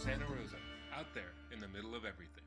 Santa Rosa, out there in the middle of everything.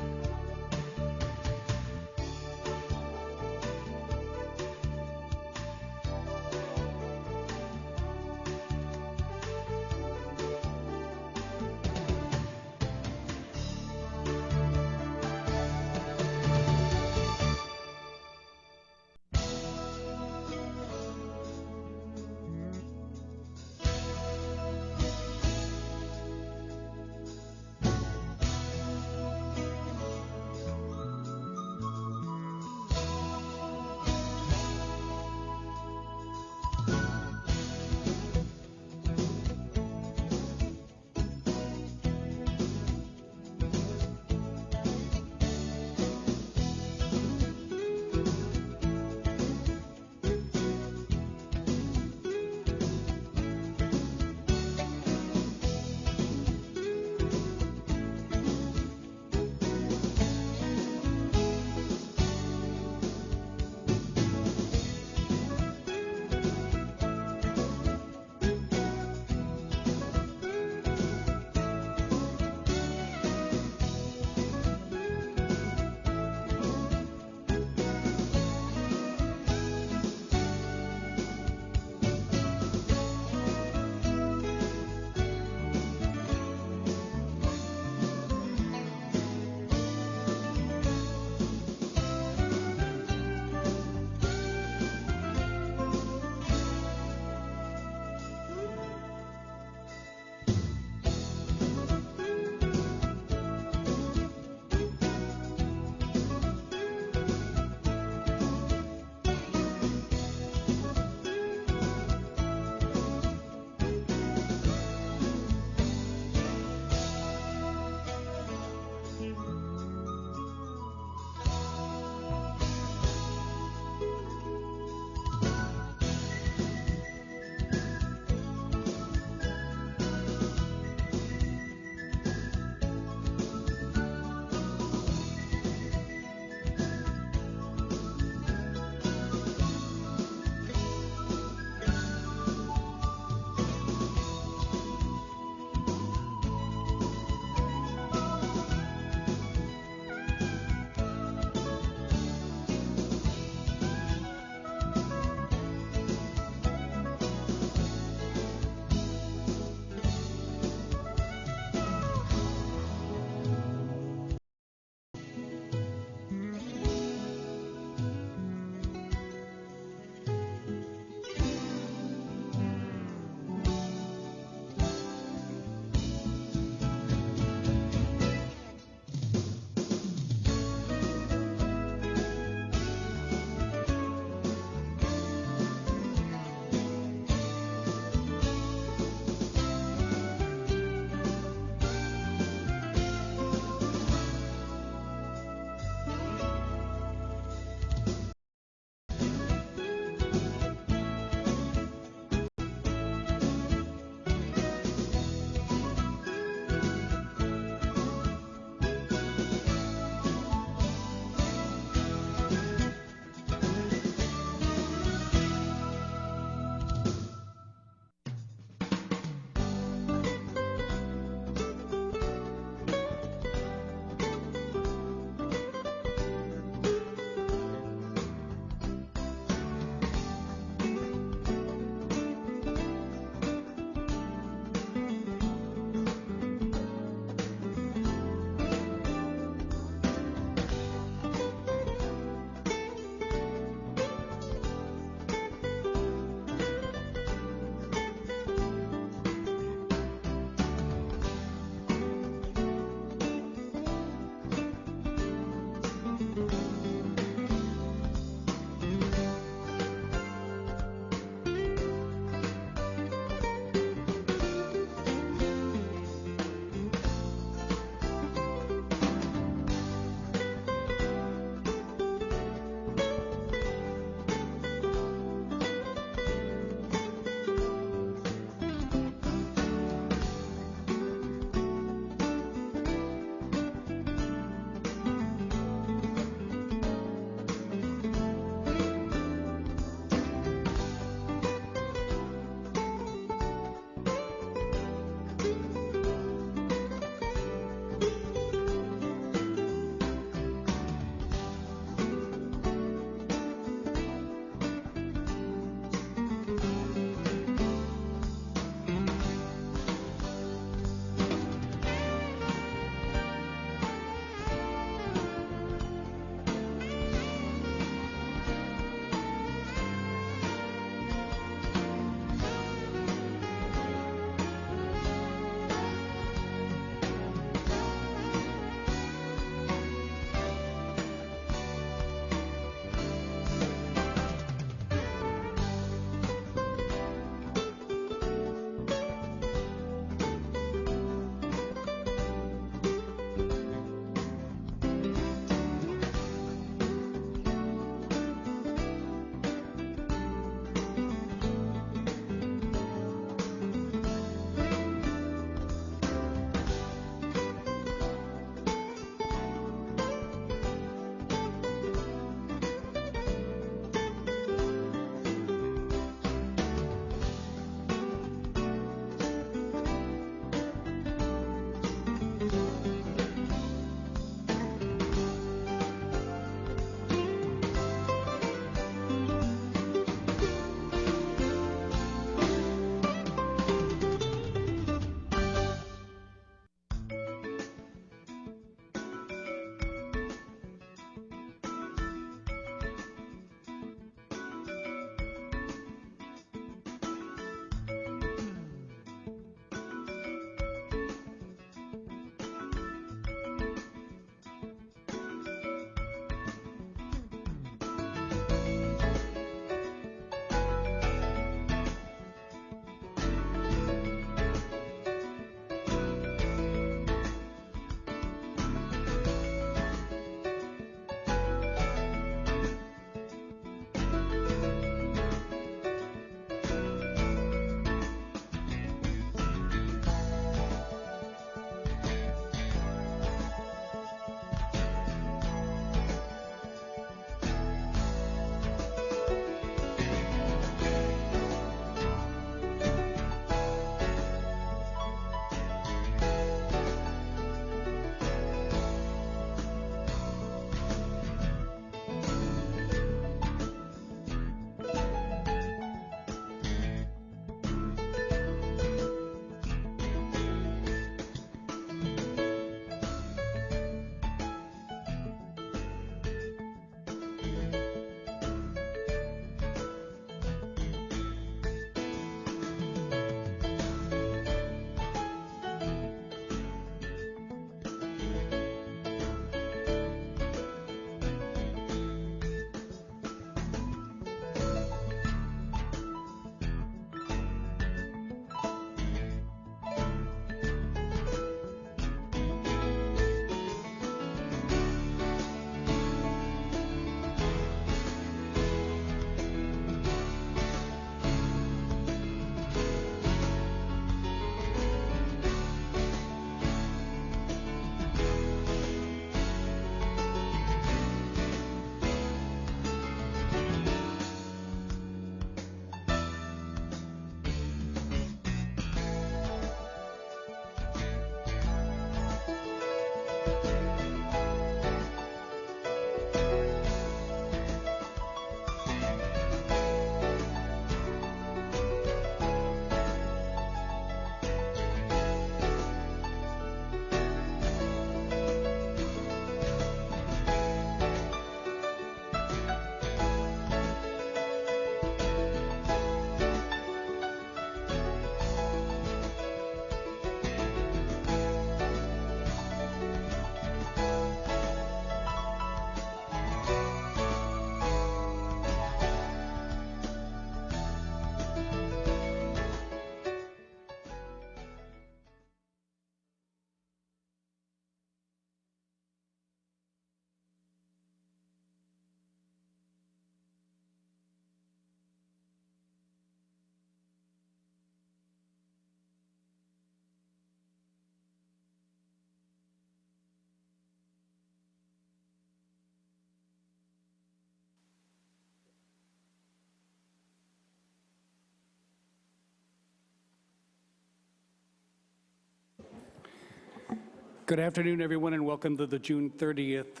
Good afternoon, everyone, and welcome to the June 30th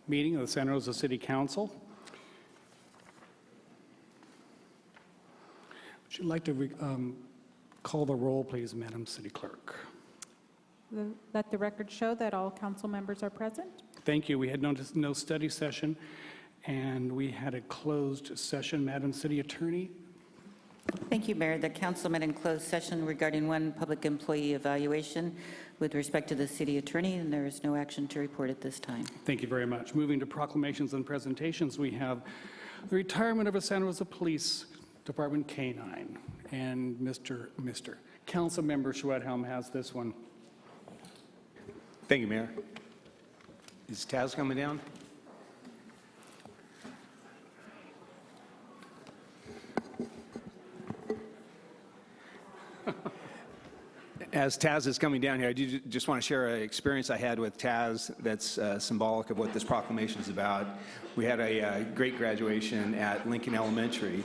meeting of the Santa Rosa City Council. Would you like to call the roll, please, Madam City Clerk? Let the record show that all council members are present. Thank you. We had no study session, and we had a closed session. Madam City Attorney? Thank you, Mayor. The council met in closed session regarding one public employee evaluation with respect to the city attorney, and there is no action to report at this time. Thank you very much. Moving to proclamations and presentations, we have the retirement of a Santa Rosa Police Department K-9. And Mr. Councilmember Schwedhelm has this one. Thank you, Mayor. Is Taz coming down? As Taz is coming down here, I do just want to share an experience I had with Taz that's symbolic of what this proclamation is about. We had a great graduation at Lincoln Elementary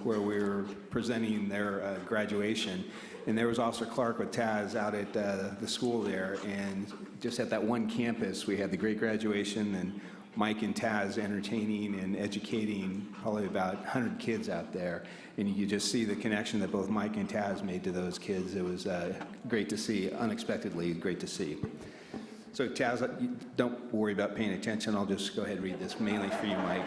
where we were presenting their graduation. And there was Officer Clark with Taz out at the school there. And just at that one campus, we had the great graduation and Mike and Taz entertaining and educating probably about 100 kids out there. And you just see the connection that both Mike and Taz made to those kids. It was great to see, unexpectedly great to see. So Taz, don't worry about paying attention. I'll just go ahead and read this mainly for you, Mike.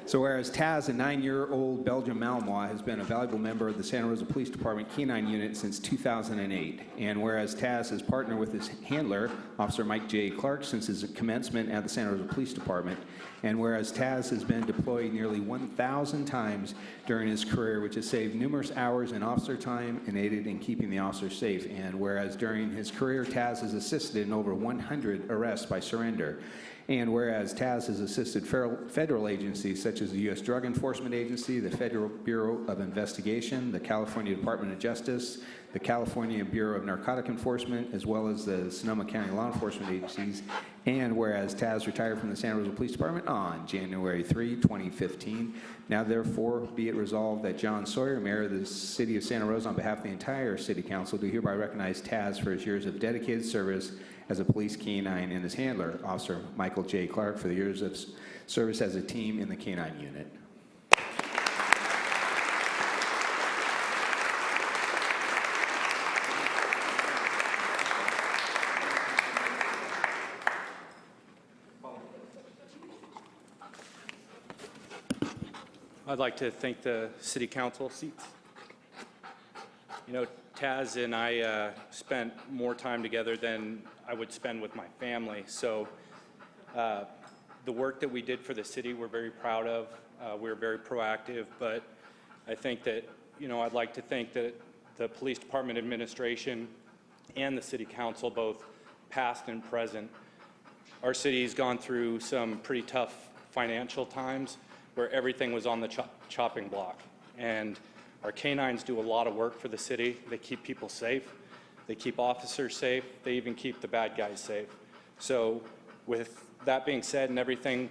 So whereas Taz, a 9-year-old Belgian Malinois, has been a valuable member of the Santa Rosa Police Department K-9 unit since 2008, and whereas Taz has partnered with his handler, Officer Mike J. Clark, since his commencement at the Santa Rosa Police Department, and whereas Taz has been deployed nearly 1,000 times during his career, which has saved numerous hours in officer time and aided in keeping the officers safe, and whereas during his career Taz has assisted in over 100 arrests by surrender, and whereas Taz has assisted federal agencies such as the U.S. Drug Enforcement Agency, the Federal Bureau of Investigation, the California Department of Justice, the California Bureau of Narcotic Enforcement, as well as the Sonoma County law enforcement agencies, and whereas Taz retired from the Santa Rosa Police Department on January 3, 2015, now therefore be it resolved that John Sawyer, Mayor of the City of Santa Rosa, on behalf of the entire City Council, do hereby recognize Taz for his years of dedicated service as a police K-9 and his handler, Officer Michael J. Clark, for the years of service as a team in the K-9 unit. I'd like to thank the City Council seats. You know, Taz and I spent more time together than I would spend with my family. So the work that we did for the city, we're very proud of. We're very proactive, but I think that, you know, I'd like to thank the Police Department administration and the City Council, both past and present. Our city's gone through some pretty tough financial times where everything was on the chopping block. And our K-9s do a lot of work for the city. They keep people safe. They keep officers safe. They even keep the bad guys safe. So with that being said and everything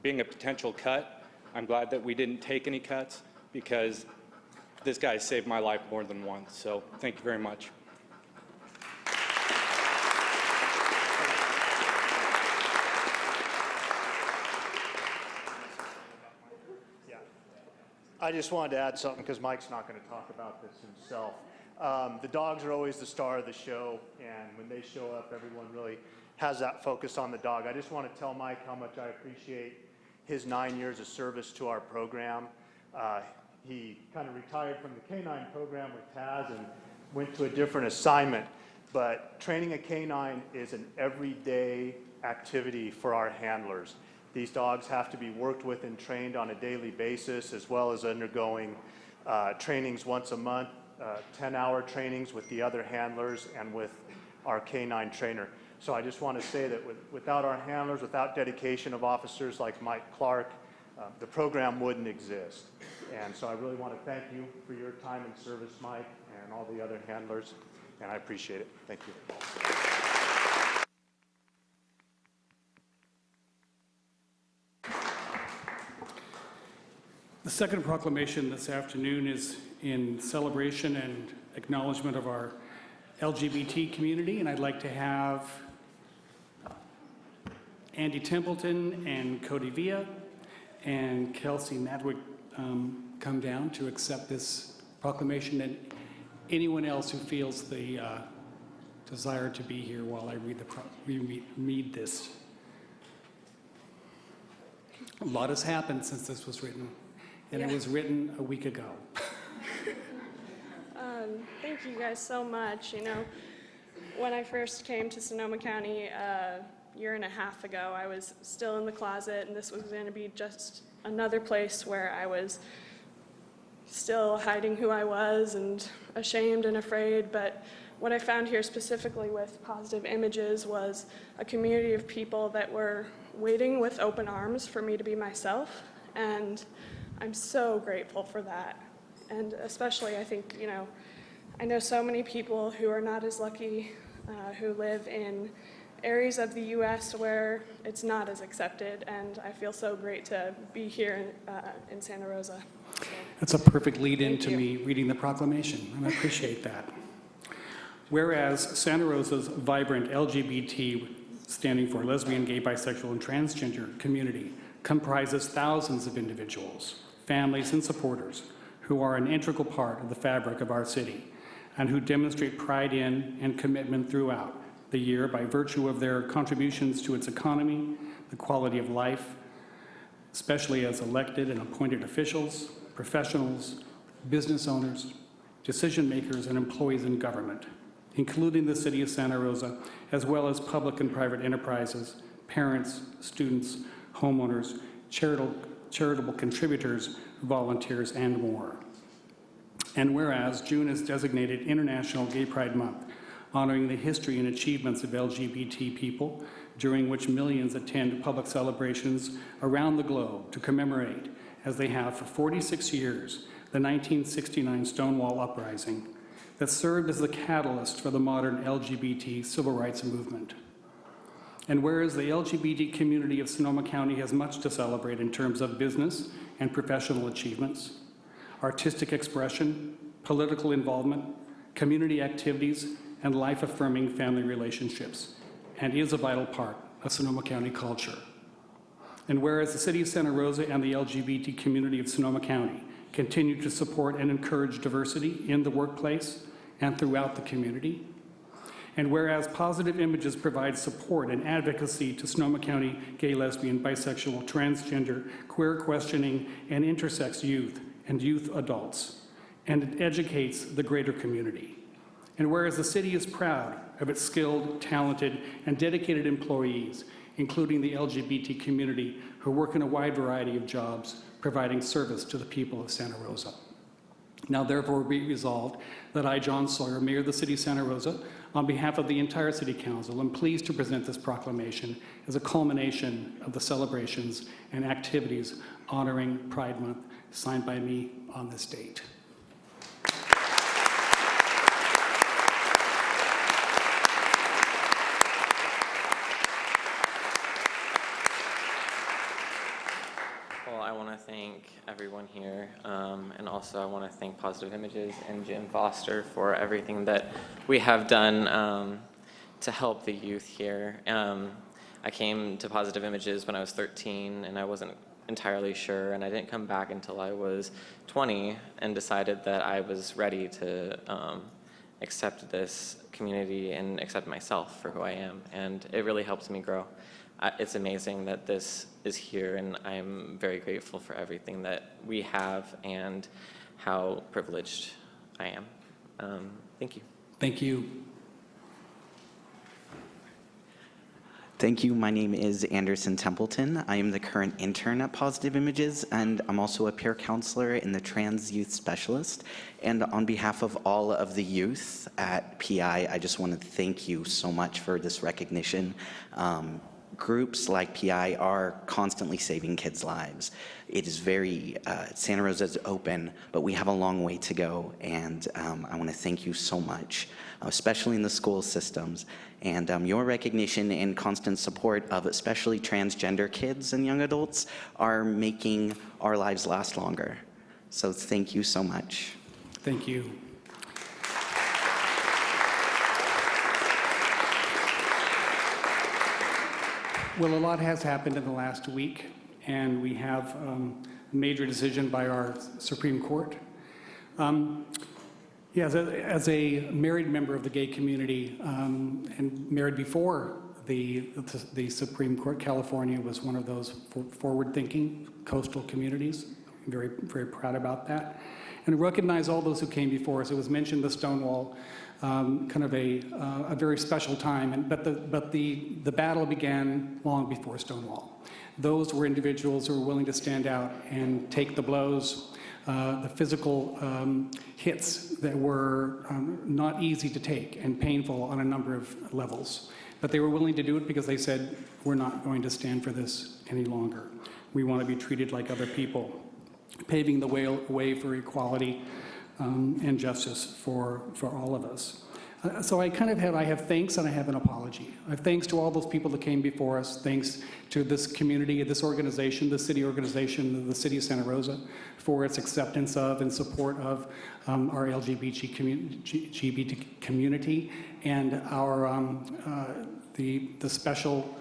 being a potential cut, I'm glad that we didn't take any cuts because this guy saved my life more than once. So thank you very much. I just wanted to add something because Mike's not going to talk about this himself. The dogs are always the star of the show, and when they show up, everyone really has that focus on the dog. I just want to tell Mike how much I appreciate his 9 years of service to our program. He kind of retired from the K-9 program with Taz and went to a different assignment, but training a K-9 is an everyday activity for our handlers. These dogs have to be worked with and trained on a daily basis, as well as undergoing trainings once a month, 10-hour trainings with the other handlers and with our K-9 trainer. So I just want to say that without our handlers, without dedication of officers like Mike Clark, the program wouldn't exist. And so I really want to thank you for your time and service, Mike, and all the other handlers, and I appreciate it. Thank you. The second proclamation this afternoon is in celebration and acknowledgement of our LGBT community, and I'd like to have Andy Templeton and Cody Villa and Kelsey Madwick come down to accept this proclamation, and anyone else who feels the desire to be here while I read this. A lot has happened since this was written, and it was written a week ago. Thank you guys so much. You know, when I first came to Sonoma County a year and a half ago, I was still in the closet, and this was going to be just another place where I was still hiding who I was and ashamed and afraid. But what I found here specifically with Positive Images was a community of people that were waiting with open arms for me to be myself, and I'm so grateful for that. And especially, I think, you know, I know so many people who are not as lucky, who live in areas of the U.S. where it's not as accepted, and I feel so great to be here in Santa Rosa. So, That's a perfect lead-in Thank to you. me reading the proclamation, and I appreciate that. Whereas Santa Rosa's vibrant LGBT, standing for lesbian, gay, bisexual, and transgender community, comprises thousands of individuals, families, and supporters who are an integral part of the fabric of our city and who demonstrate pride in and commitment throughout the year by virtue of their contributions to its economy, the quality of life, especially as elected and appointed officials, professionals, business owners, decision makers, and employees in government, including the City of Santa Rosa, as well as public and private enterprises, parents, students, homeowners, charitable contributors, volunteers, and more. And whereas June is designated International Gay Pride Month, honoring the history and achievements of LGBT people, during which millions attend public celebrations around the globe to commemorate, as they have for 46 years, the 1969 Stonewall Uprising that served as the catalyst for the modern LGBT civil rights movement. And whereas the LGBT community of Sonoma County has much to celebrate in terms of business and professional achievements, artistic expression, political involvement, community activities, and life-affirming family relationships, and is a vital part of Sonoma County culture. And whereas the City of Santa Rosa and the LGBT community of Sonoma County continue to support and encourage diversity in the workplace and throughout the community, and whereas Positive Images provides support and advocacy to Sonoma County gay, lesbian, bisexual, transgender, queer questioning, and intersex youth and youth adults, and it educates the greater community. And whereas the city is proud of its skilled, talented, and dedicated employees, including the LGBT community who work in a wide variety of jobs, providing service to the people of Santa Rosa. Now therefore be resolved that I, John Sawyer, Mayor of the City of Santa Rosa, on behalf of the entire City Council, am pleased to present this proclamation as a culmination of the celebrations and activities honoring Pride Month, signed by me on this date. Well, I want to thank everyone here, and also I want to thank Positive Images and Jim Foster for everything that we have done to help the youth here. I came to Positive Images when I was 13, and I wasn't entirely sure, and I didn't come back until I was 20 and decided that I was ready to accept this community and accept myself for who I am, and it really helped me grow. It's amazing that this is here, and I'm very grateful for everything that we have and how privileged I am. Thank you. Thank you. Thank you. My name is Anderson Templeton. I am the current intern at Positive Images, and I'm also a peer counselor in the Trans Youth Specialist. And on behalf of all of the youth at PI, I just want to thank you so much for this recognition. Groups like PI are constantly saving kids' lives. It is very, Santa Rosa is open, but we have a long way to go, and I want to thank you so much, especially in the school systems. And your recognition and constant support of especially transgender kids and young adults are making our lives last longer. So thank you so much. Thank you. Well, a lot has happened in the last week, and we have a major decision by our Supreme Court. Yeah, as a married member of the gay community, and married before the Supreme Court, California was one of those forward-thinking coastal communities. I'm very, very proud about that. And recognize all those who came before us. It was mentioned the Stonewall, kind of a very special time, but the battle began long before Stonewall. Those were individuals who were willing to stand out and take the blows, the physical hits that were not easy to take and painful on a number of levels. But they were willing to do it because they said, we're not going to stand for this any longer. We want to be treated like other people, paving the way for equality and justice for all of us. So I have thanks and I have an apology. I have thanks to all those people that came before us, thanks to this community, this organization, the city organization, the city of Santa Rosa, for its acceptance of and support of our LGBT community and our the special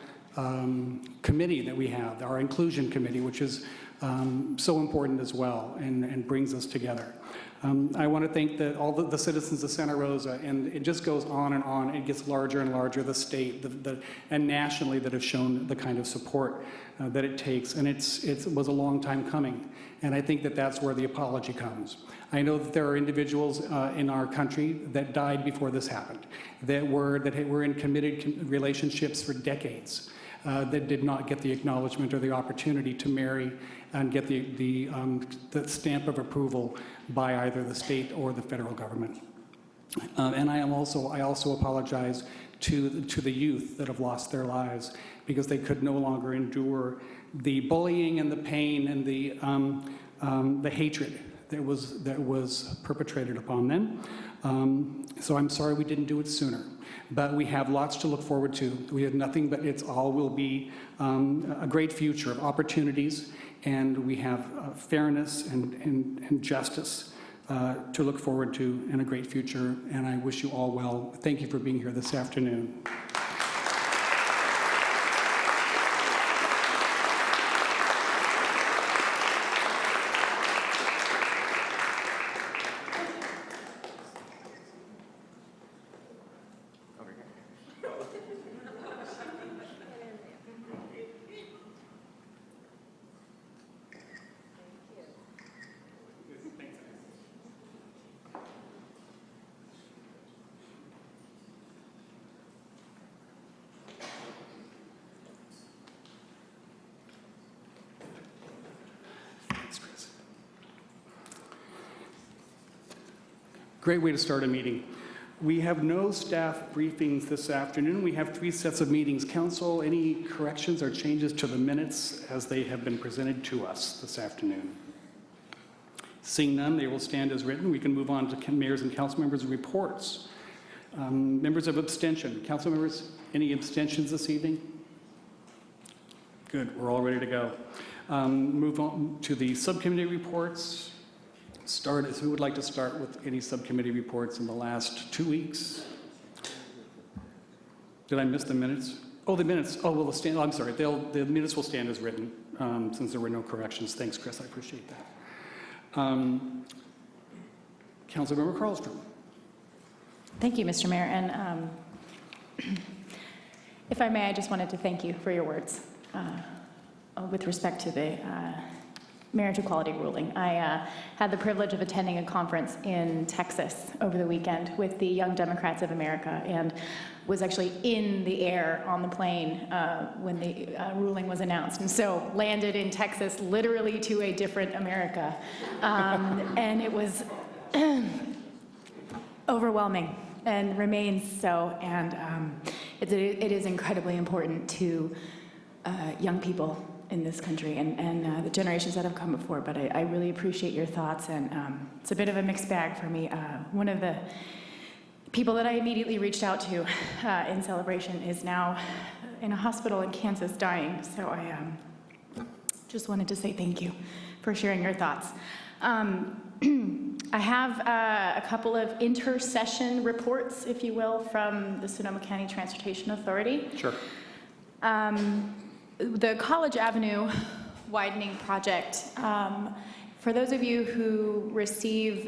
committee that we have, our inclusion committee, which is so important as well and brings us together. I want to thank all the citizens of Santa Rosa, and it just goes on and on. It gets larger and larger, the state and nationally, that have shown the kind of support that it takes. And it was a long time coming. And I think that that's where the apology comes. I know that there are individuals in our country that died before this happened, that were in committed relationships for decades, that did not get the acknowledgement or the opportunity to marry and get the stamp of approval by either the state or the federal government. And I also apologize to the youth that have lost their lives because they could no longer endure the bullying and the pain and the hatred that was perpetrated upon them. So I'm sorry we didn't do it sooner. But we have lots to look forward to. We have nothing, but it's all will be a great future of opportunities, and we have fairness and justice to look forward to in a great future. And I wish you all well. Thank you for being here this afternoon. Great way to start a meeting. We have no staff briefings this afternoon. We have 3 sets of meetings. Council, any corrections or changes to the minutes as they have been presented to us this afternoon? Seeing none, they will stand as written. We can move on to mayors and council members' reports. Members of abstention. Council members, any abstentions this evening? Good, we're all ready to go. Move on to the subcommittee reports. Who would like to start with any subcommittee reports in the last 2 weeks? Did I miss the minutes? Oh, the minutes. Oh, well, I'm sorry. The minutes will stand as written since there were no corrections. Thanks, Chris. I appreciate that. Councilmember Carlstrom. Thank you, Mr. Mayor. And if I may, I just wanted to thank you for your words with respect to the marriage equality ruling. I had the privilege of attending a conference in Texas over the weekend with the Young Democrats of America and was actually in the air on the plane when the ruling was announced. And so landed in Texas literally to a different America. And it was overwhelming and remains so. And it is incredibly important to young people in this country and the generations that have come before, but I really appreciate your thoughts, and it's a bit of a mixed bag for me. One of the people that I immediately reached out to in celebration is now in a hospital in Kansas dying, so I just wanted to say thank you for sharing your thoughts. I have a couple of intersession reports, if you will, from the Sonoma County Transportation Authority. Sure. the College Avenue widening project, for those of you who receive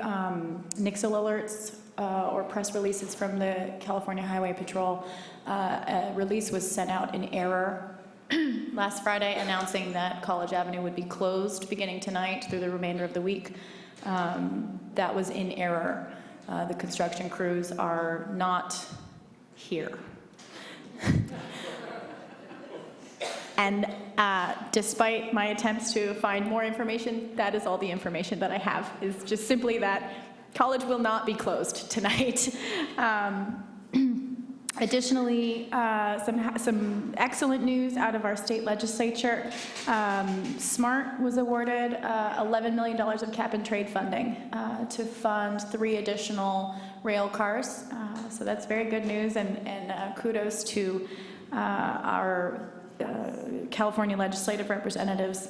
NIXIL alerts or press releases from the California Highway Patrol, a release was sent out in error last Friday announcing that College Avenue would be closed beginning tonight through the remainder of the week. That was in error. The construction crews are not here. And despite my attempts to find more information, that is all the information that I have, is just simply that college will not be closed tonight. Additionally, some excellent news out of our state legislature. SMART was awarded $11 million of cap and trade funding to fund 3 additional rail cars. So that's very good news, and kudos to our California legislative representatives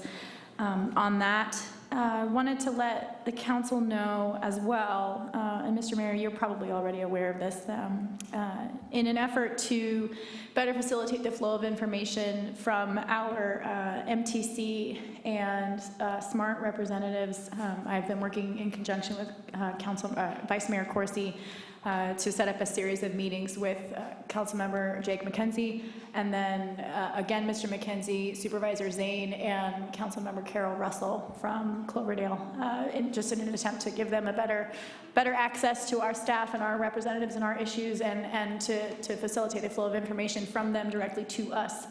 on that. I wanted to let the council know as well, and Mr. Mayor, you're probably already aware of this, in an effort to better facilitate the flow of information from our MTC and SMART representatives, I've been working in conjunction with Vice Mayor Corsi to set up a series of meetings with Councilmember Jake McKenzie, and then again, Mr. McKenzie, Supervisor Zane, and Councilmember Carol Russell from Cloverdale, just in an attempt to give them a better access to our staff and our representatives and our issues, and to facilitate the flow of information from them directly to us.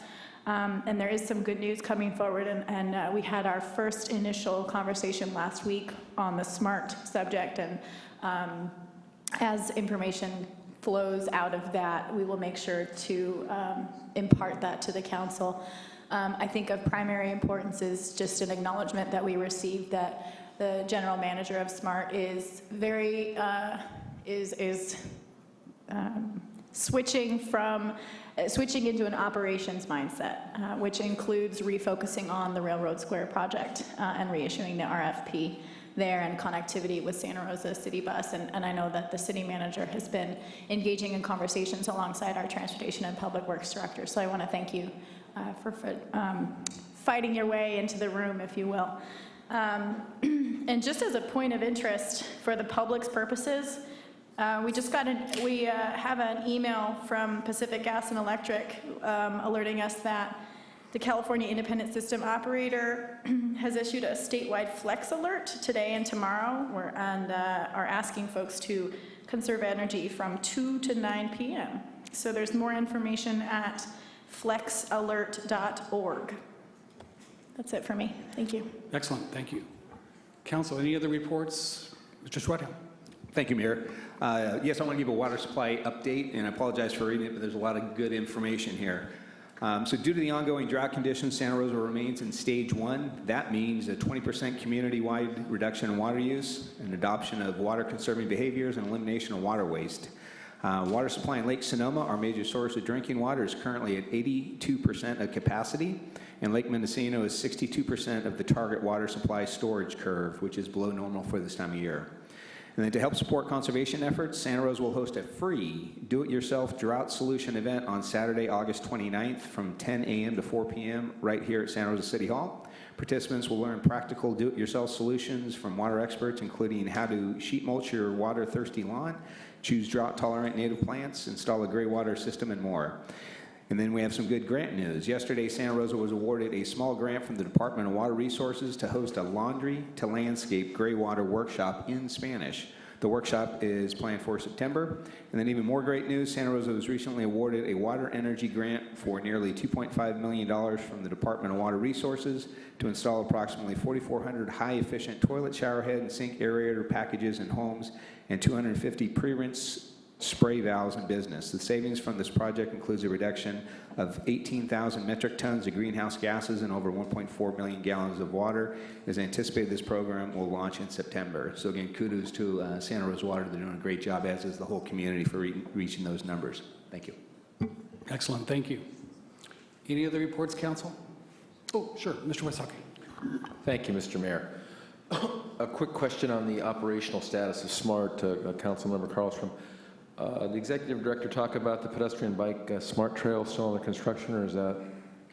And there is some good news coming forward, and we had our first initial conversation last week on the SMART subject, and as information flows out of that, we will make sure to impart that to the council. I think of primary importance is just an acknowledgement that we received that the general manager of SMART is very, switching into an operations mindset, which includes refocusing on the Railroad Square project and reissuing the RFP there, and connectivity with Santa Rosa City Bus. And I know that the city manager has been engaging in conversations alongside our transportation and public works director. So I want to thank you for fighting your way into the room, if you will. And just as a point of interest for the public's purposes, we have an email from Pacific Gas and Electric alerting us that the California Independent System Operator has issued a statewide flex alert today and tomorrow, and are asking folks to conserve energy from 2 to 9 p.m. So there's more information at flexalert.org. That's it for me. Thank you. Excellent, thank you. Council, any other reports? Mr. Schwedhelm. Thank you, Mayor. Yes, I want to give a water supply update, and I apologize for reading it, but there's a lot of good information here. So due to the ongoing drought conditions, Santa Rosa remains in stage 1. That means a 20% community-wide reduction in water use, an adoption of water-conserving behaviors, and elimination of water waste. Water supply in Lake Sonoma, our major source of drinking water, is currently at 82% of capacity, and Lake Mendocino is 62% of the target water supply storage curve, which is below normal for this time of year. And then to help support conservation efforts, Santa Rosa will host a free do-it-yourself drought solution event on Saturday, August 29th from 10 a.m. to 4 p.m. right here at Santa Rosa City Hall. Participants will learn practical do-it-yourself solutions from water experts, including how to sheet mulch your water-thirsty lawn, choose drought-tolerant native plants, install a gray water system, and more. And then we have some good grant news. Yesterday, Santa Rosa was awarded a small grant from the Department of Water Resources to host a laundry to landscape gray water workshop in Spanish. The workshop is planned for September. And then even more great news, Santa Rosa was recently awarded a water energy grant for nearly $2.5 million from the Department of Water Resources to install approximately 4,400 high-efficient toilet shower head and sink aerator packages in homes and 250 pre-rinse spray valves in business. The savings from this project includes a reduction of 18,000 metric tons of greenhouse gases and over 1.4 million gallons of water. As anticipated, this program will launch in September. So again, kudos to Santa Rosa Water. They're doing a great job, as is the whole community, for reaching those numbers. Thank you. Excellent, thank you. Any other reports, Council? Oh, sure, Mr. Westhocky. Thank you, Mr. Mayor. A quick question on the operational status of SMART, Councilmember Carlstrom. The executive director talk about the pedestrian bike SMART trail still under construction, or is that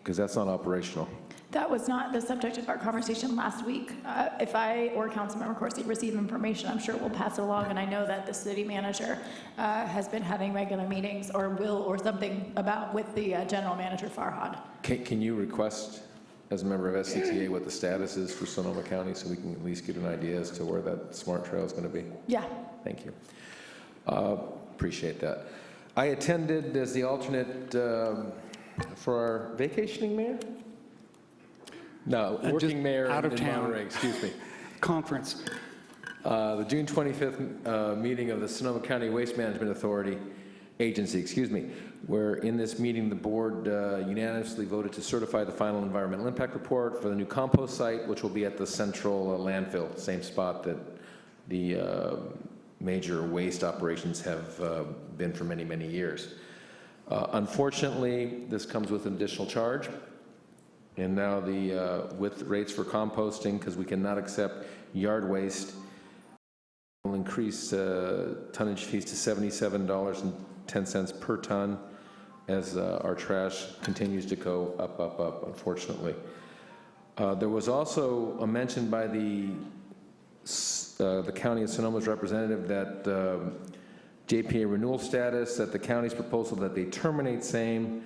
Because that's not operational. That was not the subject of our conversation last week. If I or Councilmember Corsi receive information, I'm sure we'll pass it along, and I know that the city manager has been having regular meetings, or will, or something about with the general manager, Farhad. Can you request, as a member of SCTA, what the status is for Sonoma County so we can at least get an idea as to where that smart trail is going to be? Yeah. Thank you. Appreciate that. I attended as the alternate for our vacationing mayor? No, working mayor out of in town. Monterey, excuse me. Conference. The June 25th meeting of the Sonoma County Waste Management Authority Agency, where in this meeting the board unanimously voted to certify the final environmental impact report for the new compost site, which will be at the central landfill, same spot that the major waste operations have been for many, many years. Unfortunately, this comes with an additional charge. And now the with rates for composting, because we cannot accept yard waste, will increase tonnage fees to $77.10 per ton as our trash continues to go up, up, up, unfortunately. There was also a mention by the County of Sonoma's representative that JPA renewal status, that the county's proposal that they terminate same,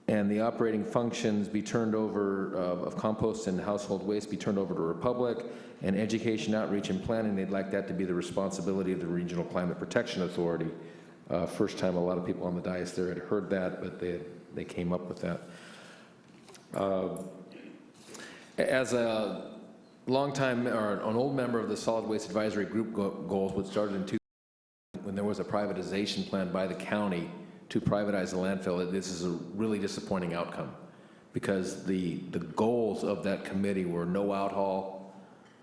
and the operating functions be turned over of compost and household waste be turned over to Republic, and education, outreach, and planning, they'd like that to be the responsibility of the Regional Climate Protection Authority. First time a lot of people on the dais there had heard that, but they came up with that. As a longtime, or an old member of the Solid Waste Advisory Group goals, which started in 2000, when there was a privatization plan by the county to privatize the landfill, this is a really disappointing outcome, because the goals of that committee were no outhaul,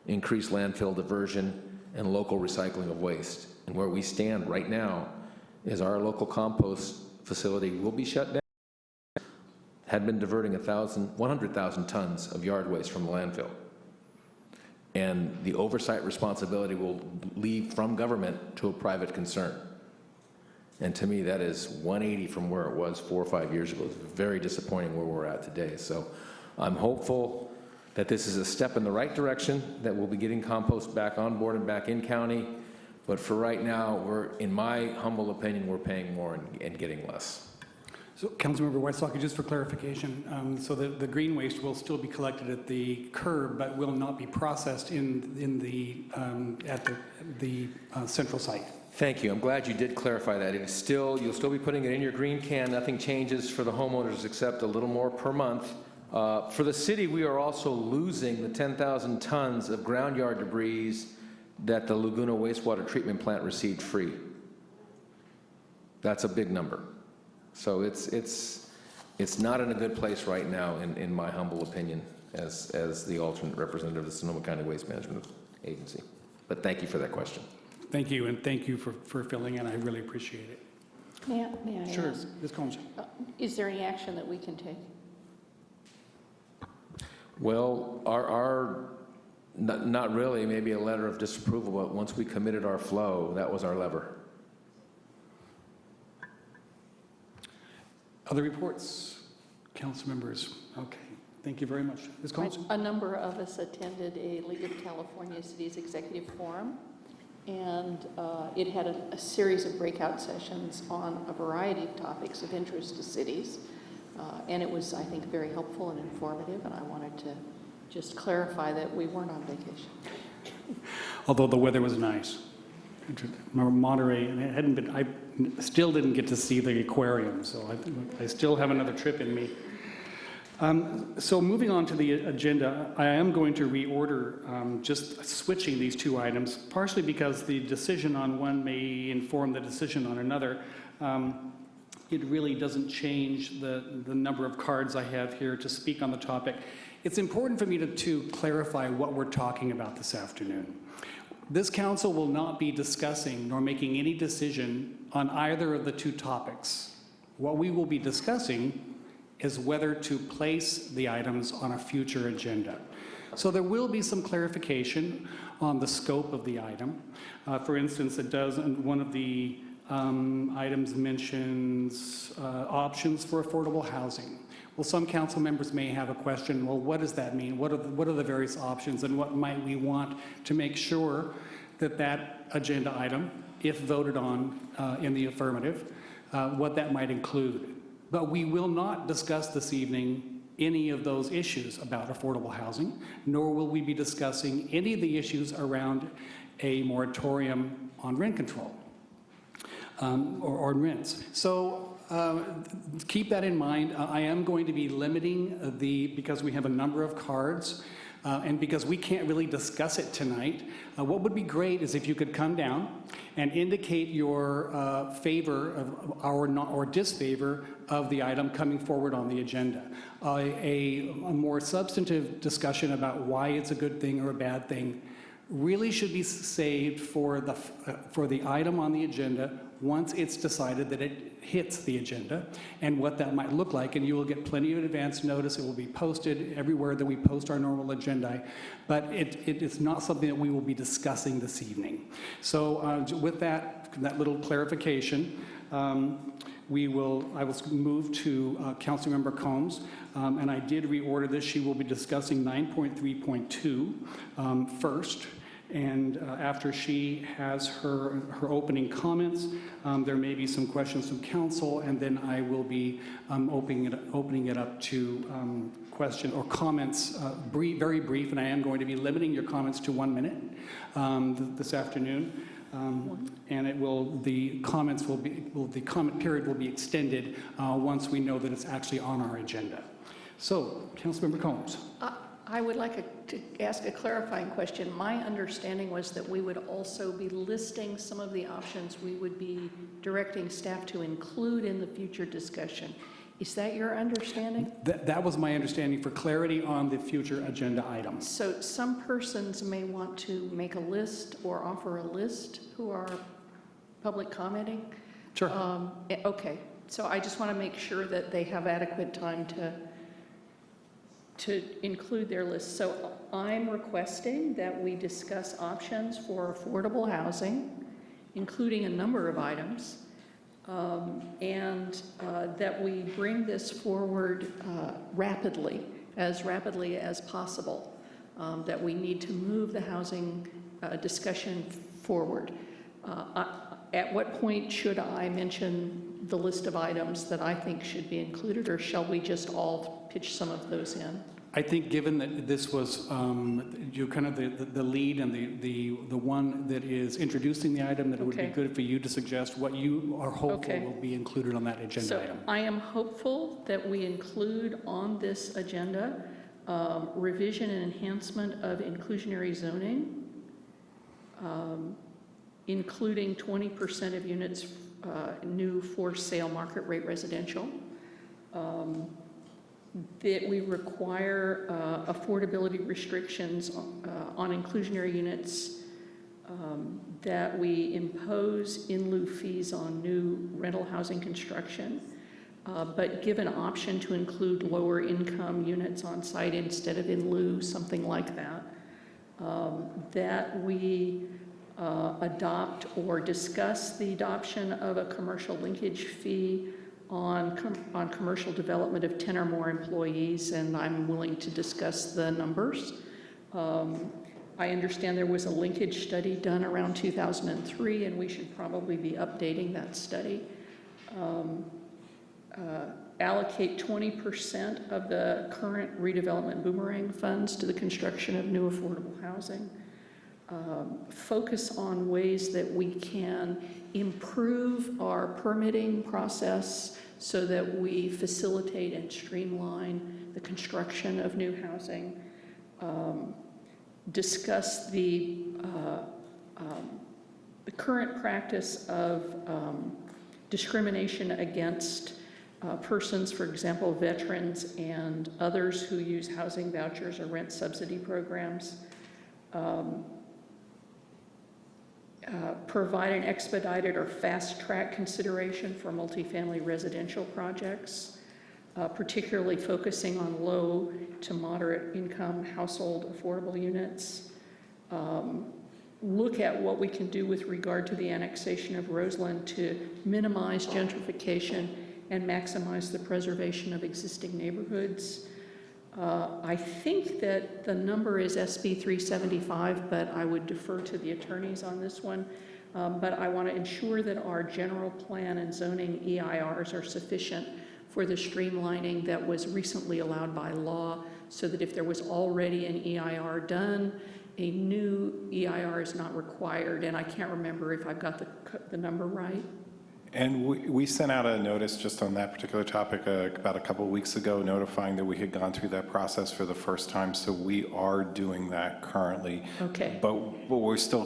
increased landfill diversion, and local recycling of waste. And where we stand right now is our local compost facility will be shut down. Had been diverting 100,000 tons of yard waste from the landfill. And the oversight responsibility will leave from government to a private concern. And to me, that is 180 from where it was 4 or 5 years ago. It's very disappointing where we're at today. So I'm hopeful that this is a step in the right direction, that we'll be getting compost back on board and back in county. But for right now, in my humble opinion, we're paying more and getting less. So, Councilmember Westlock, just for clarification, so the green waste will still be collected at the curb, but will not be processed at the central site. Thank you. I'm glad you did clarify that. It is still, you'll still be putting it in your green can. Nothing changes for the homeowners except a little more per month. For the city, we are also losing the 10,000 tons of ground yard debris that the Laguna wastewater treatment plant received free. That's a big number. So it's not in a good place right now, in my humble opinion, as the alternate representative of the Sonoma County Waste Management Agency. But thank you for that question. Thank you, and thank you for filling in. I really appreciate it. May I Sure, ask, Ms. Collins. is there any action that we can take? Well, not really, maybe a letter of disapproval, but once we committed our flow, that was our lever. Other reports? Council members? Okay, thank you very much. Ms. Collins? A number of us attended a League of California Cities Executive Forum, and it had a series of breakout sessions on a variety of topics of interest to cities. And it was, I think, very helpful and informative, and I wanted to just clarify that we weren't on vacation. Although the weather was nice. Monterey, and it hadn't been, I still didn't get to see the aquarium, so I still have another trip in me. So moving on to the agenda, I am going to reorder, just switching these two items, partially because the decision on one may inform the decision on another. It really doesn't change the number of cards I have here to speak on the topic. It's important for me to clarify what we're talking about this afternoon. This council will not be discussing nor making any decision on either of the two topics. What we will be discussing is whether to place the items on a future agenda. So there will be some clarification on the scope of the item. For instance, it does, one of the items mentions options for affordable housing. Well, some council members may have a question, well, what does that mean? What are the various options, and what might we want to make sure that that agenda item, if voted on in the affirmative, what that might include. But we will not discuss this evening any of those issues about affordable housing, nor will we be discussing any of the issues around a moratorium on rent control or on rents. So keep that in mind. I am going to be limiting because we have a number of cards, and because we can't really discuss it tonight, what would be great is if you could come down and indicate your favor of or disfavor of the item coming forward on the agenda. A more substantive discussion about why it's a good thing or a bad thing really should be saved for the item on the agenda once it's decided that it hits the agenda and what that might look like. And you will get plenty of advance notice. It will be posted everywhere that we post our normal agenda, but it's not something that we will be discussing this evening. So with that little clarification, I will move to Councilmember Combs, and I did reorder this. She will be discussing 9.3.2 first. And after she has her opening comments, there may be some questions from council, and then I will be opening it up to question or comments, very brief, and I am going to be limiting your comments to 1 minute this afternoon. And the comment period will be extended once we know that it's actually on our agenda. So, Councilmember Combs. I would like to ask a clarifying question. My understanding was that we would also be listing some of the options we would be directing staff to include in the future discussion. Is that your understanding? That was my understanding for clarity on the future agenda items. So some persons may want to make a list or offer a list who are public commenting? Sure. Okay, so I just want to make sure that they have adequate time to include their list. So I'm requesting that we discuss options for affordable housing, including a number of items, and that we bring this forward rapidly as possible, that we need to move the housing discussion forward. At what point should I mention the list of items that I think should be included, or shall we just all pitch some of those in? I think given that this was you kind of the lead and the one that is introducing the item, that it would be good for you to suggest what you are hopeful will be included on that agenda item. I am hopeful that we include on this agenda revision and enhancement of inclusionary zoning, including 20% of units new for sale market rate residential, that we require affordability restrictions on inclusionary units, that we impose in lieu fees on new rental housing construction, but give an option to include lower income units on site instead of in lieu, something like that, that we adopt or discuss the adoption of a commercial linkage fee on commercial development of 10 or more employees, and I'm willing to discuss the numbers. I understand there was a linkage study done around 2003, and we should probably be updating that study. Allocate 20% of the current redevelopment boomerang funds to the construction of new affordable housing. Focus on ways that we can improve our permitting process so that we facilitate and streamline the construction of new housing. Discuss the current practice of discrimination against persons, for example, veterans and others who use housing vouchers or rent subsidy programs. Provide an expedited or fast-track consideration for multifamily residential projects, particularly focusing on low to moderate income household affordable units. Look at what we can do with regard to the annexation of Roseland to minimize gentrification and maximize the preservation of existing neighborhoods. I think that the number is SB 375, but I would defer to the attorneys on this one. But I want to ensure that our general plan and zoning EIRs are sufficient for the streamlining that was recently allowed by law, so that if there was already an EIR done, a new EIR is not required. And I can't remember if I've got the number right. And we sent out a notice just on that particular topic about a couple of weeks ago, notifying that we had gone through that process for the first time. So we are doing that currently. Okay. But we're still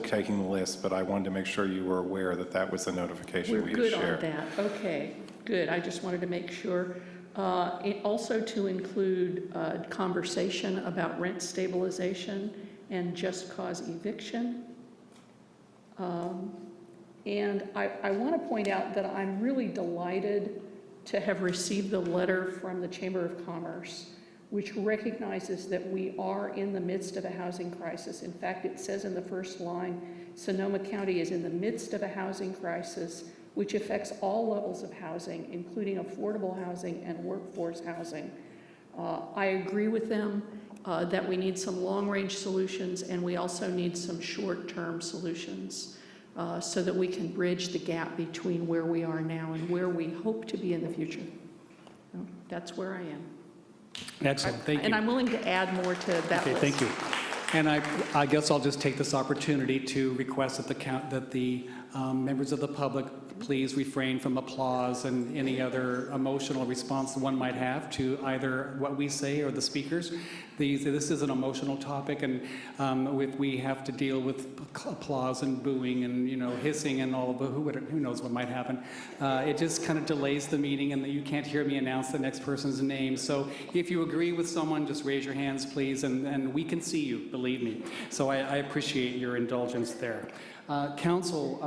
taking the list. But I wanted to make sure you were aware that that was the notification we had shared. We're good on that. Okay, good. I just wanted to make sure. Also to include conversation about rent stabilization and just cause eviction. And I want to point out that I'm really delighted to have received the letter from the Chamber of Commerce, which recognizes that we are in the midst of a housing crisis. In fact, it says in the first line, Sonoma County is in the midst of a housing crisis, which affects all levels of housing, including affordable housing and workforce housing. I agree with them that we need some long-range solutions, and we also need some short-term solutions. So that we can bridge the gap between where we are now and where we hope to be in the future. So that's where I am. Excellent, thank you. And I'm willing to add more to that list. Okay, thank you. And I guess I'll just take this opportunity to request that the members of the public please refrain from applause and any other emotional response one might have to either what we say or the speakers. This is an emotional topic, and we have to deal with applause and booing and hissing and all of who knows what might happen. It just kind of delays the meeting, and you can't hear me announce the next person's name. So if you agree with someone, just raise your hands, please, and we can see you, believe me. So I appreciate your indulgence there. Council,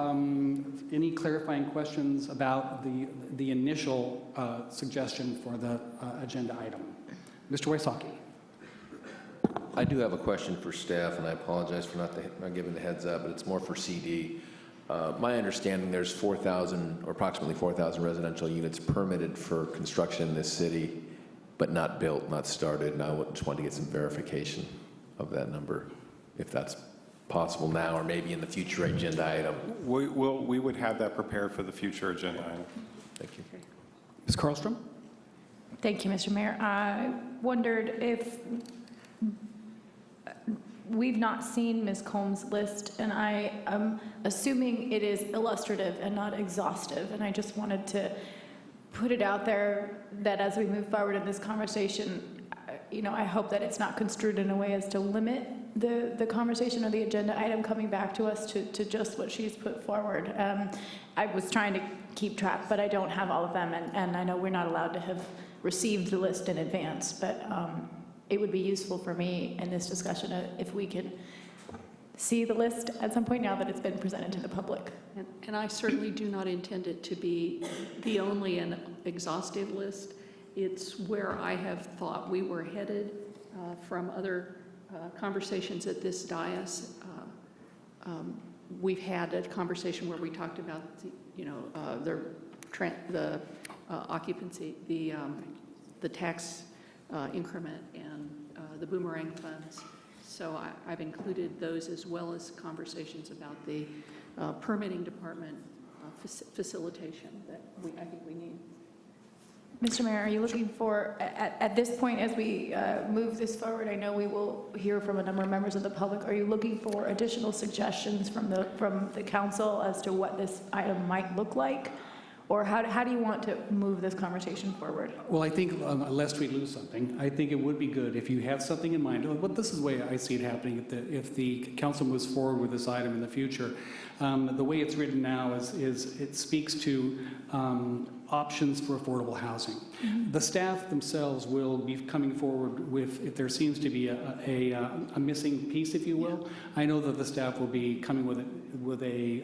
any clarifying questions about the initial suggestion for the agenda item? Mr. Wysocki. I do have a question for staff, and I apologize for not giving the heads up, but it's more for CD. My understanding, there's 4,000 or approximately 4,000 residential units permitted for construction in this city, but not built, not started, and I just wanted to get some verification of that number, if that's possible now or maybe in the future agenda item. We would have that prepared for the future agenda item. Thank you. Ms. Karlstrom? Thank you, Mr. Mayor. I wondered if we've not seen Ms. Combs' list, and I am assuming it is illustrative and not exhaustive, and I just wanted to put it out there that as we move forward in this conversation, I hope that it's not construed in a way as to limit the conversation or the agenda item coming back to us to just what she's put forward. I was trying to keep track, but I don't have all of them, and I know we're not allowed to have received the list in advance, but it would be useful for me in this discussion if we could see the list at some point now that it's been presented to the public. And I certainly do not intend it to be the only and exhaustive list. It's where I have thought we were headed from other conversations at this dais. We've had a conversation where we talked about the occupancy, the tax increment, and the boomerang funds. So I've included those, as well as conversations about the permitting department facilitation that I think we need. Mr. Mayor, are you looking for, at this point as we move this forward, I know we will hear from a number of members of the public, are you looking for additional suggestions from the council as to what this item might look like? Or how do you want to move this conversation forward? Well, I think, lest we lose something, I think it would be good if you have something in mind. But this is the way I see it happening. If the council moves forward with this item in the future, the way it's written now is it speaks to options for affordable housing. Mm-hmm. The staff themselves will be coming forward with, if there seems to be a missing piece, if you will. Yeah. I know that the staff will be coming with a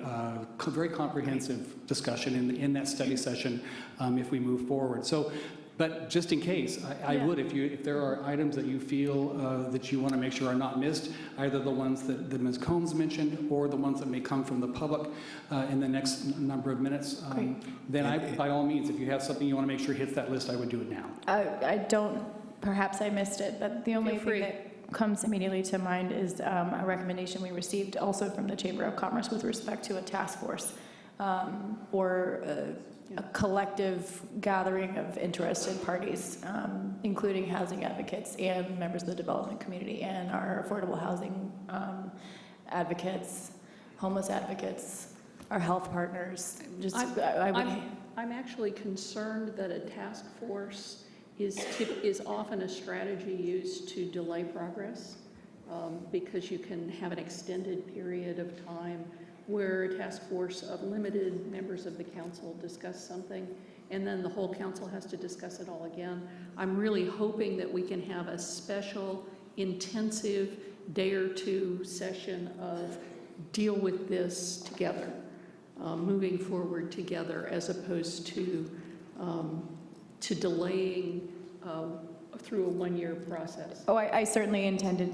very comprehensive discussion in that study session if we move forward. So But just in case, I would, if there are items that you feel that you want to make sure are not missed, either the ones that Ms. Combs mentioned or the ones that may come from the public in the next number of minutes, then by all means, if you have something you want to make sure hits that list, I would do it now. I don't, perhaps I missed it, but the only thing that comes immediately to mind is a recommendation we received also from the Chamber of Commerce with respect to a task force or a collective gathering of interested parties, including housing advocates and members of the development community and our affordable housing advocates, homeless advocates, our health partners. Just, I'm actually concerned that a task force is often a strategy used to delay progress because you can have an extended period of time where a task force of limited members of the council discuss something, and then the whole council has to discuss it all again. I'm really hoping that we can have a special, intensive day or two session of deal with this together, moving forward together, as opposed to delaying through a one-year process. Oh, I certainly intended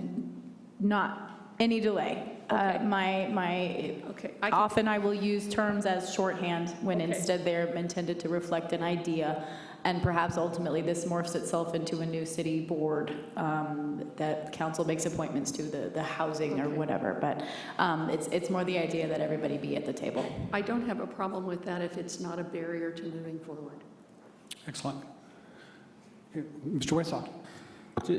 not any delay. Okay. Often I will use terms as shorthand when instead they're intended to reflect an idea, and perhaps ultimately this morphs itself into a new city board that council makes appointments to, the housing or whatever. But it's more the idea that everybody be at the table. I don't have a problem with that if it's not a barrier to moving forward. Excellent. Here, Mr. Westall.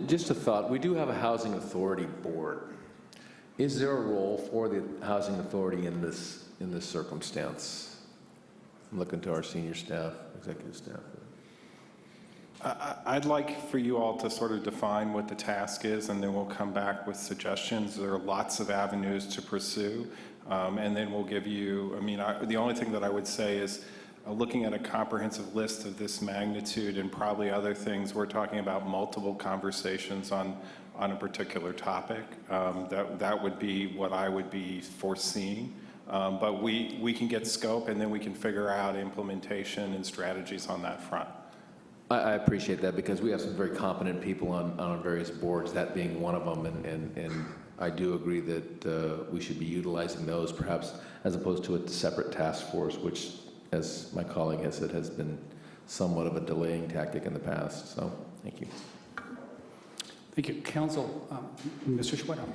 Just a thought, we do have a housing authority board. Is there a role for the housing authority in this circumstance? I'm looking to our senior staff, executive staff. I'd like for you all to sort of define what the task is, and then we'll come back with suggestions. There are lots of avenues to pursue, and then we'll give you, the only thing that I would say is, looking at a comprehensive list of this magnitude and probably other things, we're talking about multiple conversations on a particular topic. That would be what I would be foreseeing. But we can get scope, and then we can figure out implementation and strategies on that front. I appreciate that, because we have some very competent people on various boards, that being one of them, and I do agree that we should be utilizing those perhaps as opposed to a separate task force, which, as my colleague has said, has been somewhat of a delaying tactic in the past. So, thank you. Thank you. Council, Mr. Schwedel.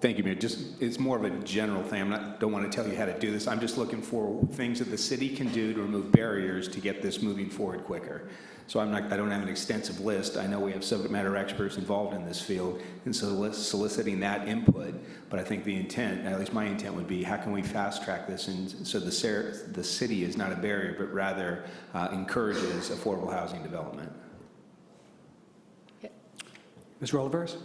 Thank you, Mayor. It's more of a general thing. Don't want to tell you how to do this. I'm just looking for things that the city can do to remove barriers to get this moving forward quicker. So I don't have an extensive list. I know we have subject matter experts involved in this field, and so soliciting that input. But I think the intent, at least my intent, would be how can we fast track this, and so the city is not a barrier, but rather encourages affordable housing development. Mr. Oliveris?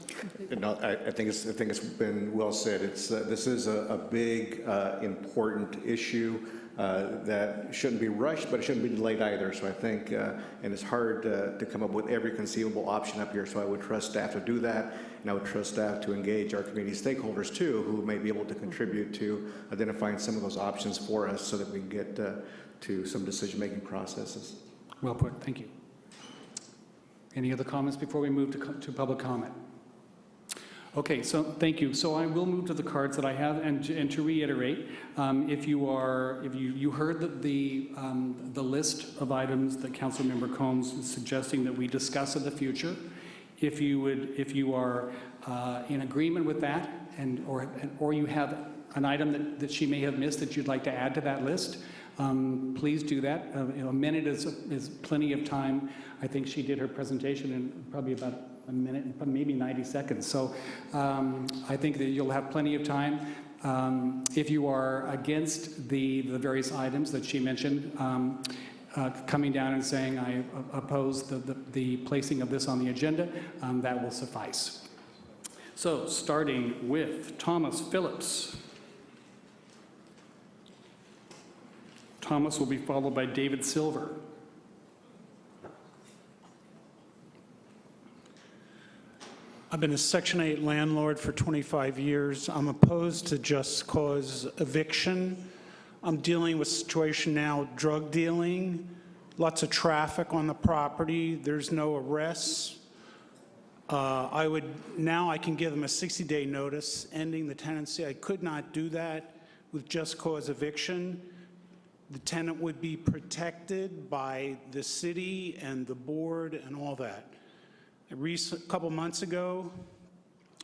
No, I think it's been well said. This is a big, important issue that shouldn't be rushed, but it shouldn't be delayed either. So I think, and it's hard to come up with every conceivable option up here. So I would trust staff to do that, and I would trust staff to engage our community stakeholders too, who may be able to contribute to identifying some of those options for us, so that we can get to some decision-making processes. Well put. Thank you. Any other comments before we move to public comment? Okay, so thank you. So I will move to the cards that I have, and to reiterate, if you heard the list of items that Councilmember Combs is suggesting that we discuss in the future, if you are in agreement with that, or you have an item that she may have missed that you'd like to add to that list, please do that. A minute is plenty of time. I think she did her presentation in probably about a minute, maybe 90 seconds. So I think that you'll have plenty of time. If you are against the various items that she mentioned, coming down and saying, I oppose the placing of this on the agenda, that will suffice. So starting with Thomas Phillips. Thomas will be followed by David Silver. I've been a Section 8 landlord for 25 years. I'm opposed to just cause eviction. I'm dealing with a situation now, drug dealing, lots of traffic on the property. There's no arrests. Now I can give them a 60-day notice ending the tenancy. I could not do that with just cause eviction. The tenant would be protected by the city and the board and all that. A couple months ago,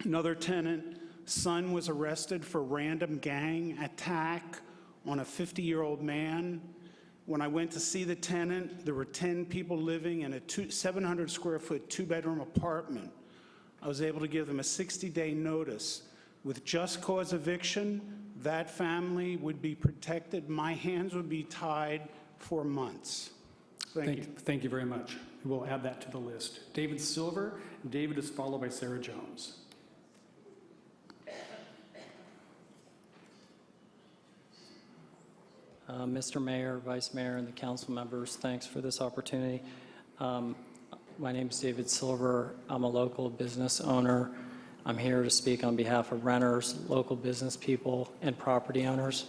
another tenant, son was arrested for random gang attack on a 50-year-old man. When I went to see the tenant, there were 10 people living in a 700 square foot, 2-bedroom apartment. I was able to give them a 60-day notice. With just cause eviction, that family would be protected. My hands would be tied for months. Thank you. Thank you very much. We'll add that to the list. David Silver. David is followed by Sarah Jones. Mr. Mayor, Vice Mayor, and the council members, thanks for this opportunity. My name is David Silver. I'm a local business owner. I'm here to speak on behalf of renters, local business people, and property owners.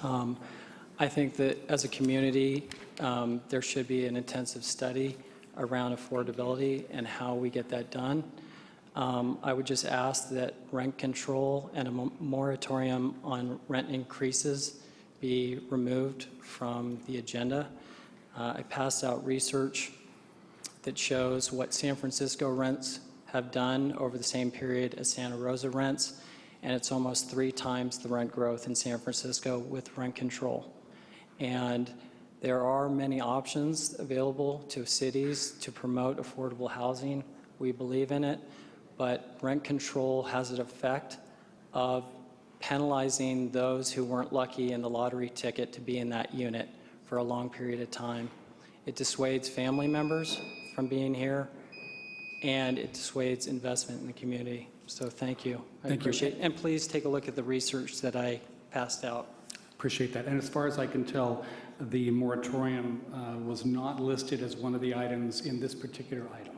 I think that as a community, there should be an intensive study around affordability and how we get that done. I would just ask that rent control and a moratorium on rent increases be removed from the agenda. I passed out research that shows what San Francisco rents have done over the same period as Santa Rosa rents, and it's almost 3 times the rent growth in San Francisco with rent control. And there are many options available to cities to promote affordable housing. We believe in it, but rent control has an effect of penalizing those who weren't lucky in the lottery ticket to be in that unit for a long period of time. It dissuades family members from being here, and it dissuades investment in the community. So thank you. I appreciate it. And please take a look at the research that I passed out. Appreciate that. And as far as I can tell, the moratorium was not listed as one of the items in this particular item.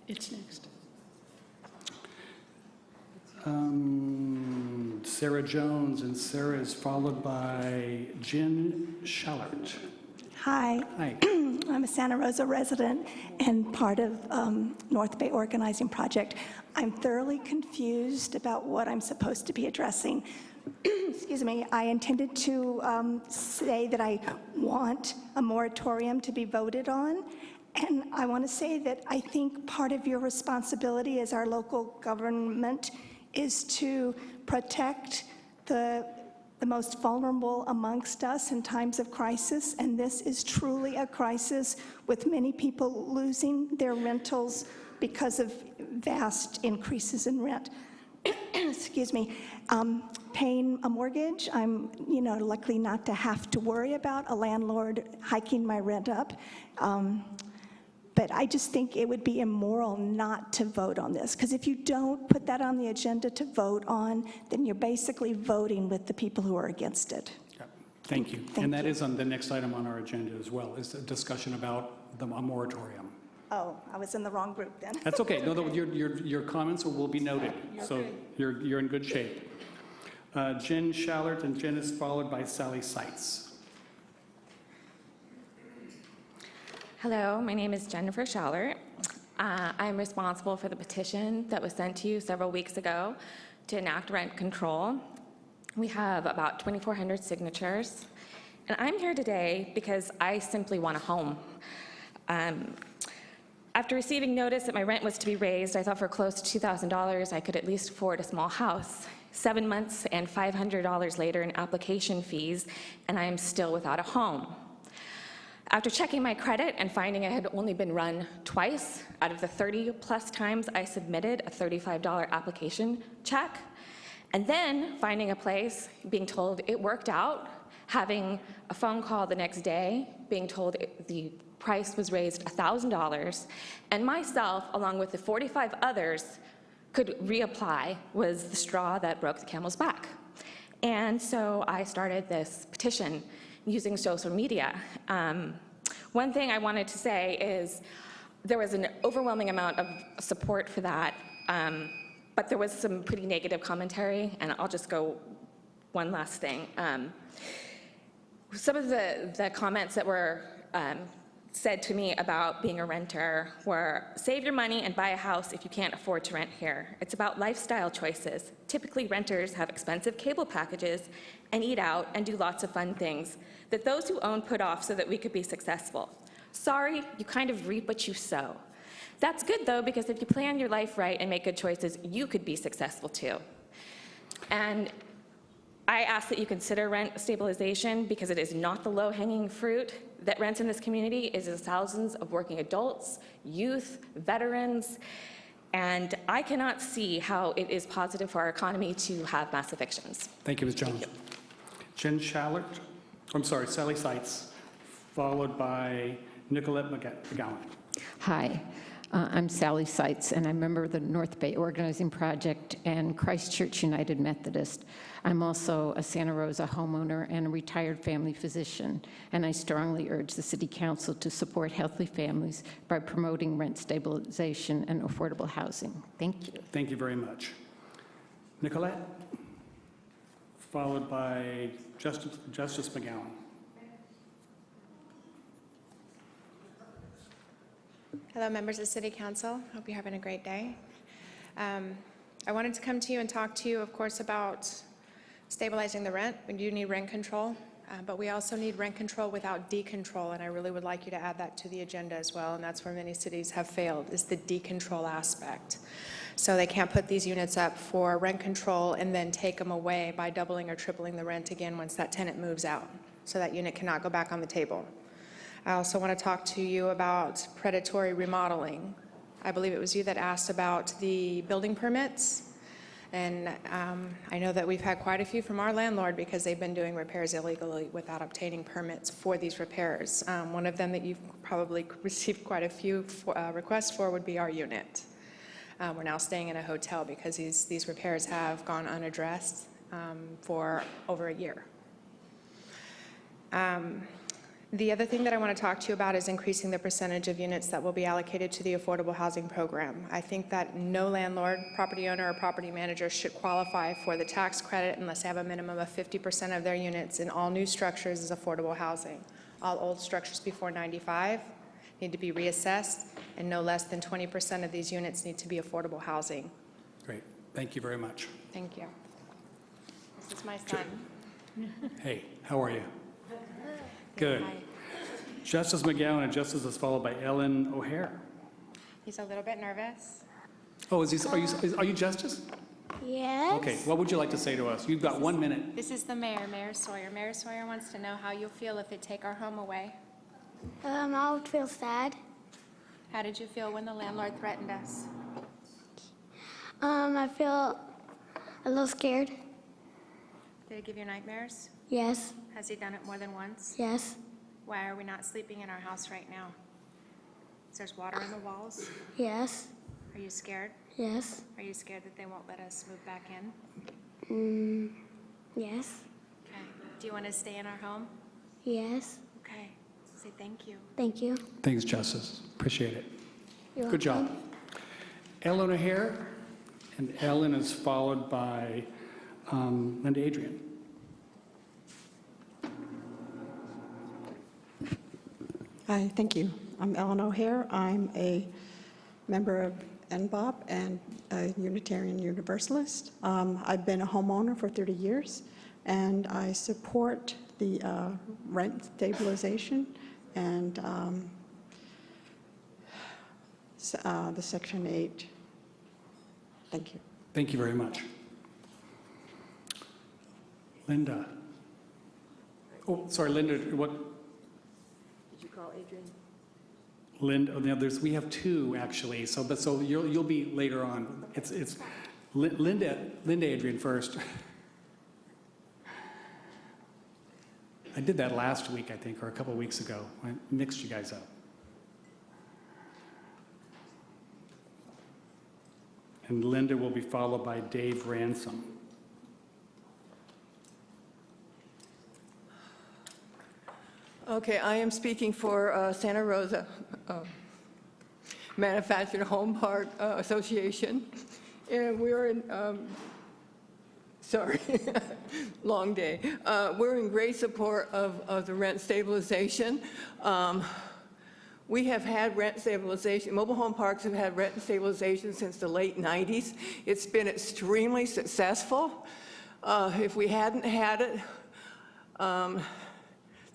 It's next. Sarah Jones, and Sarah is followed by Jen Schallert. Hi. Hi. I'm a Santa Rosa resident and part of North Bay Organizing Project. I'm thoroughly confused about what I'm supposed to be addressing. Excuse me. I intended to say that I want a moratorium to be voted on. And I want to say that I think part of your responsibility as our local government is to protect the most vulnerable amongst us in times of crisis, and this is truly a crisis with many people losing their rentals because of vast increases in rent. Excuse me. Paying a mortgage, I'm lucky not to have to worry about a landlord hiking my rent up. But I just think it would be immoral not to vote on this, because if you don't put that on the agenda to vote on, then you're basically voting with the people who are against it. Yeah. Thank you. And that is on the next item on our agenda as well, is a discussion about a moratorium. Oh, I was in the wrong group then. That's okay. No, your comments will be noted. So you're in good shape. Jen Schallert, and Jen is followed by Sally Seitz. Hello, my name is Jennifer Schallert. I'm responsible for the petition that was sent to you several weeks ago to enact rent control. We have about 2,400 signatures, and I'm here today because I simply want a home. After receiving notice that my rent was to be raised, I thought for close to $2,000 I could at least afford a small house. 7 months and $500 later in application fees, and I am still without a home. After checking my credit and finding it had only been run twice out of the 30-plus times I submitted a $35 application check, and then finding a place, being told it worked out, having a phone call the next day, being told the price was raised $1,000, and myself, along with the 45 others, could reapply, was the straw that broke the camel's back. And so I started this petition using social media. One thing I wanted to say is there was an overwhelming amount of support for that, but there was some pretty negative commentary, and I'll just go one last thing. Some of the comments that were said to me about being a renter were, save your money and buy a house if you can't afford to rent here. It's about lifestyle choices. Typically, renters have expensive cable packages and eat out and do lots of fun things that those who own put off so that we could be successful. Sorry, you kind of reap what you sow. That's good, though, because if you plan your life right and make good choices, you could be successful, too. And I ask that you consider rent stabilization because it is not the low-hanging fruit. That rents in this community is the thousands of working adults, youth, veterans, and I cannot see how it is positive for our economy to have mass evictions. Thank you, Ms. Jones. Jen Shallert, Sally Seitz, followed by Nicolette McGowan. Hi, I'm Sally Seitz, and I'm a member of the North Bay Organizing Project and Christchurch United Methodist. I'm also a Santa Rosa homeowner and a retired family physician, and I strongly urge the City Council to support healthy families by promoting rent stabilization and affordable housing. Thank you. Thank you very much. Nicolette, followed by Justice McGowan. Hello, members of City Council. Hope you're having a great day. I wanted to come to you and talk to you, of course, about stabilizing the rent. We do need rent control, but we also need rent control without decontrol, and I really would like you to add that to the agenda as well, and that's where many cities have failed, is the decontrol aspect. So they can't put these units up for rent control and then take them away by doubling or tripling the rent again once that tenant moves out. So that unit cannot go back on the table. I also want to talk to you about predatory remodeling. I believe it was you that asked about the building permits. And I know that we've had quite a few from our landlord because they've been doing repairs illegally without obtaining permits for these repairs. One of them that you've probably received quite a few requests for would be our unit. We're now staying in a hotel because these repairs have gone unaddressed for over a year. The other thing that I want to talk to you about is increasing the percentage of units that will be allocated to the affordable housing program. I think that no landlord, property owner, or property manager should qualify for the tax credit unless they have a minimum of 50% of their units in all new structures as affordable housing. All old structures before 95 need to be reassessed, and no less than 20% of these units need to be affordable housing. Great. Thank you very much. Thank you. This is my son. Hey, how are you? Good. Justice McGowan, and Justice is followed by Ellen O'Hare. He's a little bit nervous. Oh, are you Justice? Yes. Okay, what would you like to say to us? You've got 1 minute. This is the mayor, Mayor Sawyer. Mayor Sawyer wants to know how you'll feel if they take our home away. I would feel sad. How did you feel when the landlord threatened us? I feel a little scared. Did it give you nightmares? Yes. Has he done it more than once? Yes. Why are we not sleeping in our house right now? Is there water in the walls? Yes. Are you scared? Yes. Are you scared that they won't let us move back in? Yes. Okay. Do you want to stay in our home? Yes. Okay. Say thank you. Thank you. Thanks, Justice. Appreciate it. You're Good job. welcome. Ellen O'Hare, and Ellen is followed by Linda Adrian. Hi, thank you. I'm Ellen O'Hare. I'm a member of NBOP and a Unitarian Universalist. I've been a homeowner for 30 years, and I support the rent stabilization and the Section 8. Thank you. Thank you very much. Linda. Oh, sorry, Linda, what? Did you call Adrian? Linda, we have two actually, so you'll be later on. It's Linda Adrian first. I did that last week, I think, or a couple weeks ago. I mixed you guys up. And Linda will be followed by Dave Ransom. Okay, I am speaking for Santa Rosa Manufactured Home Park Association, and we're in, sorry, long day. We're in great support of the rent stabilization. We have had rent stabilization. Mobile home parks have had rent stabilization since the late 90s. It's been extremely successful. If we hadn't had it,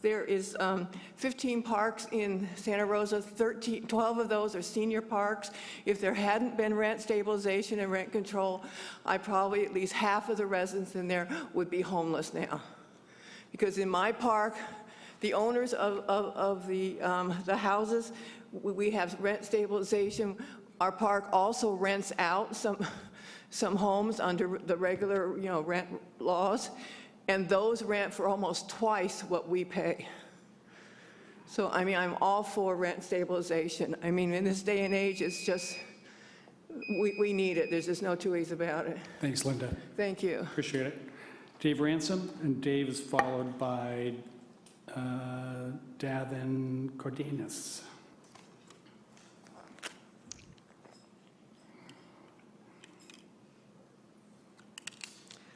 there is 15 parks in Santa Rosa, 12 of those are senior parks. If there hadn't been rent stabilization and rent control, probably at least half of the residents in there would be homeless now. Because in my park, the owners of the houses, we have rent stabilization. Our park also rents out some homes under the regular, rent laws, and those rent for almost twice what we pay. So, I'm all for rent stabilization. In this day and age, it's just, we need it. There's just no two ways about it. Thanks, Linda. Thank you. Appreciate it. Dave Ransom, and Dave is followed by Davin Cardenas.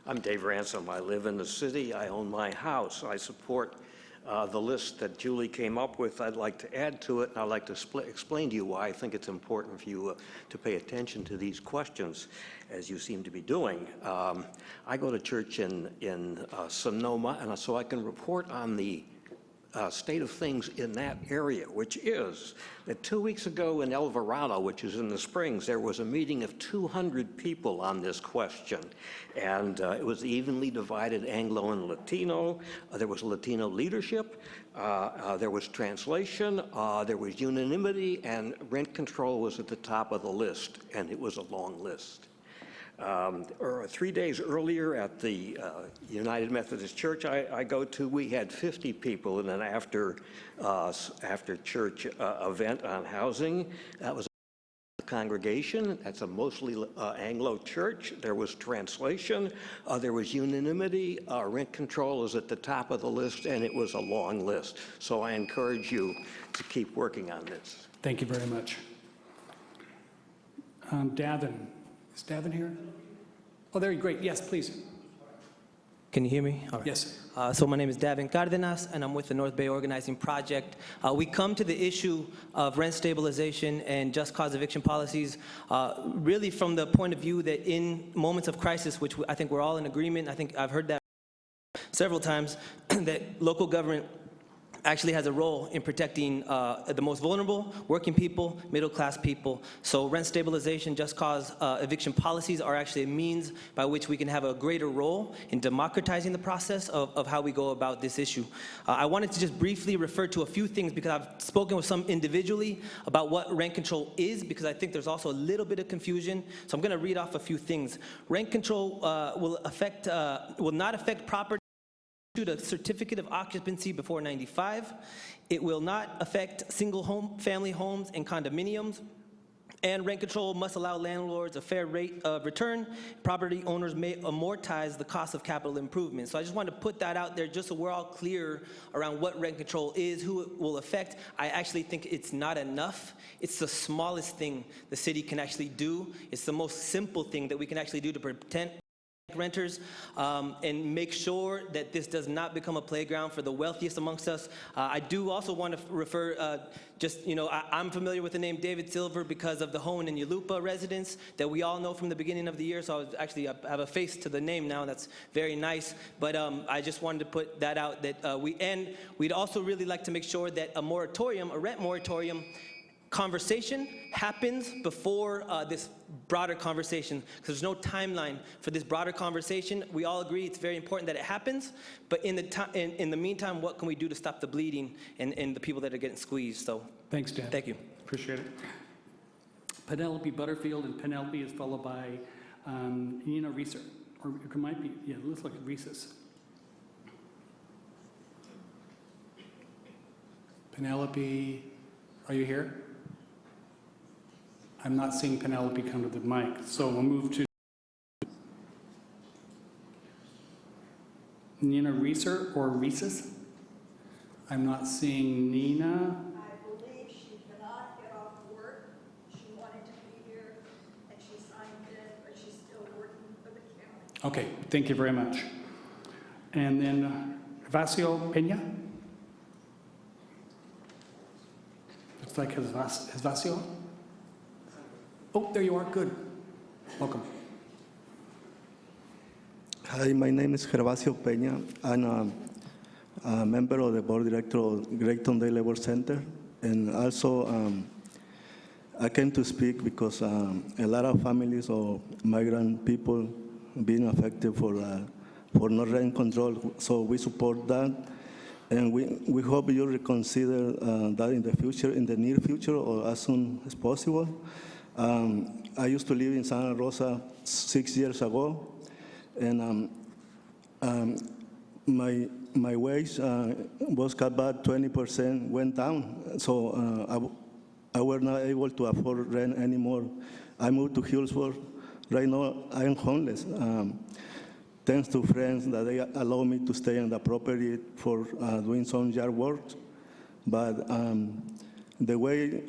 I'm Dave Ransom. I live in the city. I own my house. I support the list that Julie came up with. I'd like to add to it, and I'd like to explain to you why I think it's important for you to pay attention to these questions, as you seem to be doing. I go to church in Sonoma, and so I can report on the state of things in that area, which is that 2 weeks ago in El Verano, which is in the Springs, there was a meeting of 200 people on this question. And it was evenly divided Anglo and Latino. There was Latino leadership. There was translation. There was unanimity. And rent control was at the top of the list. And it was a long list. 3 days earlier at the United Methodist Church I go to, we had 50 people in an after church event on housing. That was a congregation. That's a mostly Anglo church. There was translation. There was unanimity. Rent control is at the top of the list, and it was a long list. So I encourage you to keep working on this. Thank you very much. Davin. Is Davin here? Oh, there you go. Great. Yes, please. Can you hear me? All right. Yes. So my name is Davin Cardenas, and I'm with the North Bay Organizing Project. We come to the issue of rent stabilization and just cause eviction policies really from the point of view that in moments of crisis, which I think we're all in agreement, I think I've heard that several times, that local government actually has a role in protecting the most vulnerable, working people, middle-class people. So rent stabilization, just cause eviction policies are actually a means by which we can have a greater role in democratizing the process of how we go about this issue. I wanted to just briefly refer to a few things because I've spoken with some individually about what rent control is, because I think there's also a little bit of confusion. So I'm going to read off a few things. Rent control will not affect property issued a certificate of occupancy before 95. It will not affect single family homes and condominiums. And rent control must allow landlords a fair rate of return. Property owners may amortize the cost of capital improvements. So I just wanted to put that out there just so we're all clear around what rent control is, who it will affect. I actually think it's not enough. It's the smallest thing the city can actually do. It's the most simple thing that we can actually do to protect renters and make sure that this does not become a playground for the wealthiest amongst us. I do also want to refer, I'm familiar with the name David Silver because of the Hohen and Yulupa residents that we all know from the beginning of the year, so I have a face to the name now. That's very nice, but I just wanted to put that out that we'd also really like to make sure that a rent moratorium conversation happens before this broader conversation, because there's no timeline for this broader conversation. We all agree it's very important that it happens, but in the meantime, what can we do to stop the bleeding and the people that are getting squeezed? So thanks, Dan. Thank you. Appreciate it. Penelope Butterfield, and Penelope is followed by Nina Reeser, or it might be, yeah, it looks like Reese's. Penelope, are you here? I'm not seeing Penelope come to the mic, so we'll move to Nina Reeser or Reese's. I'm not seeing Nina. I believe she cannot get off work. She wanted to be here, and she signed in, but she's still working for the county. Okay, thank you very much. And then Vacio Peña. Looks like Gervasio. Oh, there you are, good. Welcome. Hi, my name is Gervasio Peña. I'm a member of the board director of Grayton Day Labor Center. And also, I came to speak because a lot of families of migrant people being affected for no rent control. So we support that. And we hope you reconsider that in the future, in the near future, or as soon as possible. I used to live in Santa Rosa 6 years ago, and my wage was cut back 20%, went down. So I was not able to afford rent anymore. I moved to Hillsborough. Right now, I'm homeless. Thanks to friends that they allow me to stay on the property for doing some yard work. But the way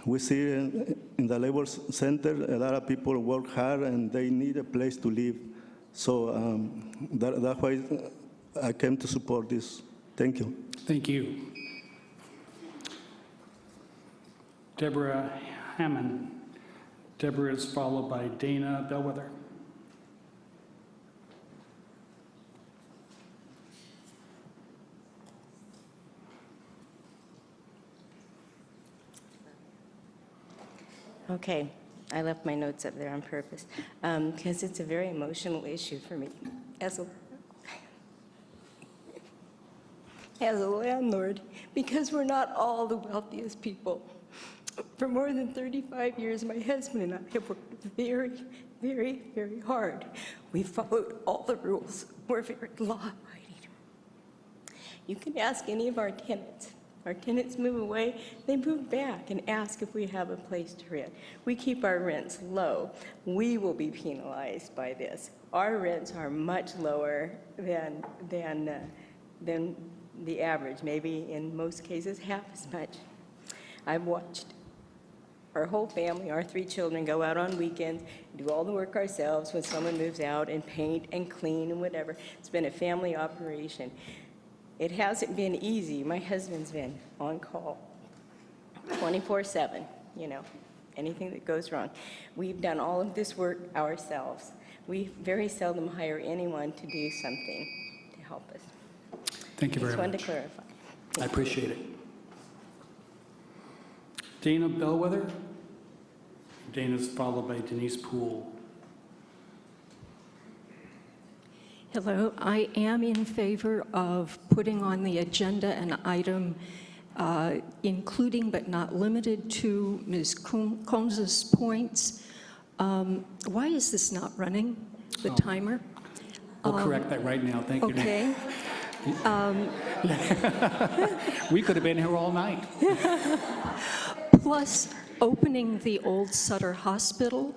we see it in the labor center, a lot of people work hard and they need a place to live. So that's why I came to support this. Thank you. Thank you. Deborah Hammond. Deborah is followed by Dana Bellwether. Okay, I left my notes up there on purpose because it's a very emotional issue for me as a landlord, because we're not all the wealthiest people. For more than 35 years, my husband and I have worked very, very, very hard. We followed all the rules. We're very law-abiding. You can ask any of our tenants. Our tenants move away, they move back and ask if we have a place to rent. We keep our rents low. We will be penalized by this. Our rents are much lower than the average, maybe in most cases half as much. I've watched our whole family, our 3 children, go out on weekends, do all the work ourselves when someone moves out, and paint and clean and whatever. It's been a family operation. It hasn't been easy. My husband's been on call 24/7, you know, anything that goes wrong. We've done all of this work ourselves. We very seldom hire anyone to do something to help us. Thank you very much. Just wanted to clarify. I appreciate it. Dana Bellwether. Dana's followed by Denise Poole. Hello, I am in favor of putting on the agenda an item including but not limited to Ms. Combs's points. Why is this not running, the timer? We'll correct that right now. Thank you. Okay. We could have been here all night. Plus opening the old Sutter Hospital,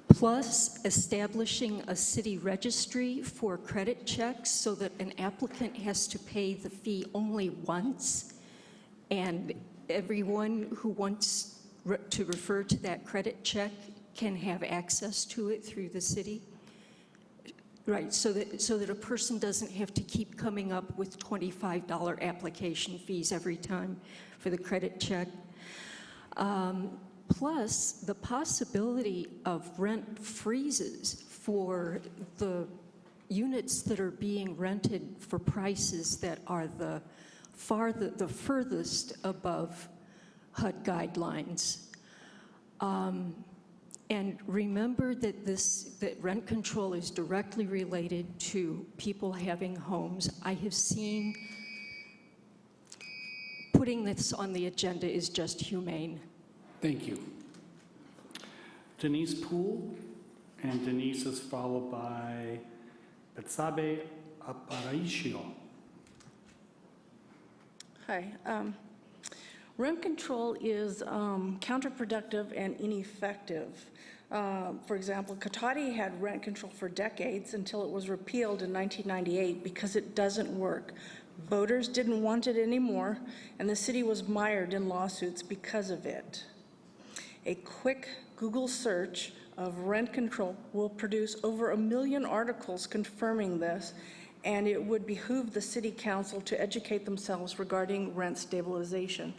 plus establishing a city registry for credit checks so that an applicant has to pay the fee only once, and everyone who wants to refer to that credit check can have access to it through the city. Right, so that a person doesn't have to keep coming up with $25 application fees every time for the credit check. Plus, the possibility of rent freezes for the units that are being rented for prices that are the furthest above HUD guidelines. And remember that that rent control is directly related to people having homes. I have seen putting this on the agenda is just humane. Thank you. Denise Poole, and Denise is followed by Betsabe Aparicio. Hi. Rent control is counterproductive and ineffective. For example, Cotati had rent control for decades until it was repealed in 1998 because it doesn't work. Voters didn't want it anymore, and the city was mired in lawsuits because of it. A quick Google search of rent control will produce over 1 million articles confirming this, and it would behoove the city council to educate themselves regarding rent stabilization.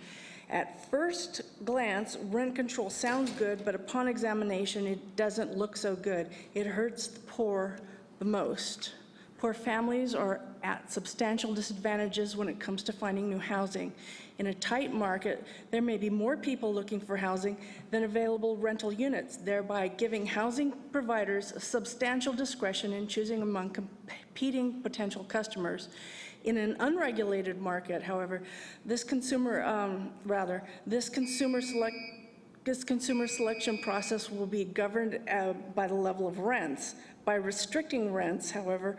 At first glance, rent control sounds good, but upon examination, it doesn't look so good. It hurts the poor the most. Poor families are at substantial disadvantages when it comes to finding new housing. In a tight market, there may be more people looking for housing than available rental units, thereby giving housing providers substantial discretion in choosing among competing potential customers. In an unregulated market, however, this consumer selection process will be governed by the level of rents. By restricting rents, however,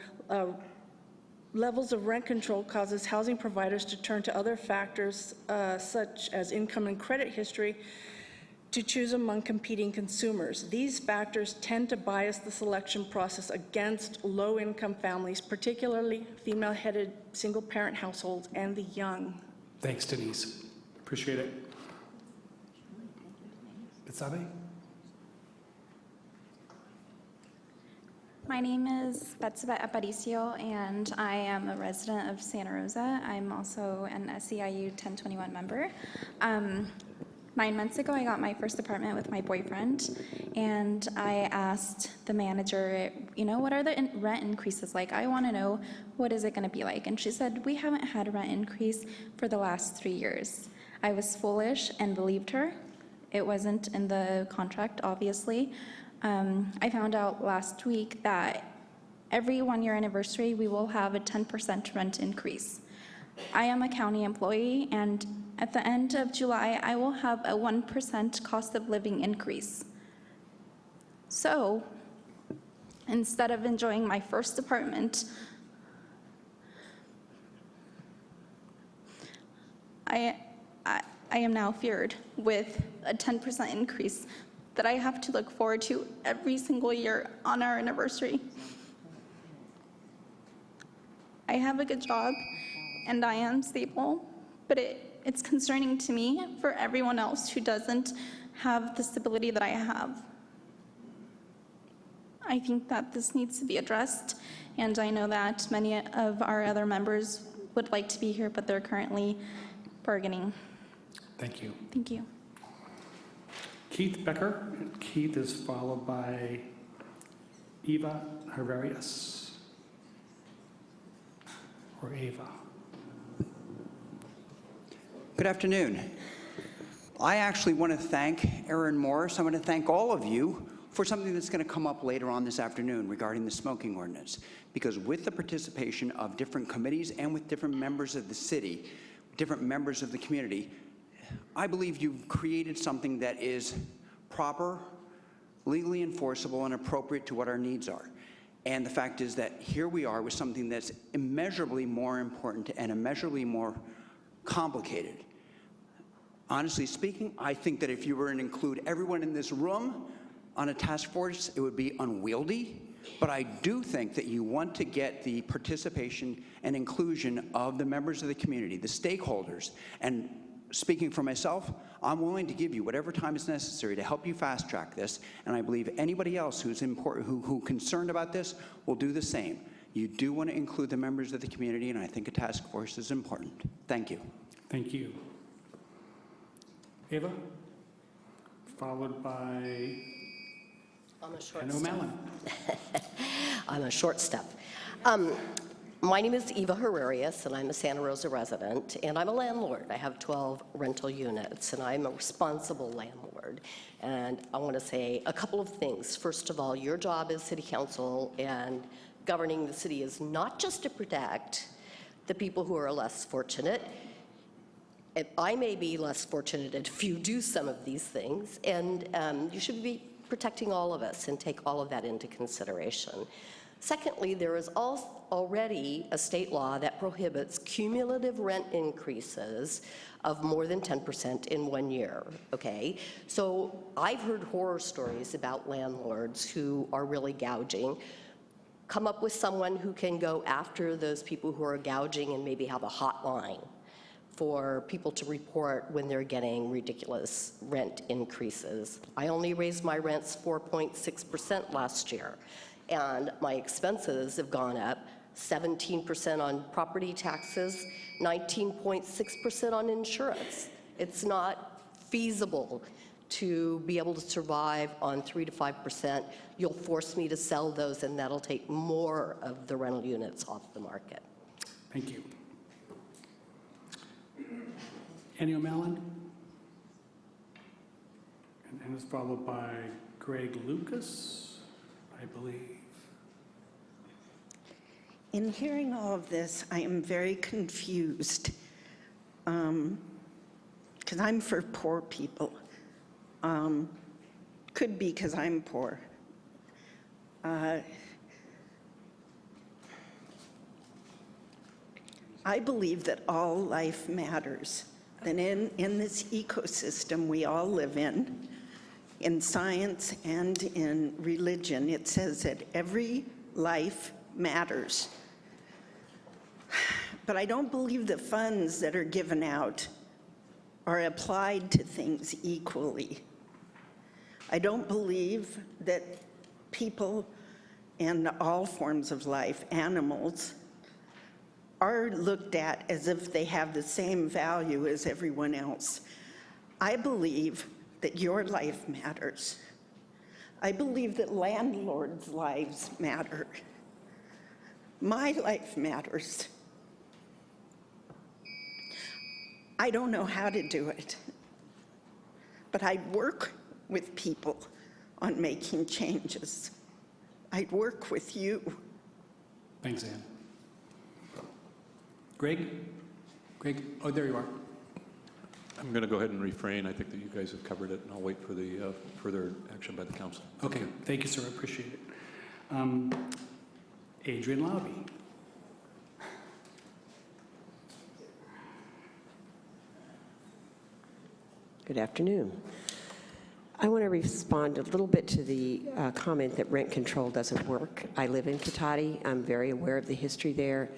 levels of rent control causes housing providers to turn to other factors such as income and credit history to choose among competing consumers. These factors tend to bias the selection process against low-income families, particularly female-headed single-parent households and the young. Thanks, Denise. Appreciate it. Betsabe? My name is Betsabe Aparicio, and I am a resident of Santa Rosa. I'm also an SEIU 1021 member. 9 months ago, I got my first apartment with my boyfriend, and I asked the manager, what are the rent increases like? I want to know, what is it going to be like? And she said, we haven't had a rent increase for the last 3 years. I was foolish and believed her. It wasn't in the contract, obviously. I found out last week that every 1-year anniversary, we will have a 10% rent increase. I am a county employee, and at the end of July, I will have a 1% cost of living increase. So, instead of enjoying my first apartment, I am now feared with a 10% increase that I have to look forward to every single year on our anniversary. I have a good job and I am stable, but it's concerning to me for everyone else who doesn't have the stability that I have. I think that this needs to be addressed, and I know that many of our other members would like to be here, but they're currently bargaining. Thank you. Thank you. Keith Becker. Keith is followed by Eva Herrerias. Or Ava. Good afternoon. I actually want to thank Aaron Morris. I want to thank all of you for something that's going to come up later on this afternoon regarding the smoking ordinance. Because with the participation of different committees and with different members of the city, different members of the community, I believe you've created something that is proper, legally enforceable, and appropriate to what our needs are. And the fact is that here we are with something that's immeasurably more important and immeasurably more complicated. Honestly speaking, I think that if you were to include everyone in this room on a task force, it would be unwieldy. But I do think that you want to get the participation and inclusion of the members of the community, the stakeholders. And speaking for myself, I'm willing to give you whatever time is necessary to help you fast track this, and I believe anybody else who's concerned about this will do the same. You do want to include the members of the community, and I think a task force is important. Thank you. Thank you. Ava, followed by I'm a short Ken step. O'Malley. I'm a short step. My name is Eva Herrerias, and I'm a Santa Rosa resident, and I'm a landlord. I have 12 rental units, and I'm a responsible landlord. And I want to say a couple of things. First of all, your job as city council and governing the city is not just to protect the people who are less fortunate. I may be less fortunate if you do some of these things, and you should be protecting all of us and take all of that into consideration. Secondly, there is already a state law that prohibits cumulative rent increases of more than 10% in 1 year, okay? So I've heard horror stories about landlords who are really gouging. Come up with someone who can go after those people who are gouging and maybe have a hotline for people to report when they're getting ridiculous rent increases. I only raised my rents 4.6% last year, and my expenses have gone up 17% on property taxes, 19.6% on insurance. It's not feasible to be able to survive on 3 to 5%. You'll force me to sell those, and that'll take more of the rental units off the market. Thank you. Annie O'Malley? And it's followed by Greg Lucas, I believe. In hearing all of this, I am very confused, because I'm for poor people. Could be because I'm poor. I believe that all life matters, that in this ecosystem we all live in science and in religion, it says that every life matters. But I don't believe the funds that are given out are applied to things equally. I don't believe that people in all forms of life, animals, are looked at as if they have the same value as everyone else. I believe that your life matters. I believe that landlords' lives matter. My life matters. I don't know how to do it, but I work with people on making changes. I'd work with you. Thanks, Ann. Greg? Greg, oh, there you are. I'm going to go ahead and refrain. I think that you guys have covered it, and I'll wait for the further action by the council. Okay, thank you, sir, I appreciate it. Adrian Lobby. Good afternoon. I want to respond a little bit to the comment that rent control doesn't work. I live in Cotati. I'm very aware of the history there.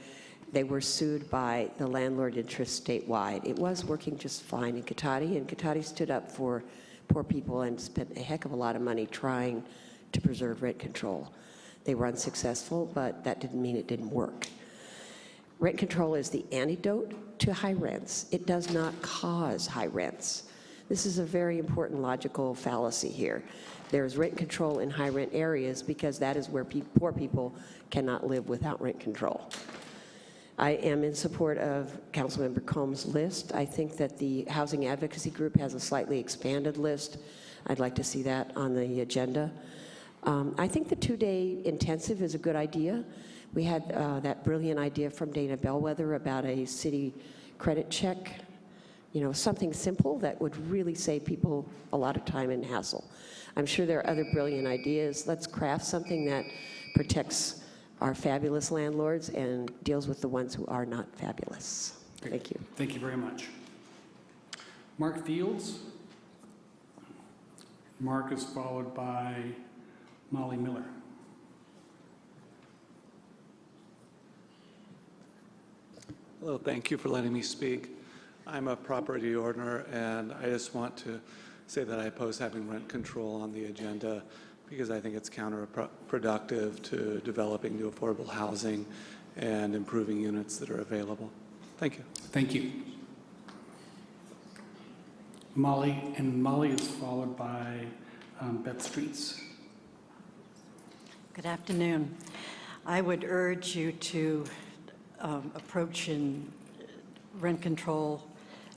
They were sued by the landlord interest statewide. It was working just fine in Cotati, and Cotati stood up for poor people and spent a heck of a lot of money trying to preserve rent control. They were unsuccessful, but that didn't mean it didn't work. Rent control is the antidote to high rents. It does not cause high rents. This is a very important logical fallacy here. There's rent control in high rent areas because that is where poor people cannot live without rent control. I am in support of Councilmember Combs' list. I think that the Housing Advocacy Group has a slightly expanded list. I'd like to see that on the agenda. I think the 2-day intensive is a good idea. We had that brilliant idea from Dana Bellwether about a city credit check. You know, something simple that would really save people a lot of time and hassle. I'm sure there are other brilliant ideas. Let's craft something that protects our fabulous landlords and deals with the ones who are not fabulous. Great. Thank you. Thank you very much. Mark Fields. Mark is followed by Molly Miller. Hello, thank you for letting me speak. I'm a property owner, and I just want to say that I oppose having rent control on the agenda because I think it's counterproductive to developing new affordable housing and improving units that are available. Thank you. Thank you. Molly, and Molly is followed by Beth Streets. Good afternoon. I would urge you to approach in rent control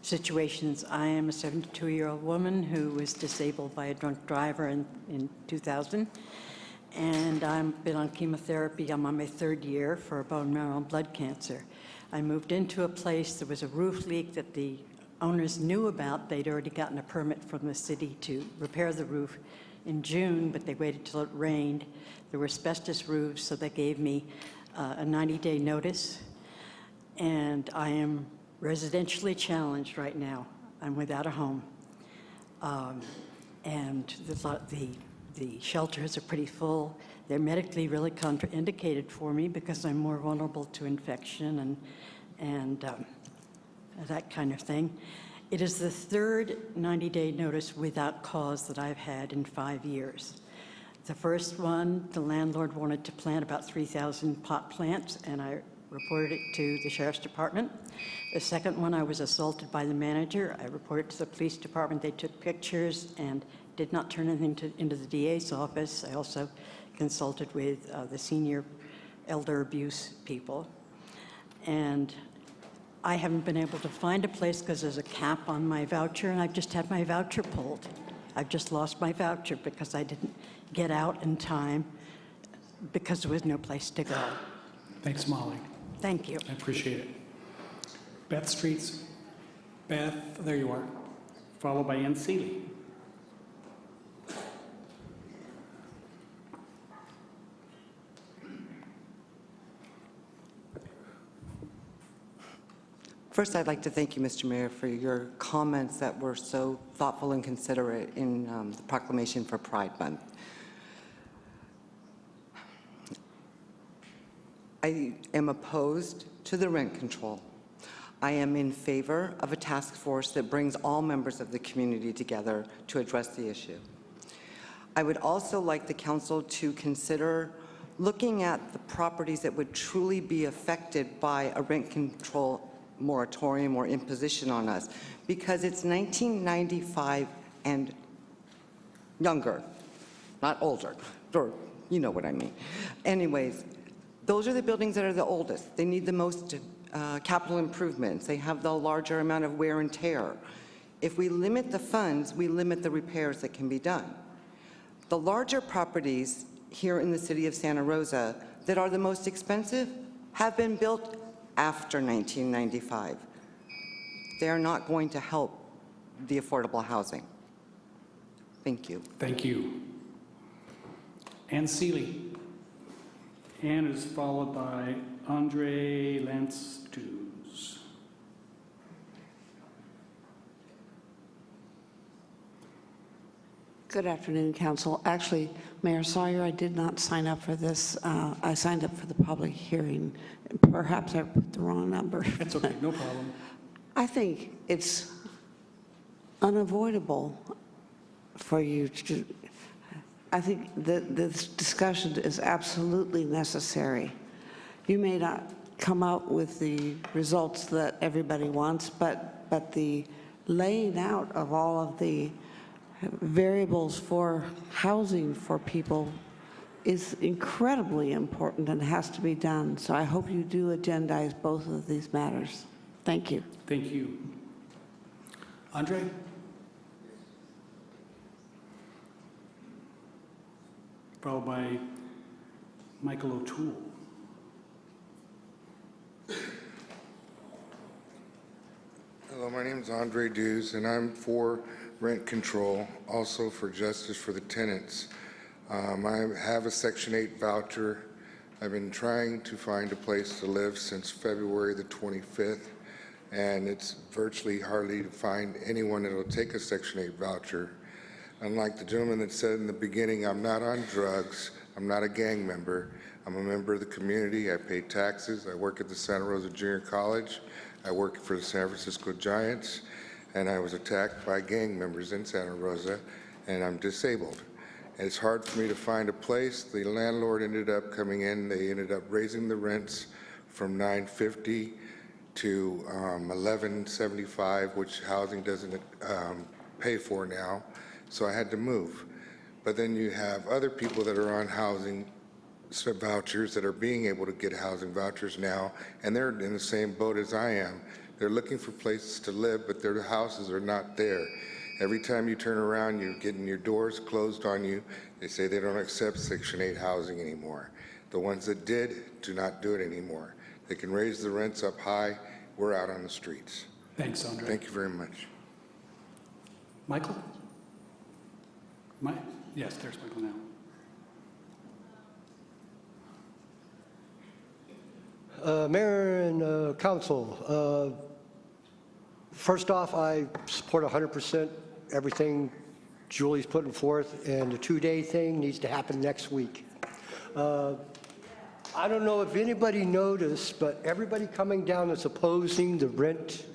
situations. I am a 72-year-old woman who was disabled by a drunk driver in 2000, and I've been on chemotherapy. I'm on my 3rd year for bone marrow and blood cancer. I moved into a place, there was a roof leak that the owners knew about. They'd already gotten a permit from the city to repair the roof in June, but they waited till it rained. There were asbestos roofs, so they gave me a 90-day notice, and I am residentially challenged right now. I'm without a home. And the shelters are pretty full. They're medically really contraindicated for me because I'm more vulnerable to infection and that kind of thing. It is the 3rd 90-day notice without cause that I've had in 5 years. The first one, the landlord wanted to plant about 3,000 pot plants, and I reported it to the Sheriff's Department. The second one, I was assaulted by the manager. I reported to the police department. They took pictures and did not turn anything into the DA's office. I also consulted with the senior elder abuse people. And I haven't been able to find a place because there's a cap on my voucher, and I've just had my voucher pulled. I've just lost my voucher because I didn't get out in time because there was no place to go. Thanks, Molly. Thank you. I appreciate it. Beth Streets. Beth, there you are. Followed by Ann Seeley. First, I'd like to thank you, Mr. Mayor, for your comments that were so thoughtful and considerate in the proclamation for Pride Month. I am opposed to the rent control. I am in favor of a task force that brings all members of the community together to address the issue. I would also like the council to consider looking at the properties that would truly be affected by a rent control moratorium or imposition on us, because it's 1995 and younger, not older, or you know what I mean. Anyways, those are the buildings that are the oldest. They need the most capital improvements. They have the larger amount of wear and tear. If we limit the funds, we limit the repairs that can be done. The larger properties here in the city of Santa Rosa that are the most expensive have been built after 1995. They are not going to help the affordable housing. Thank you. Thank you. Ann Seeley. Ann is followed by Andre Lance-Dews. Good afternoon, Council. Actually, Mayor Sawyer, I did not sign up for this. I signed up for the public hearing. Perhaps I put the wrong number. That's okay, no problem. I think it's unavoidable for you to, I think that this discussion is absolutely necessary. You may not come out with the results that everybody wants, but the laying out of all of the variables for housing for people is incredibly important and has to be done. So I hope you do agendize both of these matters. Thank you. Thank you. Andre? Followed by Michael O'Toole. Hello, my name is Andre Dews, and I'm for rent control, also for justice for the tenants. I have a Section 8 voucher. I've been trying to find a place to live since February the 25th, and it's virtually hardly to find anyone that will take a Section 8 voucher. Unlike the gentleman that said in the beginning, I'm not on drugs, I'm not a gang member, I'm a member of the community, I pay taxes, I work at the Santa Rosa Junior College, I work for the San Francisco Giants, and I was attacked by gang members in Santa Rosa, and I'm disabled. And it's hard for me to find a place. The landlord ended up coming in, they ended up raising the rents from $9.50 to $11.75, which housing doesn't pay for now, so I had to move. But then you have other people that are on housing vouchers that are being able to get housing vouchers now, and they're in the same boat as I am. They're looking for places to live, but their houses are not there. Every time you turn around, you're getting your doors closed on you. They say they don't accept Section 8 housing anymore. The ones that did do not do it anymore. They can raise the rents up high. We're out on the streets. Thanks, Andre. Thank you very much. Michael? Yes, there's Michael now. Mayor and Council, first off, I support 100% everything Julie's putting forth, and the two-day thing needs to happen next week. I don't know if anybody noticed, but everybody coming down that's opposing the rent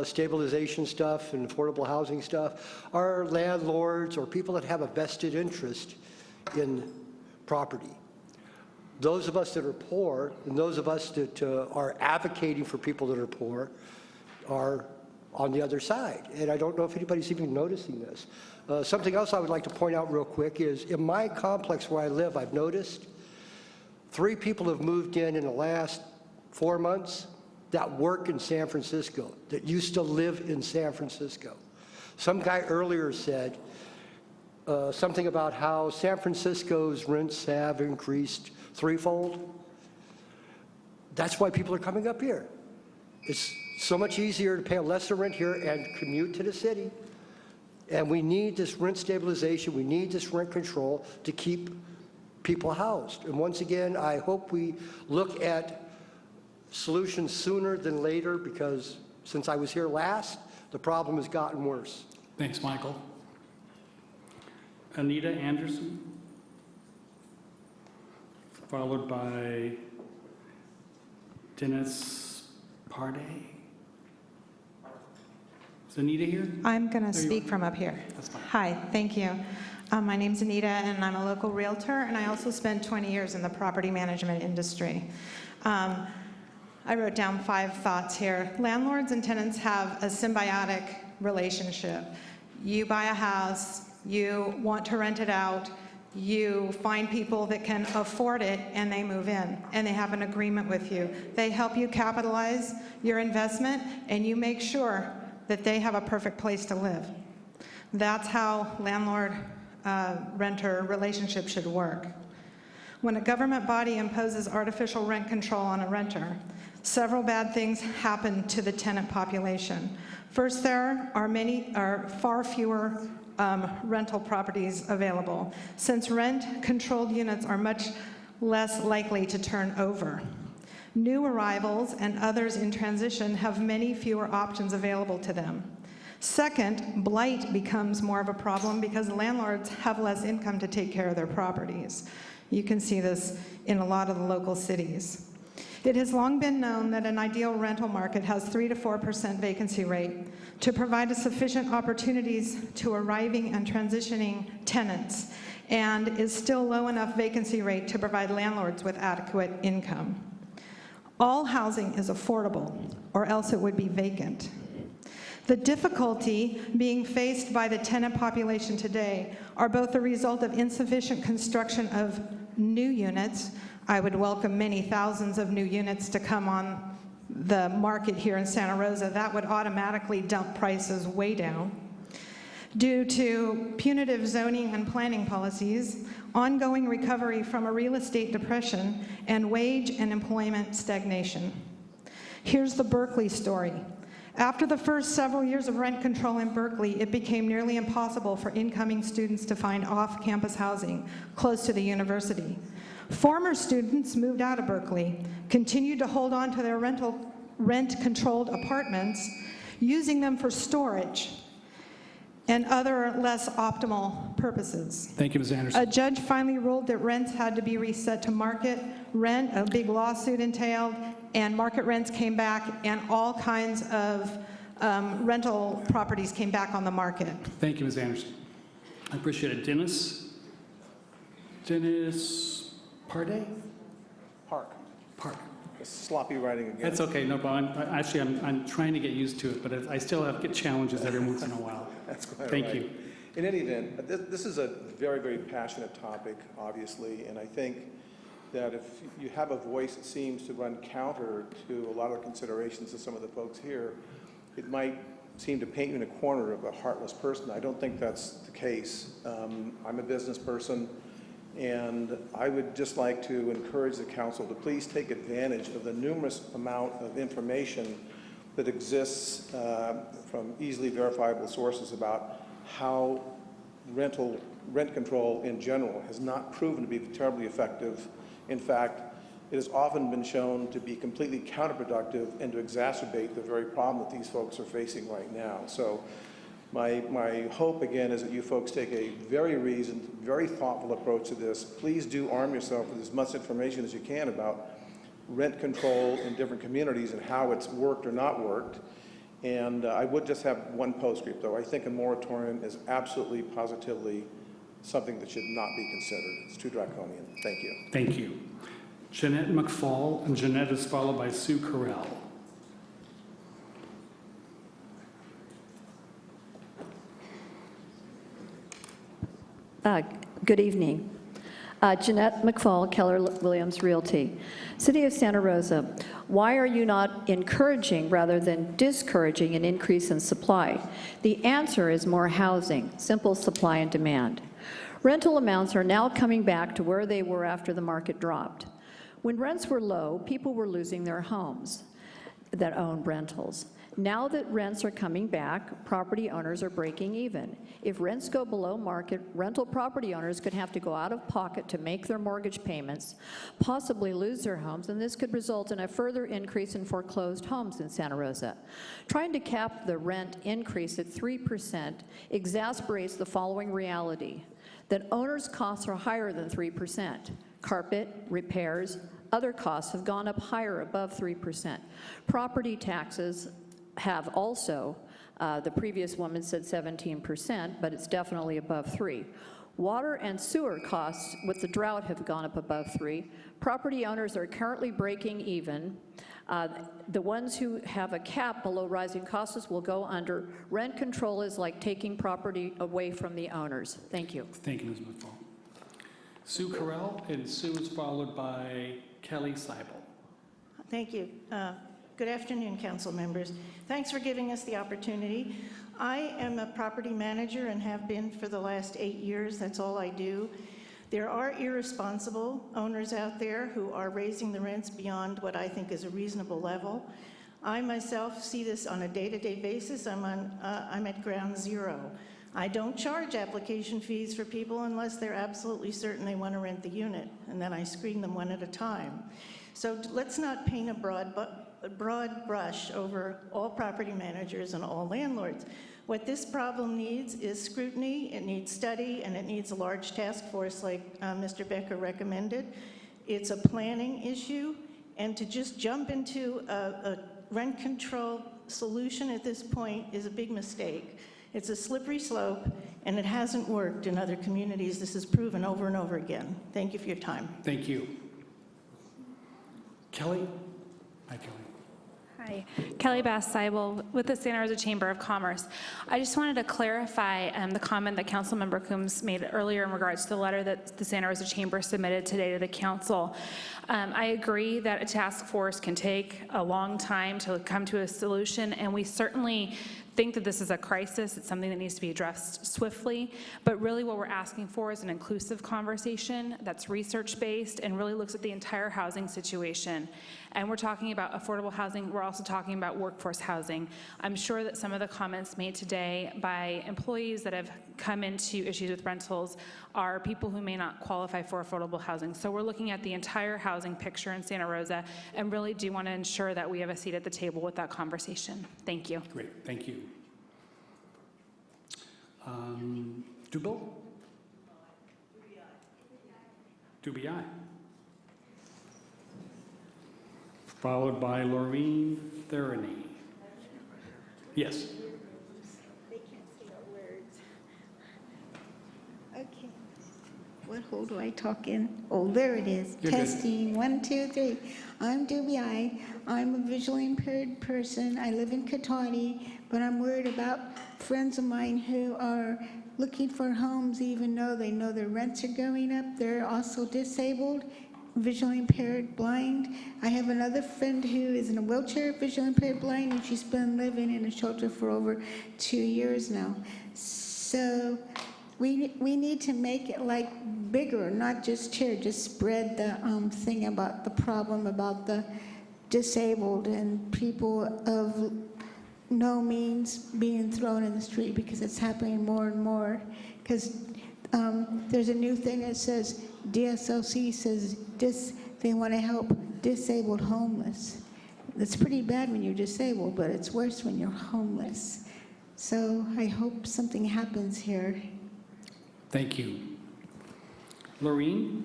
stabilization stuff and affordable housing stuff are landlords or people that have a vested interest in property. those of us that are poor and those of us that are advocating for people that are poor are on the other side. And I don't know if anybody's even noticing this. Something else I would like to point out real quick is in my complex where I live, I've noticed 3 people have moved in the last 4 months that work in San Francisco, that used to live in San Francisco. Some guy earlier said something about how San Francisco's rents have increased 3-fold. That's why people are coming up here. It's so much easier to pay a lesser rent here and commute to the city. And we need this rent stabilization, we need this rent control to keep people housed. And once again, I hope we look at solutions sooner than later, because since I was here last, the problem has gotten worse. Thanks, Michael. Anita Anderson, followed by Dennis Parday. Is Anita here? I'm going to There you speak are. from up here. That's fine. Hi, thank you. My name's Anita, and I'm a local realtor, and I also spent 20 years in the property management industry. I wrote down 5 thoughts here. Landlords and tenants have a symbiotic relationship. You buy a house, you want to rent it out, you find people that can afford it, and they move in, and they have an agreement with you. They help you capitalize your investment, and you make sure that they have a perfect place to live. That's how landlord-renter relationship should work. When a government body imposes artificial rent control on a renter, several bad things happen to the tenant population. First, there are far fewer rental properties available, since rent-controlled units are much less likely to turn over. New arrivals and others in transition have many fewer options available to them. Second, blight becomes more of a problem because landlords have less income to take care of their properties. You can see this in a lot of the local cities. It has long been known that an ideal rental market has 3 to 4% vacancy rate to provide sufficient opportunities to arriving and transitioning tenants, and is still low enough vacancy rate to provide landlords with adequate income. All housing is affordable, or else it would be vacant. The difficulty being faced by the tenant population today are both the result of insufficient construction of new units. I would welcome many thousands of new units to come on the market here in Santa Rosa. That would automatically dump prices way down. Due to punitive zoning and planning policies, ongoing recovery from a real estate depression, and wage and employment stagnation. Here's the Berkeley story. After the first several years of rent control in Berkeley, it became nearly impossible for incoming students to find off-campus housing close to the university. Former students moved out of Berkeley, continued to hold on to their rent-controlled apartments, using them for storage and other less optimal purposes. Thank you, Ms. Anderson. A judge finally ruled that rents had to be reset to market rent. A big lawsuit entailed, and market rents came back, and all kinds of rental properties came back on the market. Thank you, Ms. Anderson. I appreciate it. Dennis Parday? Park. Park. Sloppy writing again. That's okay, no problem. I'm trying to get used to it, but I still get challenges every once in a while. That's quite Thank right. you. In any event, this is a very, very passionate topic, obviously, and I think that if you have a voice that seems to run counter to a lot of the considerations of some of the folks here, it might seem to paint you in a corner of a heartless person. I don't think that's the case. I'm a business person, and I would just like to encourage the council to please take advantage of the numerous amount of information that exists from easily verifiable sources about how rent control in general has not proven to be terribly effective. In fact, it has often been shown to be completely counterproductive and to exacerbate the very problem that these folks are facing right now. So my hope, again, is that you folks take a very reasoned, very thoughtful approach to this. Please do arm yourself with as much information as you can about rent control in different communities and how it's worked or not worked. And I would just have one postscript, though. I think a moratorium is absolutely, positively something that should not be considered. It's too draconian. Thank you. Thank you. Jeanette McFall, and Jeanette is followed by Sue Carell. Good evening. Jeanette McFall, Keller Williams Realty. City of Santa Rosa, why are you not encouraging rather than discouraging an increase in supply? The answer is more housing, simple supply and demand. Rental amounts are now coming back to where they were after the market dropped. When rents were low, people were losing their homes that owned rentals. Now that rents are coming back, property owners are breaking even. If rents go below market, rental property owners could have to go out of pocket to make their mortgage payments, possibly lose their homes, and this could result in a further increase in foreclosed homes in Santa Rosa. Trying to cap the rent increase at 3% exasperates the following reality, that owners' costs are higher than 3%. Carpet, repairs, other costs have gone up higher, above 3%. Property taxes have also, the previous woman said 17%, but it's definitely above 3. Water and sewer costs with the drought have gone up above 3. Property owners are currently breaking even. The ones who have a cap below rising costs will go under. Rent control is like taking property away from the owners. Thank you. Thank you, Ms. McFall. Sue Carell, and Sue is followed by Kelly Seibel. Thank you. Good afternoon, council members. Thanks for giving us the opportunity. I am a property manager and have been for the last 8 years. That's all I do. There are irresponsible owners out there who are raising the rents beyond what I think is a reasonable level. I myself see this on a day-to-day basis. I'm at ground zero. I don't charge application fees for people unless they're absolutely certain they want to rent the unit, and then I screen them one at a time. So let's not paint a broad brush over all property managers and all landlords. What this problem needs is scrutiny, it needs study, and it needs a large task force like Mr. Becker recommended. It's a planning issue, and to just jump into a rent control solution at this point is a big mistake. It's a slippery slope, and it hasn't worked in other communities. This is proven over and over again. Thank you for your time. Thank you. Kelly? Hi, Kelly. Hi, Kelly Bass-Seibel with the Santa Rosa Chamber of Commerce. I just wanted to clarify the comment that Councilmember Coombs made earlier in regards to the letter that the Santa Rosa Chamber submitted today to the council. I agree that a task force can take a long time to come to a solution, and we certainly think that this is a crisis. It's something that needs to be addressed swiftly, but really what we're asking for is an inclusive conversation that's research-based and really looks at the entire housing situation. And we're talking about affordable housing. We're also talking about workforce housing. I'm sure that some of the comments made today by employees that have come into issues with rentals are people who may not qualify for affordable housing. So we're looking at the entire housing picture in Santa Rosa and really do want to ensure that we have a seat at the table with that conversation. Thank you. Great, thank you. Dubil? Dubi. Followed by Laureen Therany. Yes. They can't see our words. Okay. What hole do I talk in? Oh, there it is. You're good. Testing, 1, 2, 3. I'm Dubi. I'm a visually impaired person. I live in Cotati, but I'm worried about friends of mine who are looking for homes even though they know their rents are going up. They're also disabled, visually impaired, blind. I have another friend who is in a wheelchair, visually impaired, blind, and she's been living in a shelter for over 2 years now. So we need to make it like bigger, not just here, just spread the thing about the problem about the disabled and people of no means being thrown in the street, because it's happening more and more. Because there's a new thing that says, DSLC says they want to help disabled homeless. It's pretty bad when you're disabled, but it's worse when you're homeless. So I hope something happens here. Thank you. Laureen?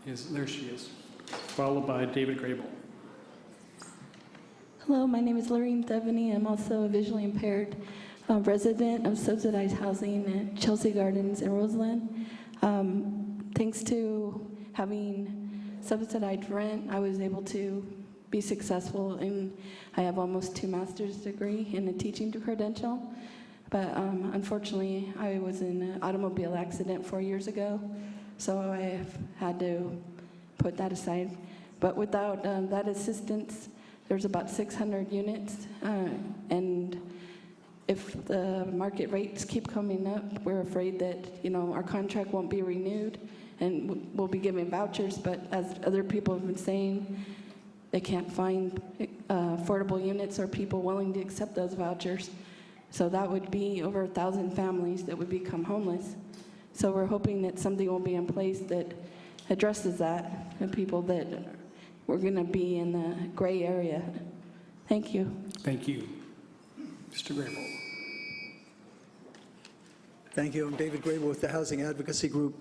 There she is. Followed by David Grable. Hello, my name is Lorene Devaney. I'm also a visually impaired resident of subsidized housing at Chelsea Gardens in Roseland. Thanks to having subsidized rent, I was able to be successful, and I have almost 2 master's degree and a teaching credential. But unfortunately, I was in an automobile accident 4 years ago, so I have had to put that aside. But without that assistance, there's about 600 units, and if the market rates keep coming up, we're afraid that, our contract won't be renewed, and we'll be giving vouchers. But as other people have been saying, they can't find affordable units or people willing to accept those vouchers. So that would be over 1,000 families that would become homeless. So we're hoping that something will be in place that addresses that, the people that we're going to be in the gray area. Thank you. Thank you. Mr. Grable. Thank you. I'm David Grable with the Housing Advocacy Group.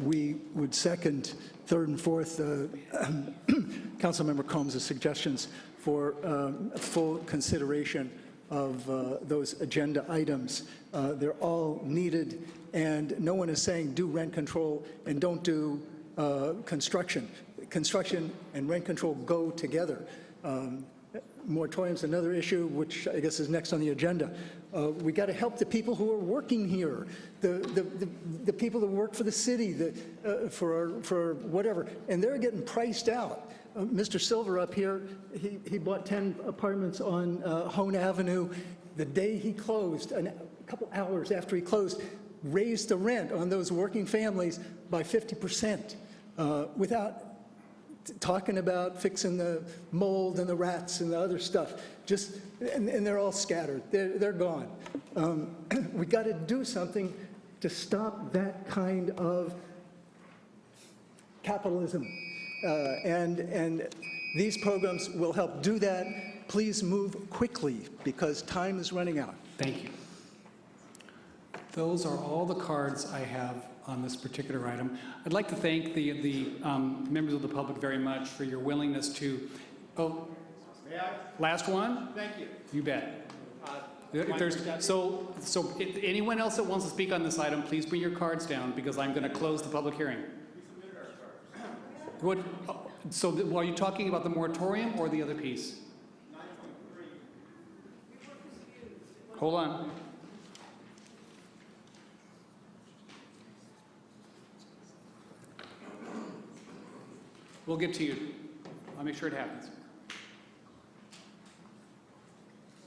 We would second third and fourth Councilmember Combs' suggestions for full consideration of those agenda items. They're all needed, and no one is saying do rent control and don't do construction. Construction and rent control go together. Moratorium's another issue, which I guess is next on the agenda. We got to help the people who are working here, the people that work for the city, for whatever, and they're getting priced out. Mr. Silver up here, he bought 10 apartments on Hone Avenue. The day he closed, a couple hours after he closed, raised the rent on those working families by 50% without talking about fixing the mold and the rats and the other stuff. And they're all scattered. They're gone. We got to do something to stop that kind of capitalism. And these programs will help do that. Please move quickly because time is running out. Thank you. Those are all the cards I have on this particular item. I'd like to thank the members of the public very much for your willingness to, last one? Thank you. You bet. So anyone else that wants to speak on this item, please bring your cards down because I'm going to close the public hearing. So are you talking about the moratorium or the other piece? Hold on. We'll get to you. I'll make sure it happens.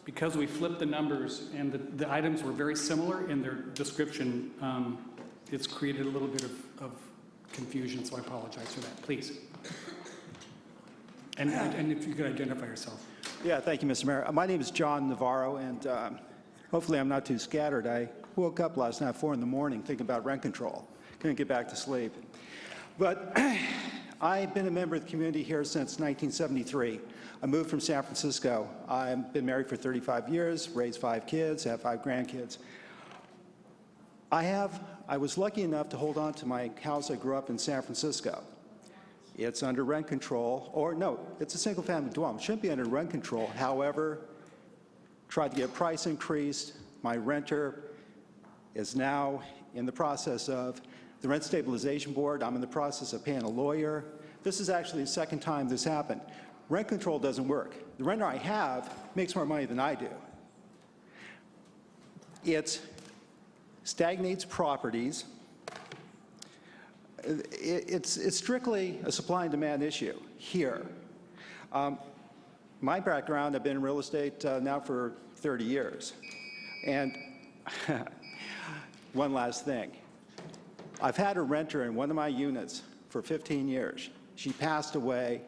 Because we flipped the numbers and the items were very similar in their description, it's created a little bit of confusion, so I apologize for that. Please. And if you could identify yourself. Yeah, thank you, Mr. Mayor. My name is John Navarro, and hopefully I'm not too scattered. I woke up last night at 4 in the morning thinking about rent control. Couldn't get back to sleep. But I've been a member of the community here since 1973. I moved from San Francisco. I've been married for 35 years, raised 5 kids, have 5 grandkids. I was lucky enough to hold on to my house. I grew up in San Francisco. It's under rent control, or no, it's a single-family dwelling. It shouldn't be under rent control. However, tried to get a price increased. My renter is now in the process of the Rent Stabilization Board. I'm in the process of paying a lawyer. This is actually the second time this happened. Rent control doesn't work. The renter I have makes more money than I do. It stagnates properties. It's strictly a supply and demand issue here. My background, I've been in real estate now for 30 years. And one last thing. I've had a renter in one of my units for 15 years. She passed away.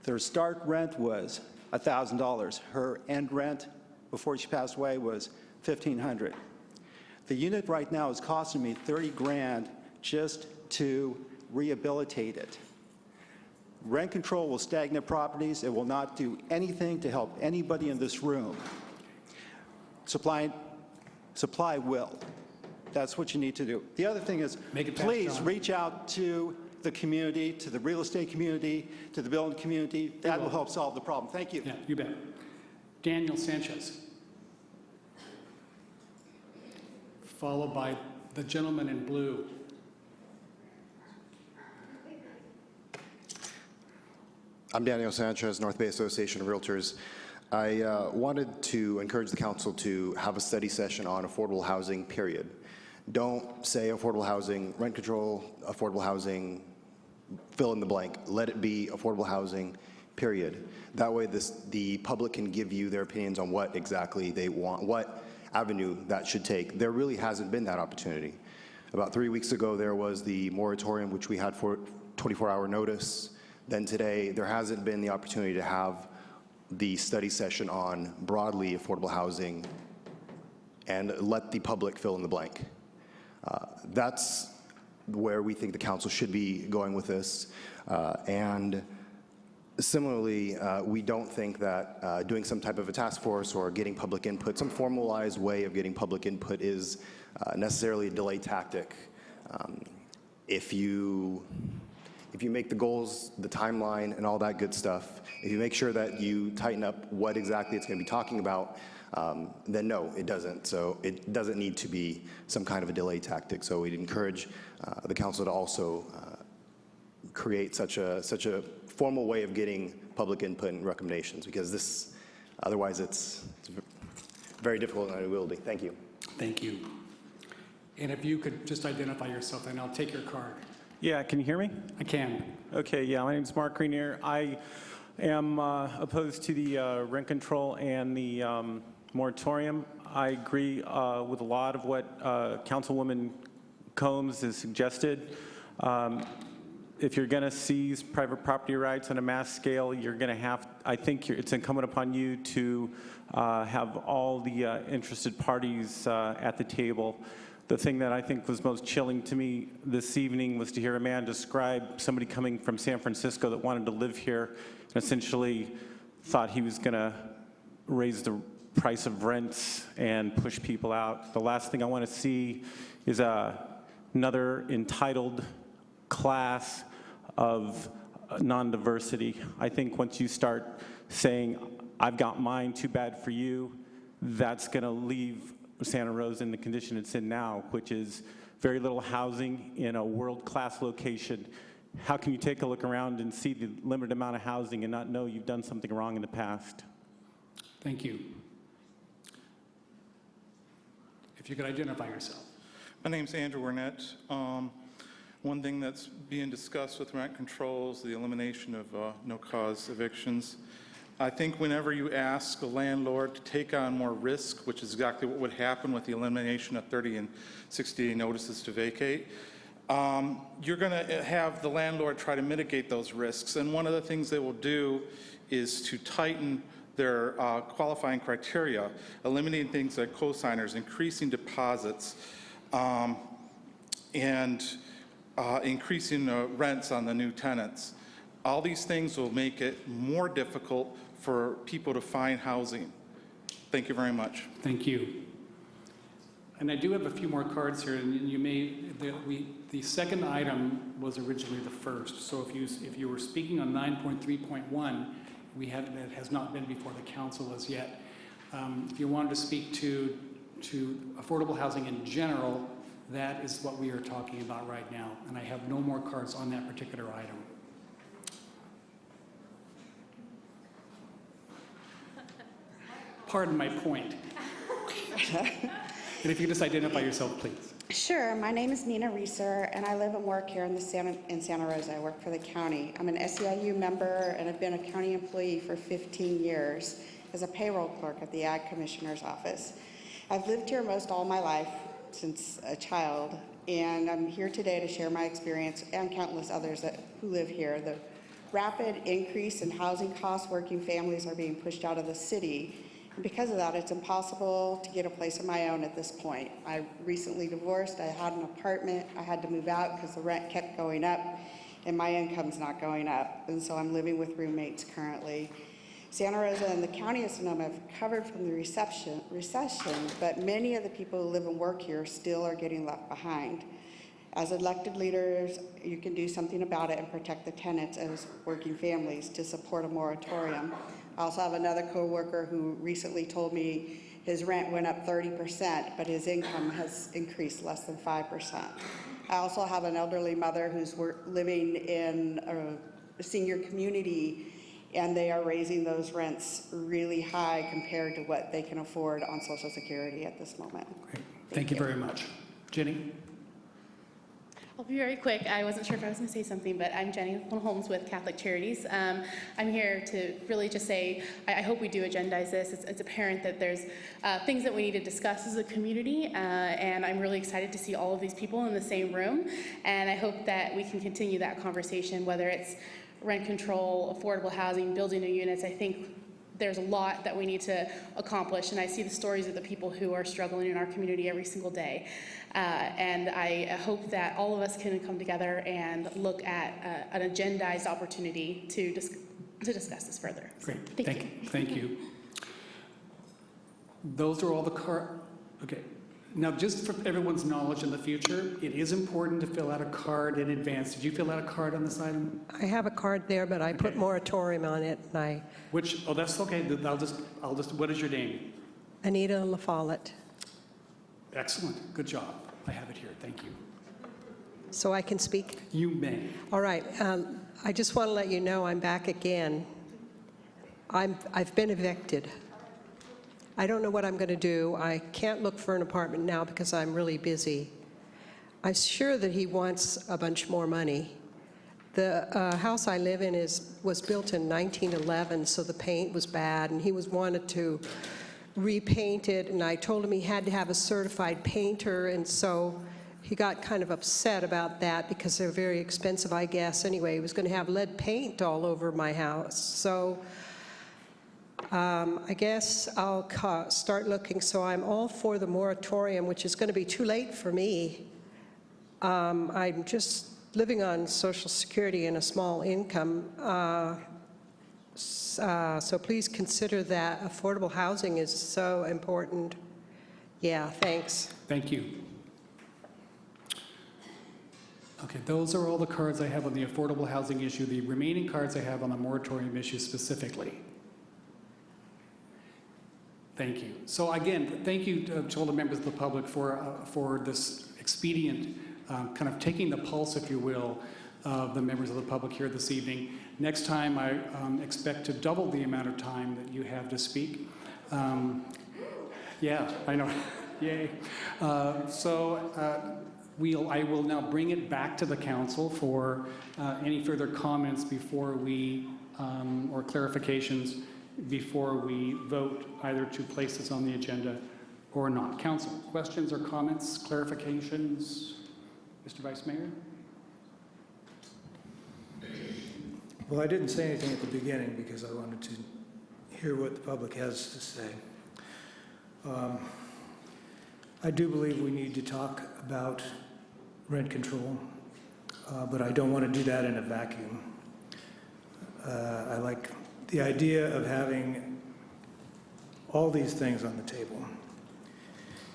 Their start rent was $1,000. Her end rent before she passed away was $1,500. The unit right now is costing me $30 grand just to rehabilitate it. Rent control will stagnate properties. It will not do anything to help anybody in this room. Supply will. That's what you need to do. The other thing is, please reach out to the community, to the real estate community, to the building community. That will help solve the problem. Thank you. Yeah, you bet. Daniel Sanchez. Followed by the gentleman in blue. I'm Daniel Sanchez, North Bay Association of Realtors. I wanted to encourage the council to have a study session on affordable housing, period. Don't say affordable housing, rent control, affordable housing, fill in the blank. Let it be affordable housing, period. That way the public can give you their opinions on what exactly they want, what avenue that should take. There really hasn't been that opportunity. About 3 weeks ago, there was the moratorium, which we had for 24-hour notice. Then today, there hasn't been the opportunity to have the study session on broadly affordable housing and let the public fill in the blank. That's where we think the council should be going with this. And similarly, we don't think that doing some type of a task force or getting public input, some formalized way of getting public input is necessarily a delay tactic. If you make the goals, the timeline, and all that good stuff, if you make sure that you tighten up what exactly it's going to be talking about, then no, it doesn't. So it doesn't need to be some kind of a delay tactic. So we'd encourage the council to also create such a formal way of getting public input and recommendations, because this, otherwise it's very difficult and unwieldy. Thank you. Thank you. And if you could just identify yourself, and I'll take your card. Yeah, can you hear me? I can. Okay, yeah, my name's Mark Grenier. I am opposed to the rent control and the moratorium. I agree with a lot of what Councilwoman Combs has suggested. If you're going to seize private property rights on a mass scale, you're going to have, I think it's incumbent upon you to have all the interested parties at the table. The thing that I think was most chilling to me this evening was to hear a man describe somebody coming from San Francisco that wanted to live here and essentially thought he was going to raise the price of rents and push people out. The last thing I want to see is another entitled class of non-diversity. I think once you start saying, I've got mine, too bad for you, that's going to leave Santa Rosa in the condition it's in now, which is very little housing in a world-class location. How can you take a look around and see the limited amount of housing and not know you've done something wrong in the past? Thank you. If you could identify yourself. My name's Andrew Wernett. One thing that's being discussed with rent controls, the elimination of no-cause evictions. I think whenever you ask a landlord to take on more risk, which is exactly what would happen with the elimination of 30 and 60-day notices to vacate, you're going to have the landlord try to mitigate those risks. And one of the things they will do is to tighten their qualifying criteria, eliminating things like cosigners, increasing deposits, and increasing rents on the new tenants. All these things will make it more difficult for people to find housing. Thank you very much. Thank you. And I do have a few more cards here, and you may, the second item was originally the first. So if you were speaking on 9.3.1, that has not been before the council as yet. If you wanted to speak to affordable housing in general, that is what we are talking about right now. And I have no more cards on that particular item. Pardon my point. And if you could just identify yourself, please. Sure. My name is Nina Reeser, and I live and work here in Santa Rosa. I work for the county. I'm an SEIU member, and I've been a county employee for 15 years as a payroll clerk at the Ag Commissioner's Office. I've lived here most all my life since a child, and I'm here today to share my experience and countless others who live here. The rapid increase in housing costs, working families are being pushed out of the city. And because of that, it's impossible to get a place of my own at this point. I recently divorced. I had an apartment. I had to move out because the rent kept going up and my income's not going up. And so I'm living with roommates currently. Santa Rosa and the county of Sonoma have recovered from the recession, but many of the people who live and work here still are getting left behind. As elected leaders, you can do something about it and protect the tenants as working families to support a moratorium. I also have another coworker who recently told me his rent went up 30%, but his income has increased less than 5%. I also have an elderly mother who's living in a senior community, and they are raising those rents really high compared to what they can afford on Social Security at this moment. Great. Thank you very much. Jenny? I'll be very quick. I wasn't sure if I was going to say something, but I'm Jenny Holmes with Catholic Charities. I'm here to really just say I hope we do agendize this. It's apparent that there's things that we need to discuss as a community, and I'm really excited to see all of these people in the same room, and I hope that we can continue that conversation, whether it's rent control, affordable housing, building new units. I think there's a lot that we need to accomplish, and I see the stories of the people who are struggling in our community every single day. And I hope that all of us can come together and look at an agendized opportunity to discuss this further. Great. Thank you. Those are all the okay. Now, just for everyone's knowledge in the future, it is important to fill out a card in advance. Did you fill out a card on this item? I have a card there, but I put moratorium on it, and Oh, that's okay. I'll just, what is your name? Anita LaFollette. Excellent. Good job. I have it here. Thank you. So I can speak? You may. All right. I just want to let you know I'm back again. I've been evicted. I don't know what I'm going to do. I can't look for an apartment now because I'm really busy. I'm sure that he wants a bunch more money. The house I live in was built in 1911, so the paint was bad, and he wanted to repaint it, and I told him he had to have a certified painter, and so he got kind of upset about that because they're very expensive, I guess. Anyway, he was going to have lead paint all over my house. So I guess I'll start looking. So I'm all for the moratorium, which is going to be too late for me. I'm just living on Social Security and a small income. So please consider that affordable housing is so important. Yeah, thanks. Thank you. Okay, those are all the cards I have on the affordable housing issue. The remaining cards I have on the moratorium issue specifically. Thank you. So again, thank you to all the members of the public for this expedient kind of taking the pulse, if you will, of the members of the public here this evening. Next time, I expect to double the amount of time that you have to speak. Yeah, I know. Yay. I will now bring it back to the council for any further comments before we, or clarifications before we vote either to place this on the agenda or not. Council, questions or comments, clarifications? Mr. Vice Mayor? Well, I didn't say anything at the beginning because I wanted to hear what the public has to say. I do believe we need to talk about rent control, but I don't want to do that in a vacuum. I like the idea of having all these things on the table.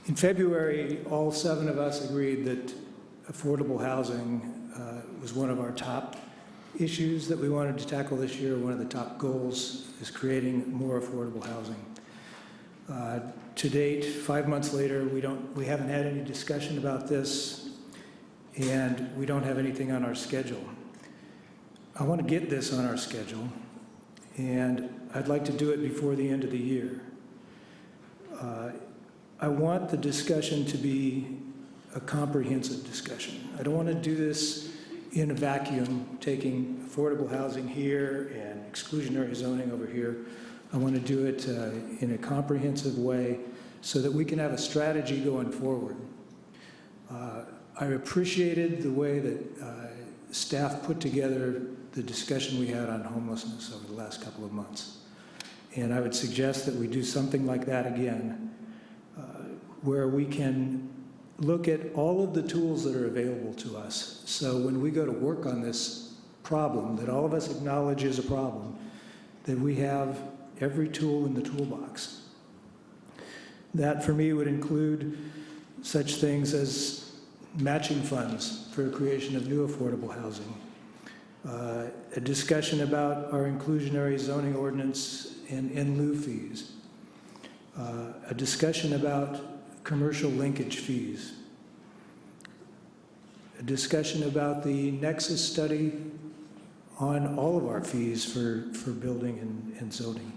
In February, all 7 of us agreed that affordable housing was one of our top issues that we wanted to tackle this year. One of the top goals is creating more affordable housing. To date, 5 months later, we haven't had any discussion about this, and we don't have anything on our schedule. I want to get this on our schedule, and I'd like to do it before the end of the year. I want the discussion to be a comprehensive discussion. I don't want to do this in a vacuum, taking affordable housing here and exclusionary zoning over here. I want to do it in a comprehensive way so that we can have a strategy going forward. I appreciated the way that staff put together the discussion we had on homelessness over the last couple of months. And I would suggest that we do something like that again, where we can look at all of the tools that are available to us. So when we go to work on this problem, that all of us acknowledge is a problem, that we have every tool in the toolbox. That for me would include such things as matching funds for the creation of new affordable housing, a discussion about our inclusionary zoning ordinance and in lieu fees, a discussion about commercial linkage fees, a discussion about the nexus study on all of our fees for building and zoning.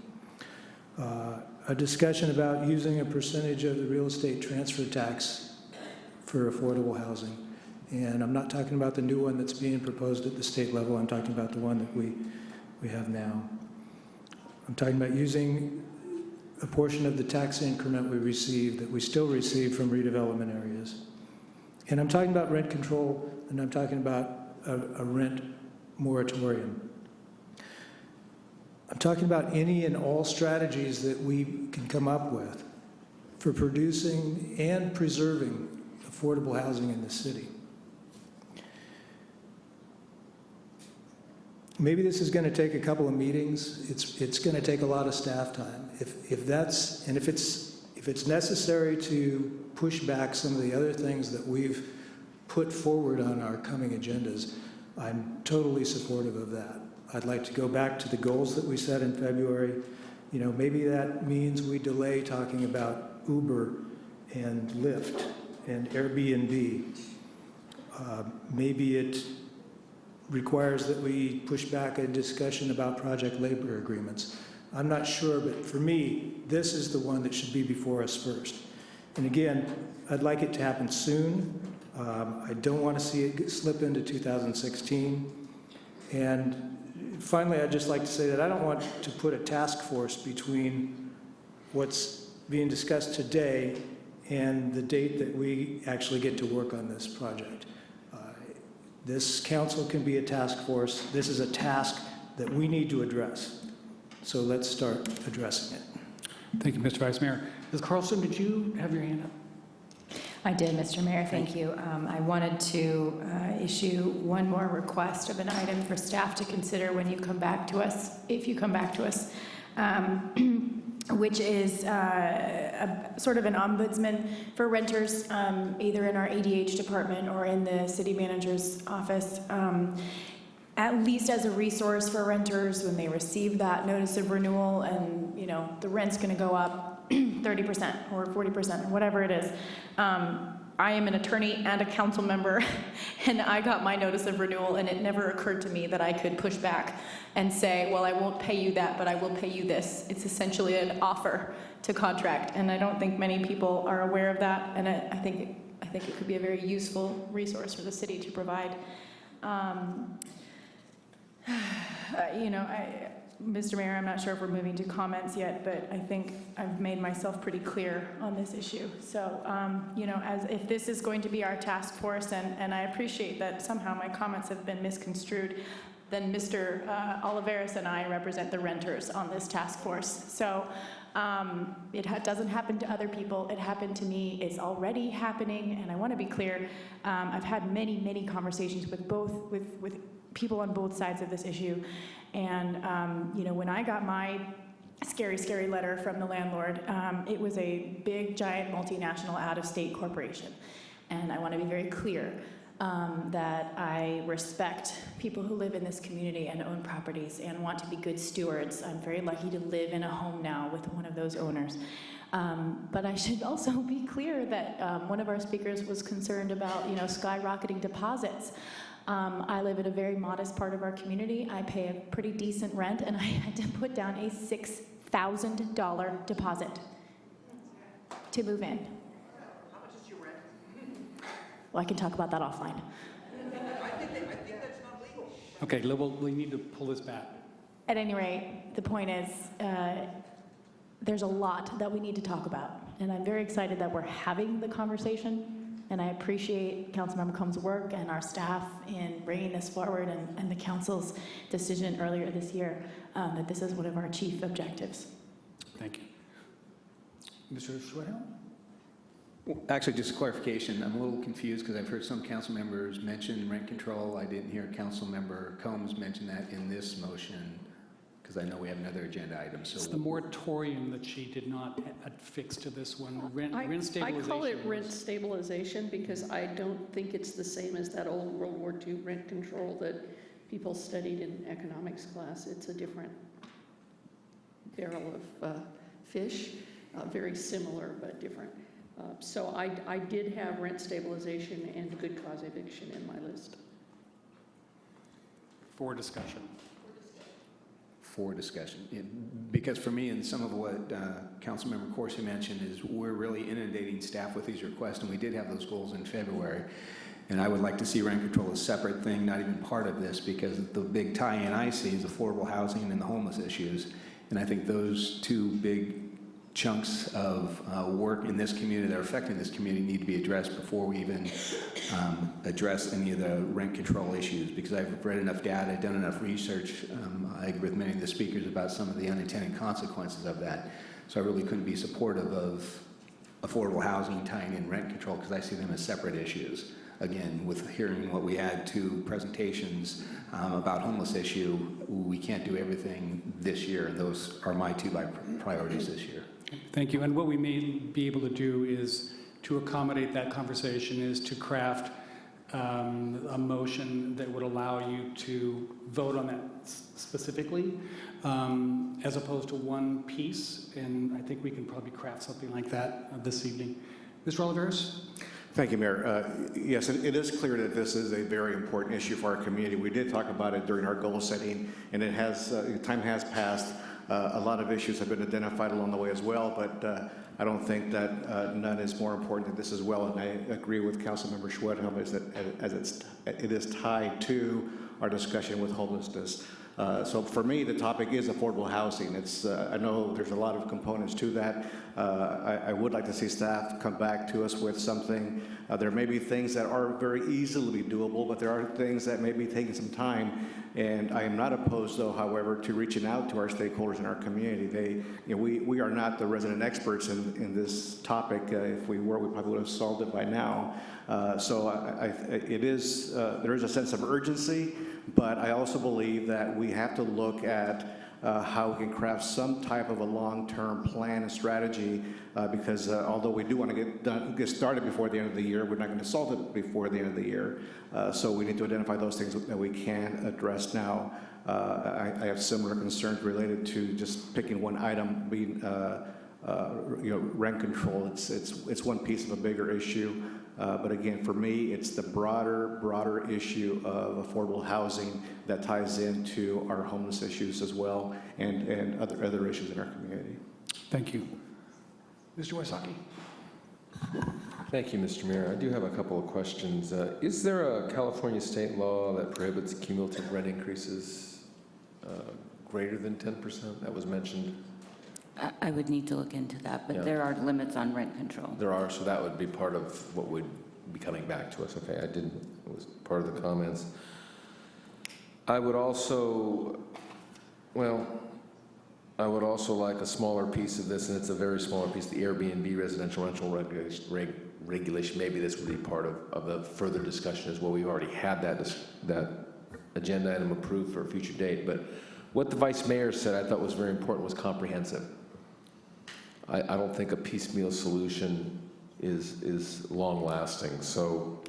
A discussion about using a percentage of the real estate transfer tax for affordable housing. And I'm not talking about the new one that's being proposed at the state level. I'm talking about the one that we have now. I'm talking about using a portion of the tax increment we receive, that we still receive from redevelopment areas. And I'm talking about rent control, and I'm talking about a rent moratorium. I'm talking about any and all strategies that we can come up with for producing and preserving affordable housing in the city. Maybe this is going to take a couple of meetings. It's going to take a lot of staff time. If it's necessary to push back some of the other things that we've put forward on our coming agendas, I'm totally supportive of that. I'd like to go back to the goals that we set in February. You know, maybe that means we delay talking about Uber and Lyft and Airbnb. Maybe it requires that we push back a discussion about project labor agreements. I'm not sure, but for me, this is the one that should be before us first. And again, I'd like it to happen soon. I don't want to see it slip into 2016. And finally, I'd just like to say that I don't want to put a task force between what's being discussed today and the date that we actually get to work on this project. This council can be a task force. This is a task that we need to address. So let's start addressing it. Thank you, Mr. Vice Mayor. Ms. Carlson, did you have your hand up? I did, Mr. Mayor, thank you. I wanted to issue one more request of an item for staff to consider when you come back to us, if you come back to us, which is sort of an ombudsman for renters, either in our ADH department or in the city manager's office, at least as a resource for renters when they receive that notice of renewal and, you know, the rent's going to go up 30% or 40% or whatever it is. I am an attorney and a council member, and I got my notice of renewal, and it never occurred to me that I could push back and say, well, I won't pay you that, but I will pay you this. It's essentially an offer to contract, and I don't think many people are aware of that, and I think it could be a very useful resource for the city to provide. You know, Mr. Mayor, I'm not sure if we're moving to comments yet, but I think I've made myself pretty clear on this issue. So, you know, as if this is going to be our task force, and I appreciate that somehow my comments have been misconstrued, then Mr. Oliveris and I represent the renters on this task force. So it doesn't happen to other people. It happened to me. It's already happening, and I want to be clear. I've had many, many conversations with people on both sides of this issue. And, you know, when I got my scary, scary letter from the landlord, it was a big, giant, multinational, out-of-state corporation. And I want to be very clear that I respect people who live in this community and own properties and want to be good stewards. I'm very lucky to live in a home now with one of those owners. But I should also be clear that one of our speakers was concerned about, you know, skyrocketing deposits. I live in a very modest part of our community. I pay a pretty decent rent, and I had to put down a $6,000 deposit to move in. How much is your rent? Well, I can talk about that offline. I think that's not legal. Okay, we need to pull this back. At any rate, the point is, there's a lot that we need to talk about, and I'm very excited that we're having the conversation. And I appreciate Councilmember Combs' work and our staff in bringing this forward, and the council's decision earlier this year that this is one of our chief objectives. Thank you. Mr. Schwedhelm? Well, actually, just a clarification. I'm a little confused because I've heard some council members mention rent control. I didn't hear Councilmember Combs mention that in this motion, because I know we have another agenda item. So it's the moratorium that she did not affix to this one. Rent stabilization. I call it rent stabilization because I don't think it's the same as that old World War II rent control that people studied in economics class. It's a different barrel of fish, very similar but different. So I did have rent stabilization and good cause eviction in my list. for discussion. For discussion. Because for me, and some of what Councilmember Corsi mentioned, is we're really inundating staff with these requests, and we did have those goals in February. And I would like to see rent control a separate thing, not even part of this, because the big tie-in I see is affordable housing and the homeless issues. And I think those two big chunks of work in this community that are affecting this community need to be addressed before we even address any of the rent control issues, because I've read enough data, done enough research. I agree with many of the speakers about some of the unintended consequences of that. So I really couldn't be supportive of affordable housing tying in rent control, because I see them as separate issues. Again, with hearing what we had two presentations about homeless issue, we can't do everything this year, and those are my two priorities this year. Thank you. And what we may be able to do is, to accommodate that conversation, is to craft a motion that would allow you to vote on that specifically, as opposed to one piece. And I think we can probably craft something like that this evening. Mr. Oliveris? Thank you, Mayor. Yes, it is clear that this is a very important issue for our community. We did talk about it during our goal setting, and it has time has passed. A lot of issues have been identified along the way as well, but I don't think that none is more important than this as well. And I agree with Councilmember Schwedhelm as it is tied to our discussion with homelessness. So for me, the topic is affordable housing. I know there's a lot of components to that. I would like to see staff come back to us with something. There may be things that are very easily doable, but there are things that may be taking some time. And I am not opposed, though, however, to reaching out to our stakeholders in our community. We are not the resident experts in this topic. If we were, we probably would have solved it by now. So there is a sense of urgency, but I also believe that we have to look at how we can craft some type of a long-term plan and strategy, because although we do want to get started before the end of the year, we're not going to solve it before the end of the year. So we need to identify those things that we can address now. I have similar concerns related to just picking one item, being rent control. It's one piece of a bigger issue. But again, for me, it's the broader issue of affordable housing that ties into our homeless issues as well, and other issues in our community. Thank you. Mr. Wysocki? Thank you, Mr. Mayor. I do have a couple of questions. Is there a California state law that prohibits cumulative rent increases greater than 10%? That was mentioned. I would need to look into that, but Yeah. there are limits on rent control. There are, so that would be part of what would be coming back to us. Okay, it was part of the comments. I would also like a smaller piece of this, and it's a very smaller piece, the Airbnb residential rental regulation. Maybe this would be part of the further discussion as well. We've already had that agenda item approved for a future date, but what the Vice Mayor said I thought was very important was comprehensive. I don't think a piecemeal solution is long-lasting. So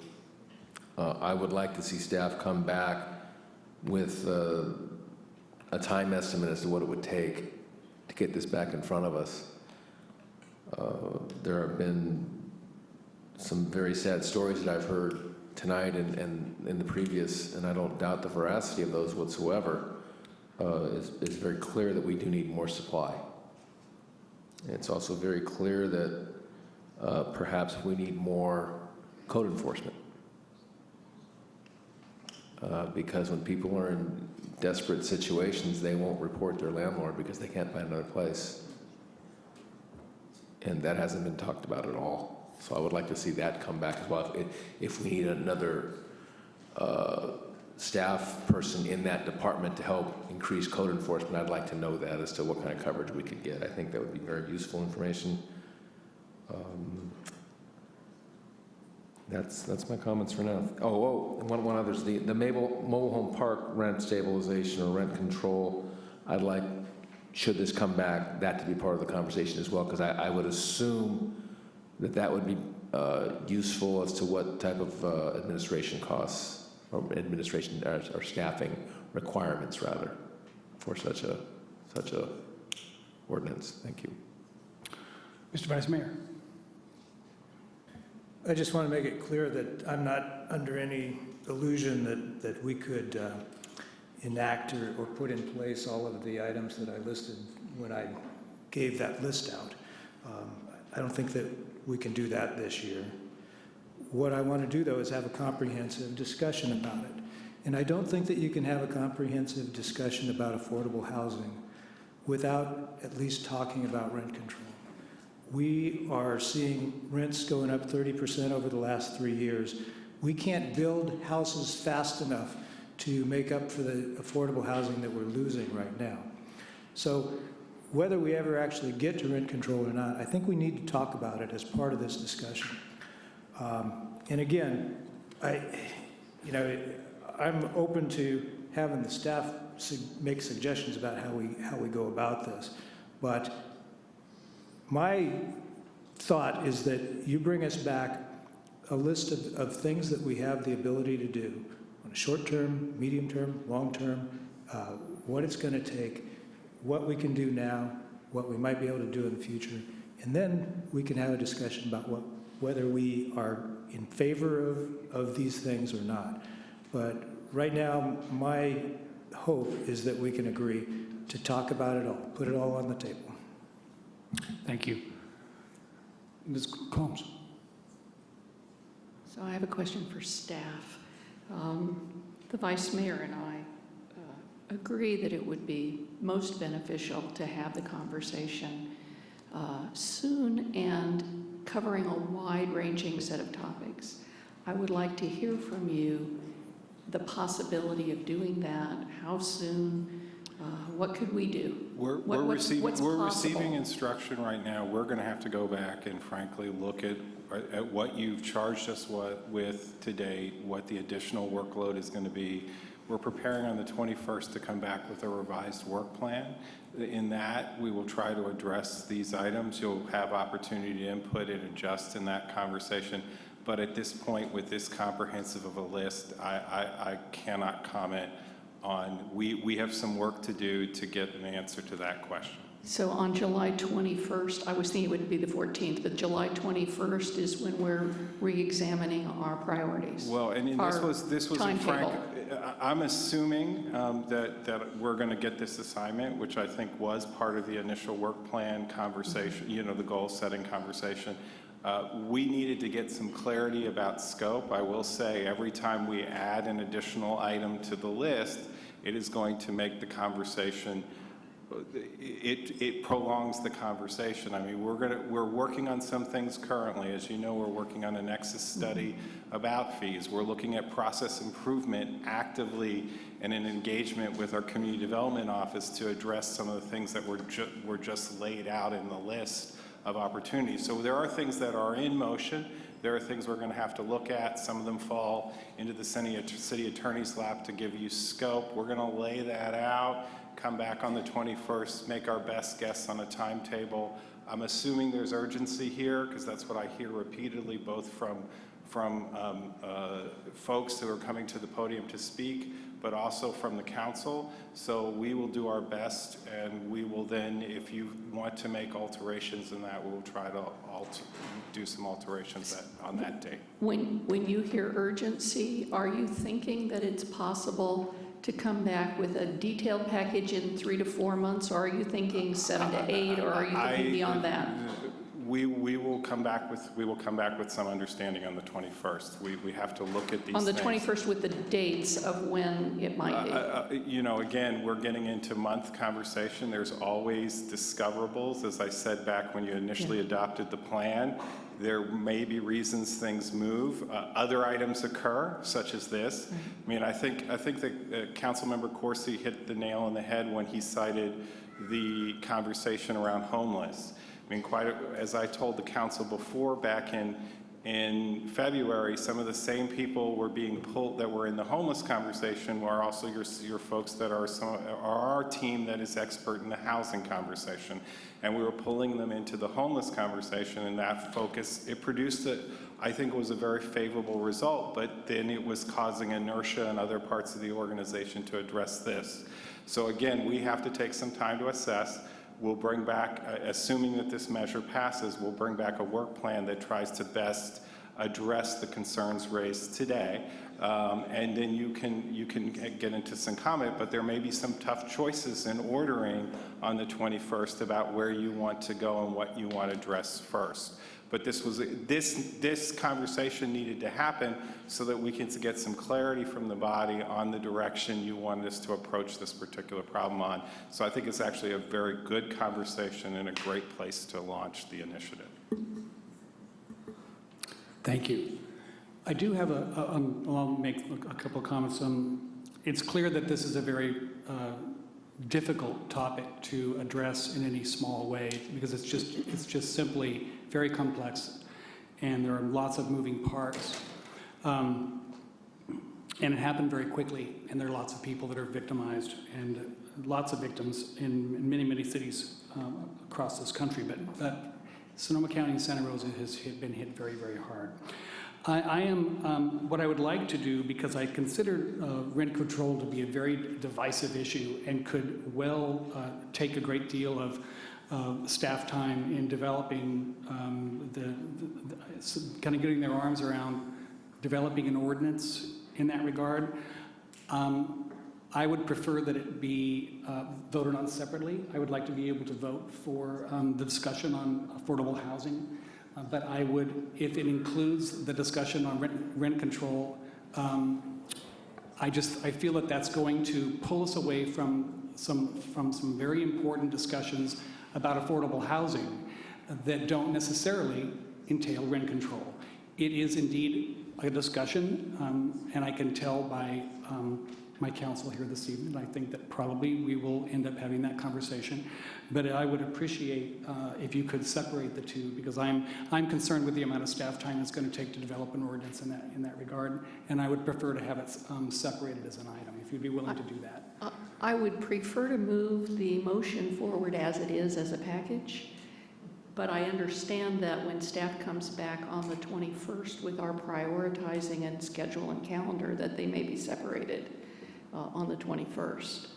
I would like to see staff come back with a time estimate as to what it would take to get this back in front of us. There have been some very sad stories that I've heard tonight and in the previous, and I don't doubt the veracity of those whatsoever. It's very clear that we do need more supply. It's also very clear that perhaps we need more code enforcement. Because when people are in desperate situations, they won't report their landlord because they can't find another place. And that hasn't been talked about at all. So I would like to see that come back as well. If we need another staff person in that department to help increase code enforcement, I'd like to know that as to what kind of coverage we could get. I think that would be very useful information. That's my comments for now. One other, the mobile home park rent stabilization or rent control, I'd like, should this come back, that to be part of the conversation as well, because I would assume that would be useful as to what type of administration costs or administration or staffing requirements rather for such a ordinance. Thank you. Mr. Vice Mayor. I just want to make it clear that I'm not under any illusion that we could enact or put in place all of the items that I listed when I gave that list out. I don't think that we can do that this year. What I want to do, though, is have a comprehensive discussion about it. And I don't think that you can have a comprehensive discussion about affordable housing without at least talking about rent control. We are seeing rents going up 30% over the last 3 years. We can't build houses fast enough to make up for the affordable housing that we're losing right now. So whether we ever actually get to rent control or not, I think we need to talk about it as part of this discussion. And again, I'm open to having the staff make suggestions about how we go about this. But my thought is that you bring us back a list of things that we have the ability to do on a short term, medium term, long term, what it's going to take, what we can do now, what we might be able to do in the future, and then we can have a discussion about whether we are in favor of these things or not. But right now, my hope is that we can agree to talk about it all, put it all on the table. Thank you. Ms. Combs. So I have a question for staff. The Vice Mayor and I agree that it would be most beneficial to have the conversation soon and covering a wide-ranging set of topics. I would like to hear from you the possibility of doing that. How soon? What could we do? We're receiving instruction right now. We're going to have to go back and frankly look at what you've charged us with to date, what the additional workload is going to be. We're preparing on the 21st to come back with a revised work plan. In that, we will try to address these items. You'll have opportunity to input and adjust in that conversation. But at this point, with this comprehensive of a list, I cannot comment on. We have some work to do to get an answer to that question. So on July 21st, I was thinking it would be the 14th, but July 21st is when we're re-examining our priorities. Well, and this was a frank. I'm assuming that we're going to get this assignment, which I think was part of the initial work plan conversation. The goal-setting conversation. We needed to get some clarity about scope. I will say every time we add an additional item to the list, it is going to make the conversation, it prolongs the conversation. I mean, we're working on some things currently. As you know, we're working on a nexus study about fees. We're looking at process improvement actively and in engagement with our community development office to address some of the things that were just laid out in the list of opportunities. So there are things that are in motion. There are things we're going to have to look at. Some of them fall into the city attorney's lap to give you scope. We're going to lay that out, come back on the 21st, make our best guess on a timetable. I'm assuming there's urgency here because that's what I hear repeatedly, both from folks who are coming to the podium to speak, but also from the council. So we will do our best, and we will then, if you want to make alterations in that, we'll try to do some alterations on that date. When you hear urgency, are you thinking that it's possible to come back with a detailed package in 3 to 4 months, or are you thinking 7 to 8, or are you thinking beyond that? We will come back with some understanding on the 21st. We have to look at these on the things. 21st with the dates of when it might be. Again, we're getting into month conversation. There's always discoverables. As I said back when you initially adopted the plan, there may be reasons things move. Other items occur, such as this. I mean, I think that Councilmember Corsi hit the nail on the head when he cited the conversation around homeless. I mean, as I told the council before, back in February, some of the same people were being pulled that were in the homeless conversation were also your folks that are our team that is expert in the housing conversation. And we were pulling them into the homeless conversation, and that focus, it produced I think it was a very favorable result, but then it was causing inertia in other parts of the organization to address this. So again, we have to take some time to assess. We'll bring back, assuming that this measure passes, we'll bring back a work plan that tries to best address the concerns raised today. and then you can get into some comment, but there may be some tough choices in ordering on the 21st about where you want to go and what you want to address first. But this conversation needed to happen so that we can get some clarity from the body on the direction you wanted us to approach this particular problem on. So I think it's actually a very good conversation and a great place to launch the initiative. Thank you. I do have I'll make a couple of comments. It's clear that this is a very difficult topic to address in any small way because it's just simply very complex and there are lots of moving parts. And it happened very quickly and there are lots of people that are victimized and lots of victims in many, many cities across this country. But Sonoma County and Santa Rosa has been hit very, very hard. What I would like to do, because I consider rent control to be a very divisive issue and could well take a great deal of staff time in developing, kind of getting their arms around developing an ordinance in that regard. I would prefer that it be voted on separately. I would like to be able to vote for the discussion on affordable housing. But I would, if it includes the discussion on rent control, I feel that that's going to pull us away from some very important discussions about affordable housing that don't necessarily entail rent control. It is indeed a discussion, and I can tell by my counsel here this evening, I think that probably we will end up having that conversation. But I would appreciate if you could separate the two, because I'm concerned with the amount of staff time it's going to take to develop an ordinance in that regard, and I would prefer to have it separated as an item, if you'd be willing to do that. I would prefer to move the motion forward as it is as a package, but I understand that when staff comes back on the 21st with our prioritizing and schedule and calendar, that they may be separated on the 21st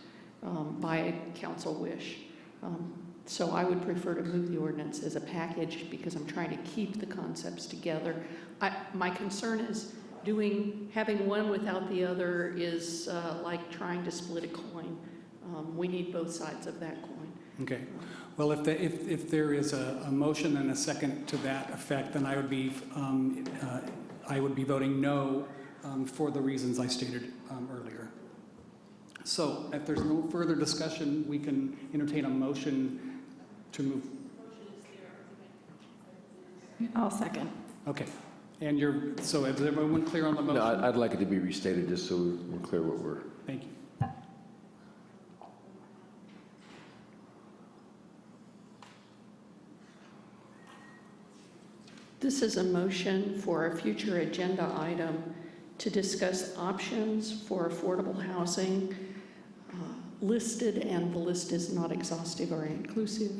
by council wish. So I would prefer to move the ordinance as a package because I'm trying to keep the concepts together. My concern is having one without the other is like trying to split a coin. We need both sides of that coin. Okay. Well, if there is a motion and a second to that effect, then I would be voting no for the reasons I stated earlier. So if there's no further discussion, we can entertain a motion to move. I'll second. Okay. And so is everyone clear on the motion? No, I'd like it to be restated just so we're clear what we're... Thank you. This is a motion for a future agenda item to discuss options for affordable housing listed, and the list is not exhaustive or inclusive,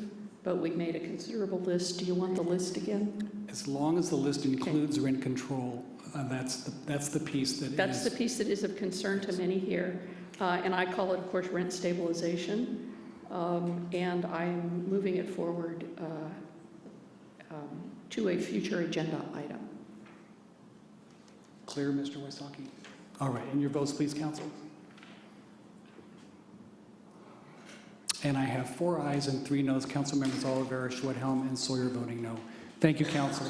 but we made a considerable list. Do you want the list again? As long as the list includes rent control, that's the piece that That's the piece that is of concern to many here. And I call it, of course, rent stabilization. And I'm moving it forward to a future agenda item. Clear, Mr. Wysocki? All right, and your votes, please, council. And I have 4 ayes and 3 noes. Council members Oliveira, Schwedhelm, and Sawyer voting no. Thank you, council.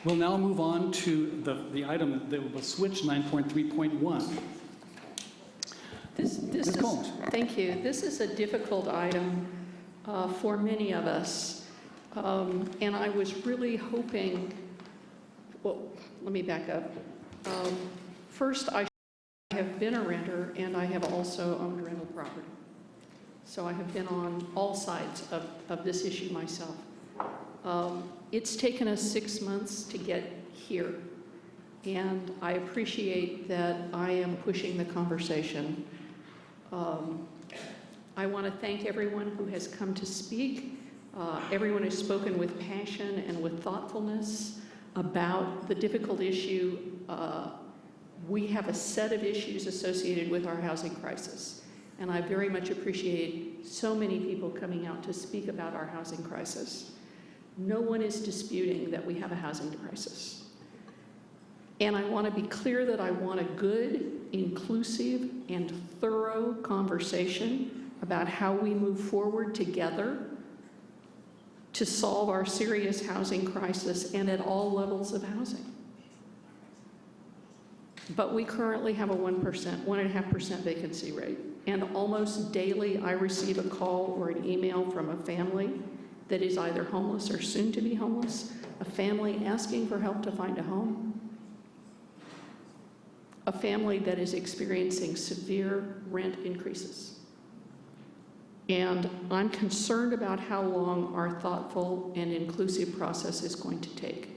We'll now move on to the item that will switch 9.3.1. Thank you. This is a difficult item for many of us. And I was really hoping, well, let me back up. First, I have been a renter and I have also owned rental property. So I have been on all sides of this issue myself. It's taken us 6 months to get here. And I appreciate that I am pushing the conversation. I want to thank everyone who has come to speak, everyone who's spoken with passion and with thoughtfulness about the difficult issue. We have a set of issues associated with our housing crisis, and I very much appreciate so many people coming out to speak about our housing crisis. No one is disputing that we have a housing crisis. And I want to be clear that I want a good, inclusive, and thorough conversation about how we move forward together to solve our serious housing crisis and at all levels of housing. But we currently have a 1.5% vacancy rate. And almost daily, I receive a call or an email from a family that is either homeless or soon to be homeless, a family asking for help to find a home, a family that is experiencing severe rent increases. And I'm concerned about how long our thoughtful and inclusive process is going to take.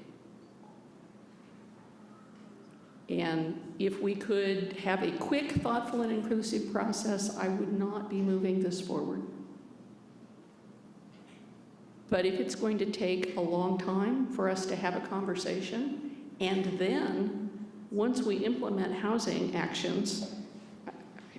And if we could have a quick, thoughtful, and inclusive process, I would not be moving this forward. But if it's going to take a long time for us to have a conversation, and then once we implement housing actions,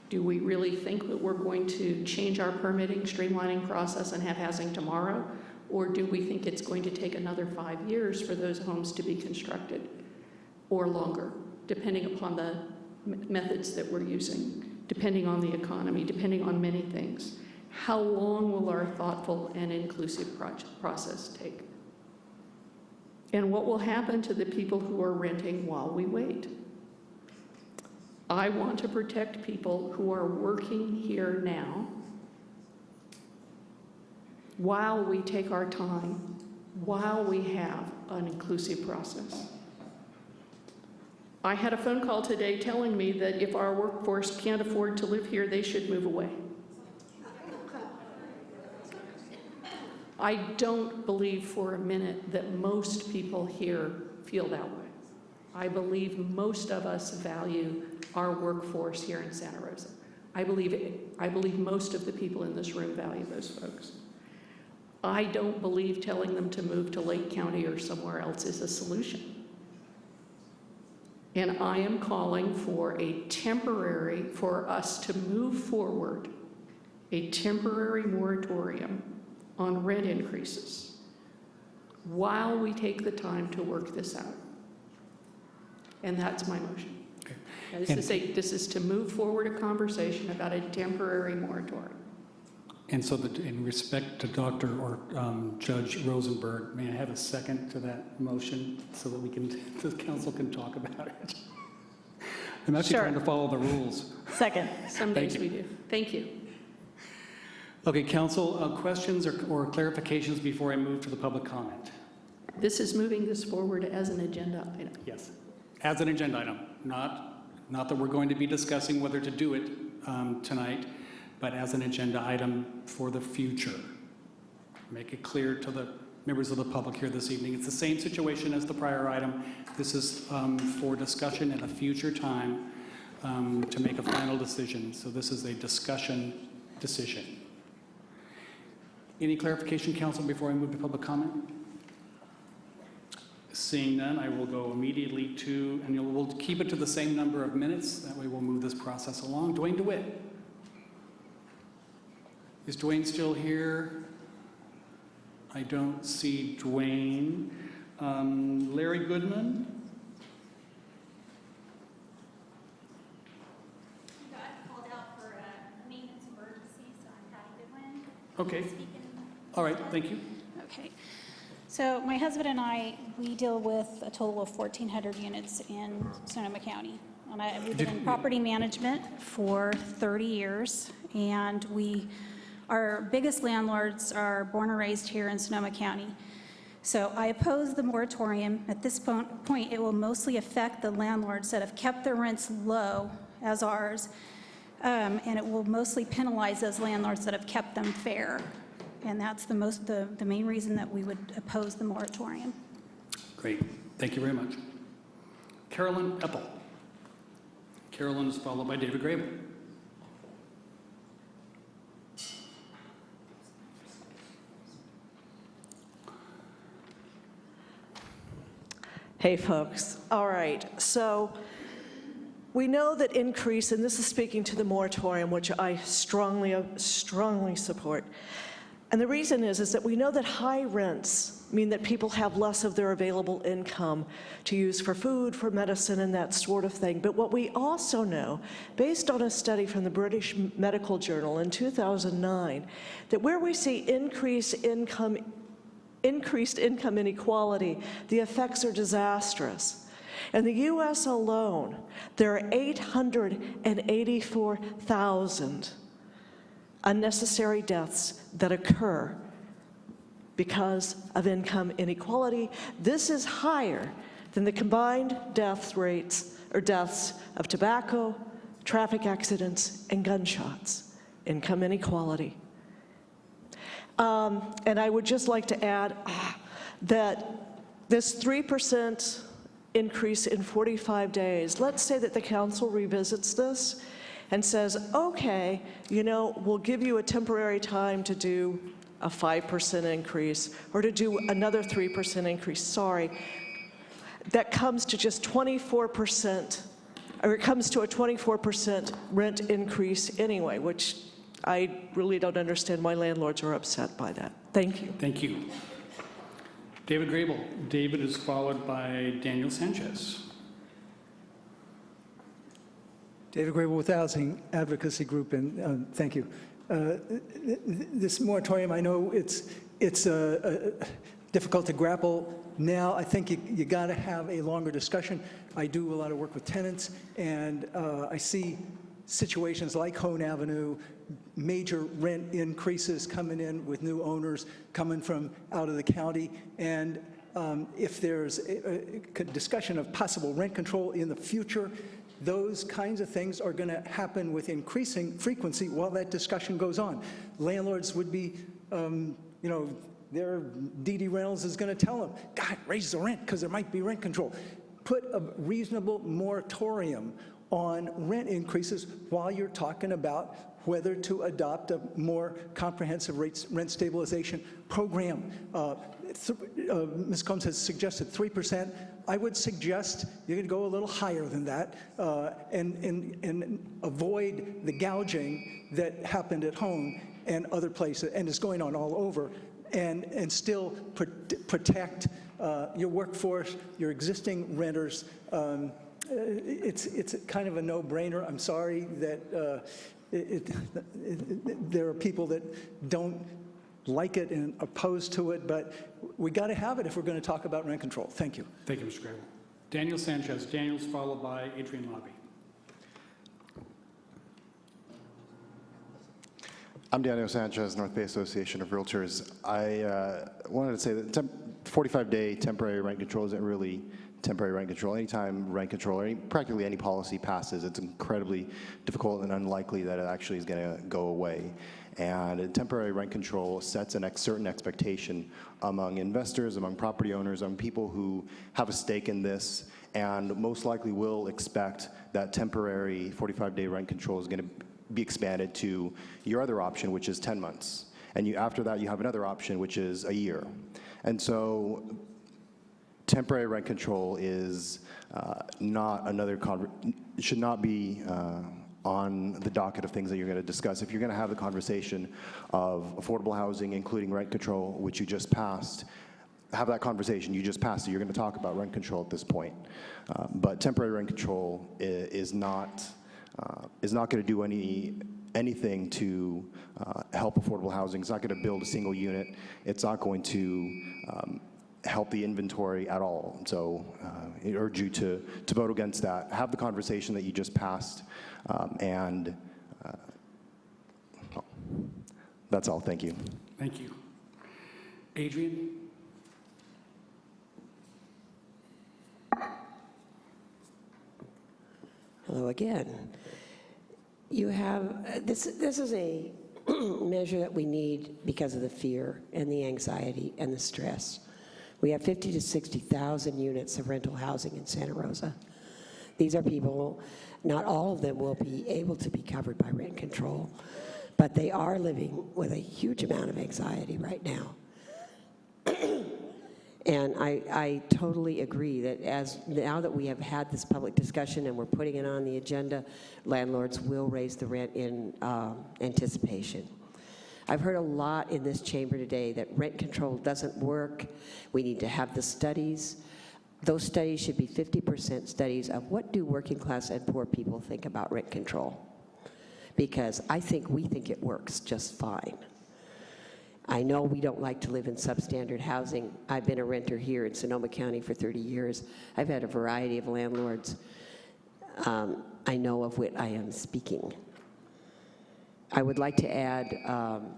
do we really think that we're going to change our permitting, streamlining process and have housing tomorrow? Or do we think it's going to take another 5 years for those homes to be constructed, or longer, depending upon the methods that we're using, depending on the economy, depending on many things? How long will our thoughtful and inclusive process take? And what will happen to the people who are renting while we wait? I want to protect people who are working here now while we take our time, while we have an inclusive process. I had a phone call today telling me that if our workforce can't afford to live here, they should move away. I don't believe for a minute that most people here feel that way. I believe most of us value our workforce here in Santa Rosa. I believe most of the people in this room value those folks. I don't believe telling them to move to Lake County or somewhere else is a solution. And I am calling for for us to move forward, a temporary moratorium on rent increases while we take the time to work this out. And that's my motion. Okay. This is to move forward a conversation about a temporary moratorium. And so that in respect to Dr. or Judge Rosenberg, may I have a second to that motion so that the council can talk about it? I'm actually trying to follow the rules. Second. Some days we do. Thank you. Okay, council, questions or clarifications before I move to the public comment? This is moving this forward as an agenda item. Yes, as an agenda item, not that we're going to be discussing whether to do it tonight, but as an agenda item for the future. Make it clear to the members of the public here this evening. It's the same situation as the prior item. This is for discussion at a future time to make a final decision. So this is a discussion decision. Any clarification, council, before I move to public comment? Seeing none, I will go immediately to, and we'll keep it to the same number of minutes. That way we'll move this process along. Dwayne DeWitt. Is Dwayne still here? I don't see Dwayne. Larry Goodman? You got called out for a maintenance emergency, so I'm Patty Goodwin. Okay. All right, thank you. Okay. So my husband and I, we deal with a total of 1,400 units in Sonoma County. And we've been in property management for 30 years, and our biggest landlords are born and raised here in Sonoma County. So I oppose the moratorium. At this point, it will mostly affect the landlords that have kept their rents low as ours, and it will mostly penalize those landlords that have kept them fair. And that's the main reason that we would oppose the moratorium. Great, thank you very much. Carolyn Eppel. Carolyn is followed by David Grable. Hey, folks. All right. So we know that increase, and this is speaking to the moratorium, which I strongly support. And the reason is that we know that high rents mean that people have less of their available income to use for food, for medicine, and that sort of thing. But what we also know, based on a study from the British Medical Journal in 2009, that where we see increased income inequality, the effects are disastrous. In the US alone, there are 884,000 unnecessary deaths that occur because of income inequality. This is higher than the combined death rates or deaths of tobacco, traffic accidents, and gunshots. Income inequality. And I would just like to add that this 3% increase in 45 days, let's say that the council revisits this and says, okay, you know, we'll give you a temporary time to do a 5% increase or to do another 3% increase. Sorry. That comes to just 24%, or it comes to a 24% rent increase anyway, which I really don't understand why landlords are upset by that. Thank you. Thank you. David Grable. David is followed by Daniel Sanchez. David Grable with the Housing Advocacy Group, and thank you. This moratorium, I know it's difficult to grapple now. I think you got to have a longer discussion. I do a lot of work with tenants, and I see situations like Hone Avenue, major rent increases coming in with new owners coming from out of the county. And if there's a discussion of possible rent control in the future, those kinds of things are going to happen with increasing frequency while that discussion goes on. Landlords would be, you know, their DD Reynolds is going to tell them, God, raise the rent because there might be rent control. Put a reasonable moratorium on rent increases while you're talking about whether to adopt a more comprehensive rent stabilization program. Ms. Combs has suggested 3%. I would suggest you're going to go a little higher than that and avoid the gouging that happened at home and other places and is going on all over, and still protect your workforce, your existing renters. It's kind of a no-brainer. I'm sorry that there are people that don't like it and opposed to it, but we got to have it if we're going to talk about rent control. Thank you. Thank you, Mr. Grable. Daniel Sanchez. Daniel's followed by Adrian Lobby. I'm Daniel Sanchez, North Bay Association of Realtors. I wanted to say that 45-day temporary rent control isn't really temporary rent control. Anytime rent control or practically any policy passes, it's incredibly difficult and unlikely that it actually is going to go away. And temporary rent control sets a certain expectation among investors, among property owners, among people who have a stake in this, and most likely will expect that temporary 45-day rent control is going to be expanded to your other option, which is 10 months. And after that, you have another option, which is a year. And so temporary rent control is should not be on the docket of things that you're going to discuss. If you're going to have the conversation of affordable housing, including rent control, which you just passed, have that conversation. You just passed it. You're going to talk about rent control at this point. But temporary rent control is not going to do anything to help affordable housing. It's not going to build a single unit. It's not going to help the inventory at all. So I urge you to vote against that. Have the conversation that you just passed, and that's all. Thank you. Thank you. Adrian? Hello again. You have, this is a measure that we need because of the fear and the anxiety and the stress. We have 50 to 60,000 units of rental housing in Santa Rosa. These are people, not all of them will be able to be covered by rent control, but they are living with a huge amount of anxiety right now. And I totally agree that now that we have had this public discussion and we're putting it on the agenda, landlords will raise the rent in anticipation. I've heard a lot in this chamber today that rent control doesn't work. We need to have the studies. Those studies should be 50% studies of what do working class and poor people think about rent control. Because we think it works just fine. I know we don't like to live in substandard housing. I've been a renter here in Sonoma County for 30 years. I've had a variety of landlords. I know of what I am speaking. I would like to add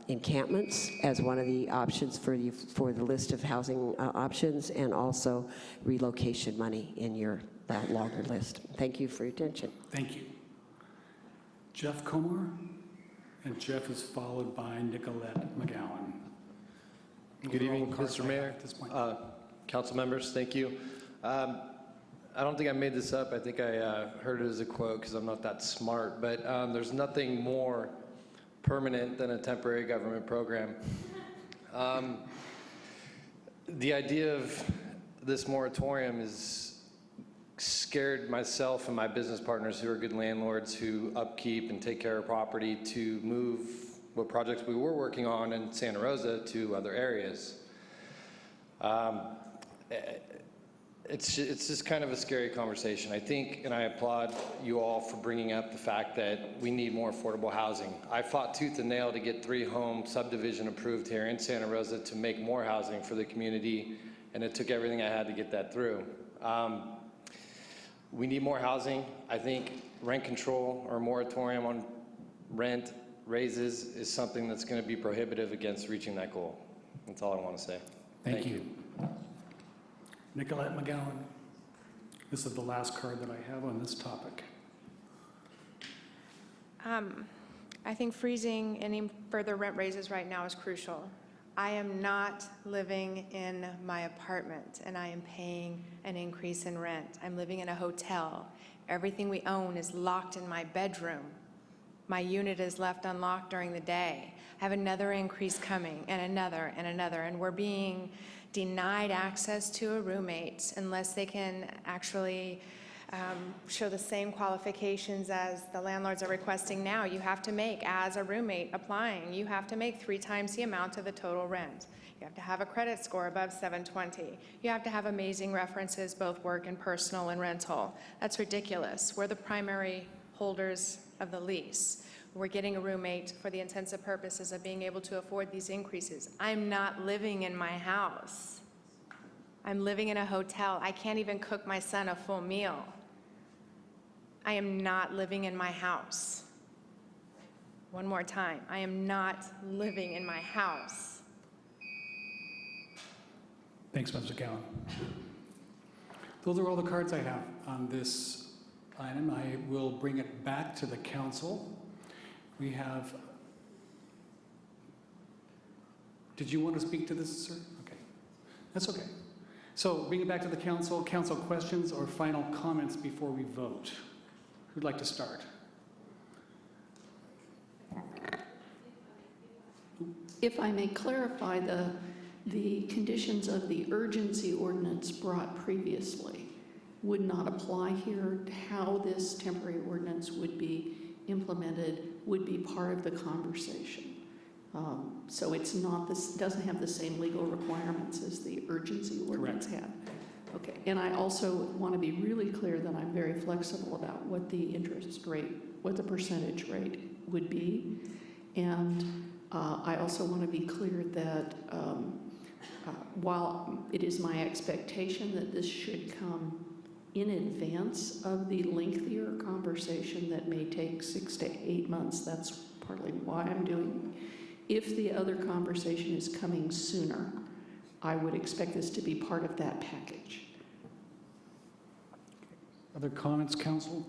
encampments as one of the options for the list of housing options, and also relocation money in that longer list. Thank you for your attention. Thank you. Jeff Comar, and Jeff is followed by Nicolette McGowan. Good evening, Mr. Mayor, council members, thank you. I don't think I made this up. I think I heard it as a quote because I'm not that smart, but there's nothing more permanent than a temporary government program. The idea of this moratorium has scared myself and my business partners, who are good landlords who upkeep and take care of property, to move what projects we were working on in Santa Rosa to other areas. It's just kind of a scary conversation. I think, and I applaud you all for bringing up the fact that we need more affordable housing. I fought tooth and nail to get 3-home subdivision approved here in Santa Rosa to make more housing for the community, and it took everything I had to get that through. We need more housing. I think rent control or moratorium on rent raises is something that's going to be prohibitive against reaching that goal. That's all I want to say. Thank you. Nicolette McGowan. This is the last card that I have on this topic. I think freezing any further rent raises right now is crucial. I am not living in my apartment and I am paying an increase in rent. I'm living in a hotel. Everything we own is locked in my bedroom. My unit is left unlocked during the day. I have another increase coming, and another, and we're being denied access to a roommate unless they can actually show the same qualifications as the landlords are requesting now. You have to make, as a roommate applying, you have to make 3 times the amount of the total rent. You have to have a credit score above 720. You have to have amazing references, both work and personal and rental. That's ridiculous. We're the primary holders of the lease. We're getting a roommate for the intensive purposes of being able to afford these increases. I'm not living in my house. I'm living in a hotel. I can't even cook my son a full meal. I am not living in my house. One more time, I am not living in my house. Thanks, Mr. Cowan. Those are all the cards I have on this item. I will bring it back to the council. We have, did you want to speak to this, sir? Okay, that's okay. So bring it back to the council. Council questions or final comments before we vote? Who'd like to start? If I may clarify, the conditions of the urgency ordinance brought previously would not apply here. How this temporary ordinance would be implemented would be part of the conversation. So it's not this, doesn't have the same legal requirements as the urgency ordinance had. Okay, and I also want to be really clear that I'm very flexible about what the interest rate, what the percentage rate would be. And I also want to be clear that while it is my expectation that this should come in advance of the lengthier conversation that may take 6 to 8 months, that's partly why I'm doing it. If the other conversation is coming sooner, I would expect this to be part of that package. Other comments, council?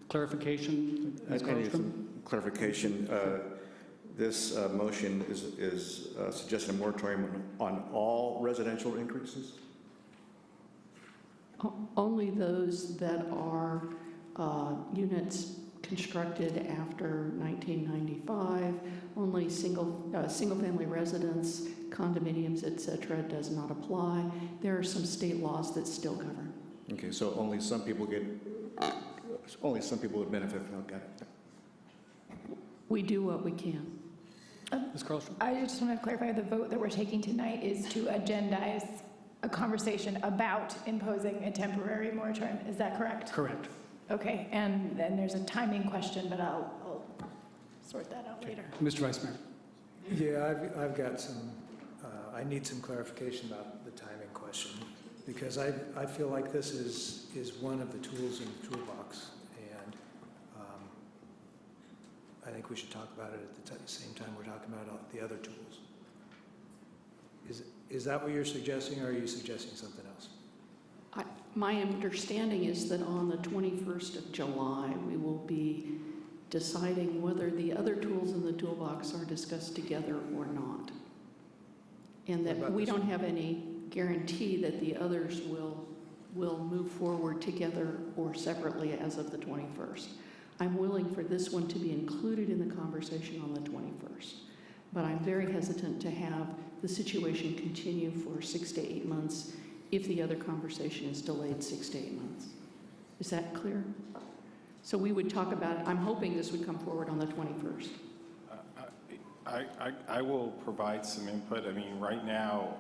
Clarification? I need some clarification. This motion is suggesting a moratorium on all residential increases? Only those that are units constructed after 1995, only single-family residence, condominiums, et cetera, does not apply. There are some state laws that still govern. Okay, so only some people would benefit from that. We do what we can. Ms. Carlstrom? I just want to clarify, the vote that we're taking tonight is to agendize a conversation about imposing a temporary moratorium. Is that correct? Correct. Okay, and then there's a timing question, but I'll sort that out later. Mr. Vice Mayor? Yeah, I've got some, I need some clarification about the timing question, because I feel like this is one of the tools in the toolbox, and I think we should talk about it at the same time we're talking about the other tools. Is that what you're suggesting, or are you suggesting something else? My understanding is that on the 21st of July, we will be deciding whether the other tools in the toolbox are discussed together or not. And that we don't have any guarantee that the others will move forward together or separately as of the 21st. I'm willing for this one to be included in the conversation on the 21st, but I'm very hesitant to have the situation continue for 6 to 8 months if the other conversation is delayed 6 to 8 months. Is that clear? So we would talk about it. I'm hoping this would come forward on the 21st. I will provide some input. I mean, right now,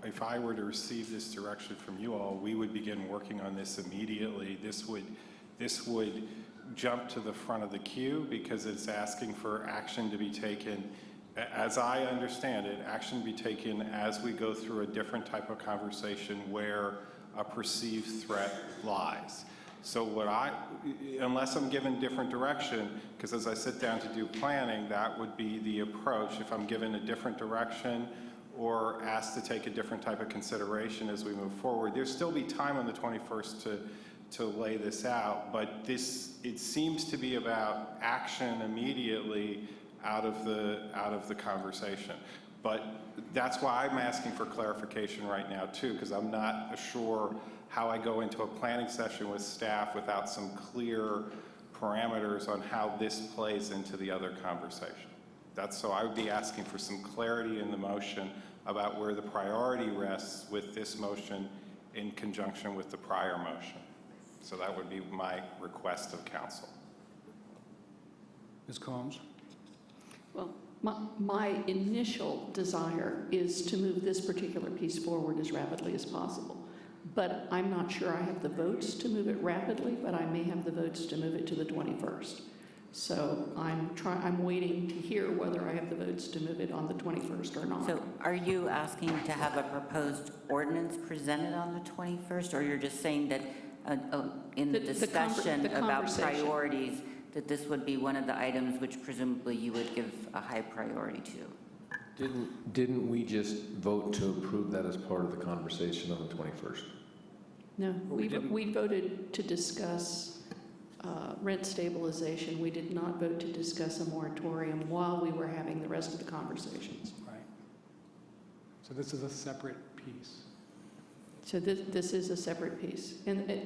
if I were to receive this direction from you all, we would begin working on this immediately. This would jump to the front of the queue because it's asking for action to be taken. As I understand it, action to be taken as we go through a different type of conversation where a perceived threat lies. So unless I'm given different direction, because as I sit down to do planning, that would be the approach. If I'm given a different direction or asked to take a different type of consideration as we move forward, there'll still be time on the 21st to lay this out, but it seems to be about action immediately out of the conversation. But that's why I'm asking for clarification right now too, because I'm not sure how I go into a planning session with staff without some clear parameters on how this plays into the other conversation. So I would be asking for some clarity in the motion about where the priority rests with this motion in conjunction with the prior motion. So that would be my request of council. Ms. Combs? Well, my initial desire is to move this particular piece forward as rapidly as possible. But I'm not sure I have the votes to move it rapidly, but I may have the votes to move it to the 21st. So I'm waiting to hear whether I have the votes to move it on the 21st or not. So are you asking to have a proposed ordinance presented on the 21st, or you're just saying that in the discussion about priorities, that this would be one of the items which presumably you would give a high priority to? Didn't we just vote to approve that as part of the conversation on the 21st? No, we voted to discuss rent stabilization. We did not vote to discuss a moratorium while we were having the rest of the conversations. Right. So this is a separate piece. So this is a separate piece. And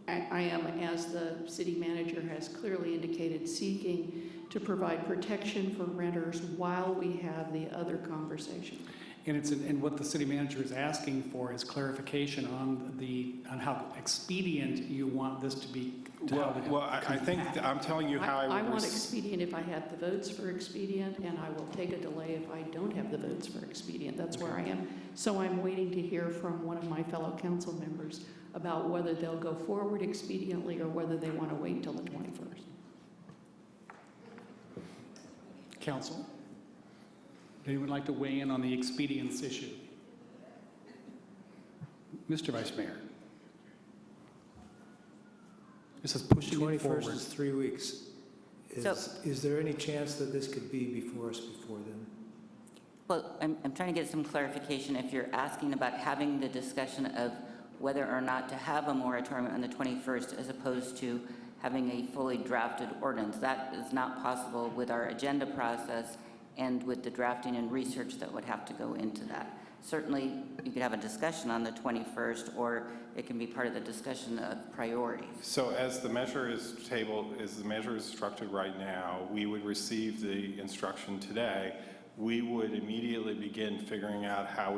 I am, as the city manager has clearly indicated, seeking to provide protection for renters while we have the other conversation. And what the city manager is asking for is clarification on how expedient you want this to be. I think I'm telling you how I want expedient if I have the votes for expedient, and I will take a delay if I don't have the votes for expedient. That's where I am. So I'm waiting to hear from one of my fellow council members about whether they'll go forward expediently or whether they want to wait until the 21st. Council, anyone like to weigh in on the expedience issue? Mr. Vice Mayor. This is pushing it forward. 21st is 3 weeks. Is there any chance that this could be before us before then? Well, I'm trying to get some clarification. If you're asking about having the discussion of whether or not to have a moratorium on the 21st as opposed to having a fully drafted ordinance, that is not possible with our agenda process and with the drafting and research that would have to go into that. Certainly, you could have a discussion on the 21st, or it can be part of the discussion of priorities. So as the measure is instructed right now, we would receive the instruction today. We would immediately begin figuring out how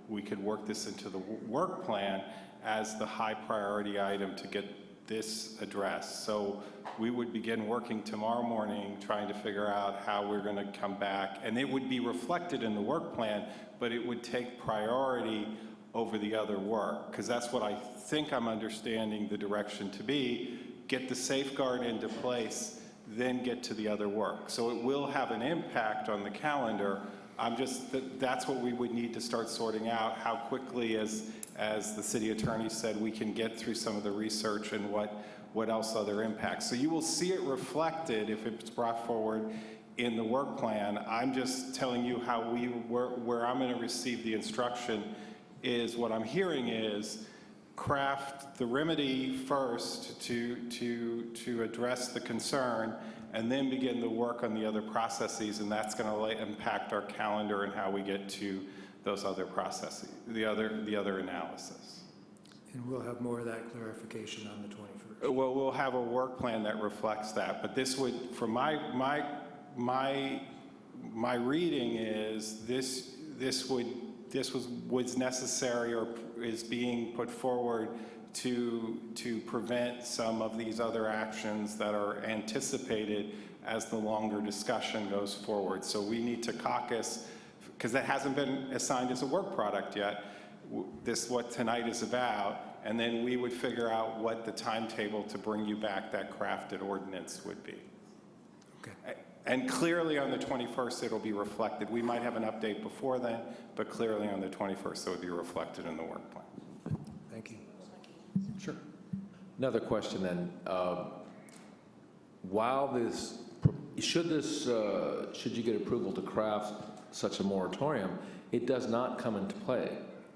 we could work this into the work plan as the high priority item to get this addressed. So we would begin working tomorrow morning, trying to figure out how we're going to come back. And it would be reflected in the work plan, but it would take priority over the other work, because that's what I think I'm understanding the direction to be. Get the safeguard into place, then get to the other work. So it will have an impact on the calendar. That's what we would need to start sorting out, how quickly, as the city attorney said, we can get through some of the research and what else other impacts. So you will see it reflected if it's brought forward in the work plan. I'm just telling you how where I'm going to receive the instruction is what I'm hearing is craft the remedy first to address the concern, and then begin the work on the other processes, and that's going to impact our calendar and how we get to those other processes, the other analysis. And we'll have more of that clarification on the 21st. Well, we'll have a work plan that reflects that, but this would, from my reading is this was necessary or is being put forward to prevent some of these other actions that are anticipated as the longer discussion goes forward. So we need to caucus, because that hasn't been assigned as a work product yet. This is what tonight is about, and then we would figure out what the timetable to bring you back that crafted ordinance would be. Okay. And clearly on the 21st, it'll be reflected. We might have an update before then, but clearly on the 21st, it would be reflected in the work plan. Thank you. Sure. Another question then. Should you get approval to craft such a moratorium, it does not come into play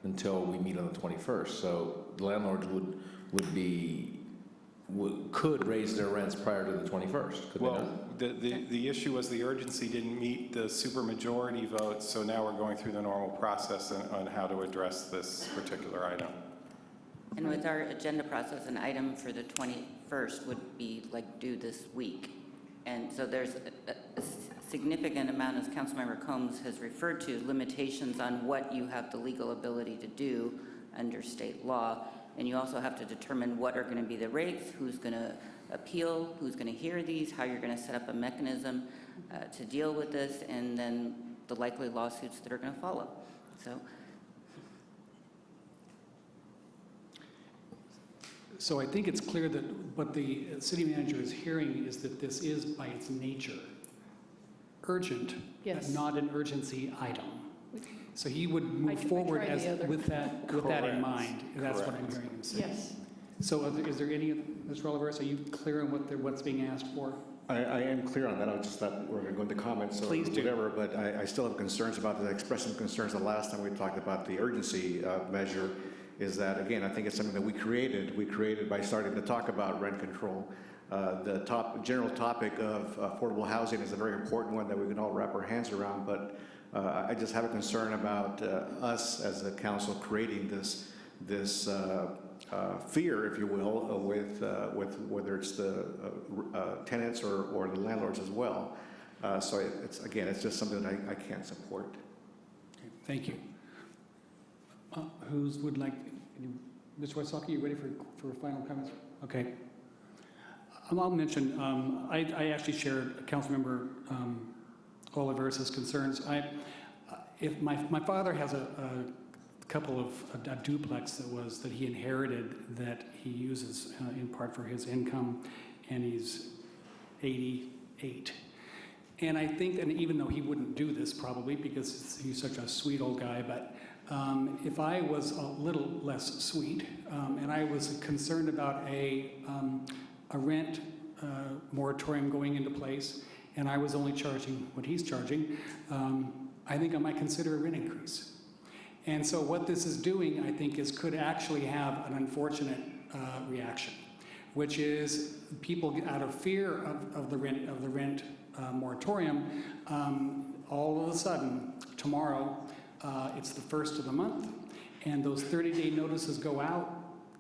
until we meet on the 21st. So the landlords could raise their rents prior to the 21st. Could Well, the issue was the urgency didn't meet the supermajority vote, so now we're going through the normal process on how to address this particular item. And with our agenda process, an item for the 21st would be like due this week. And so there's a significant amount, as Councilmember Combs has referred to, limitations on what you have the legal ability to do under state law. And you also have to determine what are going to be the rates, who's going to appeal, who's going to hear these, how you're going to set up a mechanism to deal with this, and then the likely lawsuits that are going to follow. So I think it's clear that what the city manager is hearing is that this is by its nature urgent, Yes. but not an urgency item. So he would move forward with that in mind. That's what I'm hearing him say. Yes. So is there any, Mr. Oliveris, are you clear on what's being asked for? I am clear on that. I just thought we're going to go into comments or Please do. whatever, but I still have concerns about that. I expressed some concerns the last time we talked about the urgency measure. Is that, again, I think it's something that we created. We created by starting to talk about rent control. The general topic of affordable housing is a very important one that we can all wrap our hands around, but I just have a concern about us as a council creating this fear, if you will, with whether it's the tenants or the landlords as well. So it's just something that I can't support. Okay, thank you. Who would like, Mr. Wysocki, you ready for final comments? Okay. I'll mention, I actually shared Councilmember Oliveris' concerns. If my father has a couple of a duplex that he inherited that he uses in part for his income, and he's 88. And I think, and even though he wouldn't do this probably because he's such a sweet old guy, but if I was a little less sweet and I was concerned about a rent moratorium going into place, and I was only charging what he's charging, I think I might consider a rent increase. And so what this is doing, I think, could actually have an unfortunate reaction, which is people out of fear of the rent moratorium, all of a sudden tomorrow. It's the first of the month, and those 30-day notices go out,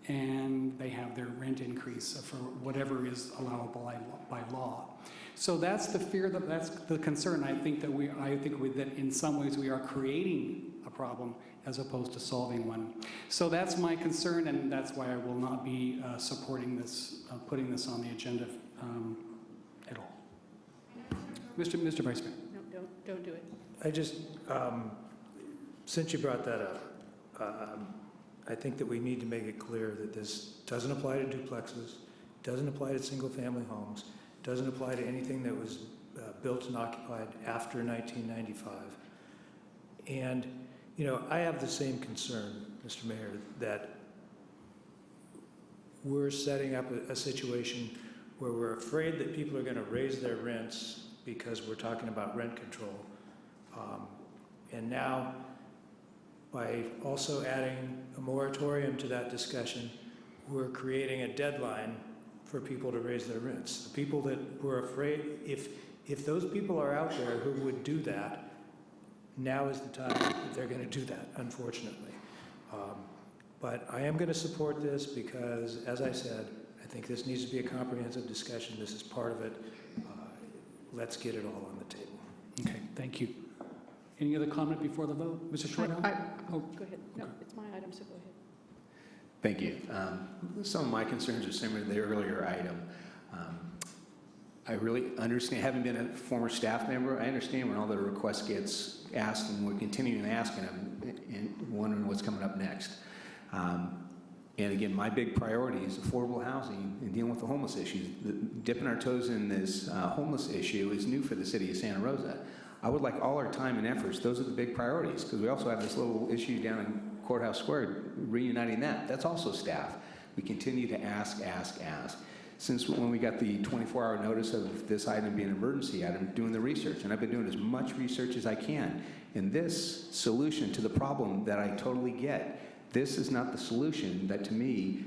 and they have their rent increase for whatever is allowable by law. So that's the fear, that's the concern. I think that in some ways we are creating a problem as opposed to solving one. So that's my concern, and that's why I will not be supporting this, putting this on the agenda at all. Mr. Vice Mayor. No, don't do it. I just, since you brought that up, I think that we need to make it clear that this doesn't apply to duplexes, doesn't apply to single-family homes, doesn't apply to anything that was built and occupied after 1995. And, you know, I have the same concern, Mr. Mayor, that we're setting up a situation where we're afraid that people are going to raise their rents because we're talking about rent control. And now, by also adding a moratorium to that discussion, we're creating a deadline for people to raise their rents. The people that were afraid, if those people are out there who would do that, now is the time that they're going to do that, unfortunately. But I am going to support this because, as I said, I think this needs to be a comprehensive discussion. This is part of it. Let's get it all on the table. Okay, thank you. Any other comment before the vote? Mr. Shorthouse? Go ahead. No, it's my item, so go ahead. Thank you. Some of my concerns are similar to the earlier item. I really understand, having been a former staff member, I understand when all the requests gets asked, and we're continuing asking them and wondering what's coming up next. And again, my big priority is affordable housing and dealing with the homeless issues. Dipping our toes in this homeless issue is new for the city of Santa Rosa. I would like all our time and efforts, those are the big priorities, because we also have this little issue down in Courthouse Square, reuniting that. That's also staff. We continue to ask. Since when we got the 24-hour notice of this item being an emergency item, doing the research, and I've been doing as much research as I can. And this solution to the problem that I totally get, this is not the solution that, to me,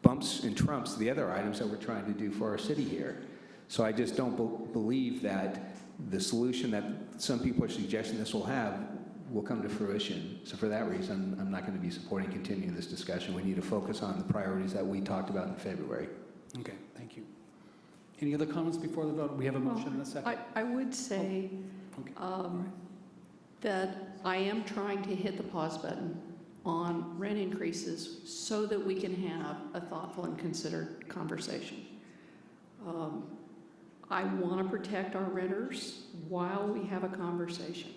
bumps and trumps the other items that we're trying to do for our city here. So I just don't believe that the solution that some people are suggesting this will have will come to fruition. So for that reason, I'm not going to be supporting continuing this discussion. We need to focus on the priorities that we talked about in February. Okay, thank you. Any other comments before the vote? We have a motion and a second. I would say that I am trying to hit the pause button on rent increases so that we can have a thoughtful and considered conversation. I want to protect our renters while we have a conversation.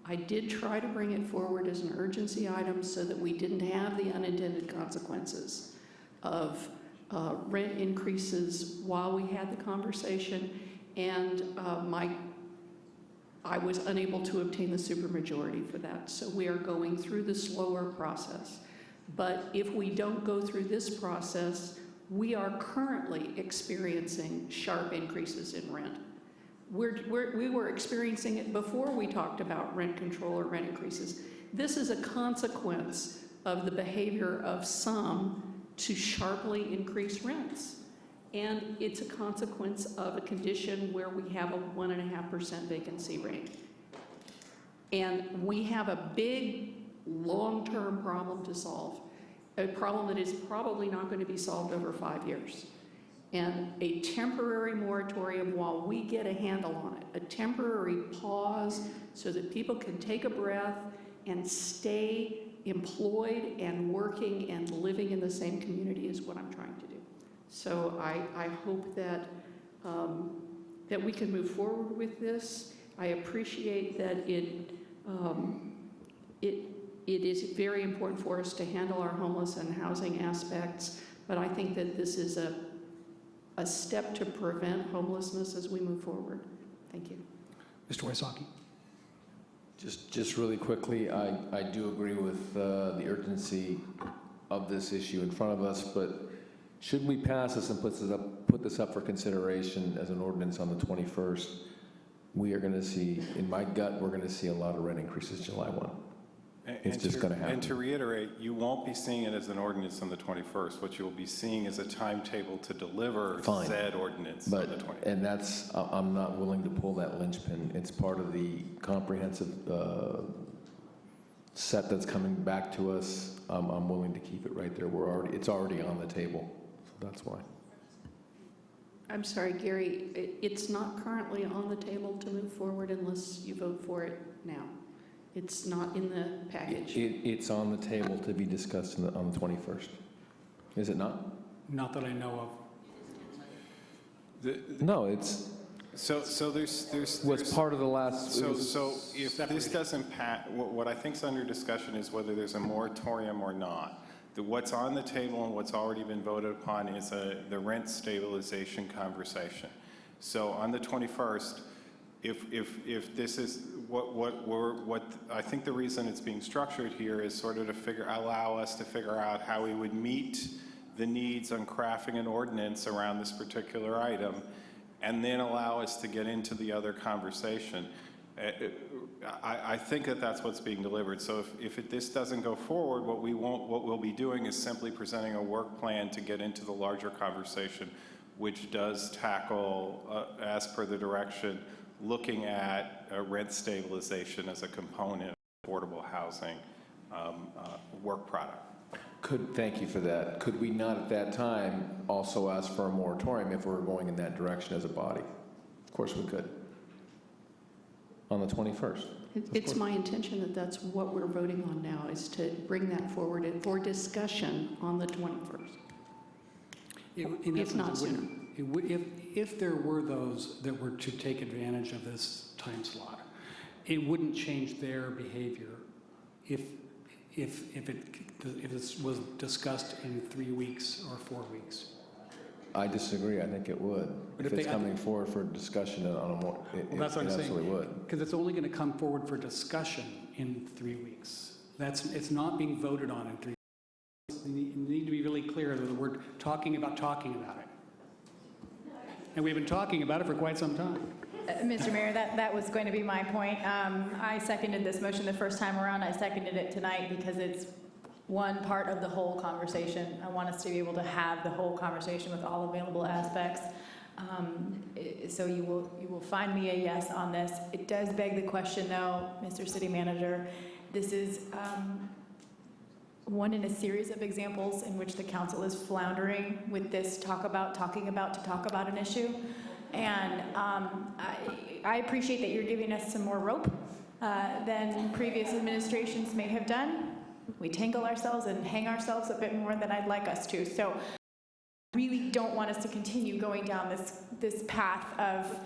I did try to bring it forward as an urgency item so that we didn't have the unintended consequences of rent increases while we had the conversation, and I was unable to obtain the supermajority for that. So we are going through the slower process. But if we don't go through this process, we are currently experiencing sharp increases in rent. We were experiencing it before we talked about rent control or rent increases. This is a consequence of the behavior of some to sharply increase rents. And it's a consequence of a condition where we have a 1.5% vacancy rate. And we have a big, long-term problem to solve, a problem that is probably not going to be solved over 5 years. And a temporary moratorium while we get a handle on it, a temporary pause so that people can take a breath and stay employed and working and living in the same community is what I'm trying to do. So I hope that, that we can move forward with this. I appreciate that it is very important for us to handle our homeless and housing aspects, but I think that this is a step to prevent homelessness as we move forward. Thank you. Mr. Wysocki. Just really quickly, I do agree with the urgency of this issue in front of us, but should we pass this and put this up for consideration as an ordinance on the 21st, we are going to see, in my gut, we're going to see a lot of rent increases July 1. It's just going to happen. And to reiterate, you won't be seeing it as an ordinance on the 21st. What you'll be seeing is a timetable to deliver said ordinance on the 21st. And that's, I'm not willing to pull that linchpin. It's part of the comprehensive set that's coming back to us. I'm willing to keep it right there. It's already on the table, so that's why. I'm sorry, Gary, it's not currently on the table to move forward unless you vote for it now. It's not in the package. It's on the table to be discussed on the 21st. Is it not? Not that I know of. No, it's, So there's was part of the last. So if this doesn't pass, what I think is under discussion is whether there's a moratorium or not. What's on the table and what's already been voted upon is the rent stabilization conversation. So on the 21st, if this is what I think the reason it's being structured here is sort of to allow us to figure out how we would meet the needs on crafting an ordinance around this particular item, and then allow us to get into the other conversation. I think that's what's being delivered. So if this doesn't go forward, what we'll be doing is simply presenting a work plan to get into the larger conversation, which does tackle, as per the direction, looking at rent stabilization as a component of affordable housing work product. Thank you for that. Could we not at that time also ask for a moratorium if we were going in that direction as a body? Of course we could. On the 21st. It's my intention that that's what we're voting on now, is to bring that forward for discussion on the 21st. If not sooner. If there were those that were to take advantage of this time slot, it wouldn't change their behavior if this was discussed in 3 weeks or 4 weeks. I disagree. I think it would. But if it's coming forward for discussion on a more, that's what I'm saying. absolutely would. Because it's only going to come forward for discussion in 3 weeks. It's not being voted on in 3 weeks. You need to be really clear that we're talking about it. And we've been talking about it for quite some time. Mr. Mayor, that was going to be my point. I seconded this motion the first time around. I seconded it tonight because it's one part of the whole conversation. I want us to be able to have the whole conversation with all available aspects. So you will find me a yes on this. It does beg the question, though, Mr. City Manager. This is one in a series of examples in which the council is floundering with this talking about an issue. And I appreciate that you're giving us some more rope than previous administrations may have done. We tangle ourselves and hang ourselves a bit more than I'd like us to. So I really don't want us to continue going down this path of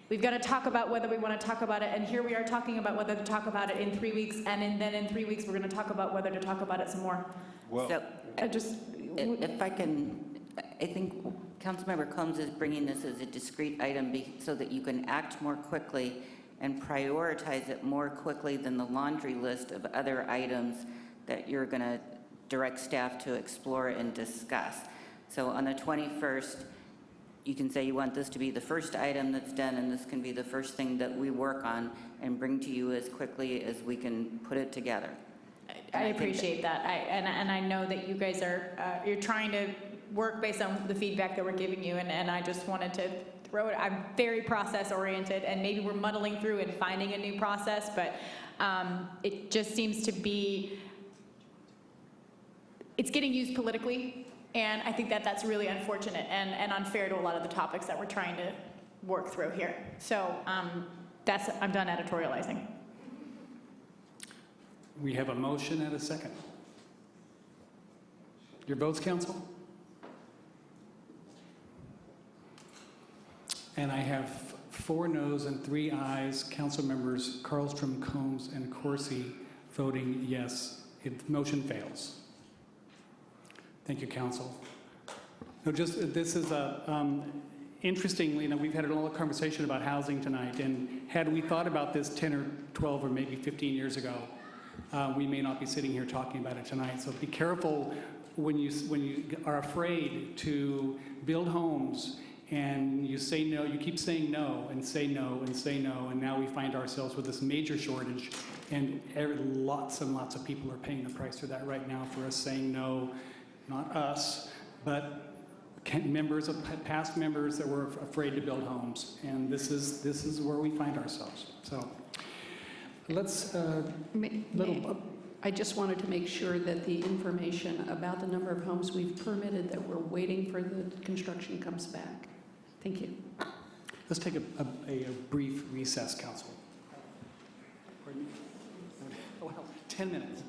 we've got to talk about whether we want to talk about it, and here we are talking about whether to talk about it in 3 weeks, and then in 3 weeks we're going to talk about whether to talk about it some more. Well, so, if I can, I think Councilmember Combs is bringing this as a discrete item so that you can act more quickly and prioritize it more quickly than the laundry list of other items that you're going to direct staff to explore and discuss. So on the 21st, you can say you want this to be the first item that's done, and this can be the first thing that we work on and bring to you as quickly as we can put it together. I appreciate that. And I know that you guys are, you're trying to work based on the feedback that we're giving you, and I just wanted to throw it. I'm very process oriented, and maybe we're muddling through and finding a new process, but it just seems to be, it's getting used politically, and I think that that's really unfortunate and unfair to a lot of the topics that we're trying to work through here. So I'm done editorializing. We have a motion and a second. Your votes, council? And I have 4 noes and 3 ayes. Council members Carlstrom, Combs, and Corsi voting yes. Motion fails. Thank you, council. No, this is interestingly, we've had a lot of conversation about housing tonight, and had we thought about this 10 or 12 or maybe 15 years ago, we may not be sitting here talking about it tonight. So be careful when you are afraid to build homes and you say no, you keep saying no and say no and say no, and now we find ourselves with this major shortage, and lots and lots of people are paying the price for that right now for us saying no, not us, but members of past members that were afraid to build homes, and this is where we find ourselves. So let's I just wanted to make sure that the information about the number of homes we've permitted that we're waiting for the construction comes back. Thank you. Let's take a brief recess, council. Pardon me? 10 minutes.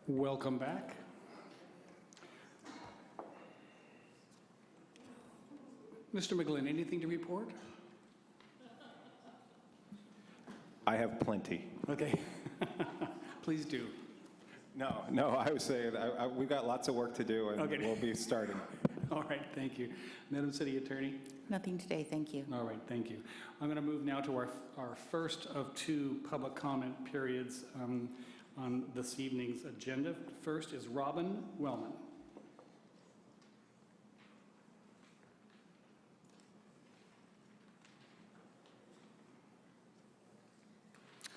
Welcome back. Mr. McGlynn, anything to report? I have plenty. Okay. Please do. No, I was saying, we've got lots of work to do, and Okay. we'll be starting. All right, thank you. Madam City Attorney? Nothing today, thank you. All right, thank you. I'm going to move now to our first of two public comment periods on this evening's agenda. First is Robin Wellman.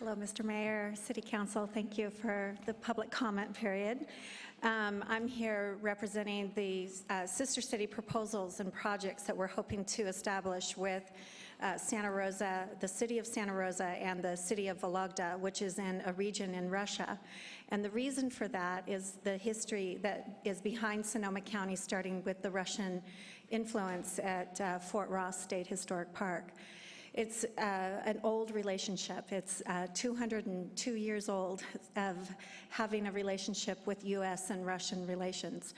Hello, Mr. Mayor, City Council. Thank you for the public comment period. I'm here representing the sister city proposals and projects that we're hoping to establish with Santa Rosa, the city of Santa Rosa, and the city of Vologda, which is in a region in Russia. And the reason for that is the history that is behind Sonoma County, starting with the Russian influence at Fort Ross State Historic Park. It's an old relationship. It's 202 years old of having a relationship with U.S. and Russian relations.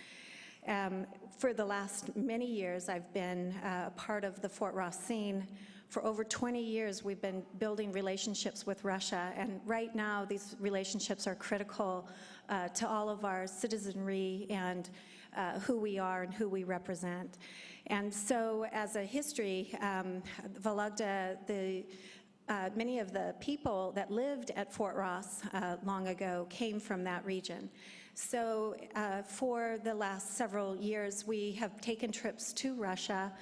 For the last many years, I've been part of the Fort Ross scene. For over 20 years, we've been building relationships with Russia, and right now, these relationships are critical to all of our citizenry and who we are and who we represent. And so, as a history, Vologda, many of the people that lived at Fort Ross long ago came from that region. So for the last several years, we have taken trips to Russia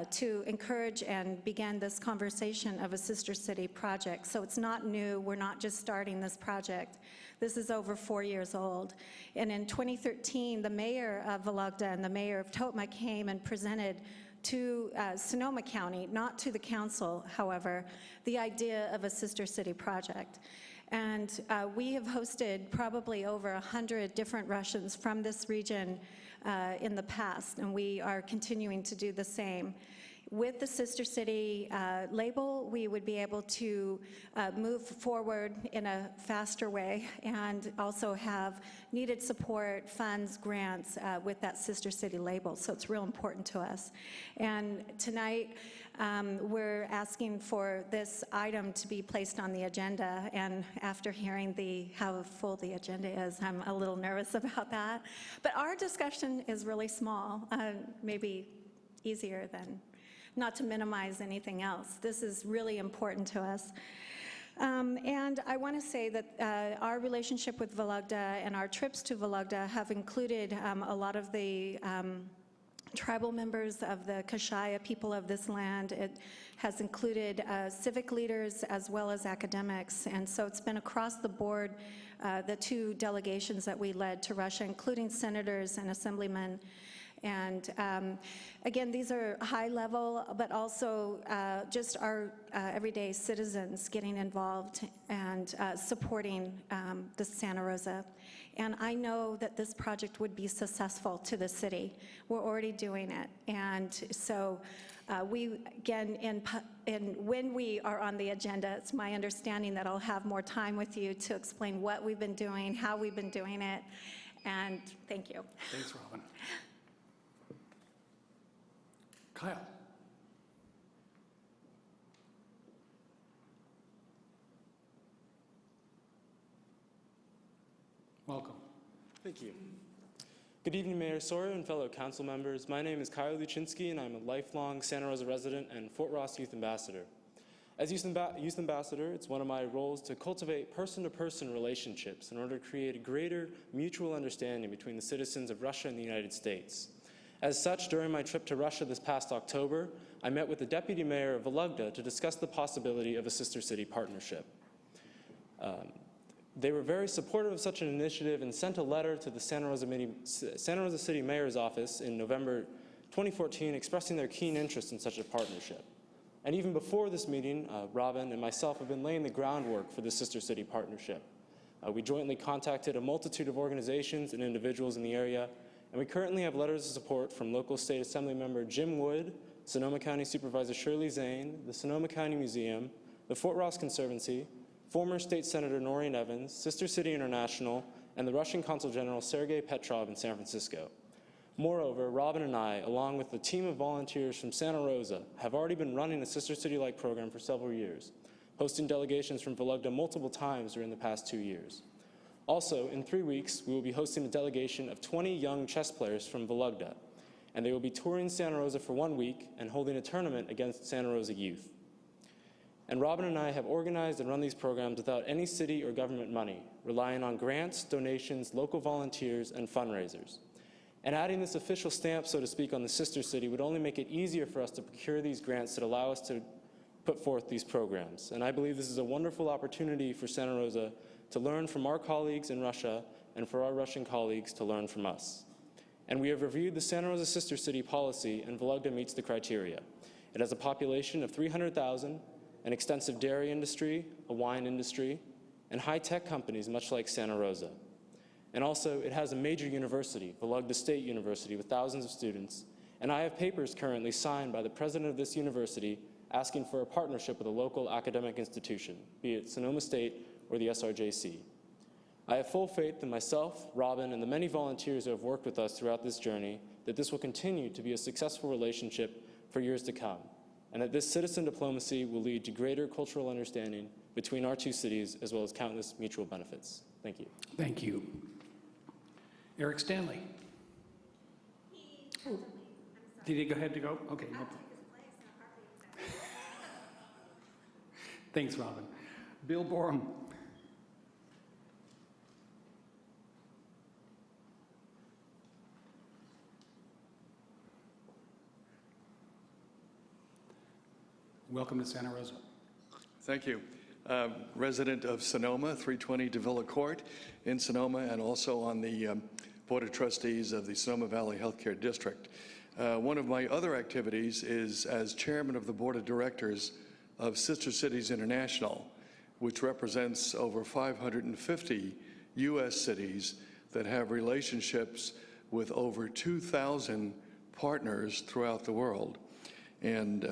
to encourage and begin this conversation of a sister city project. So it's not new. We're not just starting this project. This is over 4 years old. And in 2013, the mayor of Vologda and the mayor of Totma came and presented to Sonoma County, not to the council, however, the idea of a sister city project. And we have hosted probably over 100 different Russians from this region in the past, and we are continuing to do the same. With the Sister City label, we would be able to move forward in a faster way and also have needed support, funds, grants with that Sister City label. So it's real important to us. And tonight, we're asking for this item to be placed on the agenda. And after hearing how full the agenda is, I'm a little nervous about that. But our discussion is really small, maybe easier than, not to minimize anything else. This is really important to us. And I want to say that our relationship with Vologda and our trips to Vologda have included a lot of the tribal members of the Kashaya people of this land. It has included civic leaders as well as academics. And so it's been across the board, the two delegations that we led to Russia, including senators and assemblymen. And again, these are high level, but also just our everyday citizens getting involved and supporting the Santa Rosa. And I know that this project would be successful to the city. We're already doing it. And so we, again, when we are on the agenda, it's my understanding that I'll have more time with you to explain what we've been doing, how we've been doing it. And thank you. Thanks, Robin. Kyle. Welcome. Thank you. Good evening, Mayor Sawyer and fellow council members. My name is Kyle Luchinsky, and I'm a lifelong Santa Rosa resident and Fort Ross Youth Ambassador. As Youth Ambassador, it's one of my roles to cultivate person-to-person relationships in order to create a greater mutual understanding between the citizens of Russia and the United States. As such, during my trip to Russia this past October, I met with the Deputy Mayor of Vologda to discuss the possibility of a sister city partnership. They were very supportive of such an initiative and sent a letter to the Santa Rosa City Mayor's office in November 2014 expressing their keen interest in such a partnership. And even before this meeting, Robin and myself have been laying the groundwork for the sister city partnership. We jointly contacted a multitude of organizations and individuals in the area, and we currently have letters of support from local State Assembly member Jim Wood, Sonoma County Supervisor Shirley Zane, the Sonoma County Museum, the Fort Ross Conservancy, former State Senator Noreen Evans, Sister City International, and the Russian Consul General Sergei Petrov in San Francisco. Moreover, Robin and I, along with the team of volunteers from Santa Rosa, have already been running a Sister City-like program for several years, hosting delegations from Vologda multiple times during the past 2 years. Also, in 3 weeks, we will be hosting a delegation of 20 young chess players from Vologda, and they will be touring Santa Rosa for 1 week and holding a tournament against Santa Rosa youth. And Robin and I have organized and run these programs without any city or government money, relying on grants, donations, local volunteers, and fundraisers. And adding this official stamp, so to speak, on the sister city would only make it easier for us to procure these grants that allow us to put forth these programs. And I believe this is a wonderful opportunity for Santa Rosa to learn from our colleagues in Russia and for our Russian colleagues to learn from us. And we have reviewed the Santa Rosa Sister City policy, and Vologda meets the criteria. It has a population of 300,000, an extensive dairy industry, a wine industry, and high-tech companies much like Santa Rosa. And also, it has a major university, Vologda State University, with thousands of students. And I have papers currently signed by the president of this university asking for a partnership with a local academic institution, be it Sonoma State or the SRJC. I have full faith in myself, Robin, and the many volunteers who have worked with us throughout this journey that this will continue to be a successful relationship for years to come, and that this citizen diplomacy will lead to greater cultural understanding between our two cities, as well as countless mutual benefits. Thank you. Thank you. Eric Stanley. Oh, did he go ahead to go? Okay, no problem. Thanks, Robin. Bill Borum. Welcome to Santa Rosa. Thank you. Resident of Sonoma, 320 Davila Court in Sonoma, and also on the Board of Trustees of the Sonoma Valley Healthcare District. One of my other activities is as chairman of the Board of Directors of Sister Cities International, which represents over 550 U.S. cities that have relationships with over 2,000 partners throughout the world. And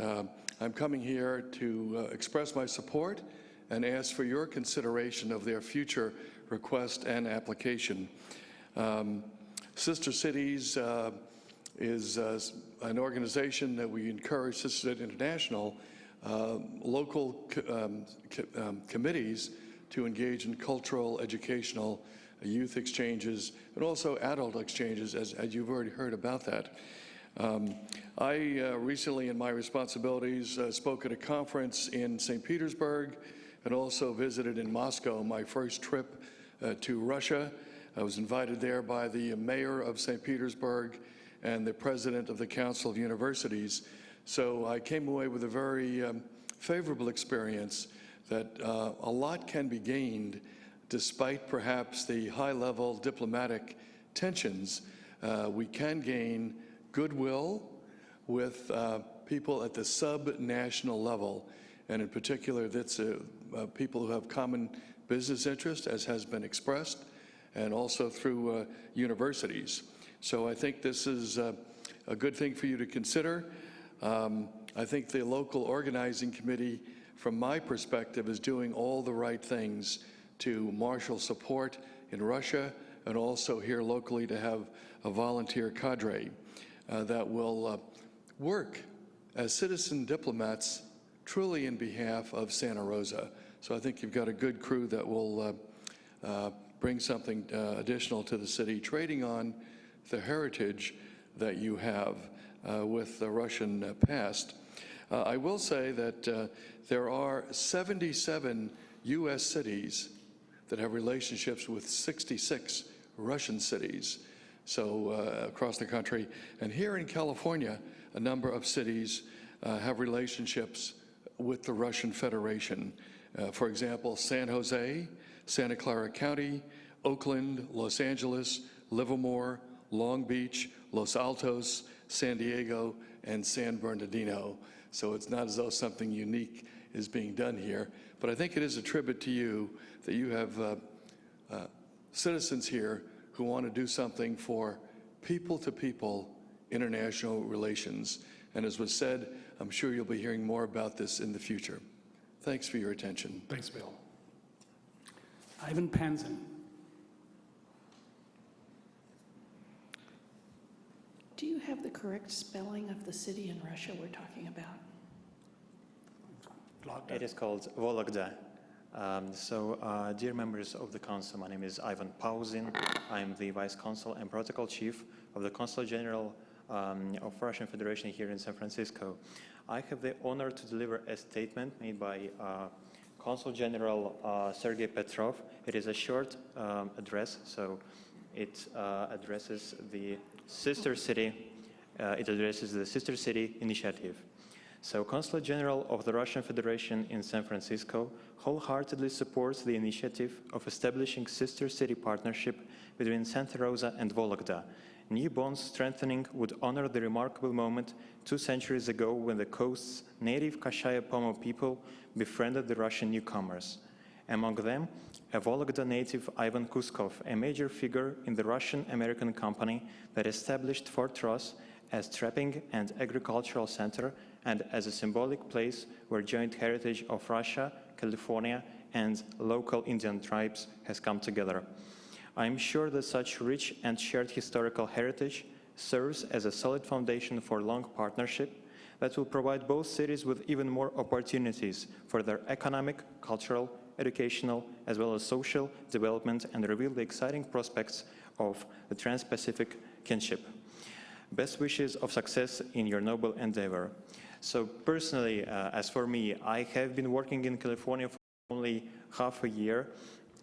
I'm coming here to express my support and ask for your consideration of their future request and application. Sister Cities is an organization that we encourage, Sister Cities International, local committees to engage in cultural, educational, youth exchanges, and also adult exchanges, as you've already heard about that. I recently, in my responsibilities, spoke at a conference in St. Petersburg and also visited in Moscow, my first trip to Russia. I was invited there by the mayor of St. Petersburg and the president of the Council of Universities. So I came away with a very favorable experience that a lot can be gained despite perhaps the high-level diplomatic tensions. We can gain goodwill with people at the sub-national level, and in particular, that's people who have common business interests, as has been expressed, and also through universities. So I think this is a good thing for you to consider. I think the local organizing committee, from my perspective, is doing all the right things to marshal support in Russia and also here locally to have a volunteer cadre that will work as citizen diplomats truly in behalf of Santa Rosa. So I think you've got a good crew that will bring something additional to the city, trading on the heritage that you have with the Russian past. I will say that there are 77 U.S. cities that have relationships with 66 Russian cities, so across the country. And here in California, a number of cities have relationships with the Russian Federation. For example, San Jose, Santa Clara County, Oakland, Los Angeles, Livermore, Long Beach, Los Altos, San Diego, and San Bernardino. So it's not as though something unique is being done here, but I think it is a tribute to you that you have citizens here who want to do something for people-to-people international relations. And as was said, I'm sure you'll be hearing more about this in the future. Thanks for your attention. Thanks, Bill. Ivan Panzin. Do you have the correct spelling of the city in Russia we're talking about? It is called Vologda. Dear members of the council, my name is Ivan Pauzin. I'm the Vice Consul and Protocol Chief of the Consul General of Russian Federation here in San Francisco. I have the honor to deliver a statement made by Consul General Sergei Petrov. It is a short address, so it addresses the sister city. It addresses the sister city initiative. So, Consulate General of the Russian Federation in San Francisco wholeheartedly supports the initiative of establishing sister city partnership between Santa Rosa and Vologda. New bonds strengthening would honor the remarkable moment 2 centuries ago when the coast's native Kashaya Pomo people befriended the Russian newcomers. Among them, a Vologda native Ivan Kuskov, a major figure in the Russian-American company that established Fort Ross as trapping and agricultural center and as a symbolic place where joint heritage of Russia, California, and local Indian tribes has come together. I am sure that such rich and shared historical heritage serves as a solid foundation for long partnership that will provide both cities with even more opportunities for their economic, cultural, educational, as well as social development and reveal the exciting prospects of the Trans-Pacific kinship. Best wishes of success in your noble endeavor. So personally, as for me, I have been working in California for only half a year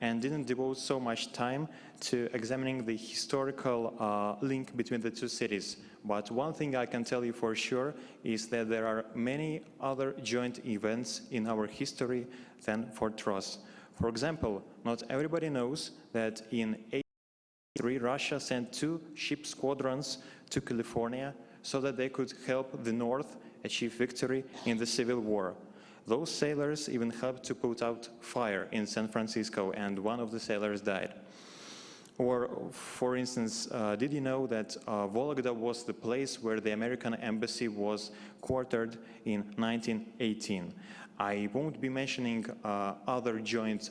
and didn't devote so much time to examining the historical link between the two cities. But one thing I can tell you for sure is that there are many other joint events in our history than Fort Ross. For example, not everybody knows that in 1883, Russia sent 2 ship squadrons to California so that they could help the North achieve victory in the Civil War. Those sailors even helped to put out fire in San Francisco, and one of the sailors died. Or, for instance, did you know that Vologda was the place where the American embassy was quartered in 1918? I won't be mentioning other joint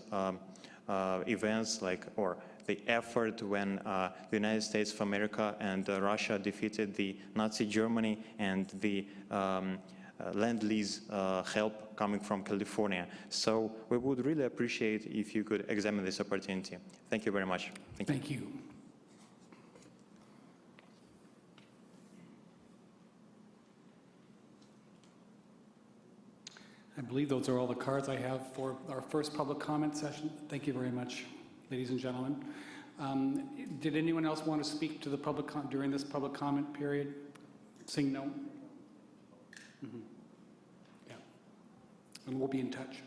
events or the effort when the United States of America and Russia defeated the Nazi Germany and the Lend-Lease help coming from California. So we would really appreciate if you could examine this opportunity. Thank you very much. Thank you. I believe those are all the cards I have for our first public comment session. Thank you very much, ladies and gentlemen. Did anyone else want to speak to the public during this public comment period? Seeing no? Mm-hmm. Yeah. And we'll be in touch.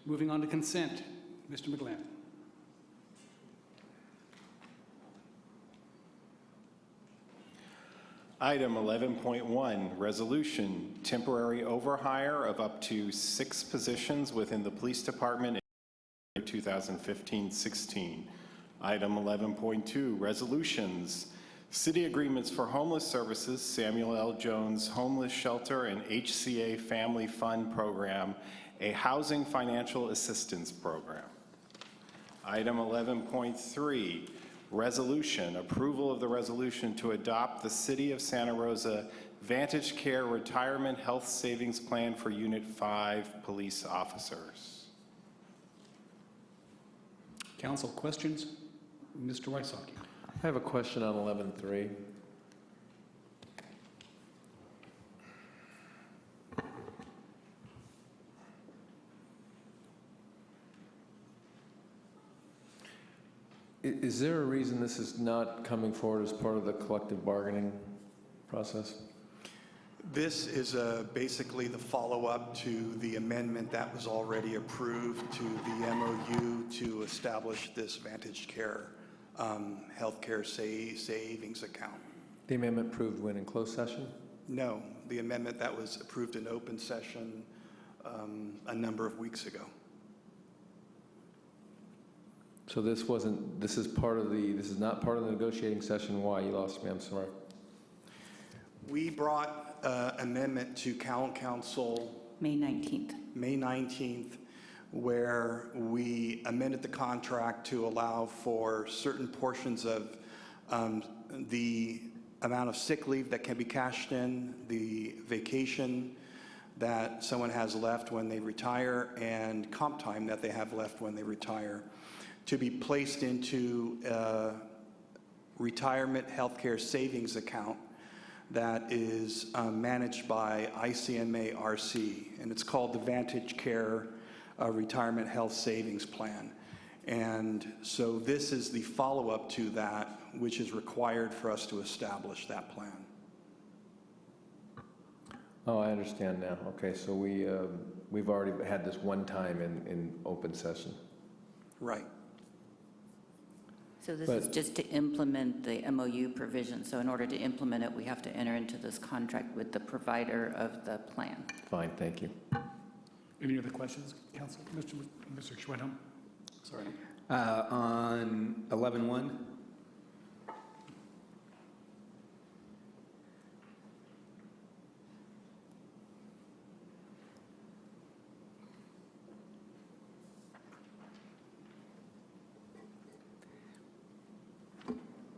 Moving on to consent. Mr. McGlynn. Item 11.1, resolution, temporary overhire of up to 6 positions within the police department in 2015-16. Item 11.2, resolutions, city agreements for homeless services, Samuel L. Jones Homeless Shelter and HCA Family Fund Program, a housing financial assistance program. Item 11.3, resolution, approval of the resolution to adopt the City of Santa Rosa Vantage Care Retirement Health Savings Plan for Unit 5 police officers. Council, questions? Mr. Wysocki. I have a question on 11.3. Is there a reason this is not coming forward as part of the collective bargaining process? This is basically the follow-up to the amendment that was already approved to the MOU to establish this Vantage Care healthcare savings account. The amendment approved when in closed session? No, the amendment that was approved in open session a number of weeks ago. So this is not part of the negotiating session. Why? You lost me, I'm sorry. We brought amendment to council May 19th. May 19th, where we amended the contract to allow for certain portions of The amount of sick leave that can be cashed in, the vacation that someone has left when they retire, and comp time that they have left when they retire, to be placed into a retirement healthcare savings account that is managed by ICMA RC, and it's called the Vantage Care Retirement Health Savings Plan. And so this is the follow-up to that, which is required for us to establish that plan. Oh, I understand now. Okay, so we've already had this one time in open session. Right. So this is just to implement the MOU provision. So in order to implement it, we have to enter into this contract with the provider of the plan. Fine, thank you. Any other questions, Council? Mr. Schwedhelm? Sorry. On 11.1,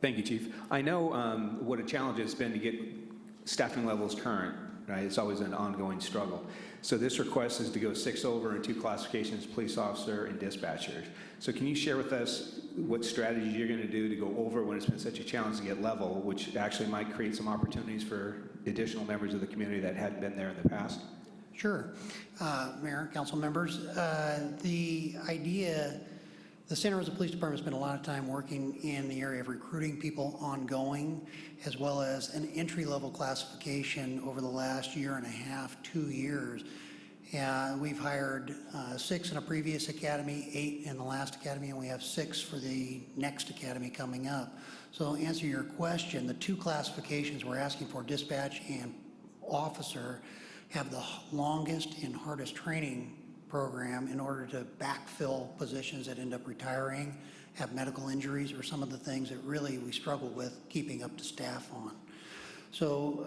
thank you, Chief. I know what a challenge it's been to get staffing levels current, right? It's always an ongoing struggle. So this request is to go 6 over in 2 classifications, police officer and dispatchers. So can you share with us what strategies you're going to do to go over when it's been such a challenge to get level, which actually might create some opportunities for additional members of the community that hadn't been there in the past? Sure. Mayor, council members, the idea, the Santa Rosa Police Department spent a lot of time working in the area of recruiting people ongoing, as well as an entry-level classification over the last year and a half, 2 years. We've hired 6 in a previous academy, 8 in the last academy, and we have 6 for the next academy coming up. So to answer your question, the 2 classifications we're asking for, dispatch and officer, have the longest and hardest training program in order to backfill positions that end up retiring, have medical injuries, or some of the things that really we struggle with keeping up to staff on. So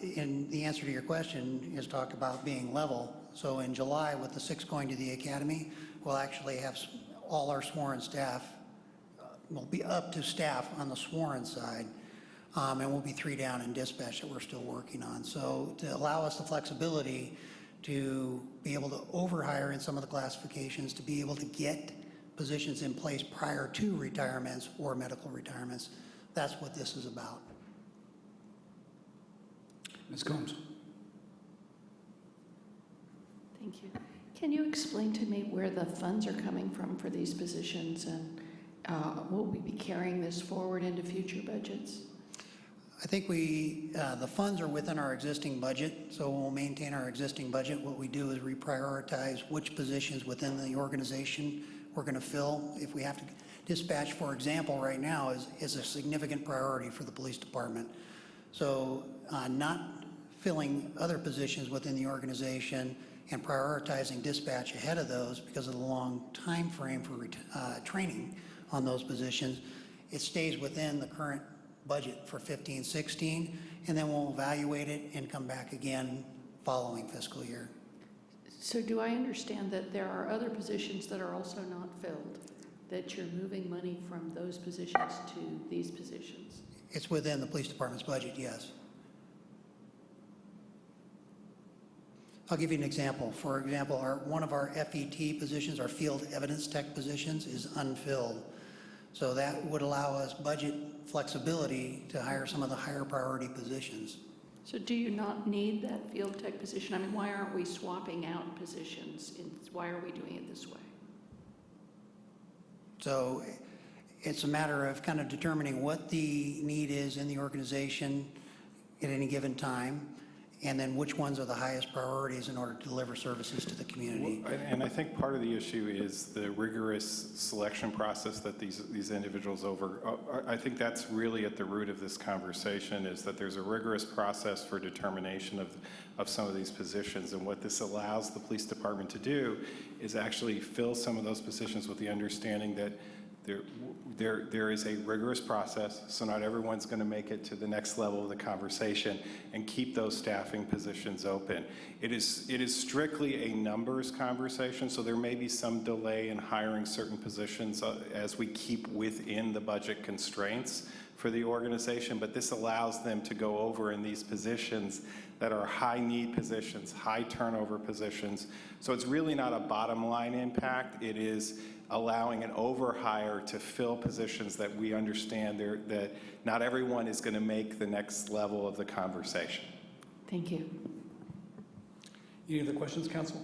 in the answer to your question is talk about being level. So in July, with the 6 going to the academy, we'll actually have all our sworn staff, will be up to staff on the sworn side, and we'll be 3 down in dispatch that we're still working on. So to allow us the flexibility to be able to overhire in some of the classifications, to be able to get positions in place prior to retirements or medical retirements. That's what this is about. Ms. Combs? Thank you. Can you explain to me where the funds are coming from for these positions, and will we be carrying this forward into future budgets? I think the funds are within our existing budget, so we'll maintain our existing budget. What we do is reprioritize which positions within the organization we're going to fill. If we have to dispatch, for example, right now is a significant priority for the police department. So not filling other positions within the organization and prioritizing dispatch ahead of those because of the long time frame for training on those positions, it stays within the current budget for 15-16, and then we'll evaluate it and come back again following fiscal year. So do I understand that there are other positions that are also not filled, that you're moving money from those positions to these positions? It's within the police department's budget, yes. I'll give you an example. For example, one of our FET positions, our field evidence tech positions, is unfilled. So that would allow us budget flexibility to hire some of the higher priority positions. So do you not need that field tech position? I mean, why aren't we swapping out positions? Why are we doing it this way? So it's a matter of kind of determining what the need is in the organization at any given time, and then which ones are the highest priorities in order to deliver services to the community. And I think part of the issue is the rigorous selection process that these individuals I think that's really at the root of this conversation, is that there's a rigorous process for determination of some of these positions. And what this allows the police department to do is actually fill some of those positions with the understanding that there is a rigorous process, so not everyone's going to make it to the next level of the conversation, and keep those staffing positions open. It is strictly a numbers conversation, so there may be some delay in hiring certain positions as we keep within the budget constraints, for the organization, but this allows them to go over in these positions that are high-need positions, high-turnover positions. So it's really not a bottom-line impact. It is allowing an overhire to fill positions that we understand that not everyone is going to make the next level of the conversation. Thank you. Any other questions, council?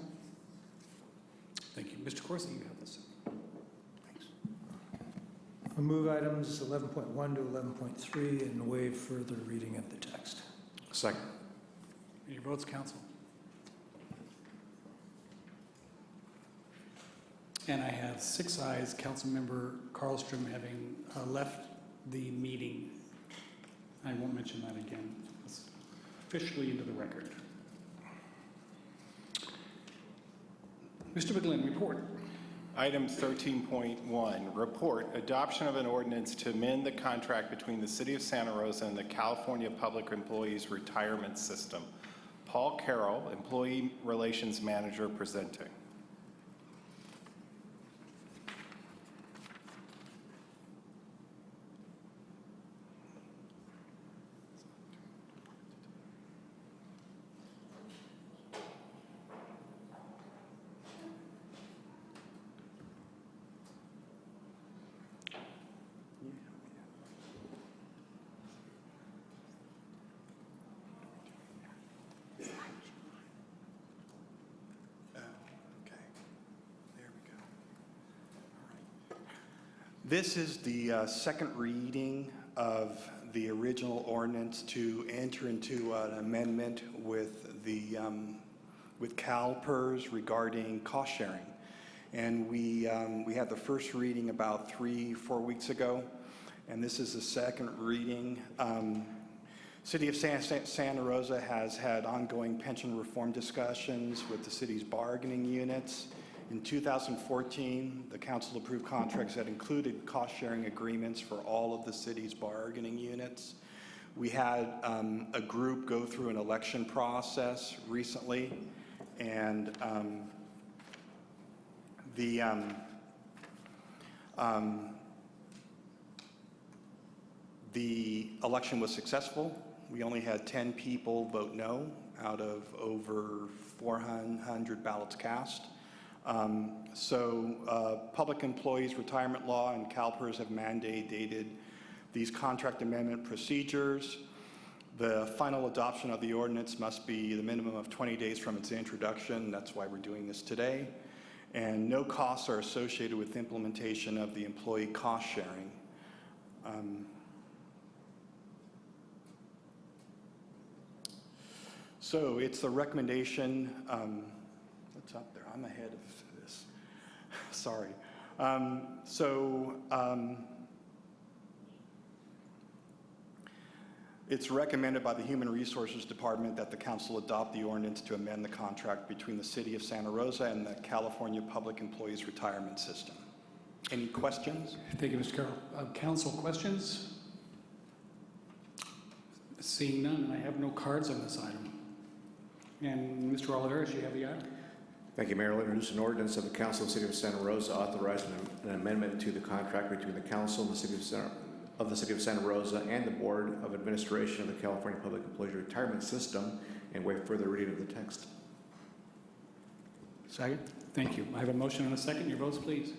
Thank you. Mr. Corsi, you have this. Thanks. I'll move items 11.1 to 11.3 and waive further reading of the text. Second. Any votes, council? And I have 6 ayes, Councilmember Carlstrom having left the meeting. I won't mention that again. It's officially into the record. Mr. McGlynn, report. Item 13.1, report, adoption of an ordinance to amend the contract between the City of Santa Rosa and the California Public Employees Retirement System. Paul Carroll, Employee Relations Manager, presenting. This is the second reading of the original ordinance to enter into an amendment with the with CalPERS regarding cost sharing. And we had the first reading about 3-4 weeks ago, and this is the second reading. City of Santa Rosa has had ongoing pension reform discussions with the city's bargaining units. In 2014, the council approved contracts that included cost-sharing agreements for all of the city's bargaining units. We had a group go through an election process recently, and the election was successful. We only had 10 people vote no out of over 400 ballots cast. Public Employees Retirement Law and CalPERS have mandated these contract amendment procedures. The final adoption of the ordinance must be the minimum of 20 days from its introduction. That's why we're doing this today. And no costs are associated with implementation of the employee cost sharing. So it's the recommendation, what's up there? I'm ahead of this. Sorry. It's recommended by the Human Resources Department that the council adopt the ordinance to amend the contract between the City of Santa Rosa and the California Public Employees Retirement System. Any questions? Thank you, Mr. Carroll. Council, questions? Seeing none, I have no cards on this item. And Mr. Oliveris, you have the item. Thank you, Mayor. I'll introduce an ordinance of the Council of the City of Santa Rosa authorizing an amendment to the contract between the Council of the City of Santa Rosa and the Board of Administration of the California Public Employees Retirement System, and waive further reading of the text. Second. Thank you. I have a motion and a second. Your votes, please.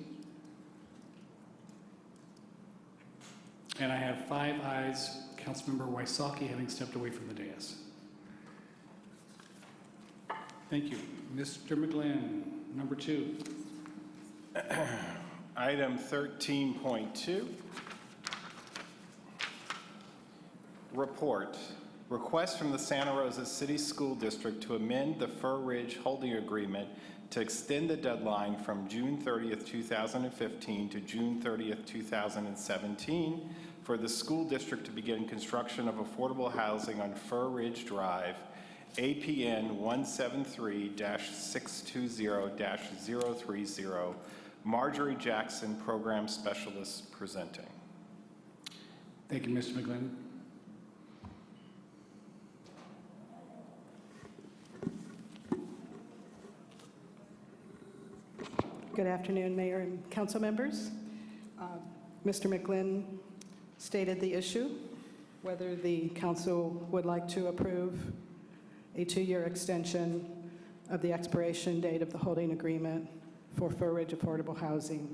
And I have 5 ayes, Councilmember Wysocki having stepped away from the dais. Thank you. Mr. McGlynn, number 2. Item 13.2. Report. Request from the Santa Rosa City School District to amend the Fur Ridge Holding Agreement to extend the deadline from June 30th, 2015 to June 30th, 2017 for the school district to begin construction of affordable housing on Fur Ridge Drive, APN 173-620-030, Marjorie Jackson, Program Specialist, presenting. Thank you, Mr. McGlynn. Good afternoon, Mayor and council members. Mr. McGlynn stated the issue, whether the council would like to approve a 2-year extension of the expiration date of the holding agreement for Fir Ridge Affordable Housing.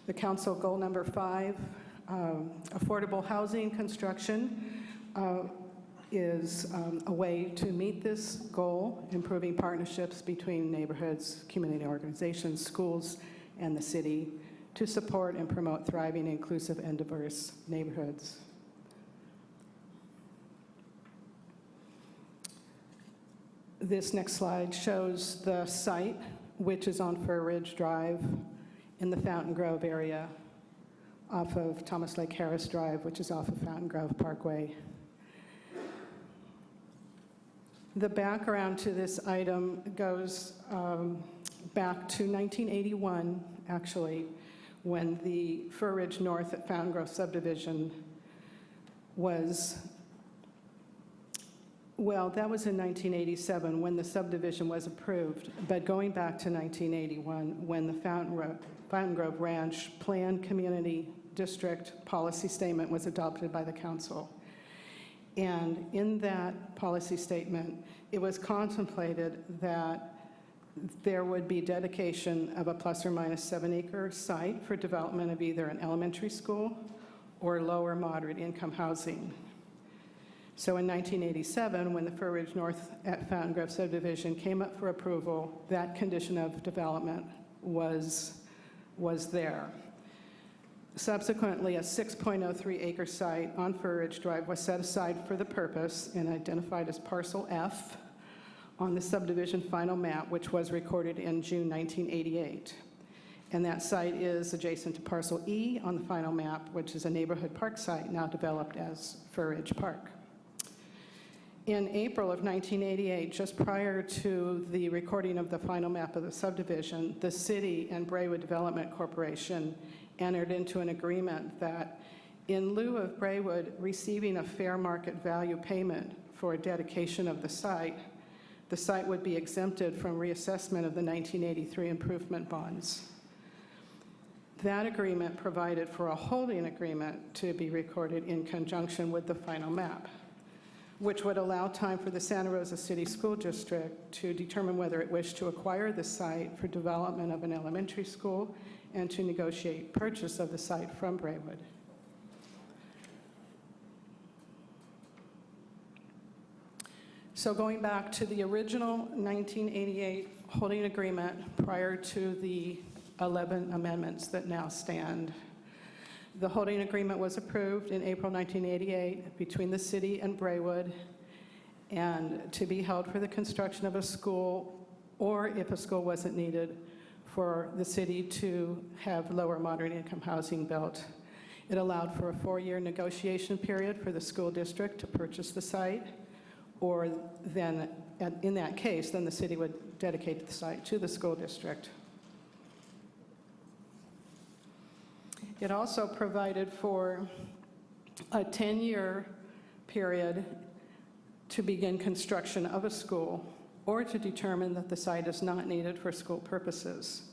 The council goal number 5, affordable housing construction is a way to meet this goal, improving partnerships between neighborhoods, community organizations, schools, and the city to support and promote thriving, inclusive, and diverse neighborhoods. This next slide shows the site, which is on Fir Ridge Drive in the Fountain Grove area off of Thomas Lake Harris Drive, which is off of Fountain Grove Parkway. The background to this item goes back to 1981, actually, when the Fir Ridge North at Fountain Grove subdivision was, well, that was in 1987 when the subdivision was approved, but going back to 1981 when the Fountain Grove Ranch Planned Community District Policy Statement was adopted by the council. And in that policy statement, it was contemplated that there would be dedication of a plus or minus 7-acre site for development of either an elementary school or lower moderate income housing. So in 1987, when the Fir Ridge North at Fountain Grove subdivision came up for approval, that condition of development was there. Subsequently, a 6.03-acre site on Fir Ridge Drive was set aside for the purpose and identified as Parcel F on the subdivision final map, which was recorded in June 1988. And that site is adjacent to Parcel E on the final map, which is a neighborhood park site now developed as Fir Ridge Park. In April of 1988, just prior to the recording of the final map of the subdivision, the city and Braywood Development Corporation entered into an agreement that in lieu of Braywood receiving a fair market value payment for dedication of the site would be exempted from reassessment of the 1983 improvement bonds. That agreement provided for a holding agreement to be recorded in conjunction with the final map, which would allow time for the Santa Rosa City School District to determine whether it wished to acquire the site for development of an elementary school and to negotiate purchase of the site from Braywood. So going back to the original 1988 holding agreement prior to the 11 amendments that now stand, the holding agreement was approved in April 1988 between the city and Braywood, and to be held for the construction of a school, or if a school wasn't needed, for the city to have lower moderate income housing built. It allowed for a 4-year negotiation period for the school district to purchase the site, or then, in that case, then the city would dedicate the site to the school district. It also provided for a 10-year period to begin construction of a school or to determine that the site is not needed for school purposes.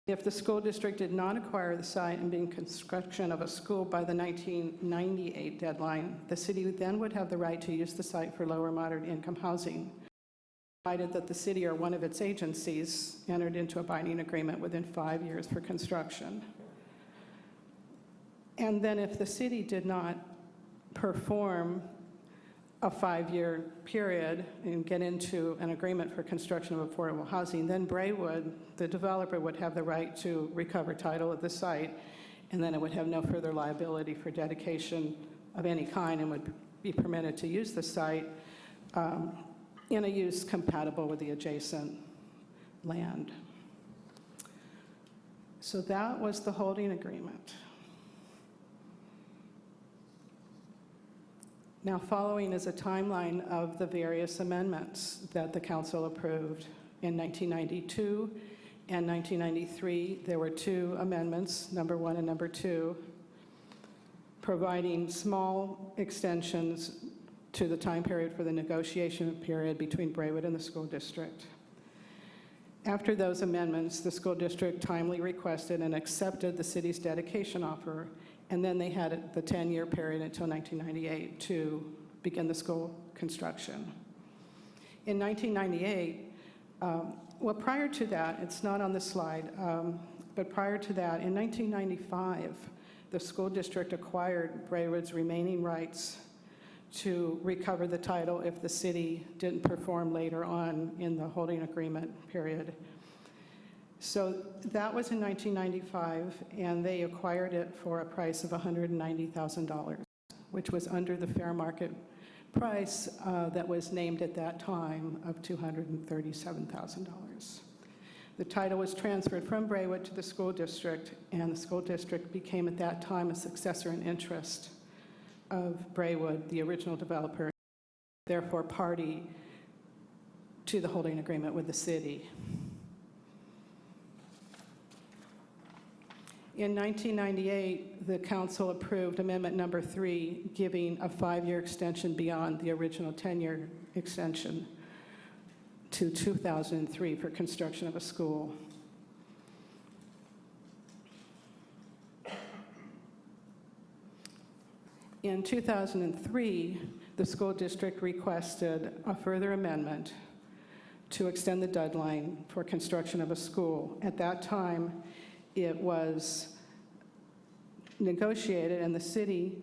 If the school district did not acquire the site and begin construction of a school by the 1998 deadline, the city then would have the right to use the site for lower moderate income housing, provided that the city or one of its agencies entered into a binding agreement within 5 years for construction. And then if the city did not perform a 5-year period and get into an agreement for construction of affordable housing, then Braywood, the developer, would have the right to recover title of the site, and then it would have no further liability for dedication of any kind and would be permitted to use the site in a use compatible with the adjacent land. So that was the holding agreement. Now, following is a timeline of the various amendments that the council approved. In 1992 and 1993, there were 2 amendments, number 1 and number 2, providing small extensions to the time period for the negotiation period between Braywood and the school district. After those amendments, the school district timely requested and accepted the city's dedication offer, and then they had the 10-year period until 1998 to begin the school construction. In 1998, well, prior to that, it's not on the slide, but prior to that, in 1995, the school district acquired Braywood's remaining rights to recover the title if the city didn't perform later on in the holding agreement period. So that was in 1995, and they acquired it for a price of $190,000, which was under the fair market price that was named at that time of $237,000. The title was transferred from Braywood to the school district, and the school district became at that time a successor in interest of Braywood, the original developer, therefore party to the holding agreement with the city. In 1998, the council approved amendment number 3, giving a 5-year extension beyond the original 10-year extension to 2003 for construction of a school. In 2003, the school district requested a further amendment to extend the deadline for construction of a school. At that time, it was negotiated, and the city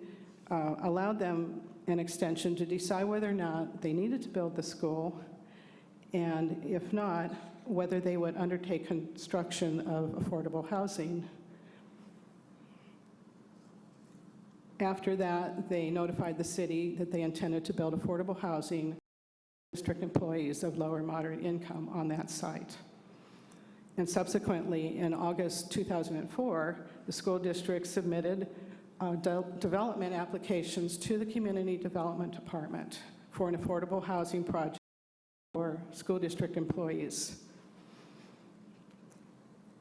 allowed them an extension to decide whether or not they needed to build the school, and if not, whether they would undertake construction of affordable housing. After that, they notified the city that they intended to build affordable housing for district employees of low or moderate income on that site. And subsequently, in August 2004, the school district submitted development applications to the Community Development Department for an affordable housing project for school district employees.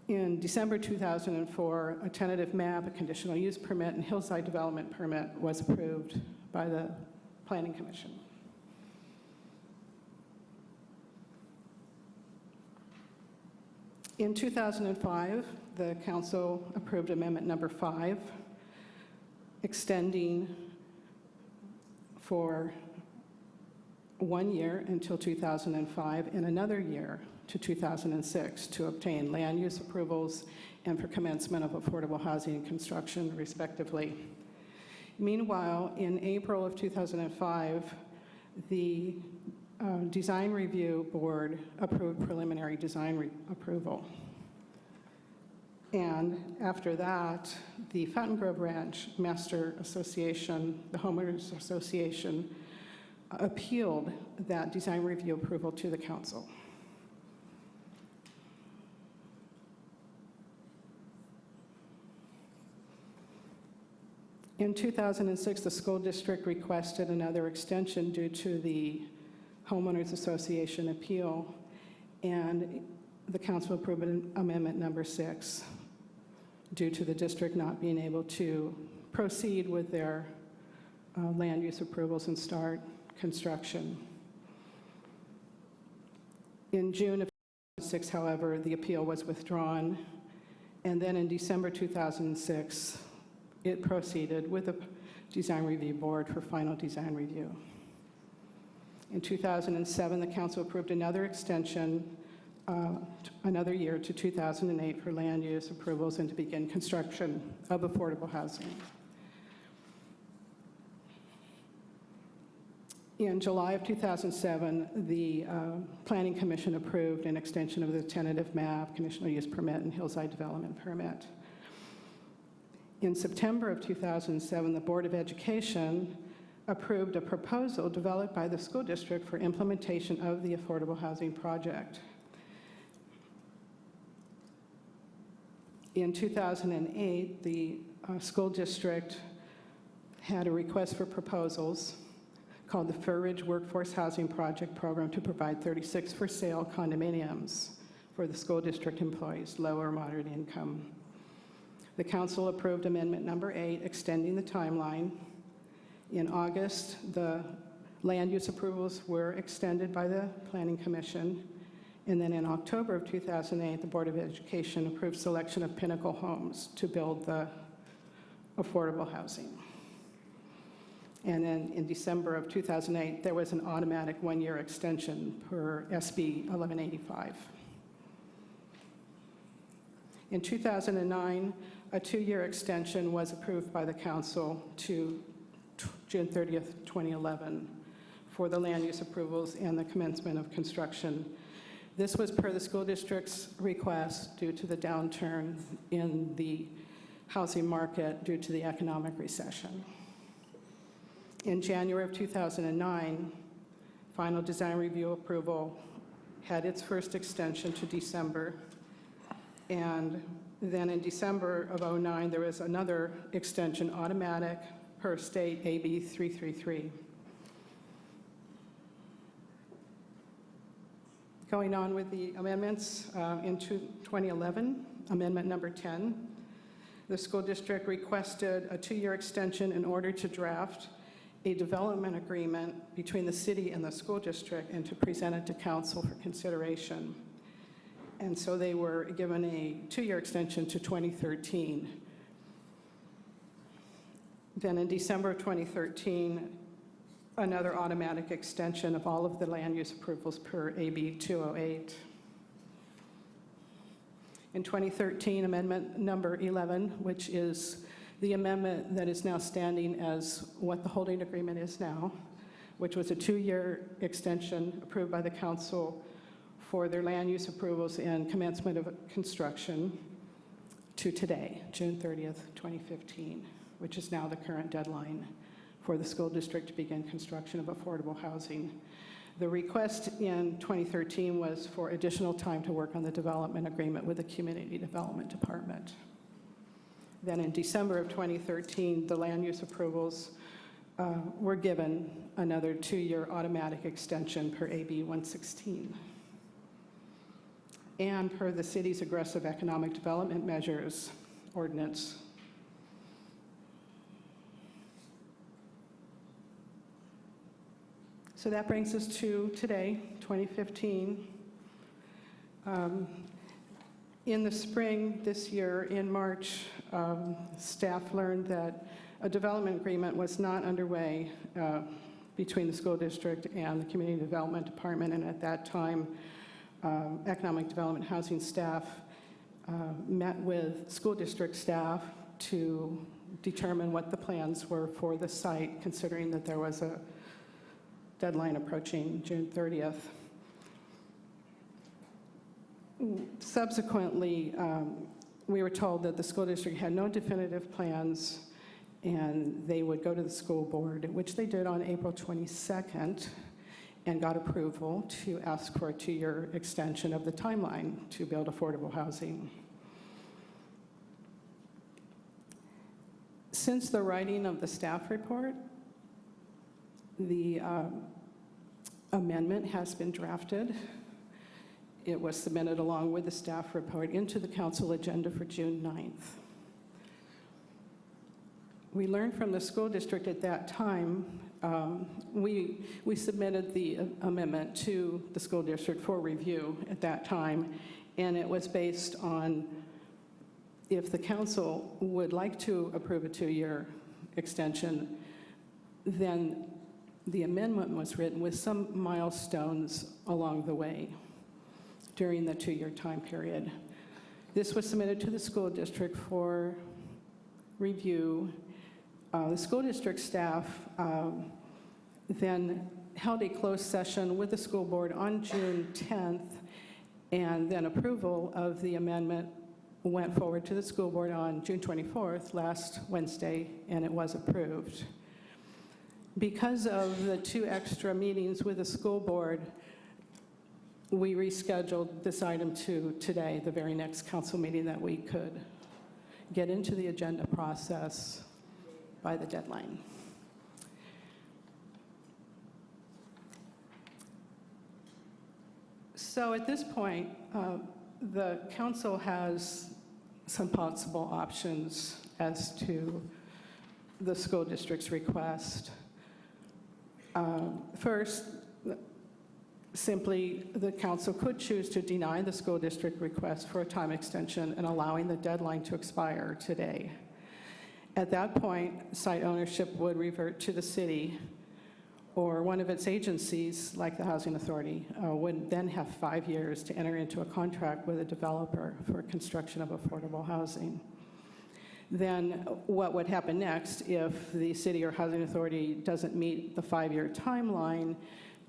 In December 2004, a tentative map, a conditional use permit, and hillside development permit was approved by the Planning Commission. In 2005, the council approved amendment number 5, extending for 1 year until 2005 and another year to 2006 to obtain land use approvals and for commencement of affordable housing and construction, respectively. Meanwhile, in April of 2005, the Design Review Board approved preliminary design approval. And after that, the Fountain Grove Ranch Master Association, the Homeowners Association, appealed that design review approval to the council. In 2006, the school district requested another extension due to the Homeowners Association appeal, and the council approved amendment number 6 due to the district not being able to proceed with their land use approvals and start construction. In June of 2006, however, the appeal was withdrawn, and then in December 2006, it proceeded with the Design Review Board for final design review. In 2007, the council approved another extension, another year to 2008 for land use approvals and to begin construction of affordable housing. In July of 2007, the Planning Commission approved an extension of the tentative map, conditional use permit, and hillside development permit. In September of 2007, the Board of Education approved a proposal developed by the school district for implementation of the affordable housing project. In 2008, the school district had a request for proposals called the Fur Ridge Workforce Housing Project Program to provide 36 for sale condominiums for the school district employees, low or moderate income. The council approved amendment number 8, extending the timeline. In August, the Land use approvals were extended by the Planning Commission. And then in October of 2008, the Board of Education approved selection of Pinnacle Homes to build the affordable housing. And then in December of 2008, there was an automatic one-year extension per SB 1185. In 2009, a 2-year extension was approved by the council to June 30th, 2011 for the land use approvals and the commencement of construction. This was per the school district's request due to the downturn in the housing market due to the economic recession. In January of 2009, final design review approval had its first extension to December. And then in December of 2009, there was another extension, automatic, per state AB 333. Going on with the amendments, in 2011, amendment number 10, the school district requested a 2-year extension in order to draft a development agreement between the city and the school district and to present it to council for consideration. And so they were given a 2-year extension to 2013. Then in December of 2013, another automatic extension of all of the land use approvals per AB 208. In 2013, amendment number 11, which is the amendment that is now standing as what the holding agreement is now, which was a 2-year extension approved by the council for their land use approvals and commencement of construction to today, June 30th, 2015, which is now the current deadline for the school district to begin construction of affordable housing. The request in 2013 was for additional time to work on the development agreement with the Community Development Department. Then in December of 2013, the land use approvals were given another 2-year automatic extension per AB 116. And per the city's aggressive economic development measures ordinance. So that brings us to today, 2015. In the spring this year, in March, staff learned that a development agreement was not underway between the school district and the Community Development Department, and at that time, Economic Development Housing staff met with school district staff to determine what the plans were for the site, considering that there was a deadline approaching June 30th. Subsequently, we were told that the school district had no definitive plans and they would go to the school board, which they did on April 22nd, and got approval to ask for a 2-year extension of the timeline to build affordable housing. Since the writing of the staff report, the amendment has been drafted. It was submitted along with the staff report into the council agenda for June 9th. We learned from the school district at that time, we submitted the amendment to the school district for review at that time, and it was based on if the council would like to approve a 2-year extension, then the amendment was written with some milestones along the way during the 2-year time period. This was submitted to the school district for review. The school district staff then held a closed session with the school board on June 10th, and then approval of the amendment went forward to the school board on June 24th, last Wednesday, and it was approved. Because of the 2 extra meetings with the school board, we rescheduled this item to today, the very next council meeting, that we could get into the agenda process by the deadline. So at this point, the council has some possible options as to the school district's request. First, simply, the council could choose to deny the school district request for a time extension and allowing the deadline to expire today. At that point, site ownership would revert to the city, or one of its agencies, like the Housing Authority, would then have 5 years to enter into a contract with a developer for construction of affordable housing. Then what would happen next if the city or Housing Authority doesn't meet the 5-year timeline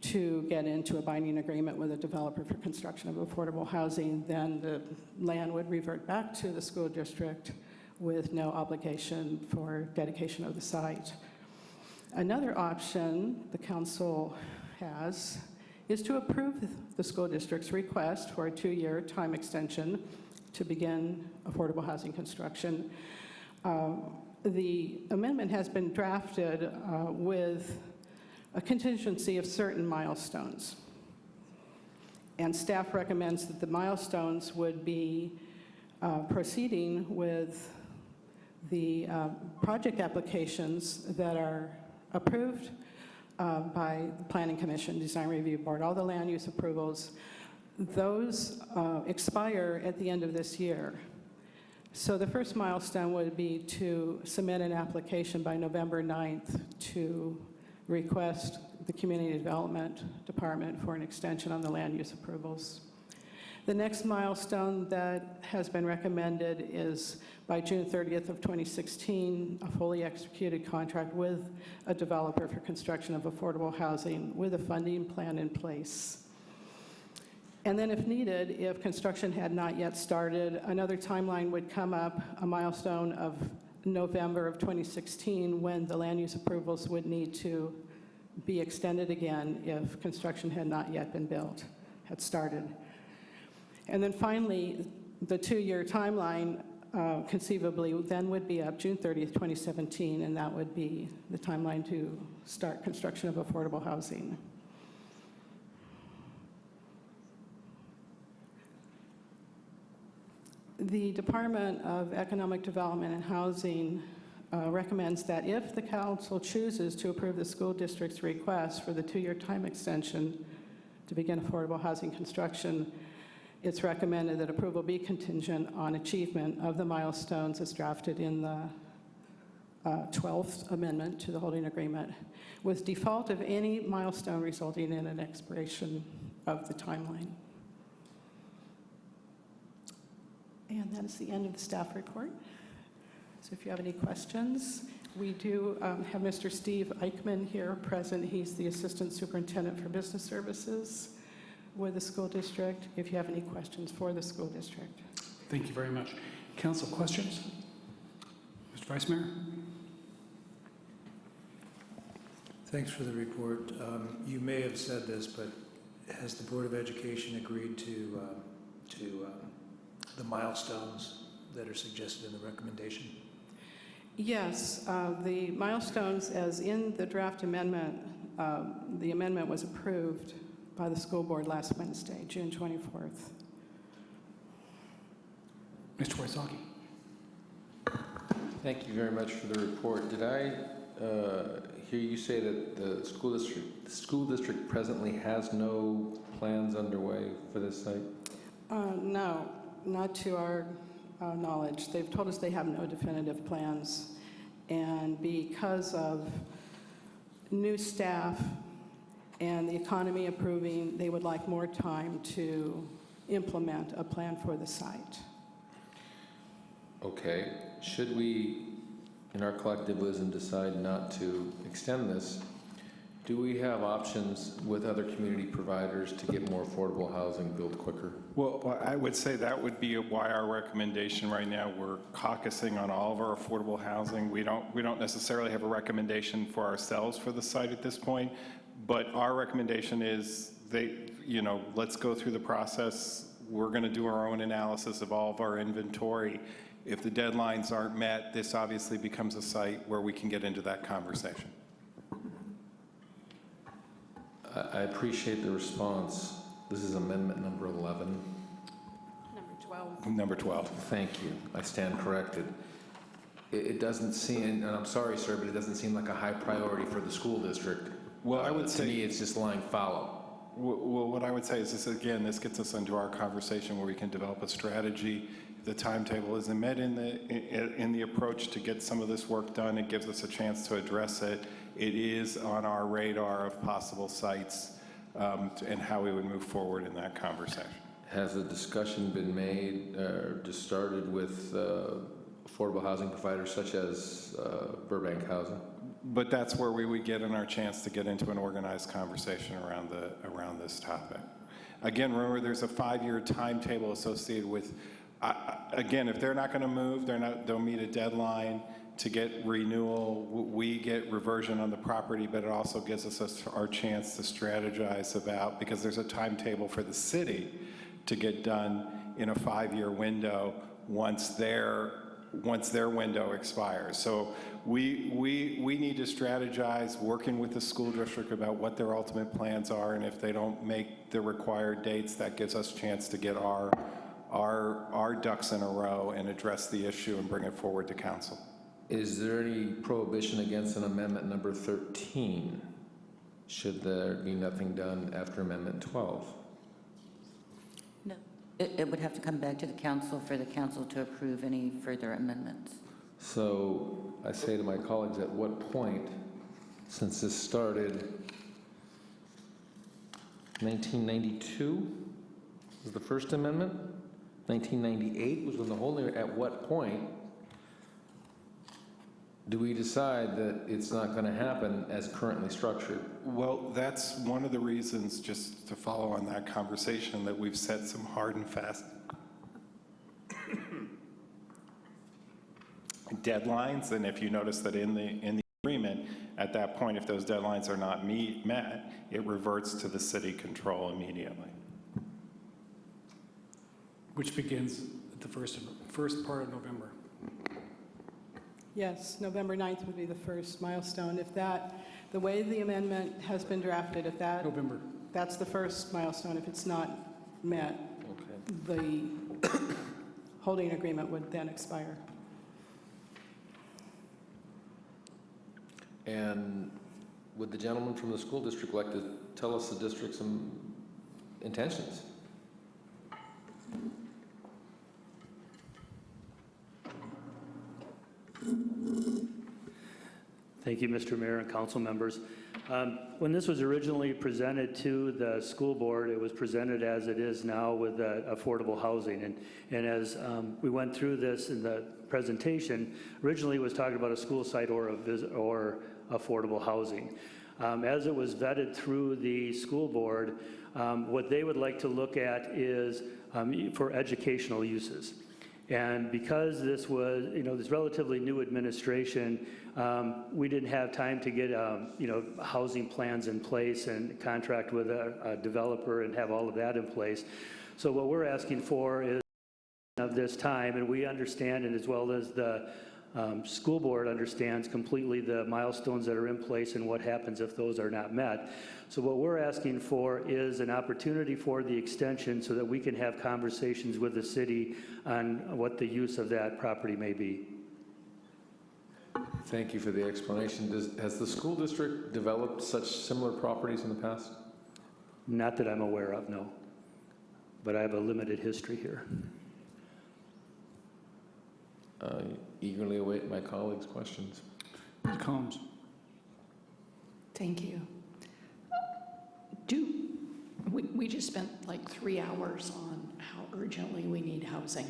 to get into a binding agreement with a developer for construction of affordable housing, then the land would revert back to the school district with no obligation for dedication of the site. Another option the council has is to approve the school district's request for a 2-year time extension to begin affordable housing construction. The amendment has been drafted with a contingency of certain milestones. And staff recommends that the milestones would be proceeding with the project applications that are approved by the Planning Commission, Design Review Board, all the land use approvals. Those expire at the end of this year. So the first milestone would be to submit an application by November 9th to request the Community Development Department for an extension on the land use approvals. The next milestone that has been recommended is by June 30th of 2016, a fully executed contract with a developer for construction of affordable housing with a funding plan in place. And then if needed, if construction had not yet started, another timeline would come up, a milestone of November of 2016, when the land use approvals would need to be extended again if construction had not yet been built, had started. And then finally, the 2-year timeline conceivably then would be up June 30th, 2017, and that would be the timeline to start construction of affordable housing. The Department of Economic Development and Housing recommends that if the council chooses to approve the school district's request for the 2-year time extension to begin affordable housing construction, it's recommended that approval be contingent on achievement of the milestones as drafted in the 12th amendment to the holding agreement, with default of any milestone resulting in an expiration of the timeline. And that is the end of the staff report. So if you have any questions, we do have Mr. Steve Eichmann here present. He's the Assistant Superintendent for Business Services with the school district, if you have any questions for the school district. Thank you very much. Council questions? Mr. Vice Mayor? Thanks for the report. You may have said this, but has the Board of Education agreed to the milestones that are suggested in the recommendation? Yes, the milestones as in the draft amendment, the amendment was approved by the school board last Wednesday, June 24th. Mr. Wysocki. Thank you very much for the report. Did I hear you say that the school district presently has no plans underway for this site? No, not to our knowledge. They've told us they have no definitive plans. And because of new staff and the economy approving, they would like more time to implement a plan for the site. Okay. Should we, in our collective wisdom, decide not to extend this, do we have options with other community providers to get more affordable housing built quicker? Well, I would say that would be why our recommendation right now, we're caucusing on all of our affordable housing. We don't necessarily have a recommendation for ourselves for the site at this point, but our recommendation is let's go through the process. We're going to do our own analysis of all of our inventory. If the deadlines aren't met, this obviously becomes a site where we can get into that conversation. I appreciate the response. This is amendment number 11. Number 12. Number 12. Thank you. I stand corrected. It doesn't seem, and I'm sorry, sir, but it doesn't seem like a high priority for the school district Well, I would To me, it's just lying fallow. Well, what I would say is this, again, this gets us into our conversation where we can develop a strategy. The timetable isn't met in the approach to get some of this work done. It gives us a chance to address it. It is on our radar of possible sites and how we would move forward in that conversation. Has a discussion been made or just started with affordable housing providers such as Burbank Housing? But that's where we would get in our chance to get into an organized conversation around this topic. Again, remember, there's a 5-year timetable associated with. Again, if they're not going to move, they'll meet a deadline to get renewal. We get reversion on the property, but it also gives us our chance to strategize about, because there's a timetable for the city to get done in a 5-year window once their window expires. So we need to strategize, working with the school district about what their ultimate plans are, and if they don't make the required dates, that gives us a chance to get our ducks in a row and address the issue and bring it forward to council. Is there any prohibition against an amendment number 13? Should there be nothing done after amendment 12? No. It would have to come back to the council for the council to approve any further amendments. So I say to my colleagues, at what point, since this started 1992 was the first amendment, 1998 was when the whole, at what point do we decide that it's not going to happen as currently structured? Well, that's one of the reasons, just to follow on that conversation, that we've set some hard and fast deadlines. And if you notice that in the agreement, at that point, if those deadlines are not met, it reverts to the city control immediately. Which begins at the first part of November. Yes, November 9th would be the first milestone. If that, the way the amendment has been drafted, if that, November. that's the first milestone. If it's not met, Okay. the holding agreement would then expire. And would the gentleman from the school district like to tell us the district's intentions? Thank you, Mr. Mayor and council members. When this was originally presented to the school board, it was presented as it is now with affordable housing. And as we went through this in the presentation, originally it was talking about a school site or affordable housing. As it was vetted through the school board, what they would like to look at is for educational uses. And because this was, this relatively new administration, we didn't have time to get, housing plans in place and contract with a developer and have all of that in place. So what we're asking for is of this time, and we understand, and as well as the school board understands completely the milestones that are in place and what happens if those are not met. So what we're asking for is an opportunity for the extension so that we can have conversations with the city on what the use of that property may be. Thank you for the explanation. Has the school district developed such similar properties in the past? Not that I'm aware of, no. But I have a limited history here. I eagerly await my colleagues' questions. Ms. Combs. Thank you. We just spent like 3 hours on how urgently we need housing.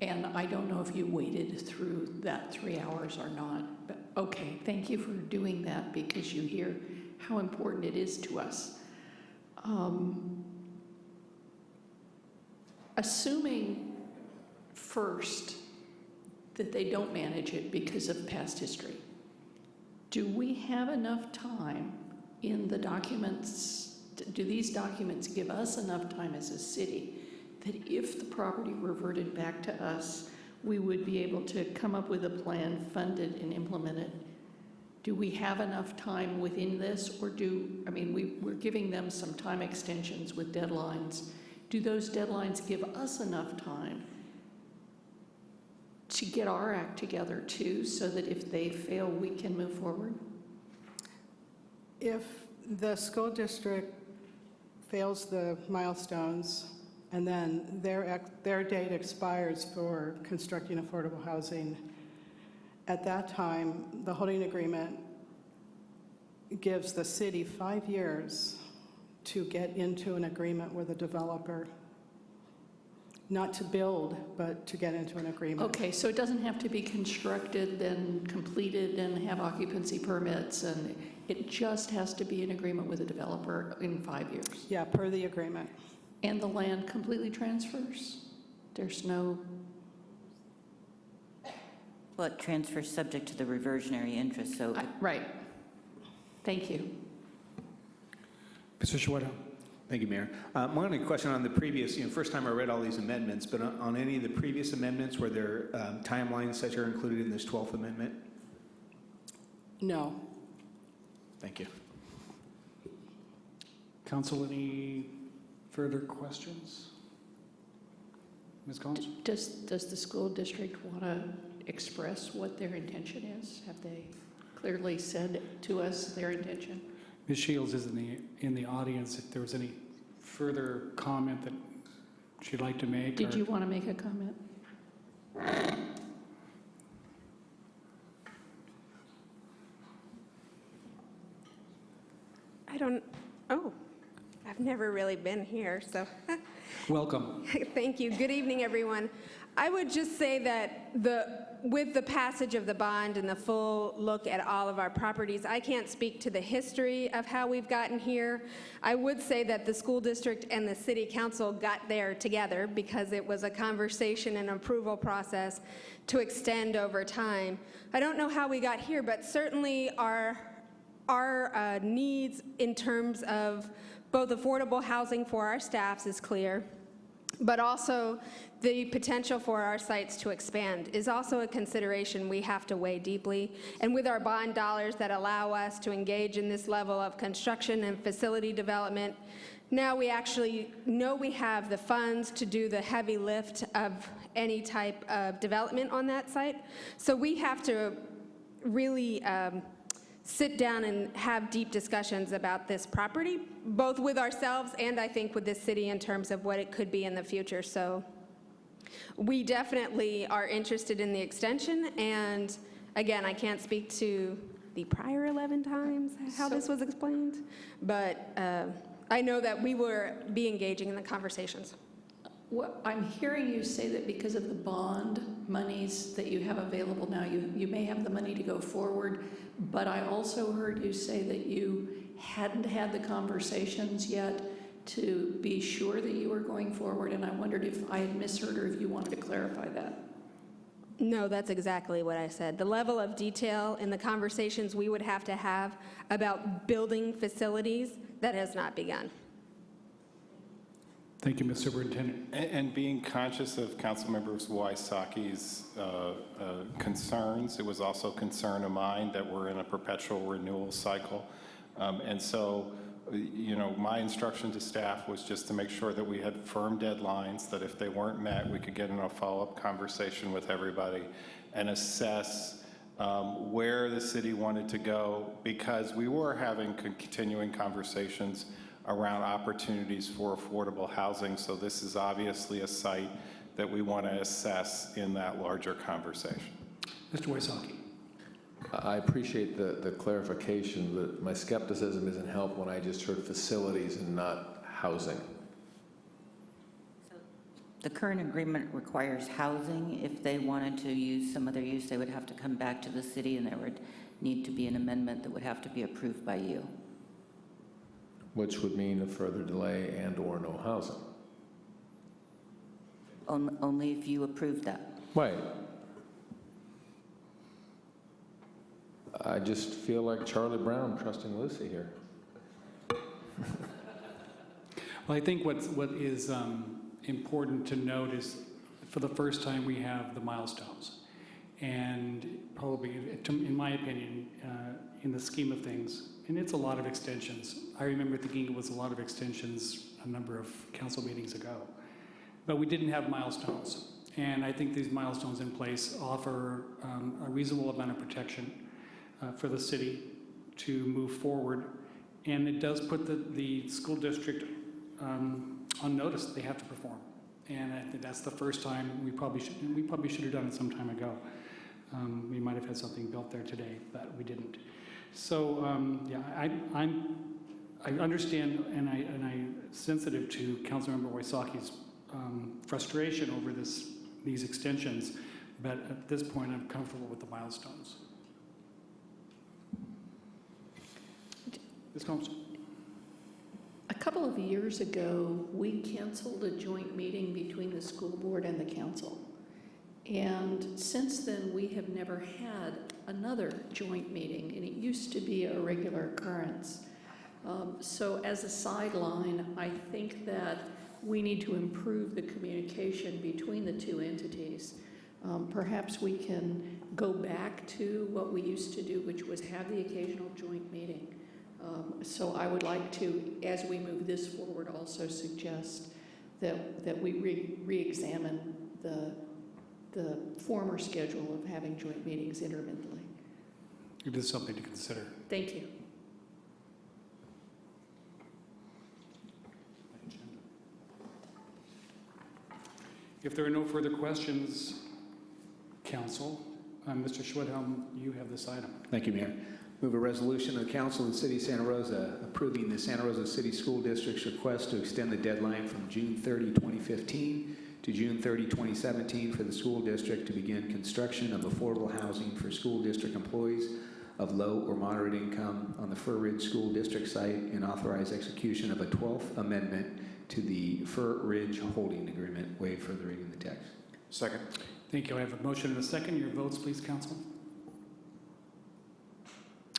And I don't know if you waded through that 3 hours or not, but okay, thank you for doing that because you hear how important it is to us. Assuming first that they don't manage it because of past history, do we have enough time in the documents, do these documents give us enough time as a city that if the property reverted back to us, we would be able to come up with a plan, fund it, and implement it? Do we have enough time within this, or we're giving them some time extensions with deadlines. Do those deadlines give us enough time to get our act together too, so that if they fail, we can move forward? If the school district fails the milestones and then their date expires for constructing affordable housing, at that time, the holding agreement gives the city 5 years to get into an agreement with a developer. Not to build, but to get into an agreement. Okay, so it doesn't have to be constructed, then completed, and have occupancy permits, and it just has to be an agreement with a developer in 5 years? Yeah, per the agreement. And the land completely transfers? There's no... Well, it transfers subject to the reversionary interest, so... Right. Thank you. Mr. Schwartz. Thank you, Mayor. My only question on the previous, first time I read all these amendments, but on any of the previous amendments, were there timelines that are included in this 12th amendment? No. Thank you. Council, any further questions? Ms. Collins? Does the school district want to express what their intention is? Have they clearly said to us their intention? Ms. Shields is in the audience. If there was any further comment that she'd like to make. Did you want to make a comment? I've never really been here, so. Welcome. Thank you. Good evening, everyone. I would just say that with the passage of the bond and the full look at all of our properties, I can't speak to the history of how we've gotten here. I would say that the school district and the city council got there together because it was a conversation and approval process to extend over time. I don't know how we got here, but certainly our needs in terms of both affordable housing for our staffs is clear, but also the potential for our sites to expand is also a consideration we have to weigh deeply. And with our bond dollars that allow us to engage in this level of construction and facility development, now we actually know we have the funds to do the heavy lift of any type of development on that site. So we have to really sit down and have deep discussions about this property, both with ourselves and I think with this city in terms of what it could be in the future. So we definitely are interested in the extension, and again, I can't speak to the prior 11 times how this was explained, but I know that we will be engaging in the conversations. Well, I'm hearing you say that because of the bond monies that you have available now, you may have the money to go forward, but I also heard you say that you hadn't had the conversations yet to be sure that you were going forward, and I wondered if I had misheard or if you wanted to clarify that. No, that's exactly what I said. The level of detail in the conversations we would have to have about building facilities, that has not begun. Thank you, Ms. Superintendent. And being conscious of Councilmember Wysocki's concerns, it was also a concern of mine that we're in a perpetual renewal cycle. And so, my instruction to staff was just to make sure that we had firm deadlines, that if they weren't met, we could get in a follow-up conversation with everybody and assess where the city wanted to go, because we were having continuing conversations around opportunities for affordable housing. So this is obviously a site that we want to assess in that larger conversation. Mr. Wysocki. I appreciate the clarification, but my skepticism isn't helped when I just heard facilities and not housing. The current agreement requires housing. If they wanted to use some other use, they would have to come back to the city, and there would need to be an amendment that would have to be approved by you. Which would mean a further delay and or no housing. Only if you approve that. Right. I just feel like Charlie Brown trusting Lucy here. Well, I think what is important to note is for the first time we have the milestones. And probably, in my opinion, in the scheme of things, and it's a lot of extensions. I remember thinking it was a lot of extensions a number of council meetings ago. But we didn't have milestones. And I think these milestones in place offer a reasonable amount of protection for the city to move forward And it does put the school district on notice that they have to perform. And I think that's the first time we probably should have done it some time ago. We might have had something built there today, but we didn't. So yeah, I understand, and I'm sensitive to Councilmember Wysocki's frustration over these extensions, but at this point, I'm comfortable with the milestones. Ms. Combs. A couple of years ago, we canceled a joint meeting between the school board and the council. And since then, we have never had another joint meeting, and it used to be a regular occurrence. So as a sideline, I think that we need to improve the communication between the two entities. Perhaps we can go back to what we used to do, which was have the occasional joint meeting. So I would like to, as we move this forward, also suggest that we re-examine the former schedule of having joint meetings intermittently. It is something to consider. Thank you. If there are no further questions, Council, Mr. Schwedhelm, you have this item. Thank you, Mayor. Move a resolution of the Council of the City of Santa Rosa approving the Santa Rosa City School District's request to extend the deadline from June 30, 2015 to June 30, 2017 for the school district to begin construction of affordable housing for school district employees of low or moderate income on the Fir Ridge School District site and authorize execution of a 12th amendment to the Fir Ridge Holding Agreement. Waive further reading of the text. Second. Thank you. I have a motion and a second. Your votes, please, Council.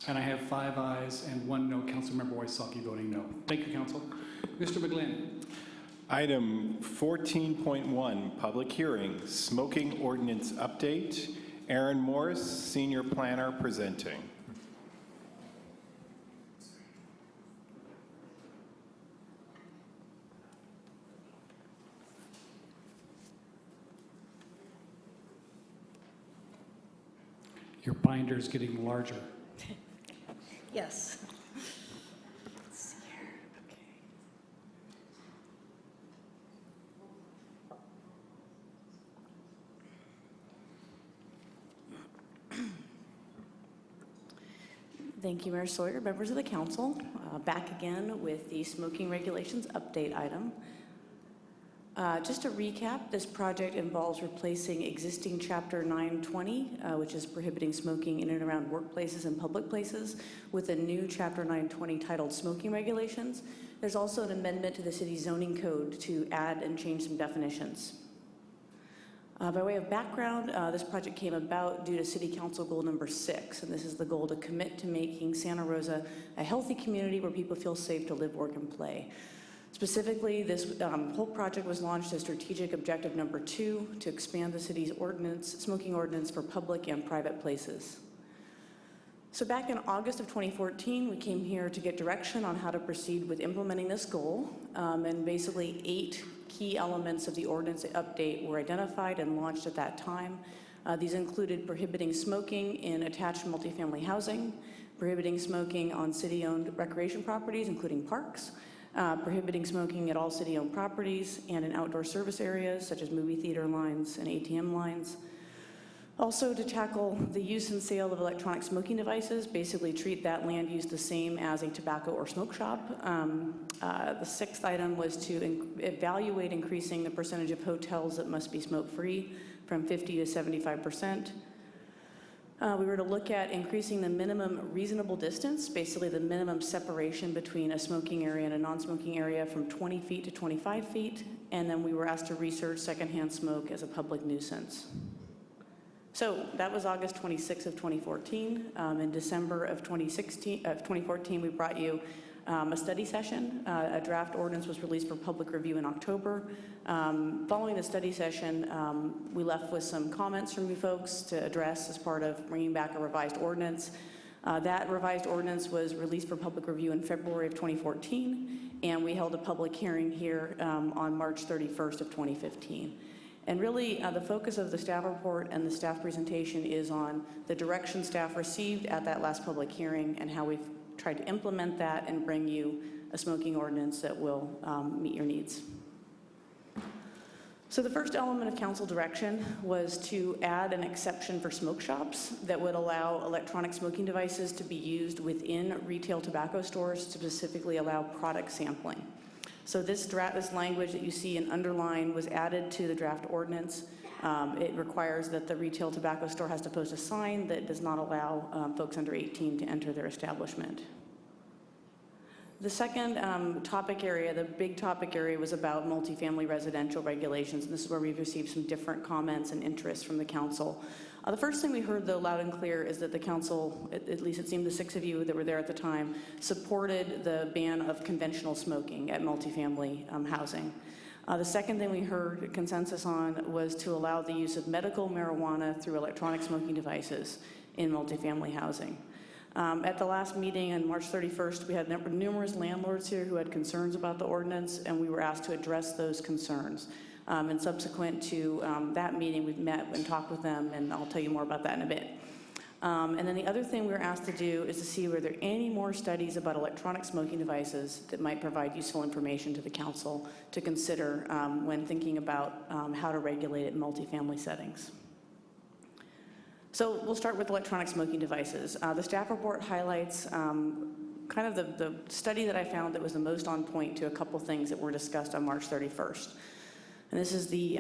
And I have 5 ayes and 1 no. Councilmember Wysocki voting no. Thank you, Council. Mr. McGlynn. Item 14.1, public hearing, smoking ordinance update. Aaron Morris, Senior Planner, presenting. Your binder is getting larger. Yes. Let's see here. Okay. Thank you, Mayor Sawyer, members of the council. Back again with the smoking regulations update item. Just to recap, this project involves replacing existing Chapter 920, which is prohibiting smoking in and around workplaces and public places, with a new Chapter 920 titled Smoking Regulations. There's also an amendment to the city's zoning code to add and change some definitions. By way of background, this project came about due to City Council goal number 6, and this is the goal to commit to making Santa Rosa a healthy community where people feel safe to live, work, and play. Specifically, this whole project was launched as strategic objective number 2 to expand the city's smoking ordinance for public and private places. So back in August of 2014, we came here to get direction on how to proceed with implementing this goal, and basically 8 key elements of the ordinance update were identified and launched at that time. These included prohibiting smoking in attached multifamily housing, prohibiting smoking on city-owned recreation properties, including parks, prohibiting smoking at all city-owned properties and in outdoor service areas such as movie theater lines and ATM lines. Also to tackle the use and sale of electronic smoking devices, basically treat that land use the same as a tobacco or smoke shop. The 6th item was to evaluate increasing the percentage of hotels that must be smoke-free from 50 to 75%. We were to look at increasing the minimum reasonable distance, basically the minimum separation between a smoking area and a non-smoking area from 20 feet to 25 feet. And then we were asked to research secondhand smoke as a public nuisance. So that was August 26th of 2014. In December of 2014, we brought you a study session. A draft ordinance was released for public review in October. Following the study session, we left with some comments from you folks to address as part of bringing back a revised ordinance. That revised ordinance was released for public review in February of 2014, and we held a public hearing here on March 31st of 2015. And really, the focus of the staff report and the staff presentation is on the direction staff received at that last public hearing and how we've try to implement that and bring you a smoking ordinance that will meet your needs. So the first element of council direction was to add an exception for smoke shops that would allow electronic smoking devices to be used within retail tobacco stores, to specifically allow product sampling. So this language that you see in underline was added to the draft ordinance. It requires that the retail tobacco store has to post a sign that does not allow folks under 18 to enter their establishment. The second topic area, the big topic area, was about multifamily residential regulations, and this is where we've received some different comments and interests from the council. The first thing we heard, though, loud and clear, is that the council, at least it seemed the 6 of you that were there at the time, supported the ban of conventional smoking at multifamily housing. The second thing we heard consensus on was to allow the use of medical marijuana through electronic smoking devices in multifamily housing. At the last meeting on March 31st, we had numerous landlords here who had concerns about the ordinance, and we were asked to address those concerns. And subsequent to that meeting, we've met and talked with them, and I'll tell you more about that in a bit. And then the other thing we were asked to do is to see were there any more studies about electronic smoking devices that might provide useful information to the council to consider when thinking about how to regulate it in multifamily settings. So we'll start with electronic smoking devices. The staff report highlights kind of the study that I found that was the most on point to a couple things that were discussed on March 31st. And this is the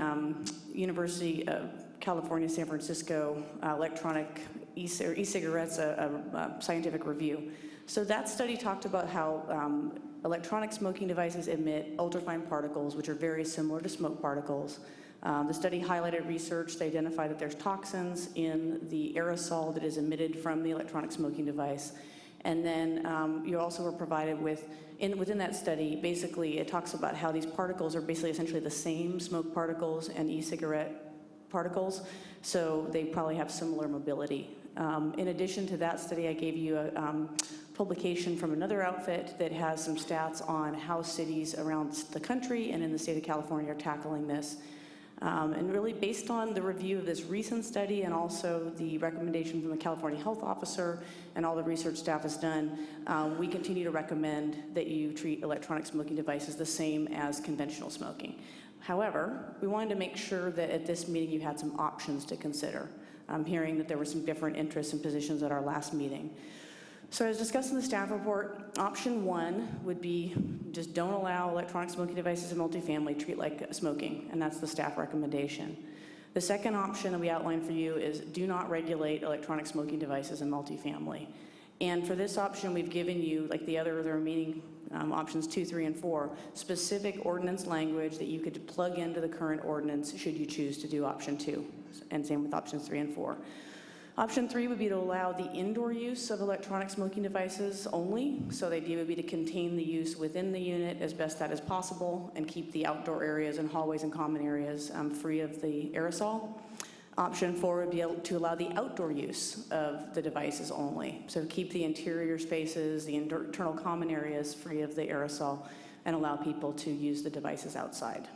University of California, San Francisco electronic e-cigarettes, a scientific review. So that study talked about how electronic smoking devices emit ultrafine particles, which are very similar to smoke particles. The study highlighted research to identify that there's toxins in the aerosol that is emitted from the electronic smoking device. And then you also were provided with, within that study, basically it talks about how these particles are basically essentially the same smoke particles and e-cigarette particles, so they probably have similar mobility. In addition to that study, I gave you a publication from another outfit that has some stats on how cities around the country and in the state of California are tackling this. And really based on the review of this recent study and also the recommendation from the California Health Officer and all the research staff has done, we continue to recommend that you treat electronic smoking devices the same as conventional smoking. However, we wanted to make sure that at this meeting you had some options to consider. I'm hearing that there were some different interests and positions at our last meeting. So as discussed in the staff report, option 1 would be just don't allow electronic smoking devices in multifamily, treat like smoking, and that's the staff recommendation. The second option that we outlined for you is do not regulate electronic smoking devices in multifamily. And for this option, we've given you, like the remaining options 2, 3, and 4, specific ordinance language that you could plug into the current ordinance should you choose to do option 2, and same with options 3 and 4. Option 3 would be to allow the indoor use of electronic smoking devices only. So the idea would be to contain the use within the unit as best that is possible and keep the outdoor areas and hallways and common areas free of the aerosol. Option 4 would be to allow the outdoor use of the devices only. So keep the interior spaces, the internal common areas free of the aerosol and allow people to use the devices outside.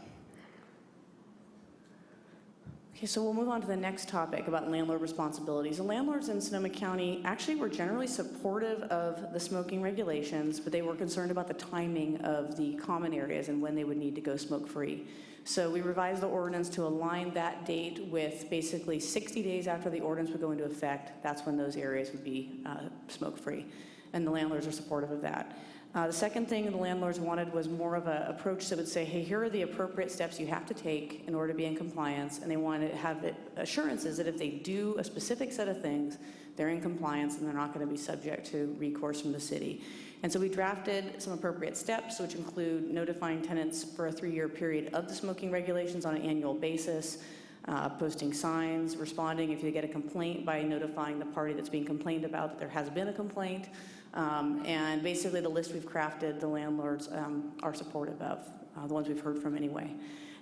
Okay, so we'll move on to the next topic about landlord responsibilities. The landlords in Sonoma County actually were generally supportive of the smoking regulations, but they were concerned about the timing of the common areas and when they would need to go smoke-free. So we revised the ordinance to align that date with basically 60 days after the ordinance would go into effect. That's when those areas would be smoke-free, and the landlords are supportive of that. The second thing the landlords wanted was more of an approach that would say, hey, here are the appropriate steps you have to take in order to be in compliance, and they wanted to have assurances that if they do a specific set of things, they're in compliance and they're not going to be subject to recourse from the city. And so we drafted some appropriate steps, which include notifying tenants for a 3-year period of the smoking regulations on an annual basis, posting signs, responding if you get a complaint by notifying the party that's being complained about that there has been a complaint. And basically the list we've crafted, the landlords are supportive of, the ones we've heard from anyway.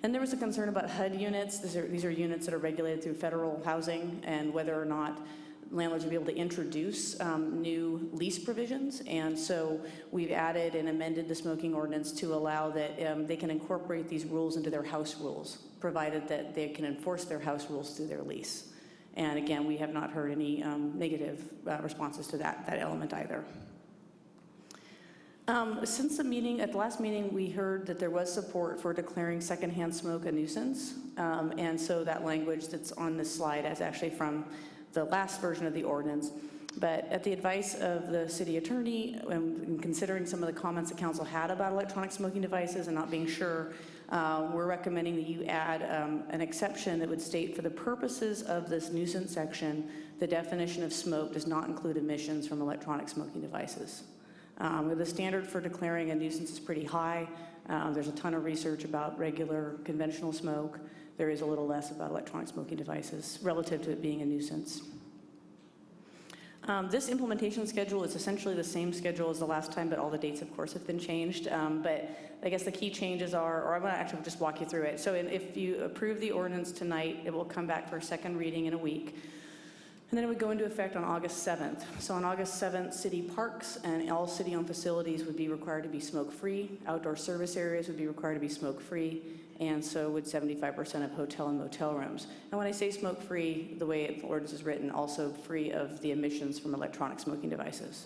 And there was a concern about HUD units. These are units that are regulated through federal housing, and whether or not landlords will be able to introduce new lease provisions. And so we've added and amended the smoking ordinance to allow that they can incorporate these rules into their house rules, provided that they can enforce their house rules through their lease. And again, we have not heard any negative responses to that element either. Since the meeting, at the last meeting, we heard that there was support for declaring secondhand smoke a nuisance. And so that language that's on this slide is actually from the last version of the ordinance. But at the advice of the city attorney, and considering some of the comments the council had about electronic smoking devices and not being sure, we're recommending that you add an exception that would state, for the purposes of this nuisance section, the definition of smoke does not include emissions from electronic smoking devices. The standard for declaring a nuisance is pretty high. There's a ton of research about regular conventional smoke. There is a little less about electronic smoking devices relative to it being a nuisance. This implementation schedule is essentially the same schedule as the last time, but all the dates, of course, have been changed. But I guess the key changes are, or I'm going to actually just walk you through it. So if you approve the ordinance tonight, it will come back for a second reading in a week. And then it would go into effect on August 7th. So on August 7th, city parks and all city-owned facilities would be required to be smoke-free. Outdoor service areas would be required to be smoke-free. And so would 75% of hotel and motel rooms. And when I say smoke-free, the way the ordinance is written, also free of the emissions from electronic smoking devices.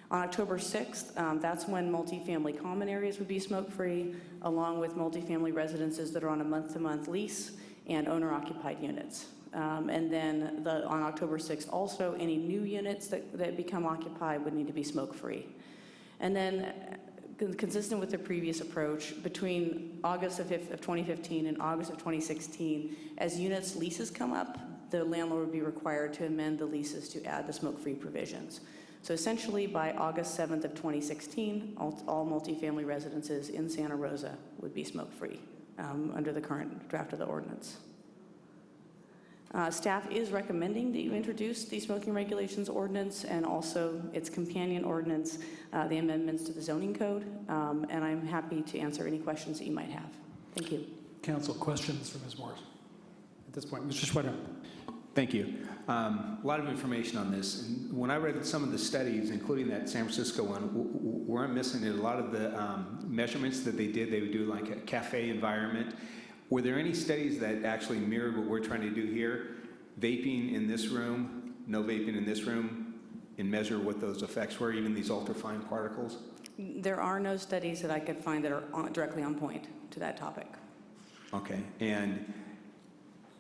On October 6th, that's when multifamily common areas would be smoke-free, along with multifamily residences that are on a month-to-month lease and owner-occupied units. And then on October 6th, also any new units that become occupied would need to be smoke-free. And then, consistent with the previous approach, between August of 2015 and August of 2016, as units' leases come up, the landlord would be required to amend the leases to add the smoke-free provisions. So essentially, by August 7th of 2016, all multifamily residences in Santa Rosa would be smoke-free under the current draft of the ordinance. Staff is recommending that you introduce the smoking regulations ordinance and also its companion ordinance, the amendments to the zoning code, and I'm happy to answer any questions that you might have. Thank you. Council, questions for Ms. Morris at this point? Mr. Schwetter. Thank you. A lot of information on this. And when I read some of the studies, including that San Francisco one, where I'm missing it, a lot of the measurements that they would do like a cafe environment. Were there any studies that actually mirrored what we're trying to do here? Vaping in this room, no vaping in this room, and measure what those effects were, even these ultrafine particles? There are no studies that I could find that are directly on point to that topic. Okay, and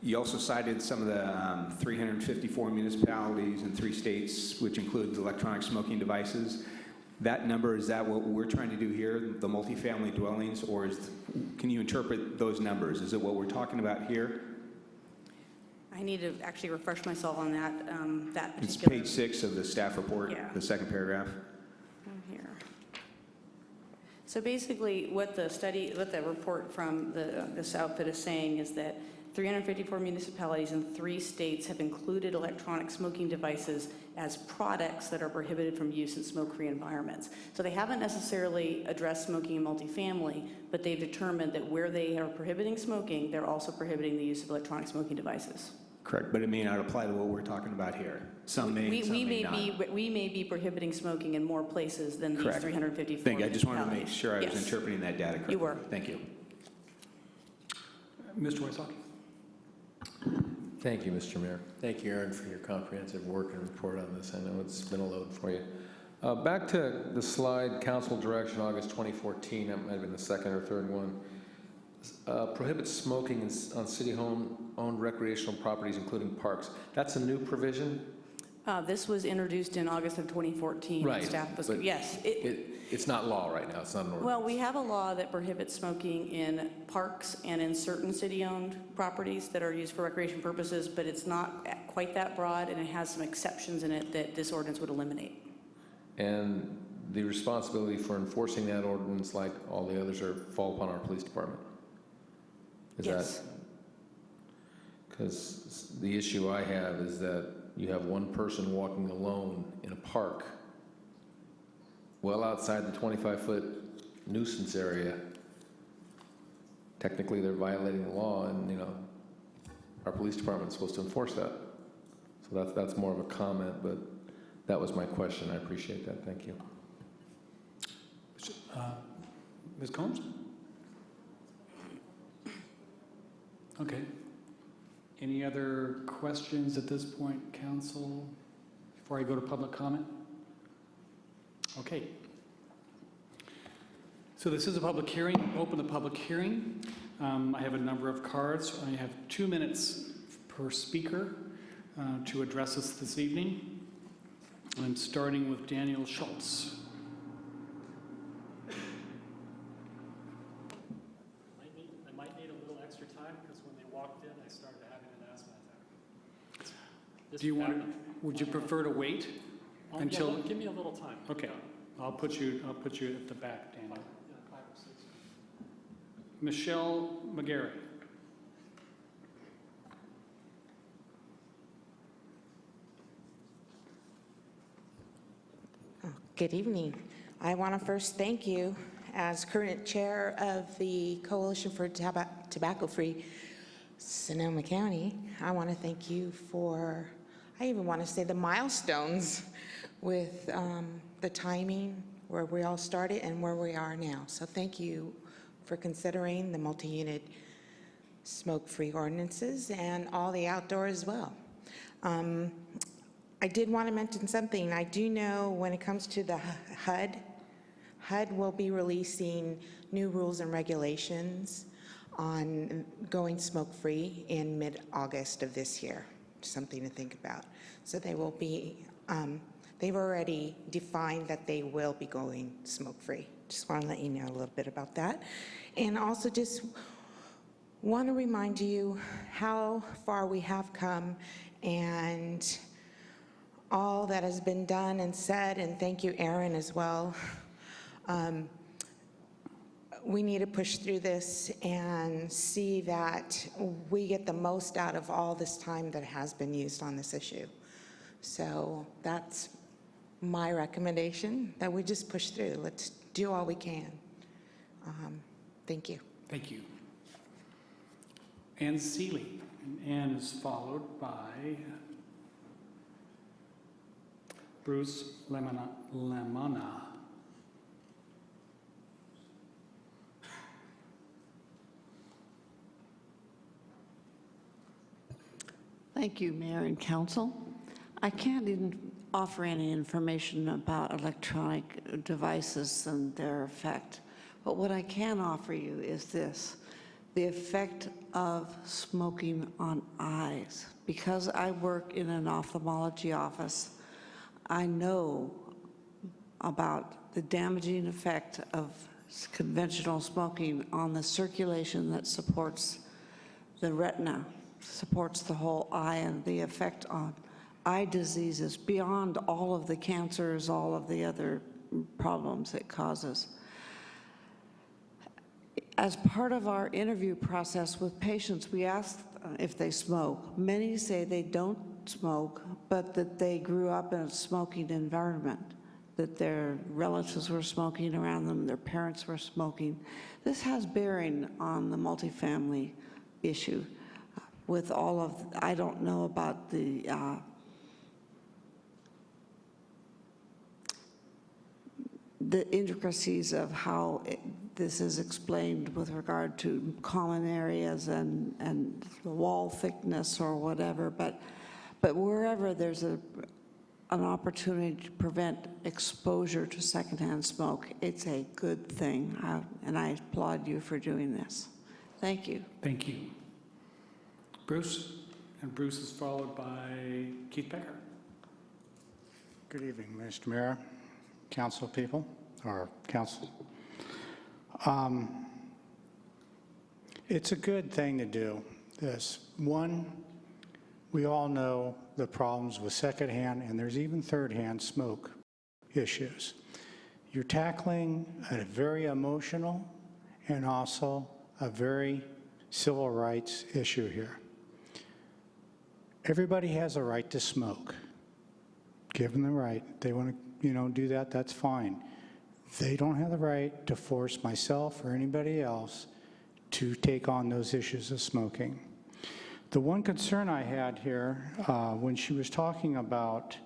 you also cited some of the 354 municipalities in 3 states, which includes electronic smoking devices. That number, is that what we're trying to do here, the multifamily dwellings, or can you interpret those numbers? Is it what we're talking about here? I need to actually refresh myself on that It's particular. page 6 of the staff report, Yeah. the second paragraph. Here. So basically, what the report from this outfit is saying is that 354 municipalities in 3 states have included electronic smoking devices as products that are prohibited from use in smoke-free environments. So they haven't necessarily addressed smoking in multifamily, but they've determined that where they are prohibiting smoking, they're also prohibiting the use of electronic smoking devices. Correct, but it may not apply to what we're talking about here. Some may, some may not. We may be prohibiting smoking in more places than these Correct. 354 Thank you. I just wanted to make municipalities. sure I was Yes. interpreting that data correctly. You were. Thank you. Mr. Wysocki. Thank you, Mr. Mayor. Thank you, Aaron, for your comprehensive work and report on this. I know it's been a load for you. Back to the slide, council direction, August 2014, that might have been the second or third one. Prohibits smoking on city-owned recreational properties, including parks. That's a new provision? This was introduced in August of 2014. Right, Staff was, but yes. It's not law right now, it's not an ordinance. Well, we have a law that prohibits smoking in parks and in certain city-owned properties that are used for recreation purposes, but it's not quite that broad, and it has some exceptions in it that this ordinance would eliminate. And the responsibility for enforcing that ordinance, like all the others, fall upon our police department? Yes. Because the issue I have is that you have one person walking alone in a park well outside the 25-foot nuisance area. Technically, they're violating the law, and our police department's supposed to enforce that. So that's more of a comment, but that was my question. I appreciate that. Thank you. Ms. Combs? Okay. Any other questions at this point, council, before I go to public comment? Okay. So this is a public hearing. Open the public hearing. I have a number of cards. I have 2 minutes per speaker to address us this evening. I'm starting with Daniel Schultz. I might need a little extra time because when they walked in, I started having an asthma attack. Do you want to, would you prefer to wait until? Yeah, give me a little time. Okay, I'll put you at the back, Daniel. 5 or 6. Michelle McGarry. Good evening. I want to first thank you as current chair of the Coalition for Tobacco-Free Sonoma County. I want to thank you for, I even want to say the milestones with the timing, where we all started and where we are now. So thank you for considering the multi-unit smoke-free ordinances and all the outdoor as well. I did want to mention something. I do know when it comes to the HUD will be releasing new rules and regulations on going smoke-free in mid-August of this year. Something to think about. So they will be, they've already defined that they will be going smoke-free. Just want to let you know a little bit about that. And also just want to remind you how far we have come and all that has been done and said, and thank you, Aaron, as well. We need to push through this and see that we get the most out of all this time that has been used on this issue. So that's my recommendation, that we just push through. Let's do all we can. Thank you. Thank you. Ann Seeley. And Ann is followed by Bruce Lemana. Thank you, Mayor and Council. I can't even offer any information about electronic devices and their effect, but what I can offer you is this: the effect of smoking on eyes. Because I work in an ophthalmology office, I know about the damaging effect of conventional smoking on the circulation that supports the retina, supports the whole eye, and the effect on eye diseases beyond all of the cancers, all of the other problems it causes. As part of our interview process with patients, we ask if they smoke. Many say they don't smoke, but that they grew up in a smoking environment, that their relatives were smoking around them, their parents were smoking. This has bearing on the multifamily issue. With all of, I don't know about the intricacies of how this is explained with regard to common areas and the wall thickness or whatever, but wherever there's an opportunity to prevent exposure to secondhand smoke, it's a good thing, and I applaud you for doing this. Thank you. Thank you. Bruce, and Bruce is followed by Keith Becker. Good evening, Mr. Mayor, council people, or council. It's a good thing to do this. One, we all know the problems with secondhand, and there's even third-hand smoke issues. You're tackling a very emotional and also a very civil rights issue here. Everybody has a right to smoke. Give them the right. They want to, do that, that's fine. They don't have the right to force myself or anybody else to take on those issues of smoking. The one concern I had here when she was talking about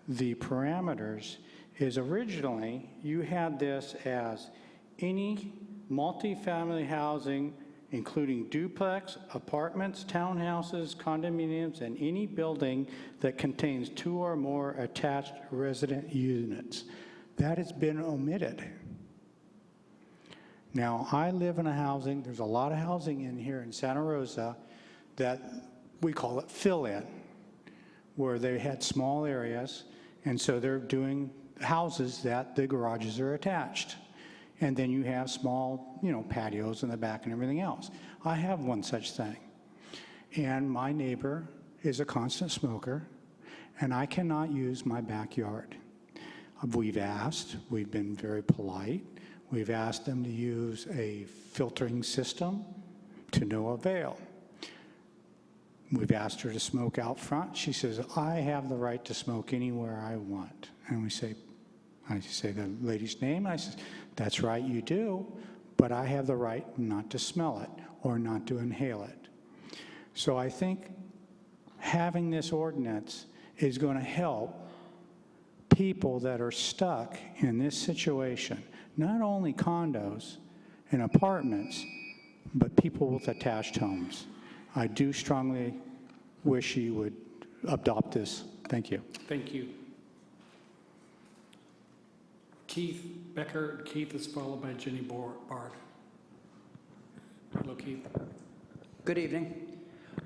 the parameters is originally you had this as any multifamily housing, including duplex, apartments, townhouses, condominiums, and any building that contains 2 or more attached resident units. That has been omitted. Now, I live in a housing, there's a lot of housing in here in Santa Rosa that we call it fill-in, where they had small areas, and so they're doing houses that the garages are attached. And then you have small, patios in the back and everything else. I have one such thing. And my neighbor is a constant smoker, and I cannot use my backyard. We've asked, we've been very polite. We've asked them to use a filtering system, to no avail. We've asked her to smoke out front. She says, I have the right to smoke anywhere I want. And I say the lady's name. I said, that's right, you do, but I have the right not to smell it or not to inhale it. So I think having this ordinance is going to help people that are stuck in this situation, not only condos and apartments, but people with attached homes. I do strongly wish you would adopt this. Thank you. Thank you. Keith Becker. Keith is followed by Jenny Bard. Hello, Keith. Good evening.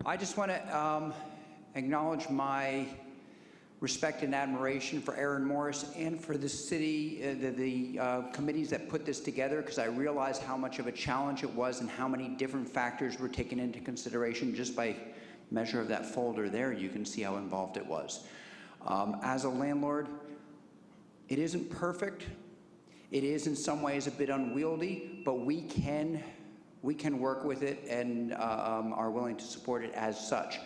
I just want to acknowledge my respect and admiration for Aaron Morris and for the city, the committees that put this together, because I realize how much of a challenge it was and how many different factors were taken into consideration. Just by measure of that folder there, you can see how involved it was. As a landlord, it isn't perfect. It is in some ways a bit unwieldy, but we can work with it and are willing to support it as such.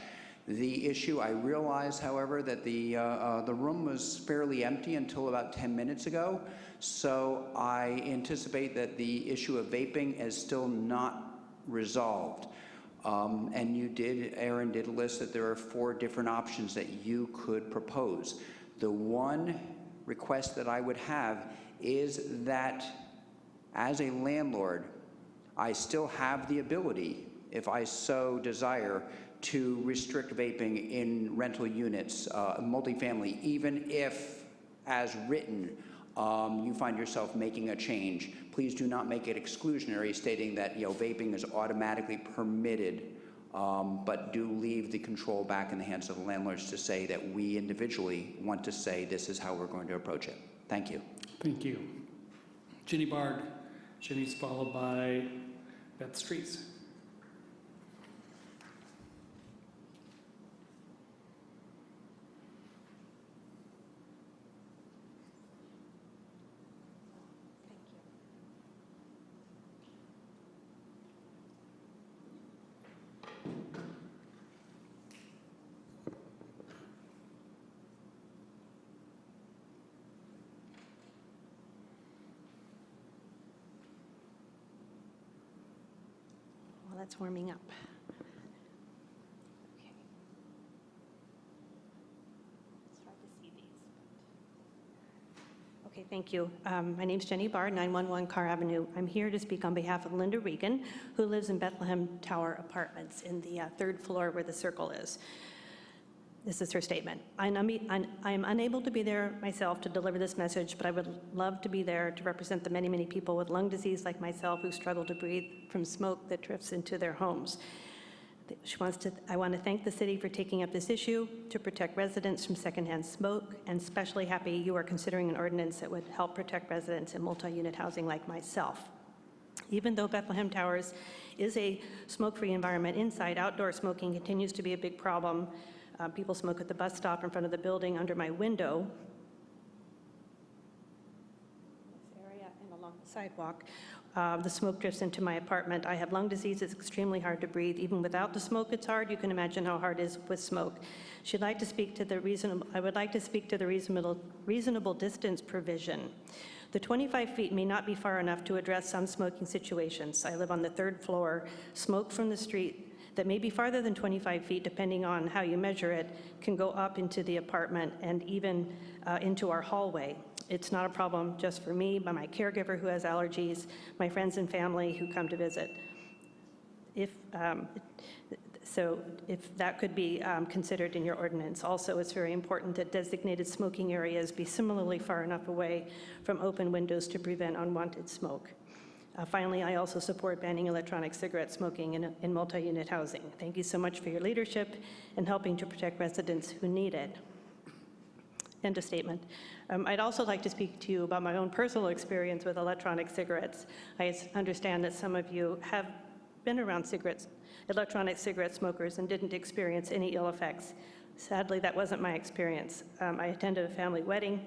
The issue, I realize, however, that the room was fairly empty until about 10 minutes ago, so I anticipate that the issue of vaping is still not resolved. And Aaron did list that there are 4 different options that you could propose. The one request that I would have is that as a landlord, I still have the ability, if I so desire, to restrict vaping in rental units, multifamily, even if, as written, you find yourself making a change. Please do not make it exclusionary, stating that vaping is automatically permitted, but do leave the control back in the hands of the landlords to say that we individually want to say this is how we're going to approach it. Thank you. Thank you. Jenny Bard. Jenny's followed by Beth Streets. That's warming up. Okay. It's hard to see these. Okay, thank you. My name's Jenny Barr, 911 Carr Avenue. I'm here to speak on behalf of Linda Regan, who lives in Bethlehem Tower Apartments in the 3rd floor where the circle is. This is her statement. I'm unable to be there myself to deliver this message, but I would love to be there to represent the many, many people with lung disease like myself who struggle to breathe from smoke that drifts into their homes. I want to thank the city for taking up this issue to protect residents from secondhand smoke, and especially happy you are considering an ordinance that would help protect residents in multi-unit housing like myself. Even though Bethlehem Towers is a smoke-free environment inside, outdoor smoking continues to be a big problem. People smoke at the bus stop in front of the building under my window, this area, and along the sidewalk. The smoke drifts into my apartment. I have lung disease. It's extremely hard to breathe. Even without the smoke, it's hard. You can imagine how hard it is with smoke. I would like to speak to the reasonable distance provision. The 25 feet may not be far enough to address some smoking situations. I live on the 3rd floor. Smoke from the street that may be farther than 25 feet, depending on how you measure it, can go up into the apartment and even into our hallway. It's not a problem just for me, but my caregiver who has allergies, my friends and family who come to visit. If that could be considered in your ordinance. Also, it's very important that designated smoking areas be similarly far enough away from open windows to prevent unwanted smoke. Finally, I also support banning electronic cigarette smoking in multi-unit housing. Thank you so much for your leadership in helping to protect residents who need it. End of statement. I'd also like to speak to you about my own personal experience with electronic cigarettes. I understand that some of you have been around electronic cigarette smokers and didn't experience any ill effects. Sadly, that wasn't my experience. I attended a family wedding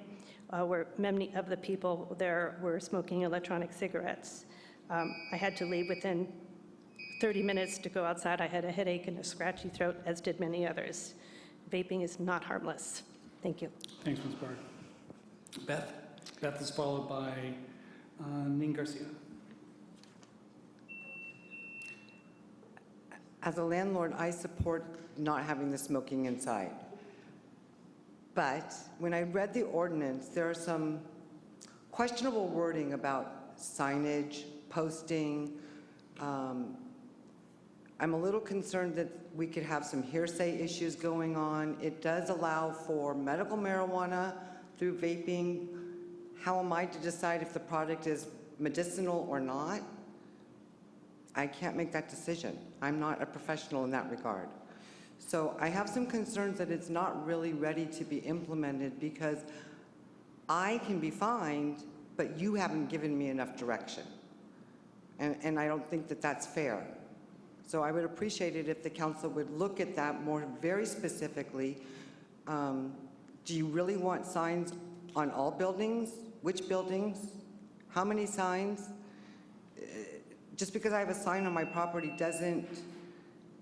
where many of the people there were smoking electronic cigarettes. I had to leave within 30 minutes to go outside. I had a headache and a scratchy throat, as did many others. Vaping is not harmless. Thank you. Thanks, Ms. Bard. Beth? Beth is followed by Ning Garcia. As a landlord, I support not having the smoking inside. But when I read the ordinance, there are some questionable wording about signage, posting. I'm a little concerned that we could have some hearsay issues going on. It does allow for medical marijuana through vaping. How am I to decide if the product is medicinal or not? I can't make that decision. I'm not a professional in that regard. So I have some concerns that it's not really ready to be implemented because I can be fined, but you haven't given me enough direction. And I don't think that that's fair. So I would appreciate it if the council would look at that more very specifically. Do you really want signs on all buildings? Which buildings? How many signs? Just because I have a sign on my property doesn't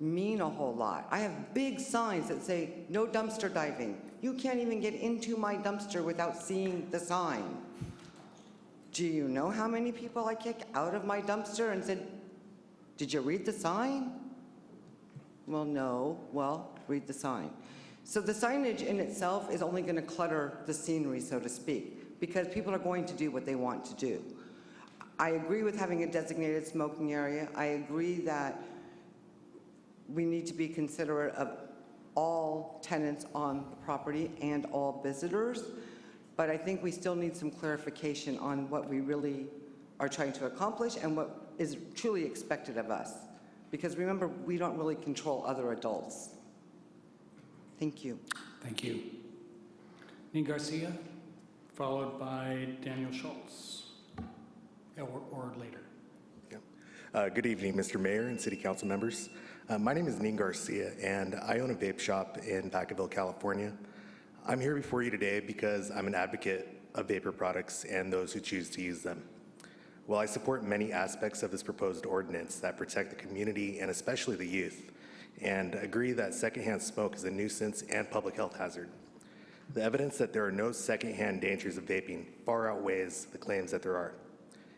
mean a whole lot. I have big signs that say, no dumpster diving. You can't even get into my dumpster without seeing the sign. Do you know how many people I kick out of my dumpster and said, did you read the sign? Well, no. Well, read the sign. So the signage in itself is only going to clutter the scenery, so to speak, because people are going to do what they want to do. I agree with having a designated smoking area. I agree that we need to be considerate of all tenants on the property and all visitors, but I think we still need some clarification on what we really are trying to accomplish and what is truly expected of us. Because remember, we don't really control other adults. Thank you. Thank you. Ning Garcia, followed by Daniel Schultz, or later. Good evening, Mr. Mayor and City Council members. My name is Ning Garcia, and I own a vape shop in Vacaville, California. I'm here before you today because I'm an advocate of vapor products and those who choose to use them. While I support many aspects of this proposed ordinance that protect the community and especially the youth, and agree that secondhand smoke is a nuisance and public health hazard, the evidence that there are no secondhand dangers of vaping far outweighs the claims that there are.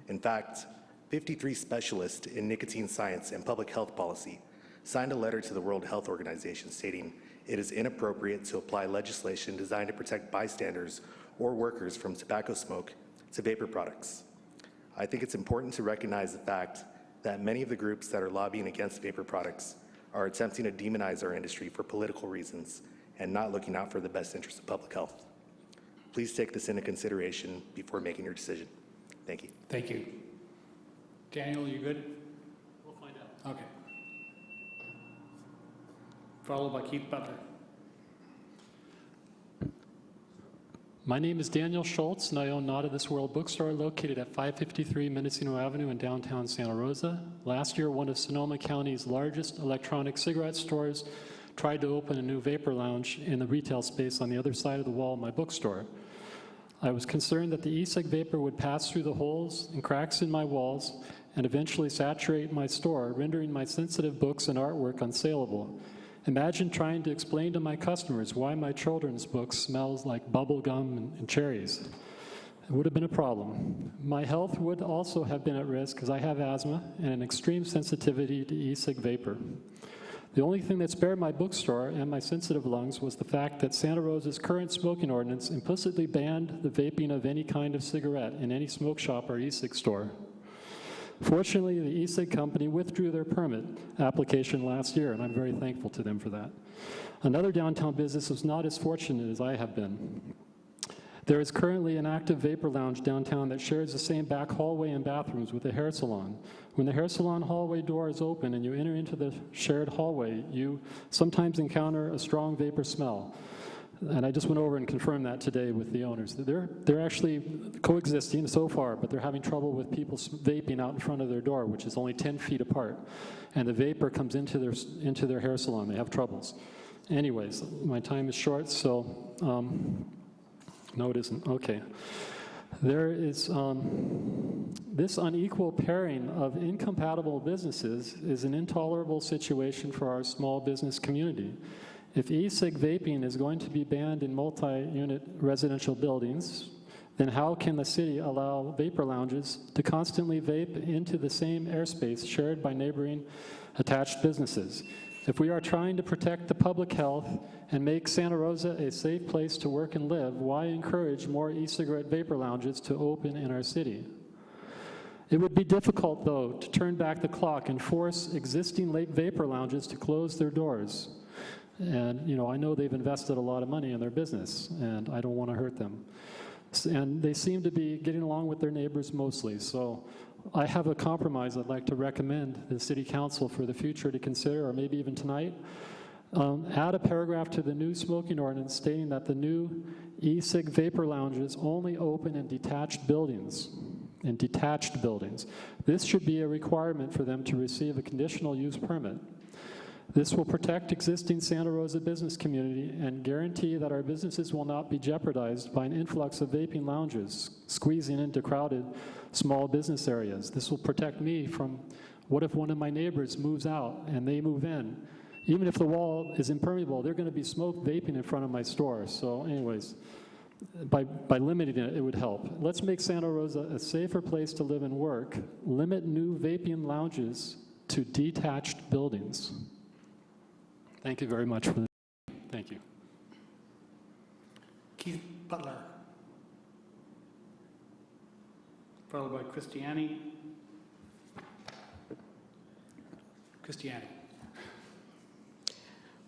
In fact, 53 specialists in nicotine science and public health policy signed a letter to the World Health Organization stating it is inappropriate to apply legislation designed to protect bystanders or workers from tobacco smoke to vapor products. I think it's important to recognize the fact that many of the groups that are lobbying against vapor products are attempting to demonize our industry for political reasons and not looking out for the best interest of public health. Please take this into consideration before making your decision. Thank you. Thank you. Daniel, you good? We'll find out. Okay. Followed by Keith Butler. My name is Daniel Schultz, and I own Not of This World bookstore located at 553 Mendocino Avenue in downtown Santa Rosa. Last year, one of Sonoma County's largest electronic cigarette stores tried to open a new vapor lounge in the retail space on the other side of the wall of my bookstore. I was concerned that the e-cig vapor would pass through the holes and cracks in my walls and eventually saturate my store, rendering my sensitive books and artwork unsaleable. Imagine trying to explain to my customers why my children's book smells like bubble gum and cherries. It would have been a problem. My health would also have been at risk because I have asthma and an extreme sensitivity to e-cig vapor. The only thing that spared my bookstore and my sensitive lungs was the fact that Santa Rosa's current smoking ordinance implicitly banned the vaping of any kind of cigarette in any smoke shop or e-cig store. Fortunately, the e-cig company withdrew their permit application last year, and I'm very thankful to them for that. Another downtown business was not as fortunate as I have been. There is currently an active vapor lounge downtown that shares the same back hallway and bathrooms with the hair salon. When the hair salon hallway door is open and you enter into the shared hallway, you sometimes encounter a strong vapor smell. And I just went over and confirmed that today with the owners. They're actually coexisting so far, but they're having trouble with people vaping out in front of their door, which is only 10 feet apart. And the vapor comes into their hair salon. They have troubles. Anyways, my time is short, so no, it isn't. Okay. There is this unequal pairing of incompatible businesses is an intolerable situation for our small business community. If e-cig vaping is going to be banned in multi-unit residential buildings, then how can the city allow vapor lounges to constantly vape into the same airspace shared by neighboring attached businesses? If we are trying to protect the public health and make Santa Rosa a safe place to work and live, why encourage more e-cigarette vapor lounges to open in our city? It would be difficult, though, to turn back the clock and force existing vapor lounges to close their doors. And, you know, I know they've invested a lot of money in their business, and I don't want to hurt them. And they seem to be getting along with their neighbors mostly. So I have a compromise I'd like to recommend the City Council for the future to consider, or maybe even tonight. Add a paragraph to the new smoking ordinance stating that the new e-cig vapor lounges only open in detached buildings. This should be a requirement for them to receive a conditional use permit. This will protect existing Santa Rosa business community and guarantee that our businesses will not be jeopardized by an influx of vaping lounges squeezing into crowded small business areas. This will protect me from what if one of my neighbors moves out and they move in. Even if the wall is impermeable, they're going to be smoke vaping in front of my store. So anyways, by limiting it, it would help. Let's make Santa Rosa a safer place to live and work. Limit new vaping lounges to detached buildings. Thank you very much for this. Thank you. Keith Butler, followed by Christiani.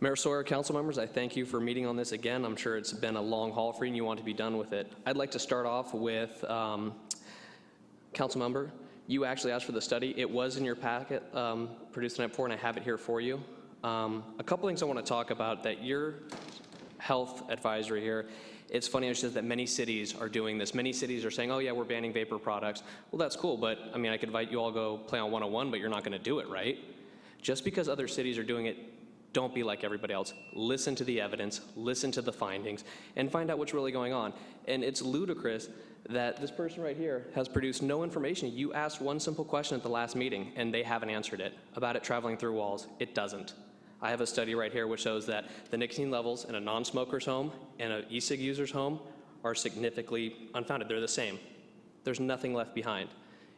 Mayor Sawyer, council members, I thank you for meeting on this again. I'm sure it's been a long haul for you and you want to be done with it. I'd like to start off with council member. You actually asked for the study. It was in your packet produced the night before, and I have it here for you. A couple things I want to talk about that your health advisory here, it's funny that many cities are doing this. Many cities are saying, oh yeah, we're banning vapor products. Well, that's cool, but I mean, I could invite you all go play on 101, but you're not going to do it, right? Just because other cities are doing it, don't be like everybody else. Listen to the evidence, listen to the findings, and find out what's really going on. And it's ludicrous that this person right here has produced no information. You asked one simple question at the last meeting, and they haven't answered it. About it traveling through walls, it doesn't. I have a study right here which shows that the nicotine levels in a non-smoker's home and an e-cig user's home are significantly unfounded. They're the same. There's nothing left behind.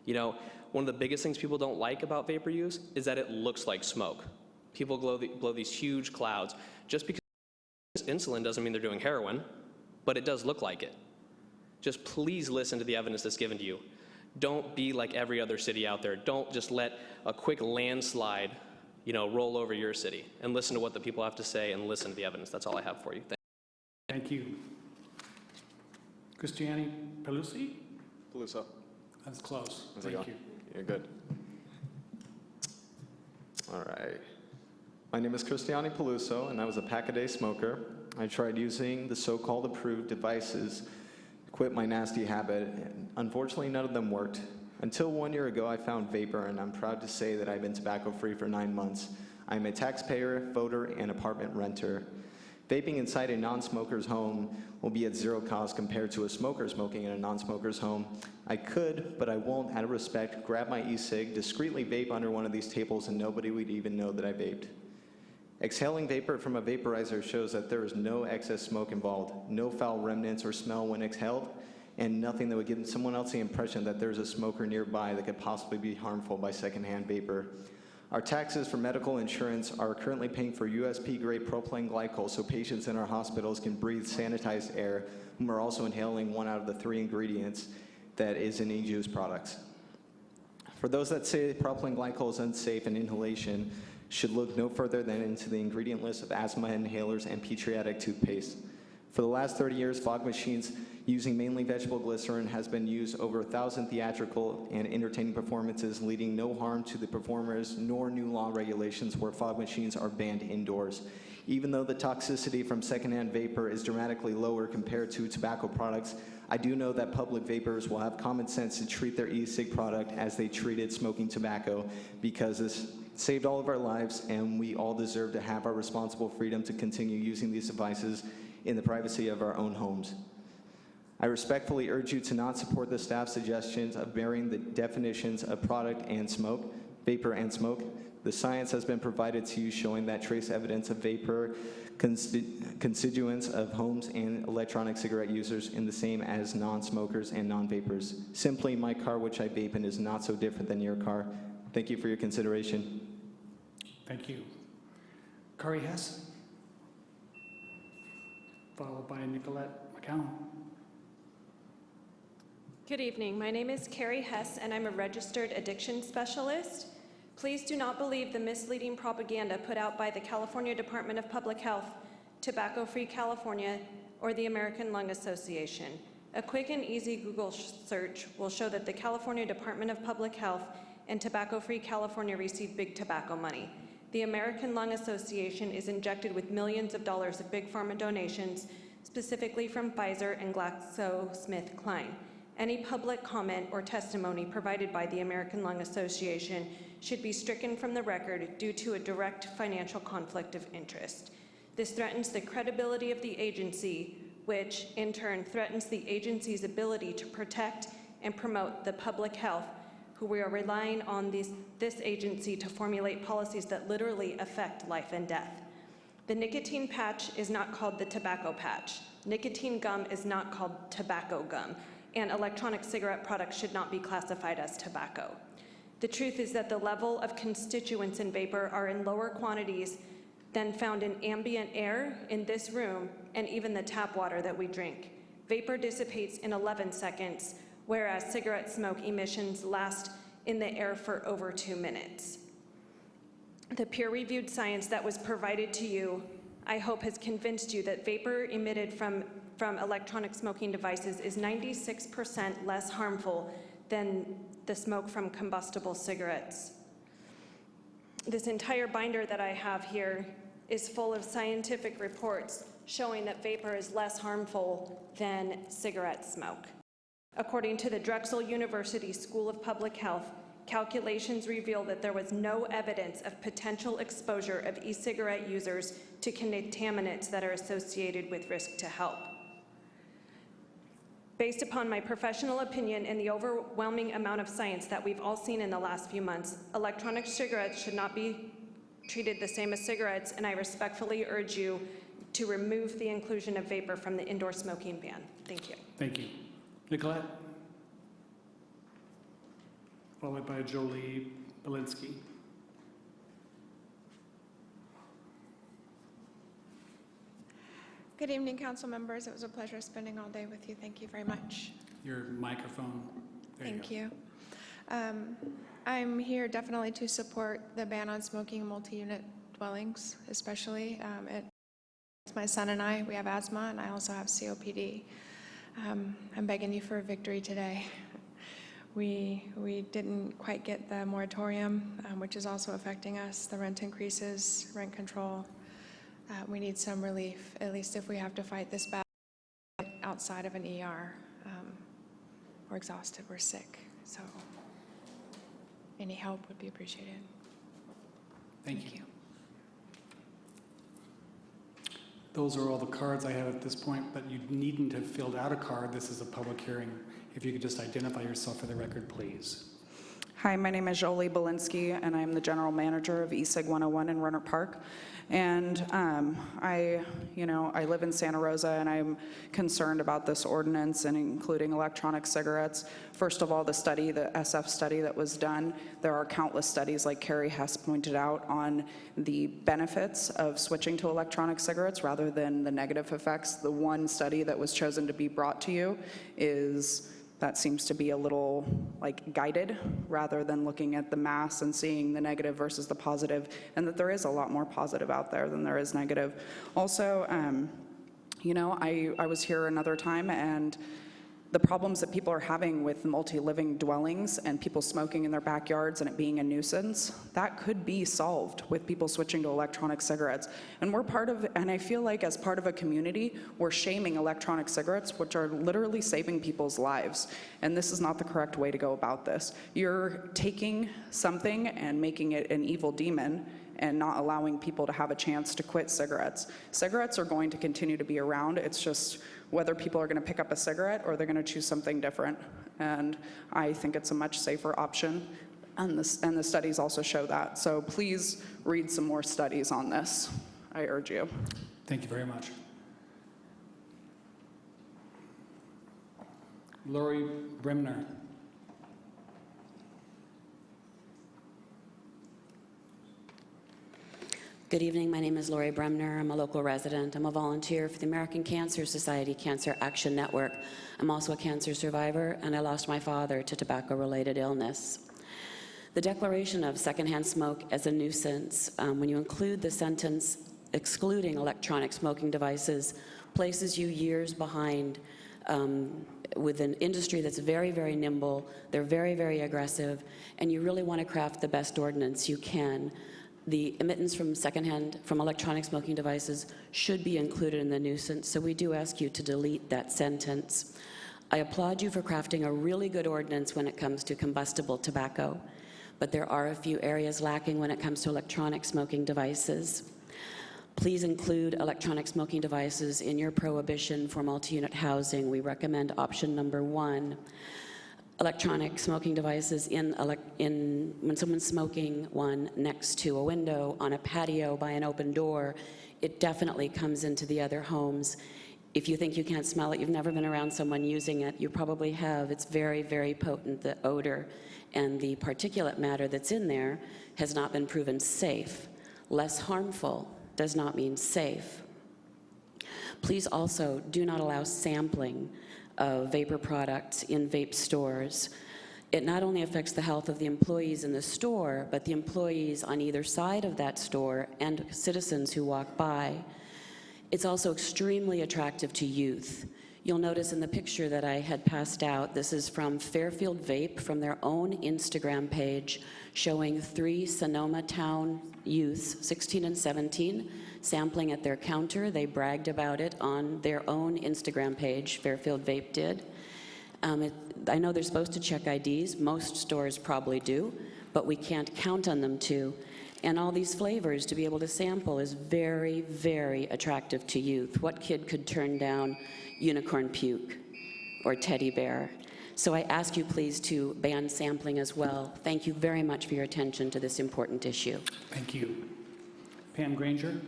You know, one of the biggest things people don't like about vapor use is that it looks like smoke. People blow these huge clouds. Just because insulin doesn't mean they're doing heroin, but it does look like it. Just please listen to the evidence that's given to you. Don't be like every other city out there. Don't just let a quick landslide, you know, roll over your city, and listen to what the people have to say and listen to the evidence. That's all I have for you. Thank you. Christiani Pelusi? Peluso. That's close. How's it Thank going? you. You're good. All right. My name is Christiani Peluso, and I was a pack-a-day smoker. I tried using the so-called approved devices to quit my nasty habit, and unfortunately none of them worked. Until 1 year ago, I found vapor, and I'm proud to say that I've been tobacco-free for 9 months. I'm a taxpayer, voter, and apartment renter. Vaping inside a non-smoker's home will be at zero cost compared to a smoker smoking in a non-smoker's home. I could, but I won't, out of respect, grab my e-cig, discreetly vape under one of these tables, and nobody would even know that I vaped. Exhaling vapor from a vaporizer shows that there is no excess smoke involved, no foul remnants or smell when exhaled, and nothing that would give someone else the impression that there's a smoker nearby that could possibly be harmful by secondhand vapor. Our taxes for medical insurance are currently paying for USP-grade propylene glycol so patients in our hospitals can breathe sanitized air, whom are also inhaling 1 out of the 3 ingredients that is in e-juice products. For those that say propylene glycol is unsafe in inhalation, should look no further than into the ingredient list of asthma inhalers and pediatric toothpaste. For the last 30 years, fog machines using mainly vegetable glycerin has been used over 1,000 theatrical and entertaining performances, leading no harm to the performers nor new law regulations where fog machines are banned indoors. Even though the toxicity from secondhand vapor is dramatically lower compared to tobacco products, I do know that public vapors will have common sense to treat their e-cig product as they treated smoking tobacco, because this saved all of our lives and we all deserve to have our responsible freedom to continue using these devices in the privacy of our own homes. I respectfully urge you to not support the staff's suggestions of varying the definitions of product and smoke, vapor and smoke. The science has been provided to you showing that trace evidence of vapor constituents of homes and electronic cigarette users in the same as non-smokers and non-vapors. Simply, my car, which I vape in, is not so different than your car. Thank you for your consideration. Thank you. Kari Hess, followed by Nicolette McCown. Good evening. My name is Carrie Hess, and I'm a registered addiction specialist. Please do not believe the misleading propaganda put out by the California Department of Public Health, Tobacco Free California, or the American Lung Association. A quick and easy Google search will show that the California Department of Public Health and Tobacco Free California receive big tobacco money. The American Lung Association is injected with millions of dollars of big pharma donations, specifically from Pfizer and GlaxoSmithKline. Any public comment or testimony provided by the American Lung Association should be stricken from the record due to a direct financial conflict of interest. This threatens the credibility of the agency, which in turn threatens the agency's ability to protect and promote the public health, who we are relying on this agency to formulate policies that literally affect life and death. The nicotine patch is not called the tobacco patch. Nicotine gum is not called tobacco gum, and electronic cigarette products should not be classified as tobacco. The truth is that the level of constituents in vapor are in lower quantities than found in ambient air in this room and even the tap water that we drink. Vapor dissipates in 11 seconds, whereas cigarette smoke emissions last in the air for over 2 minutes. The peer-reviewed science that was provided to you, I hope, has convinced you that vapor emitted from electronic smoking devices is 96% less harmful than the smoke from combustible cigarettes. This entire binder that I have here is full of scientific reports showing that vapor is less harmful than cigarette smoke. According to the Drexel University School of Public Health, calculations reveal that there was no evidence of potential exposure of e-cigarette users to contaminants that are associated with risk to health. Based upon my professional opinion and the overwhelming amount of science that we've all seen in the last few months, electronic cigarettes should not be treated the same as cigarettes, and I respectfully urge you to remove the inclusion of vapor from the indoor smoking ban. Thank you. Thank you. Nicolette, followed by Jolie Belinsky. Good evening, council members. It was a pleasure spending all day with you. Thank you very much. Your microphone. Thank you. I'm here definitely to support the ban on smoking in multi-unit dwellings, especially. It's my son and I, we have asthma, and I also have COPD. I'm begging you for a victory today. We didn't quite get the moratorium, which is also affecting us, the rent increases, rent control. We need some relief, at least if we have to fight this battle outside of an ER. We're exhausted, we're sick, so any help would be appreciated. Thank you. Those are all the cards I have at this point, but you needn't have filled out a card. This is a public hearing. If you could just identify yourself for the record, please. Hi, my name is Jolie Belinsky, and I'm the general manager of eSig 101 in Runner Park. And I live in Santa Rosa, and I'm concerned about this ordinance and including electronic cigarettes. First of all, the study, the SF study that was done, there are countless studies, like Carrie Hess pointed out, on the benefits of switching to electronic cigarettes rather than the negative effects. The one study that was chosen to be brought to you that seems to be a little guided rather than looking at the mass and seeing the negative versus the positive, and that there is a lot more positive out there than there is negative. Also, You know, I was here another time, and the problems that people are having with multi-living dwellings and people smoking in their backyards and it being a nuisance, that could be solved with people switching to electronic cigarettes. And we're part of, and I feel like as part of a community, we're shaming electronic cigarettes, which are literally saving people's lives. And this is not the correct way to go about this. You're taking something and making it an evil demon and not allowing people to have a chance to quit cigarettes. Cigarettes are going to continue to be around. It's just whether people are going to pick up a cigarette or they're going to choose something different. And I think it's a much safer option, and the studies also show that. So please read some more studies on this. I urge you. Thank you very much. Lori Bremner. Good evening. My name is Lori Bremner. I'm a local resident. I'm a volunteer for the American Cancer Society Cancer Action Network. I'm also a cancer survivor, and I lost my father to tobacco-related illness. The declaration of secondhand smoke as a nuisance, when you include the sentence excluding electronic smoking devices, places you years behind with an industry that's very, very nimble. They're very, very aggressive, and you really want to craft the best ordinance you can. The emittance from electronic smoking devices should be included in the nuisance, so we do ask you to delete that sentence. I applaud you for crafting a really good ordinance when it comes to combustible tobacco, but there are a few areas lacking when it comes to electronic smoking devices. Please include electronic smoking devices in your prohibition for multi-unit housing. We recommend option number 1. Electronic smoking devices when someone's smoking one next to a window, on a patio, by an open door, it definitely comes into the other homes. If you think you can't smell it, you've never been around someone using it, you probably have. It's very, very potent, the odor, and the particulate matter that's in there has not been proven safe. Less harmful does not mean safe. Please also do not allow sampling of vapor products in vape stores. It not only affects the health of the employees in the store, but the employees on either side of that store and citizens who walk by. It's also extremely attractive to youth. You'll notice in the picture that I had passed out, this is from Fairfield Vape, from their own Instagram page, showing 3 Sonoma Town youths, 16 and 17, sampling at their counter. They bragged about it on their own Instagram page, Fairfield Vape did. I know they're supposed to check IDs. Most stores probably do, but we can't count on them to. And all these flavors to be able to sample is very, very attractive to youth. What kid could turn down unicorn puke or teddy bear? So I ask you please to ban sampling as well. Thank you very much for your attention to this important issue. Thank you. Pam Granger.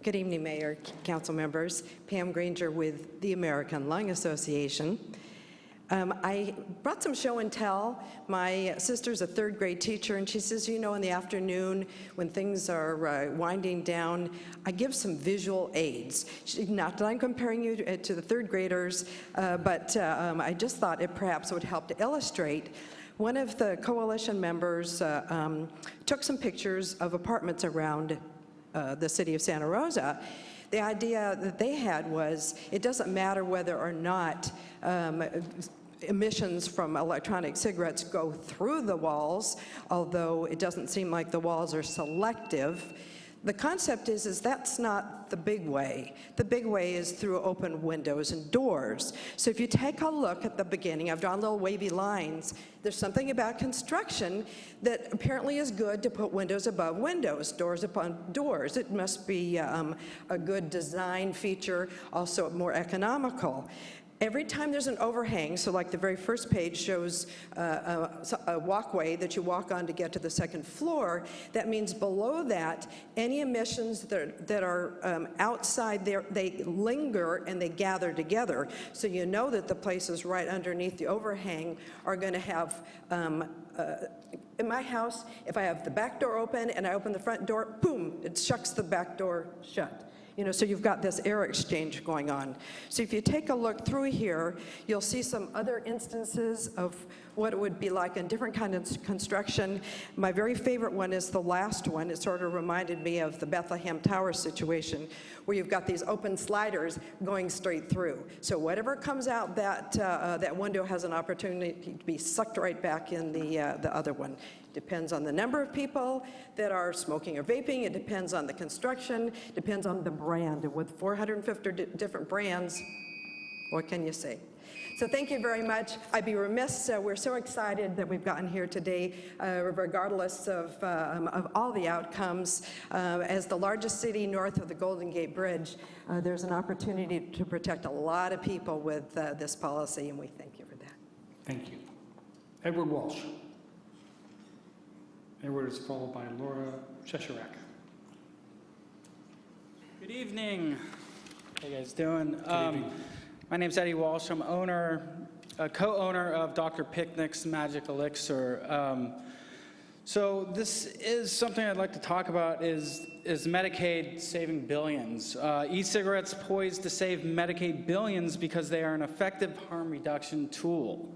Good evening, Mayor, Council members. Pam Granger with the American Lung Association. I brought some show and tell. My sister's a 3rd grade teacher, and she says, you know, in the afternoon when things are winding down, I give some visual aids. Not that I'm comparing you to the 3rd graders, but I just thought it perhaps would help to illustrate. One of the coalition members took some pictures of apartments around the city of Santa Rosa. The idea that they had was it doesn't matter whether or not emissions from electronic cigarettes go through the walls, although it doesn't seem like the walls are selective. The concept is that's not the big way. The big way is through open windows and doors. So if you take a look at the beginning, I've drawn little wavy lines. There's something about construction that apparently is good to put windows above windows, doors upon doors. It must be a good design feature, also more economical. Every time there's an overhang, so like the very first page shows a walkway that you walk on to get to the 2nd floor, that means below that, any emissions that are outside there, they linger and they gather together. So you know that the places right underneath the overhang are going to have, in my house, if I have the back door open and I open the front door, boom, it shucks the back door shut. You know, so you've got this air exchange going on. So if you take a look through here, you'll see some other instances of what it would be like in different kinds of construction. My very favorite one is the last one. It sort of reminded me of the Bethlehem Tower situation, where you've got these open sliders going straight through. So whatever comes out that window has an opportunity to be sucked right back in the other one. Depends on the number of people that are smoking or vaping. It depends on the construction. Depends on the brand. And with 450 different brands, what can you say? So thank you very much. I'd be remiss, we're so excited that we've gotten here today, regardless of all the outcomes. As the largest city north of the Golden Gate Bridge, there's an opportunity to protect a lot of people with this policy, and we thank you for that. Thank you. Edward Walsh. Edward is followed by Laura Cheshirek. Good evening. How you guys doing? Good evening. My name's Eddie Walsh. I'm co-owner of Dr. Picnic's Magic Elixir. So this is something I'd like to talk about is Medicaid saving billions. E-cigarettes poised to save Medicaid billions because they are an effective harm reduction tool.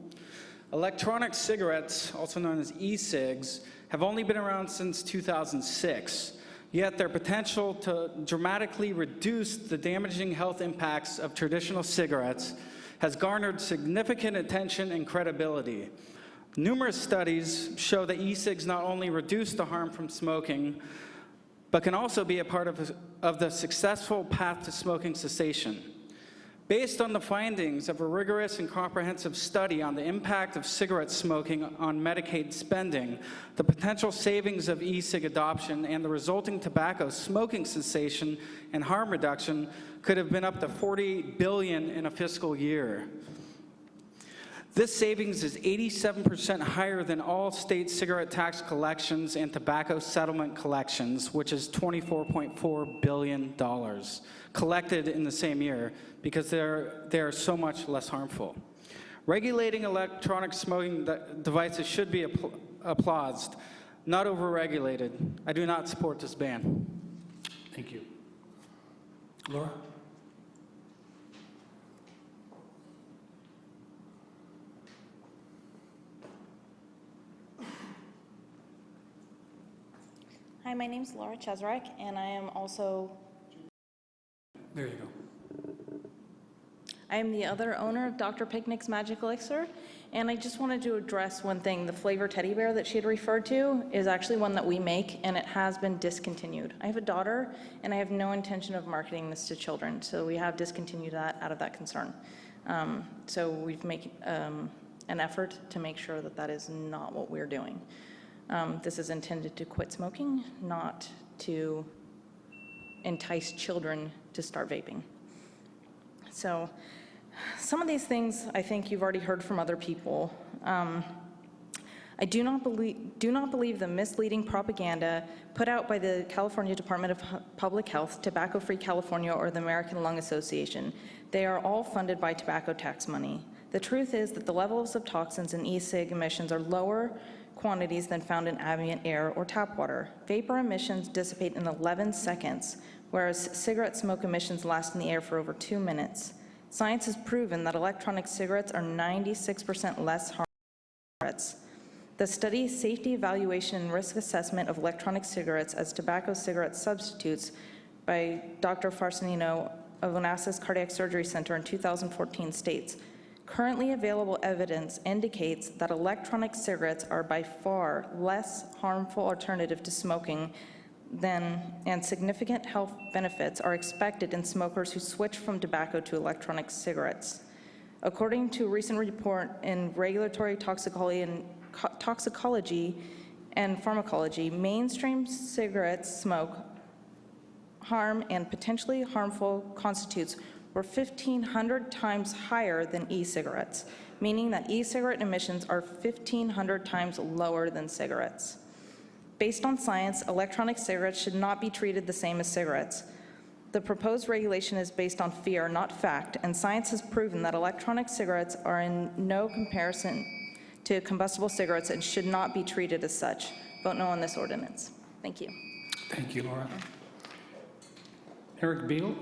Electronic cigarettes, also known as e-cigs, have only been around since 2006. Yet their potential to dramatically reduce the damaging health impacts of traditional cigarettes has garnered significant attention and credibility. Numerous studies show that e-cigs not only reduce the harm from smoking, but can also be a part of the successful path to smoking cessation. Based on the findings of a rigorous and comprehensive study on the impact of cigarette smoking on Medicaid spending, the potential savings of e-cig adoption and the resulting tobacco smoking cessation and harm reduction could have been up to $40 billion in a fiscal year. This savings is 87% higher than all state cigarette tax collections and tobacco settlement collections, which is $24.4 billion collected in the same year, because they're so much less harmful. Regulating electronic smoking devices should be applauded, not overregulated. I do not support this ban. Thank you. Laura? Hi, my name's Laura Chesarek, and I am also... There you go. I am the other owner of Dr. Picnic's Magic Elixir, and I just wanted to address one thing. The flavor teddy bear that she had referred to is actually one that we make, and it has been discontinued. I have a daughter, and I have no intention of marketing this to children, so we have discontinued that out of that concern. So we've made an effort to make sure that that is not what we're doing. This is intended to quit smoking, not to entice children to start vaping. So some of these things I think you've already heard from other people. I do not believe the misleading propaganda put out by the California Department of Public Health, Tobacco Free California, or the American Lung Association. They are all funded by tobacco tax money. The truth is that the levels of toxins in e-cig emissions are lower quantities than found in ambient air or tap water. Vapor emissions dissipate in 11 seconds, whereas cigarette smoke emissions last in the air for over 2 minutes. Science has proven that electronic cigarettes are 96% less harmful than cigarettes. The study Safety Evaluation and Risk Assessment of Electronic Cigarettes as Tobacco Cigarette Substitutes by Dr. Farsnino of Onassis Cardiac Surgery Center in 2014 states, currently available evidence indicates that electronic cigarettes are by far less harmful alternative to smoking and significant health benefits are expected in smokers who switch from tobacco to electronic cigarettes. According to a recent report in Regulatory Toxicology and Pharmacology, mainstream cigarette smoke harm and potentially harmful constitutes were 1,500 times higher than e-cigarettes, meaning that e-cigarette emissions are 1,500 times lower than cigarettes. Based on science, electronic cigarettes should not be treated the same as cigarettes. The proposed regulation is based on fear, not fact, and science has proven that electronic cigarettes are in no comparison to combustible cigarettes and should not be treated as such. Vote no on this ordinance. Thank you. Thank you, Laura. Eric Beal?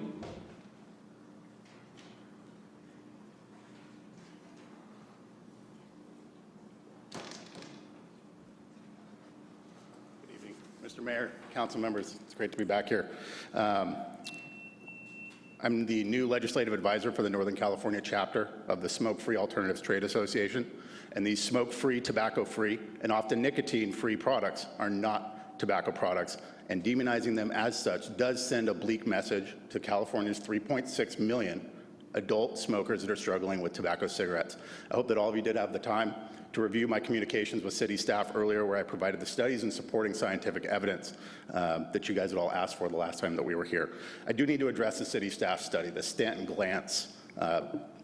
Mayor, council members, it's great to be back here. I'm the new legislative advisor for the Northern California chapter of the Smoke-Free Alternatives Trade Association. And these smoke-free, tobacco-free, and often nicotine-free products are not tobacco products. And demonizing them as such does send a bleak message to California's 3.6 million adult smokers that are struggling with tobacco cigarettes. I hope that all of you did have the time to review my communications with city staff earlier, where I provided the studies and supporting scientific evidence that you guys had all asked for the last time that we were here. I do need to address the city staff study, the Stanton Glantz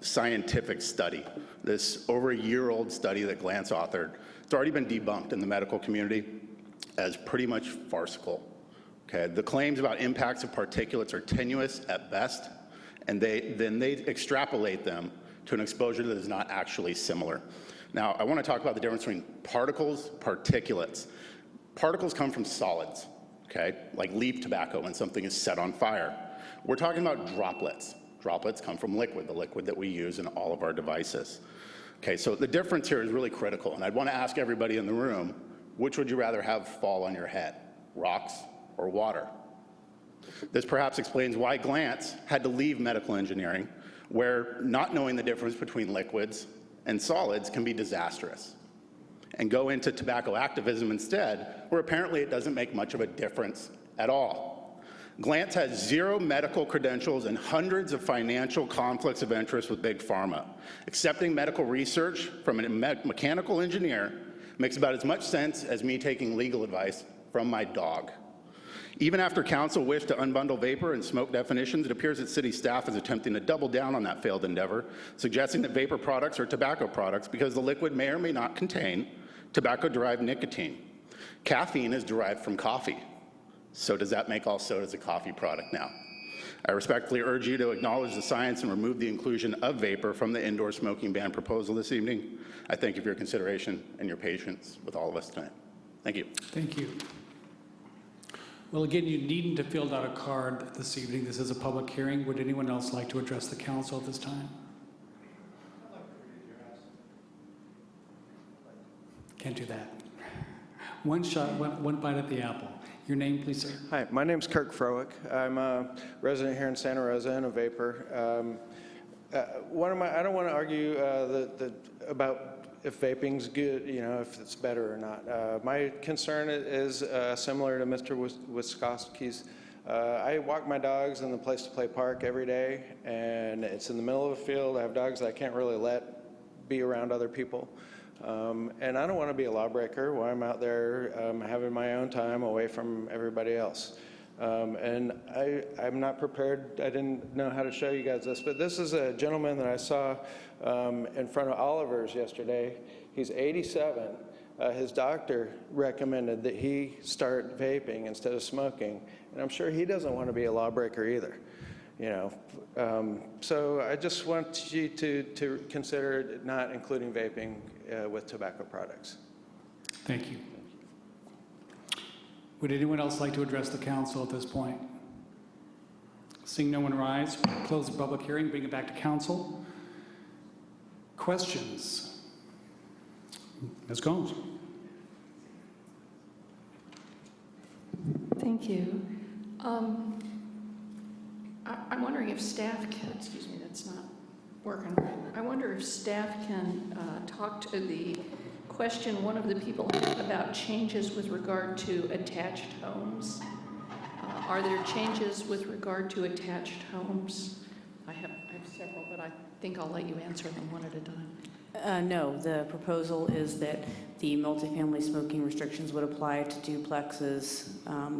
scientific study, this over a year-old study that Glantz authored. It's already been debunked in the medical community as pretty much farcical. Okay, the claims about impacts of particulates are tenuous at best, and then they extrapolate them to an exposure that is not actually similar. Now, I want to talk about the difference between particles, particulates. Particles come from solids, okay, like leaf tobacco when something is set on fire. We're talking about droplets. Droplets come from liquid, the liquid that we use in all of our devices. Okay, so the difference here is really critical, and I'd want to ask everybody in the room, which would you rather have fall on your head, rocks or water? This perhaps explains why Glantz had to leave medical engineering, where not knowing the difference between liquids and solids can be disastrous, and go into tobacco activism instead, where apparently it doesn't make much of a difference at all. Glantz has 0 medical credentials and hundreds of financial conflicts of interest with Big Pharma. Accepting medical research from a mechanical engineer makes about as much sense as me taking legal advice from my dog. Even after council wished to unbundle vapor and smoke definitions, it appears that city staff is attempting to double down on that failed endeavor, suggesting that vapor products are tobacco products because the liquid may or may not contain tobacco-derived nicotine. Caffeine is derived from coffee. So does that make all sodas a coffee product now? I respectfully urge you to acknowledge the science and remove the inclusion of vapor from the indoor smoking ban proposal this evening. I thank you for your consideration and your patience with all of us tonight. Thank you. Thank you. Well, again, you needn't have filled out a card this evening. This is a public hearing. Would anyone else like to address the council at this time? Can't do that. One shot, one bite at the apple. Your name, please, sir. Hi, my name's Kirk Frowick. I'm a resident here in Santa Rosa and a vapor. I don't want to argue about if vaping's good, you know, if it's better or not. My concern is similar to Mr. Wiskoski's. I walk my dogs in the Place to Play park every day, and it's in the middle of a field. I have dogs that I can't really let be around other people. And I don't want to be a lawbreaker while I'm out there having my own time away from everybody else. And I'm not prepared, I didn't know how to show you guys this, but this is a gentleman that I saw in front of Oliver's yesterday. He's 87. His doctor recommended that he start vaping instead of smoking, and I'm sure he doesn't want to be a lawbreaker either. You know, so I just want you to consider not including vaping with tobacco products. Thank you. Would anyone else like to address the council at this point? Seeing no one rise, close the public hearing, bring it back to council. Questions? Ms. Gomes. Thank you. I'm wondering if staff can, excuse me, that's not working right. I wonder if staff can talk to the question one of the people had about changes with regard to attached homes. Are there changes with regard to attached homes? I have several, but I think I'll let you answer them one at a time. No, the proposal is that the multifamily smoking restrictions would apply to duplexes,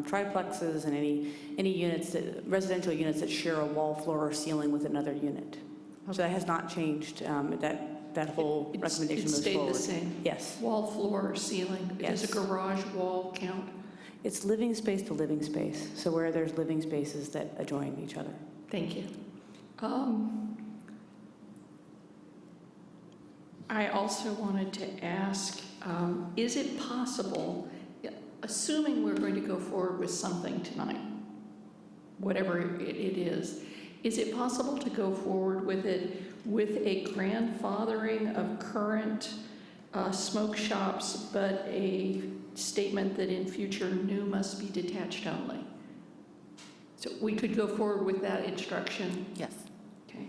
triplexes, and any units that, residential units that share a wall, floor, or ceiling with another unit. So that has not changed. That whole recommendation moves forward. It stayed the same? Yes. Wall, floor, ceiling? Yes. Does a garage wall count? It's living space to living space. So where there's living spaces that adjoin each other. Thank you. I also wanted to ask, is it possible, assuming we're going to go forward with something tonight, whatever it is it possible to go forward with it with a grandfathering of current smoke shops, but a statement that in future new must be detached only. So we could go forward with that instruction? Yes. Okay.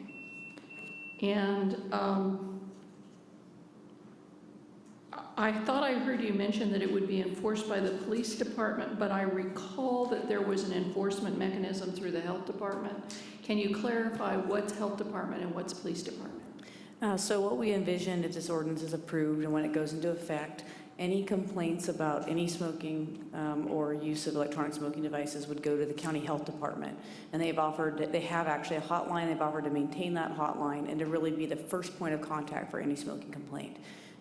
And I thought I heard you mention that it would be enforced by the police department, but I recall that there was an enforcement mechanism through the health department. Can you clarify what's health department and what's police department? So what we envision if this ordinance is approved and when it goes into effect, any complaints about any smoking or use of electronic smoking devices would go to the county health department. And they have actually a hotline. They've offered to maintain that hotline and to really be the first point of contact for any smoking complaint.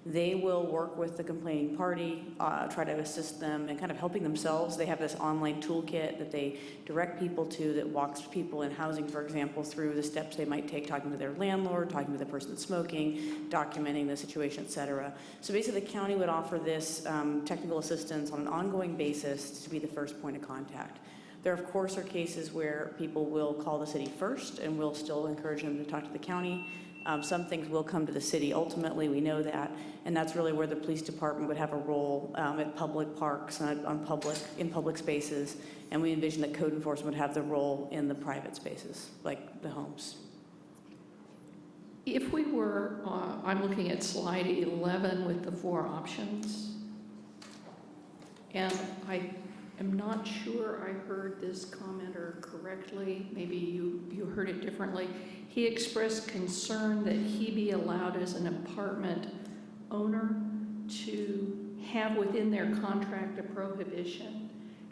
They will work with the complaining party, try to assist them in kind of helping themselves. They have this online toolkit that they direct people to that walks people in housing, for example, through the steps they might take, talking to their landlord, talking to the person that's smoking, documenting the situation, et cetera. So basically the county would offer this technical assistance on an ongoing basis to be the first point of contact. There, of course, are cases where people will call the city first, and we'll still encourage them to talk to the county. Some things will come to the city ultimately, we know that, and that's really where the police department would have a role at public parks and in public spaces, and we envision that code enforcement would have the role in the private spaces, like the homes. If we were, I'm looking at slide 11 with the 4 options, and I am not sure I heard this commenter correctly. Maybe you heard it differently. He expressed concern that he be allowed as an apartment owner to have within their contract a prohibition.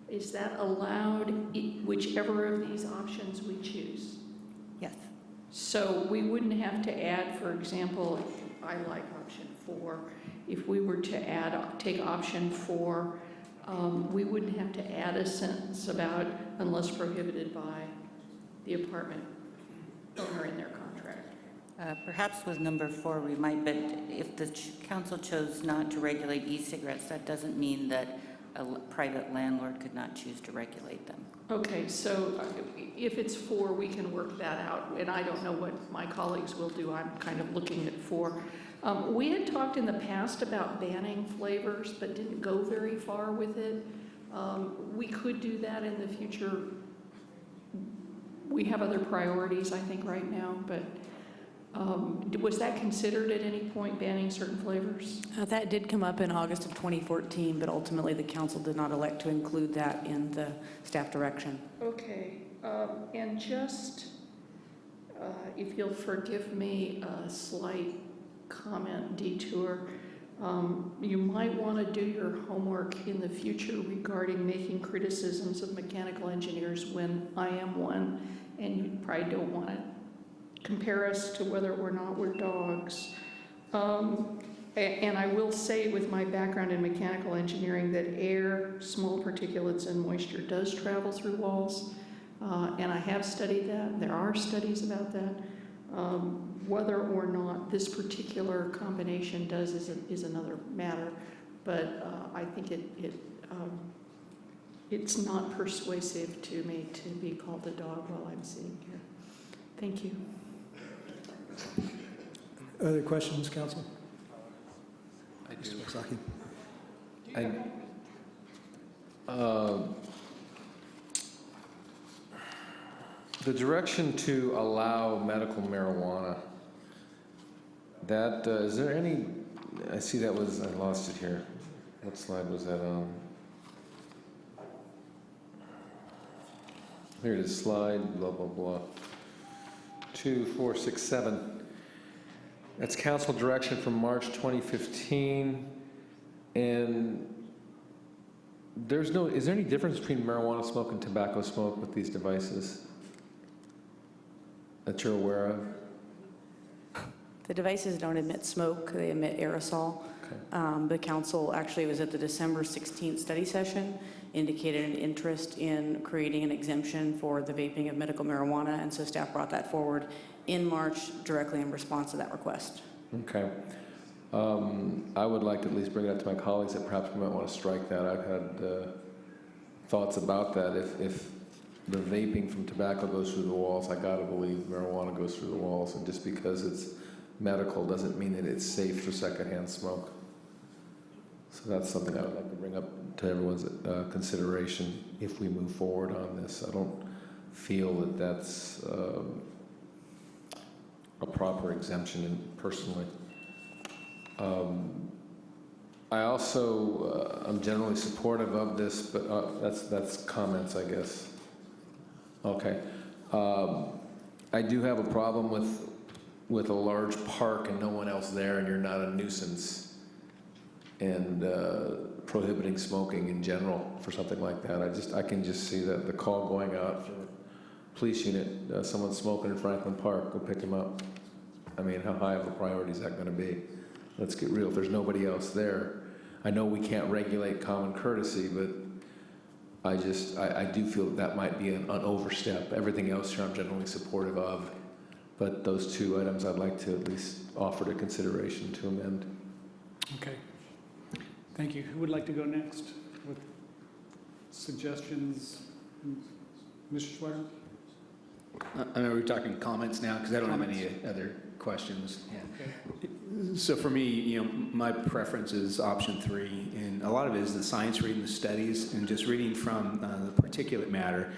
Is that allowed whichever of these options we choose? Yes. So we wouldn't have to add, for example, I like option 4. If we were to take option 4, we wouldn't have to add a sentence about unless prohibited by the apartment owner in their contract. Perhaps with number 4 we might, but if the council chose not to regulate e-cigarettes, that doesn't mean that a private landlord could not choose to regulate them. Okay, so if it's 4, we can work that out, and I don't know what my colleagues will do. I'm kind of looking at 4. We had talked in the past about banning flavors, but didn't go very far with it. We could do that in the future. We have other priorities, I think, right now, but was that considered at any point, banning certain flavors? That did come up in August of 2014, but ultimately the council did not elect to include that in the staff direction. Okay, and just, if you'll forgive me a slight comment detour, you might want to do your homework in the future regarding making criticisms of mechanical engineers when I am one, and you probably don't want to compare us to whether or not we're dogs. And I will say with my background in mechanical engineering that air, small particulates, and moisture does travel through walls, and I have studied that. There are studies about that. Whether or not this particular combination does is another matter, but I think it's not persuasive to me to be called a dog while I'm sitting here. Thank you. Other questions, council? I do. The direction to allow medical marijuana, that, is there any, I see that was, I lost it here. What slide was that on? Here it is, slide, blah, blah, blah. 2, 4, 6, 7. That's council direction from March 2015. And is there any difference between marijuana smoke and tobacco smoke with these devices that you're aware of? The devices don't emit smoke, they emit aerosol. Okay. The council actually was at the December 16th study session, indicated an interest in creating an exemption for the vaping of medical marijuana, and so staff brought that forward in March directly in response to that request. Okay. I would like to at least bring that to my colleagues that perhaps we might want to strike that. I've had thoughts about that. If the vaping from tobacco goes through the walls, I gotta believe marijuana goes through the walls, and just because it's medical doesn't mean that it's safe for secondhand smoke. So that's something I would like to bring up to everyone's consideration if we move forward on this. I don't feel that that's a proper exemption personally. I also, I'm generally supportive of this, but that's comments, I guess. Okay. I do have a problem with a large park and no one else there and you're not a nuisance, and prohibiting smoking in general for something like that. I can just see that the call going out for police unit, someone's smoking in Franklin Park, go pick him up. I mean, how high of a priority is that going to be? Let's get real. If there's nobody else there, I know we can't regulate common courtesy, but I do feel that might be an overstep. Everything else here I'm generally supportive of, but those two items I'd like to at least offer to consideration to amend. Okay. Thank you. Who would like to go next with suggestions? Mr. Schweyer? I know we're talking comments now because I don't have any other questions. Yeah. Okay. So for me, my preference is option 3, and a lot of it is the science, reading the studies, and just reading from the particulate matter.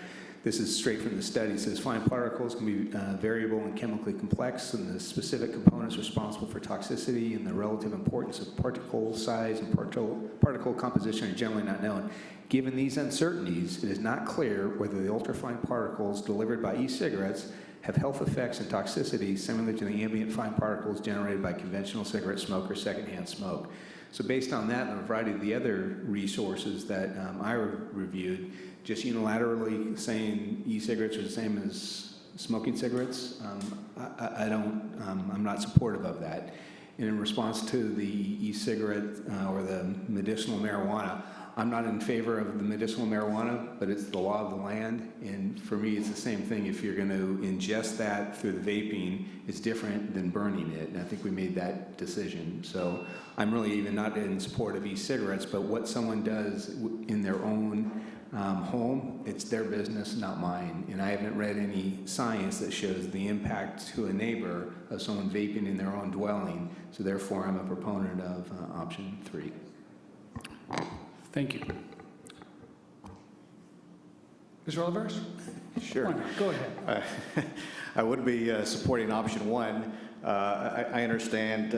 This is straight from the study. It says fine particles can be variable and chemically complex, and the specific components responsible for toxicity and the relative importance of particle size and particle composition are generally not known. Given these uncertainties, it is not clear whether the ultrafine particles delivered by e-cigarettes have health effects and toxicity similar to the ambient fine particles generated by conventional cigarette smoke or secondhand smoke. So based on that and a variety of the other resources that I reviewed, just unilaterally saying e-cigarettes are the same as smoking cigarettes, I'm not supportive of that. And in response to the e-cigarette or the medicinal marijuana, I'm not in favor of the medicinal marijuana, but it's the law of the land. And for me, it's the same thing. If you're going to ingest that through the vaping, it's different than burning it. And I think we made that decision. So I'm really even not in support of e-cigarettes, but what someone does in their own home, it's their business, not mine. And I haven't read any science that shows the impact to a neighbor of someone vaping in their own dwelling. So therefore, I'm a proponent of option 3. Thank you. Mr. Oliveris? Sure. Go ahead. I would be supporting option 1. I understand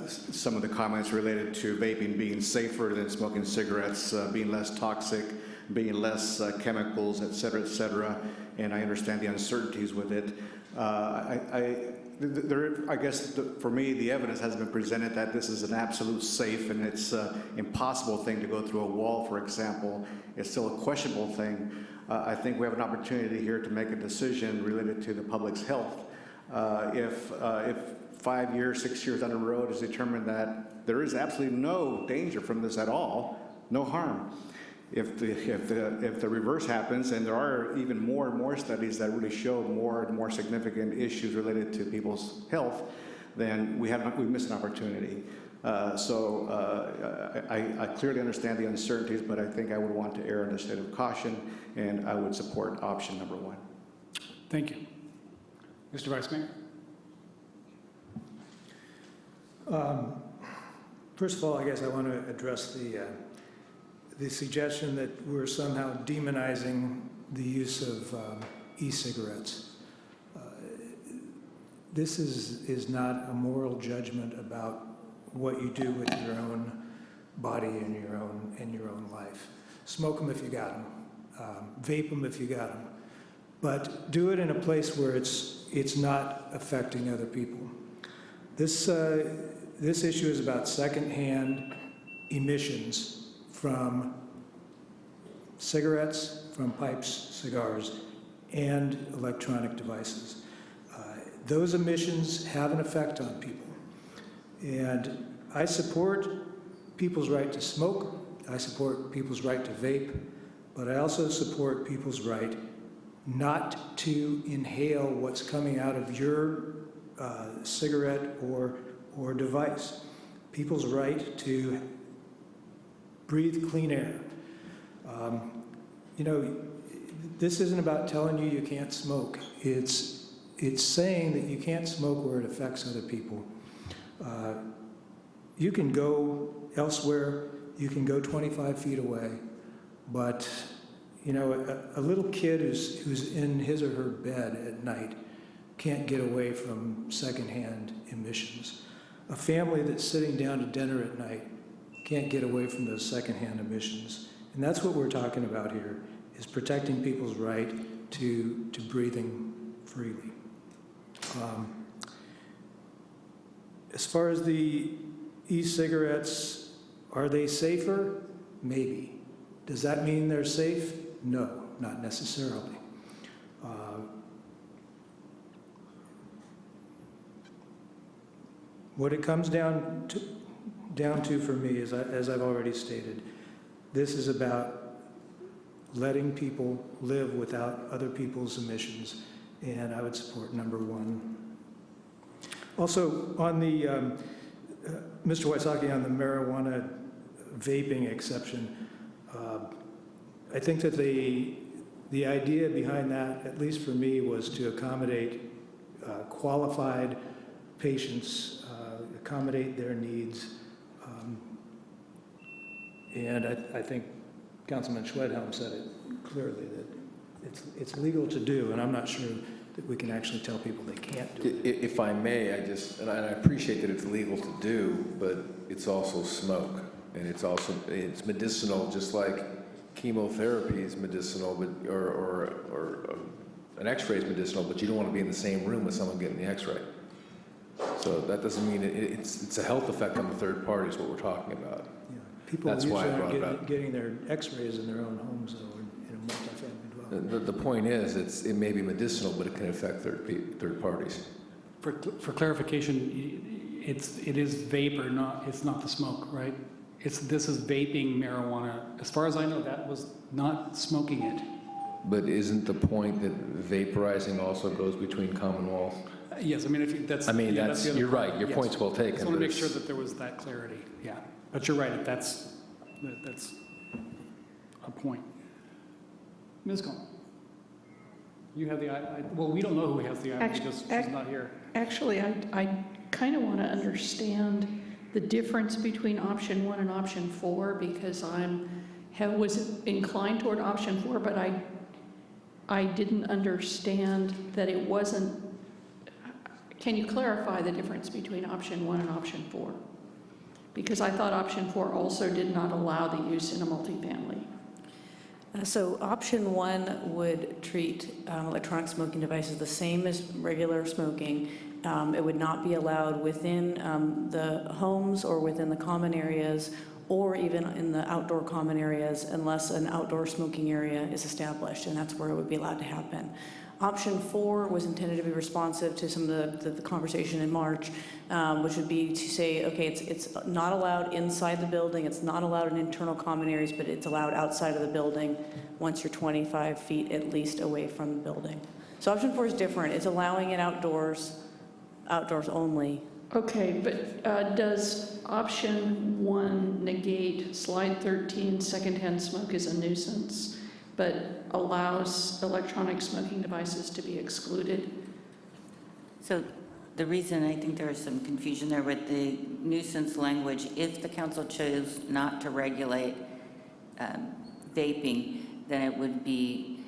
some of the comments related to vaping being safer than smoking cigarettes, being less toxic, being less chemicals, et cetera, and I understand the uncertainties with it. I guess for me, the evidence has been presented that this is an absolute safe, and it's an impossible thing to go through a wall, for example. It's still a questionable thing. I think we have an opportunity here to make a decision related to the public's health. If 5 years, 6 years down the road is determined that there is absolutely no danger from this at all, no harm. If the reverse happens, and there are even more and more studies that really show more and more significant issues related to people's health, then we missed an opportunity. I clearly understand the uncertainties, but I think I would want to err on the side of caution, and I would support option number 1. Thank you. Mr. Vice Mayor? First of all, I guess I want to address the suggestion that we're somehow demonizing the use of e-cigarettes. This is not a moral judgment about what you do with your own body and your own life. Smoke them if you got them. Vape them if you got them. But do it in a place where it's not affecting other people. This issue is about secondhand emissions from cigarettes, from pipes, cigars, and electronic devices. Those emissions have an effect on people. And I support people's right to smoke. I support people's right to vape. But I also support people's right not to inhale what's coming out of your cigarette or device. People's right to breathe clean air. This isn't about telling you can't smoke. It's saying that you can't smoke where it affects other people. You can go elsewhere you can go 25 feet away, but you know, a little kid who's in his or her bed at night can't get away from secondhand emissions. A family that's sitting down to dinner at night can't get away from those secondhand emissions. And that's what we're talking about here, is protecting people's right to breathing freely. As far as the e-cigarettes, are they safer? Maybe. Does that mean they're safe? No, not necessarily. What it comes down to for me is, as I've already stated, this is about letting people live without other people's emissions, and I would support number 1. Also, on the, Mr. Wysocki, on the marijuana vaping exception, I think that the idea behind that, at least for me, was to accommodate qualified patients, accommodate their needs. And I think Councilman Schwedhelm said it clearly, that it's legal to do, and I'm not sure that we can actually tell people they can't do it. If I may, and I appreciate that it's legal to do, but it's also smoke, and it's medicinal, just like chemotherapy is medicinal, but or an X-ray is medicinal, but you don't want to be in the same room with someone getting the X-ray. So that doesn't mean it's a health effect on the third party is what we're talking about. Yeah. People That's usually why I brought it aren't up. getting their X-rays in their own homes, though, in a multifamily dwelling. The point is, it may be medicinal, but it can affect third parties. For clarification, it is vapor, it's not the smoke, right? This is vaping marijuana. As far as I know, that was not smoking it. But isn't the point that vaporizing also goes between common walls? Yes, I mean, that's the other you're right. Your point's well taken. I just want to make sure that there was that clarity. Yeah, but you're right. That's a point. Ms. Cohen, you have the well, we don't know who has the item because she's not here. Actually, I kind of want to understand the difference between option 1 and option 4, because was inclined toward option 4, but I didn't understand that it wasn't. Can you clarify the difference between option 1 and option 4? Because I thought option 4 also did not allow the use in a multifamily. So option 1 would treat electronic smoking devices the same as regular smoking. It would not be allowed within the homes or within the common areas or even in the outdoor common areas unless an outdoor smoking area is established, and that's where it would be allowed to happen. Option 4 was intended to be responsive to some of the conversation in March, which would be to say, okay, it's not allowed inside the building, it's not allowed in internal common areas, but it's allowed outside of the building once you're 25 feet at least away from the building. So option 4 is different. It's allowing it outdoors only. Okay, but does option 1 negate slide 13, secondhand smoke is a nuisance, but allows electronic smoking devices to be excluded? So the reason I think there is some confusion there with the nuisance language, if the council chose not to regulate vaping, then it would be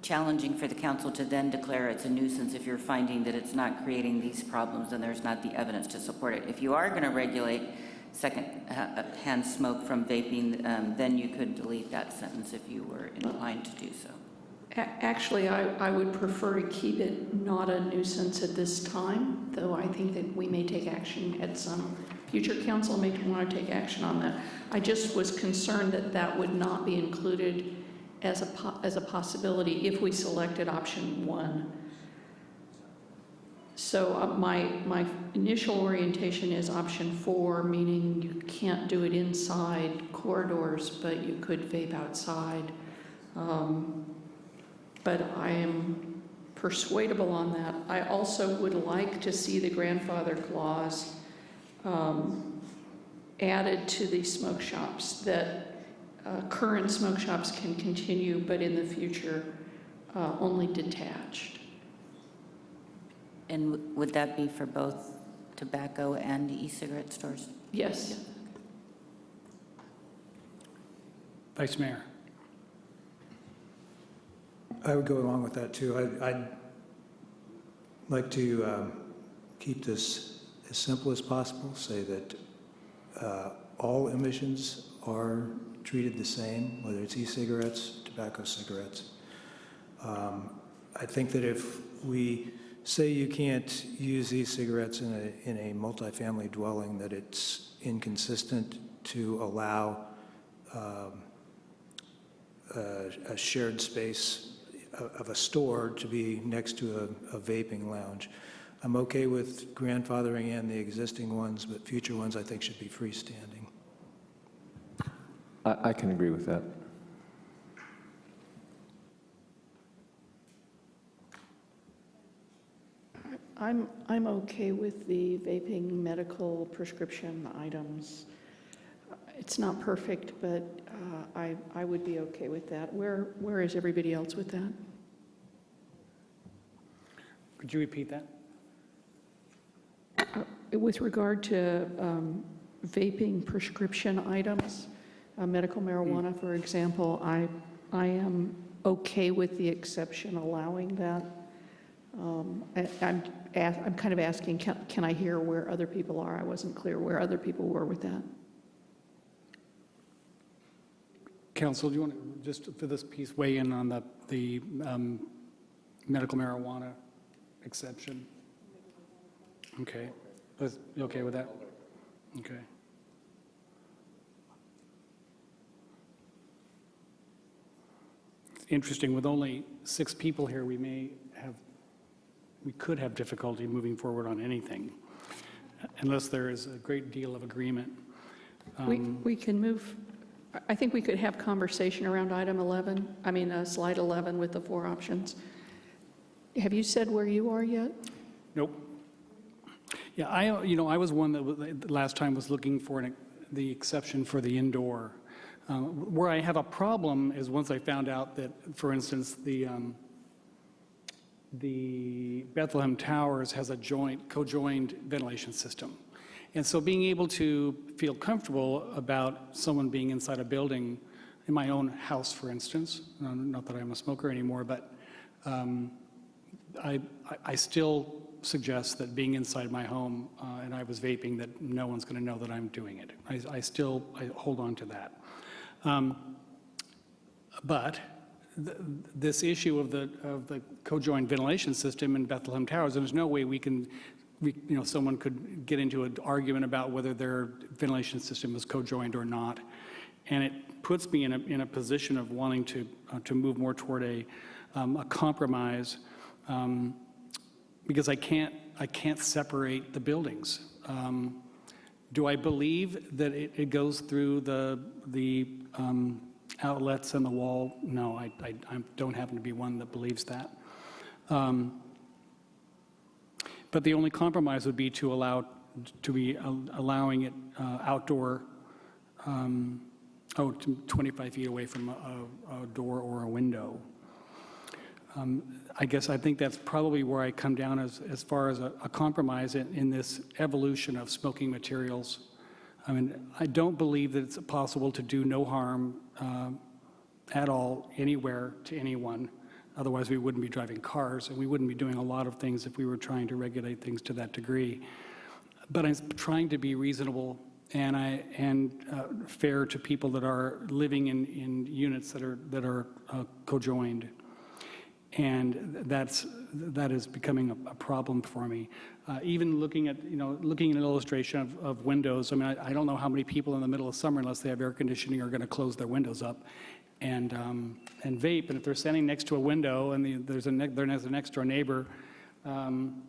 challenging for the council to then declare it's a nuisance if you're finding that it's not creating these problems and there's not the evidence to support it. If you are going to regulate second-hand smoke from vaping, then you could delete that sentence if you were inclined to do so. Actually, I would prefer to keep it not a nuisance at this time, though I think that we may take action at some future council may want to take action on that. I just was concerned that that would not be included as a possibility if we selected option 1. So my initial orientation is option 4, meaning you can't do it inside corridors, but you could vape outside. But I am persuadable on that. I also would like to see the grandfather clause added to the smoke shops, that current smoke shops can continue, but in the future, only detached. And would that be for both tobacco and e-cigarette stores? Yes. Vice Mayor. I would go along with that, too. I'd like to keep this as simple as possible, say that all emissions are treated the same, whether it's e-cigarettes, tobacco cigarettes. I think that if we say you can't use e-cigarettes in a multifamily dwelling, that it's inconsistent to allow a shared space of a store to be next to a vaping lounge. I'm okay with grandfathering in the existing ones, but future ones I think should be freestanding. I can agree with that. I'm okay with the vaping medical prescription items. It's not perfect, but I would be okay with that. Where is everybody else with that? Could you repeat that? With regard to vaping prescription items, medical marijuana, for example, I am okay with the exception allowing that. I'm kind of asking, can I hear where other people are? I wasn't clear where other people were with that. Council, do you want to just for this piece weigh in on the medical marijuana exception? Okay. You okay with that? Okay. It's interesting, with only 6 people here, we could have difficulty moving forward on anything, unless there is a great deal of agreement. We can move, I think we could have conversation around item 11, slide 11 with the 4 options. Have you said where you are yet? Nope. Yeah, I was one that last time was looking for the exception for the indoor. Where I have a problem is once I found out that, for instance, the Bethlehem Towers has a co-joined ventilation system. And so being able to feel comfortable about someone being inside a building, in my own house, for instance, not that I'm a smoker anymore, but I still suggest that being inside my home and I was vaping, that no one's going to know that I'm doing it. I hold on to that. But this issue of the co-joined ventilation system in Bethlehem Towers, there's no way someone could get into an argument about whether their ventilation system is co-joined or not. And it puts me in a position of wanting to move more toward a compromise, because I can't separate the buildings. Do I believe that it goes through the outlets and the wall? No, I don't happen to be one that believes that. But the only compromise would be to be allowing it outdoor, 25 feet away from a door or a window. I think that's probably where I come down as far as a compromise in this evolution of smoking materials. I don't believe that it's possible to do no harm at all anywhere to anyone. Otherwise, we wouldn't be driving cars, and we wouldn't be doing a lot of things if we were trying to regulate things to that degree. But I'm trying to be reasonable and fair to people that are living in units that are co-joined. And that is becoming a problem for me. Even looking at an illustration of windows. I don't know how many people in the middle of summer, unless they have air conditioning, are going to close their windows up and vape. And if they're standing next to a window and there's an next door neighbor, and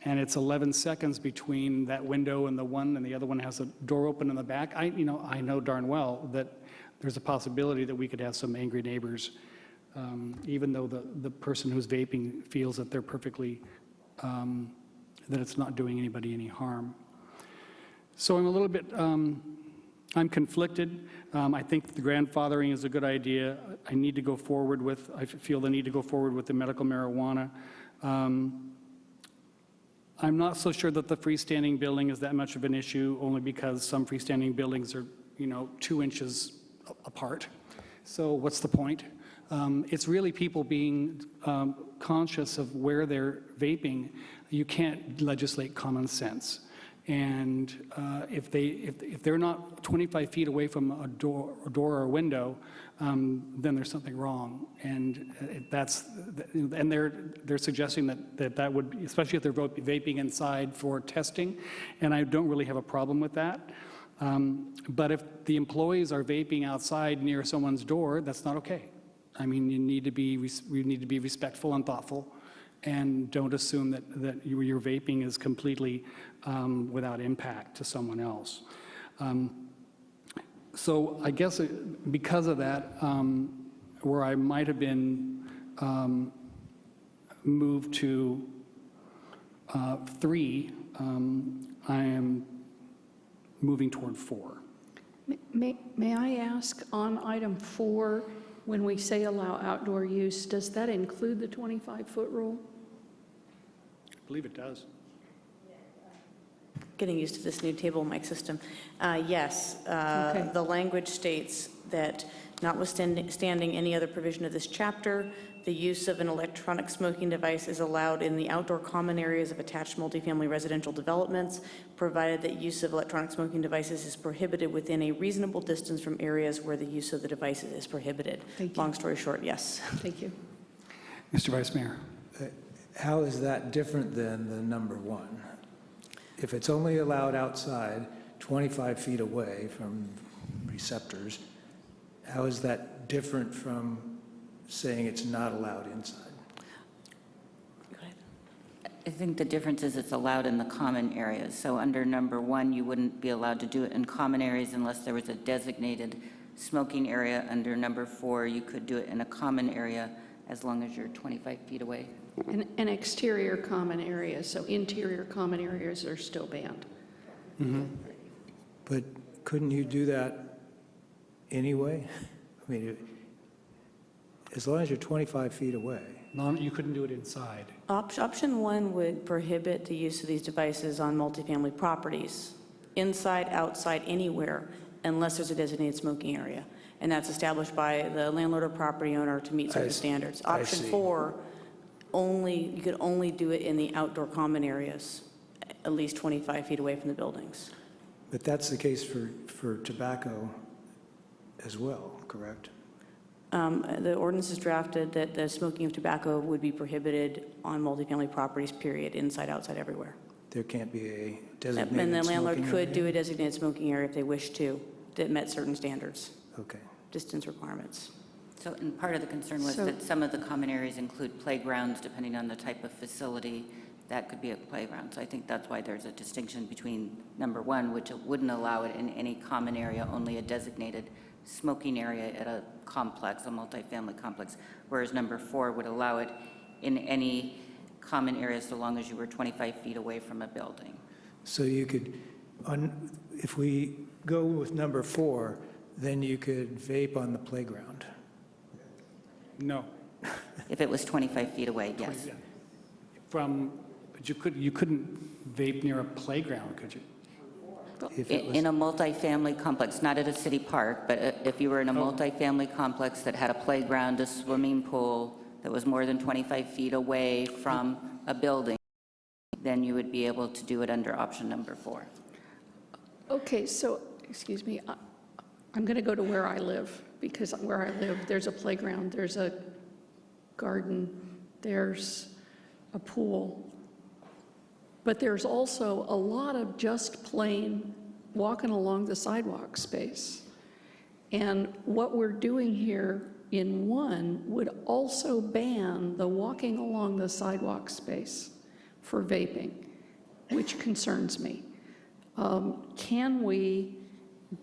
it's 11 seconds between that window and the one, and the other one has a door open in the back, I know darn well that there's a possibility that we could have some angry neighbors. Even though the person who's vaping feels that they're perfectly, that it's not doing anybody any harm. So I'm a little bit, I'm conflicted. I think the grandfathering is a good idea. I feel the need to go forward with the medical marijuana. I'm not so sure that the freestanding building is that much of an issue, only because some freestanding buildings are, 2 inches apart. So what's the point? It's really people being conscious of where they're vaping. You can't legislate common sense. And if they're not 25 feet away from a door or a window, then there's something wrong. And they're suggesting that would, especially if they're vaping inside for testing, and I don't really have a problem with that. But if the employees are vaping outside near someone's door, that's not okay. I mean, we need to be respectful and thoughtful, and don't assume that your vaping is completely without impact to someone else. So I guess because of that, where I might have been moved to 3, I am moving toward 4. May I ask, on item 4, when we say allow outdoor use, does that include the 25-foot rule? I believe it does. Getting used to this new table mic system. Yes, Okay. the language states that notwithstanding any other provision of this chapter, the use of an electronic smoking device is allowed in the outdoor common areas of attached multifamily residential developments, provided that use of electronic smoking devices is prohibited within a reasonable distance from areas where the use of the devices is prohibited. Thank you. Long story short, yes. Thank you. Mr. Vice Mayor. How is that different than the number 1? If it's only allowed outside 25 feet away from receptors, how is that different from saying it's not allowed inside? I think the difference is it's allowed in the common areas. So under number 1, you wouldn't be allowed to do it in common areas unless there was a designated smoking area. Under number 4, you could do it in a common area as long as you're 25 feet away. An exterior common area, so interior common areas are still banned. Mm-hmm. But couldn't you do that anyway? I mean, as long as you're 25 feet away. No, you couldn't do it inside. Option 1 would prohibit the use of these devices on multifamily properties, inside, outside, anywhere, unless there's a designated smoking area. And that's established by the landlord or property owner to meet certain standards. Option 4, you could only do it in the outdoor common areas, at least 25 feet away from the buildings. But that's the case for tobacco as well, correct? The ordinance is drafted that the smoking of tobacco would be prohibited on multifamily properties, period, inside, outside, everywhere. There can't be a designated And the landlord smoking could area? do a designated smoking area if they wish to, that met certain standards. Okay. Distance requirements. So, and part of the concern was that some of the common areas include playgrounds, depending on the type of facility. That could be a playground. So I think that's why there's a distinction between number 1, which wouldn't allow it in any common area, only a designated smoking area at a complex, a multifamily complex, whereas number 4 would allow it in any common area so long as you were 25 feet away from a building. So you could, if we go with number 4, then you could vape on the playground. No. If it was 25 feet away, yes. But you couldn't vape near a playground, could you? In a multifamily complex, not at a city park, but if you were in a multifamily complex that had a playground, a swimming pool that was more than 25 feet away from a building, then you would be able to do it under option number 4. Okay, so, excuse me, I'm going to go to where I live, because where I live, there's a playground, there's a garden, there's a pool, but there's also a lot of just plain walking along the sidewalk space. And what we're doing here in 1 would also ban the walking along the sidewalk space for vaping, which concerns me. Can we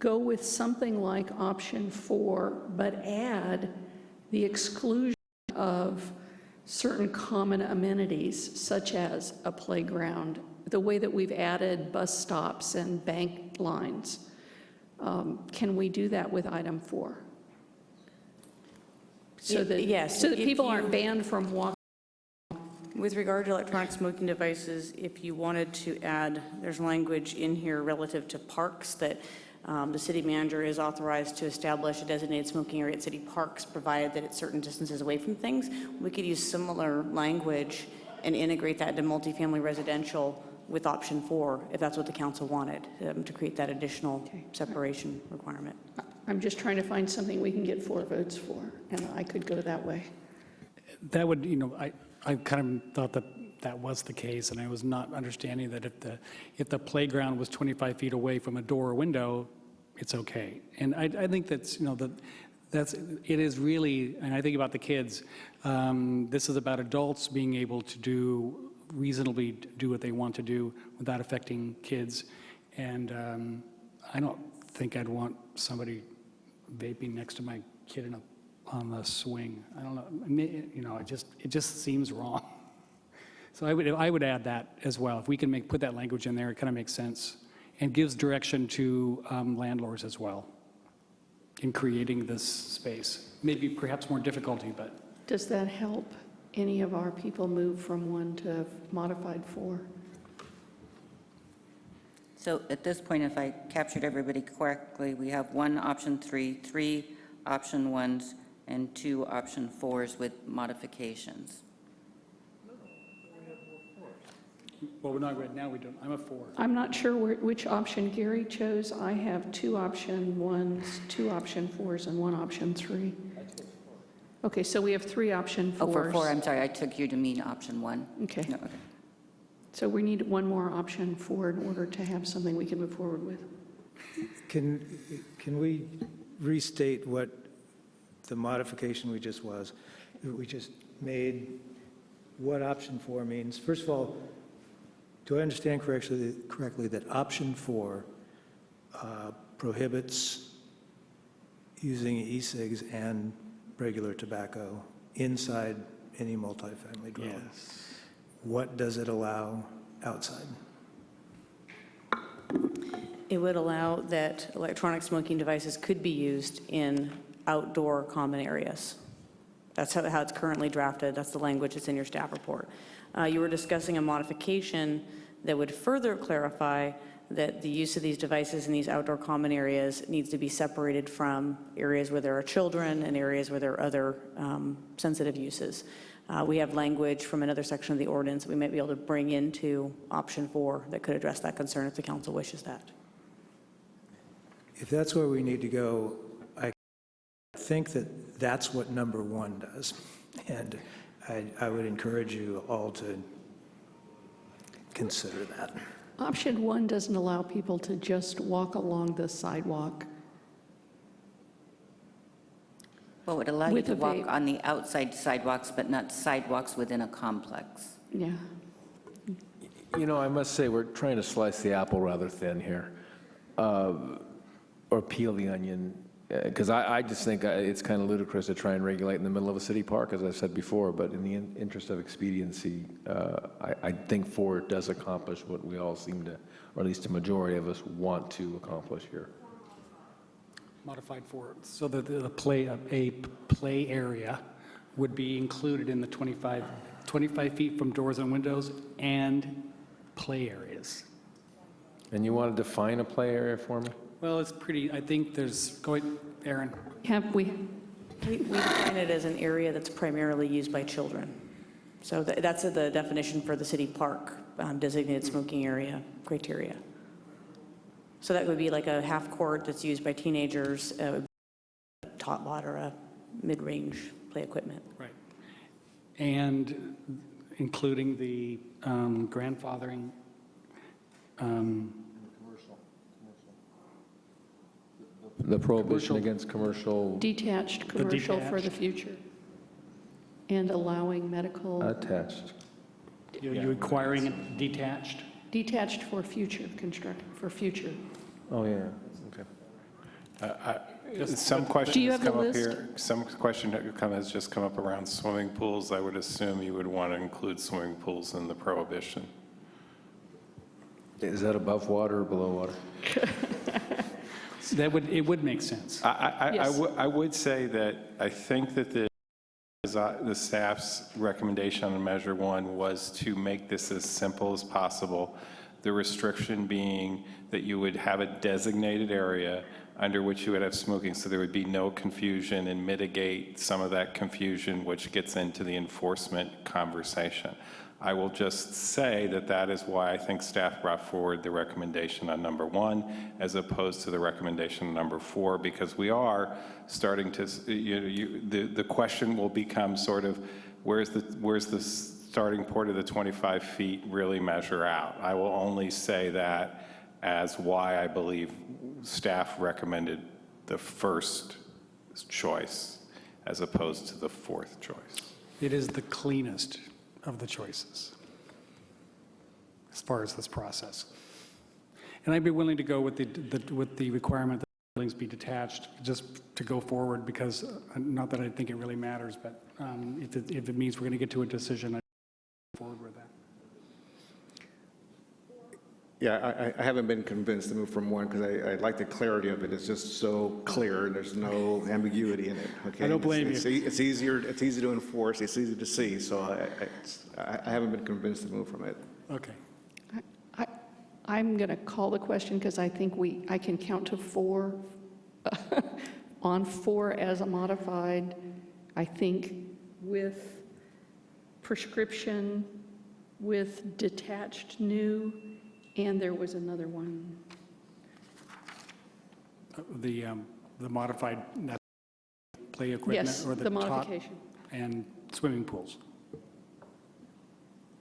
go with something like option 4, but add the exclusion of certain common amenities, such as a playground, the way that we've added bus stops and bank lines? Can we do that with item 4? So that, yes, so that if people you- aren't banned from walking. With regard to electronic smoking devices, if you wanted to add, there's language in here relative to parks that The city manager is authorized to establish a designated smoking area at city parks, provided that it's certain distances away from things. We could use similar language and integrate that into multifamily residential with option 4, if that's what the council wanted, to create that additional separation requirement. I'm just trying to find something we can get 4 votes for, and I could go that way. That would, I kind of thought that that was the case, and I was not understanding that if the playground was 25 feet away from a door or window, it's okay. And I think that's, it is really, and I think about the kids, this is about adults being able to reasonably do what they want to do without affecting kids. And I don't think I'd want somebody vaping next to my kid on the swing. I don't know, it just seems wrong. So I would add that as well. If we can put that language in there, it kind of makes sense and gives direction to landlords as well in creating this space. Maybe perhaps more difficulty, but. Does that help any of our people move from 1 to modified 4? So at this point, if I captured everybody correctly, we have 1 option 3, 3 option 1s, and 2 option 4s with modifications. Well, not right now, we don't. I'm a 4. I'm not sure which option Gary chose. I have 2 option 1s, 2 option 4s, and 1 option 3. Okay, so we have 3 option 4s. Oh, for 4, I'm sorry, I took you to mean option 1. Okay. No, okay. So we need 1 more option 4 in order to have something we can move forward with. Can we restate what the modification we just made, what option 4 means? First of all, do I understand correctly that option 4 prohibits using e-cigs and regular tobacco inside any multifamily dwelling? Yes. What does it allow outside? It would allow that electronic smoking devices could be used in outdoor common areas. That's how it's currently drafted. That's the language that's in your staff report. You were discussing a modification that would further clarify that the use of these devices in these outdoor common areas needs to be separated from areas where there are children and areas where there are other sensitive uses. We have language from another section of the ordinance that we might be able to bring into option 4 that could address that concern if the council wishes that. If that's where we need to go, I think that that's what number 1 does. And I would encourage you all to consider that. Option 1 doesn't allow people to just walk along the sidewalk. Well, it would allow you With to a walk vape. on the outside sidewalks, but not sidewalks within a complex. Yeah. I must say, we're trying to slice the apple rather thin here, or peel the onion, because I just think it's kind of ludicrous to try and regulate in the middle of a city park, as I've said before, but in the interest of expediency, I think 4 does accomplish what we all seem to, or at least a majority of us want to accomplish here. Modified 4, so that a play area would be included in the 25 feet from doors and windows and play areas. And you want to define a play area for me? Well, it's pretty, I think there's, Aaron. We define it as an area that's primarily used by children. So that's the definition for the city park designated smoking area criteria. So that would be like a half court that's used by teenagers, a tot lot or a mid-range play equipment. Right. And including the grandfathering. The prohibition against commercial. Detached commercial for the future. And allowing medical. Attached. You're requiring it detached? Detached for future for future. Oh, yeah, okay. Some Do questions you have the come up list? here. Some question has just come up around swimming pools. I would assume you would want to include swimming pools in the prohibition. Is that above water or below water? It would make sense. I would say that I think that the staff's recommendation on Measure 1 was to make this as simple as possible. The restriction being that you would have a designated area under which you would have smoking, so there would be no confusion and mitigate some of that confusion, which gets into the enforcement conversation. I will just say that that is why I think staff brought forward the recommendation on number 1 as opposed to the recommendation on number 4, because we are starting to, the question will become sort of, where's the starting point of the 25 feet really measure out? I will only say that as why I believe staff recommended the first choice as opposed to the 4th choice. It is the cleanest of the choices as far as this process. And I'd be willing to go with the requirement that buildings be detached just to go forward, because not that I think it really matters, but if it means we're going to get to a decision, I'd go forward with that. Yeah, I haven't been convinced to move from 1 because I like the clarity of it. It's just so clear and there's no ambiguity in it. Okay? I don't blame you. It's easier to enforce. It's easy to see. So I haven't been convinced to move from it. Okay. I'm going to call the question because I think I can count to 4 on 4 as a modified, I think, with prescription, with detached new, and there was another one. The modified play equipment, Yes, or the top modification. and swimming pools.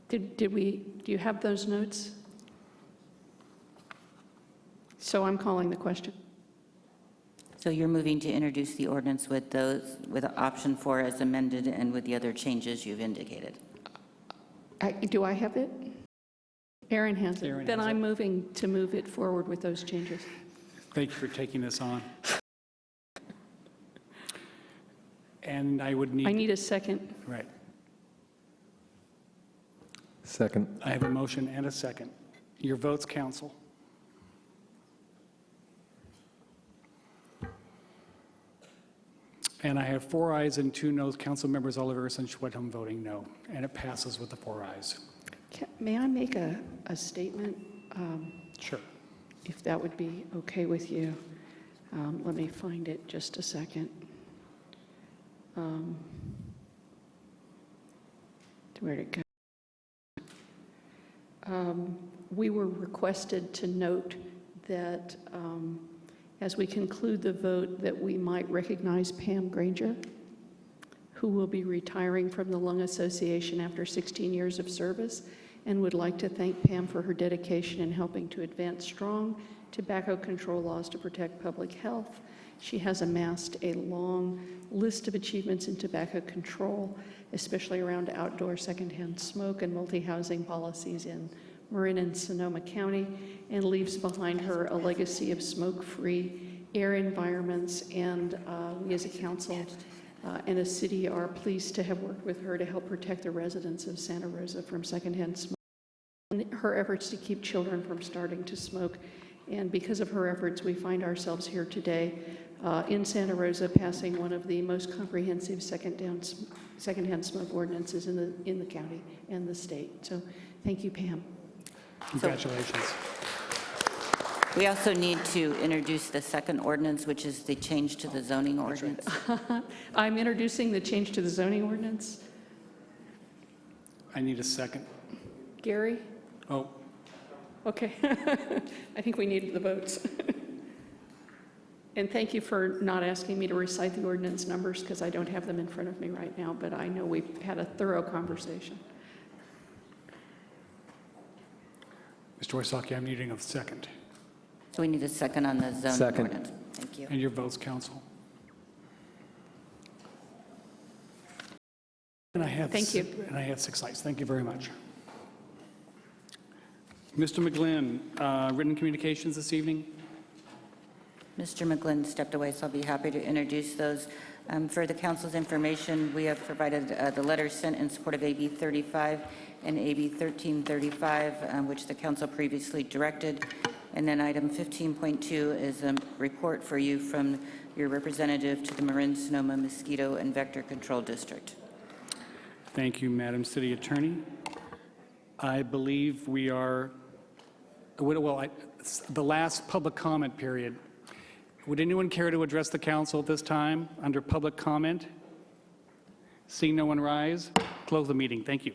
Do you have those notes? So I'm calling the question. So you're moving to introduce the ordinance with those, with option 4 as amended and with the other changes you've indicated? Do I have it? Aaron has it. Aaron Then has I'm moving to move it forward with those changes. Thank you for taking this on. And I would need... I need a second. Right. Second. I have a motion and a second. Your votes, council. And I have 4 ayes and 2 noes. Council members Oliveris and Schwedhelm voting no, and it passes with the 4 ayes. May I make a statement? Sure. If that would be okay with you. Let me find it just a second. Where'd it go? We were requested to note that as we conclude the vote, that we might recognize Pam Granger, who will be retiring from the Lung Association after 16 years of service, and would like to thank Pam for her dedication in helping to advance strong tobacco control laws to protect public health. She has amassed a long list of achievements in tobacco control, especially around outdoor secondhand smoke and multi-housing policies in Marin and Sonoma County, and leaves behind her a legacy of smoke-free air environments. And we as a council and a city are pleased to have worked with her to help protect the residents of Santa Rosa from secondhand smoke and her efforts to keep children from starting to smoke. And because of her efforts, we find ourselves here today in Santa Rosa passing one of the most comprehensive secondhand smoke ordinances in the county and the state. So thank you, Pam. Congratulations. We also need to introduce the second ordinance, which is the change to the zoning ordinance. I'm introducing the change to the zoning ordinance. I need a second. Gary? Oh, Okay. I think we need the votes. And thank you for not asking me to recite the ordinance numbers, because I don't have them in front of me right now, but I know we've had a thorough conversation. Mr. Wysocki, I'm needing a second. So we need a second on the zoning Second. ordinance. Thank you. And your votes, council. And I have Thank you. And I have 6 ayes. Thank you very much. Mr. McGlynn, written communications this evening? Mr. McGlynn stepped away, so I'll be happy to introduce those. For the council's information, we have provided the letters sent in support of AB 35 and AB 1335, which the council previously directed. And then item 15.2 is a report for you from your representative to the Marin, Sonoma, Mosquito, and Vector Control District. Thank you, Madam City Attorney. I believe we are the last public comment period. Would anyone care to address the council at this time under public comment? Seeing no one rise, close the meeting. Thank you.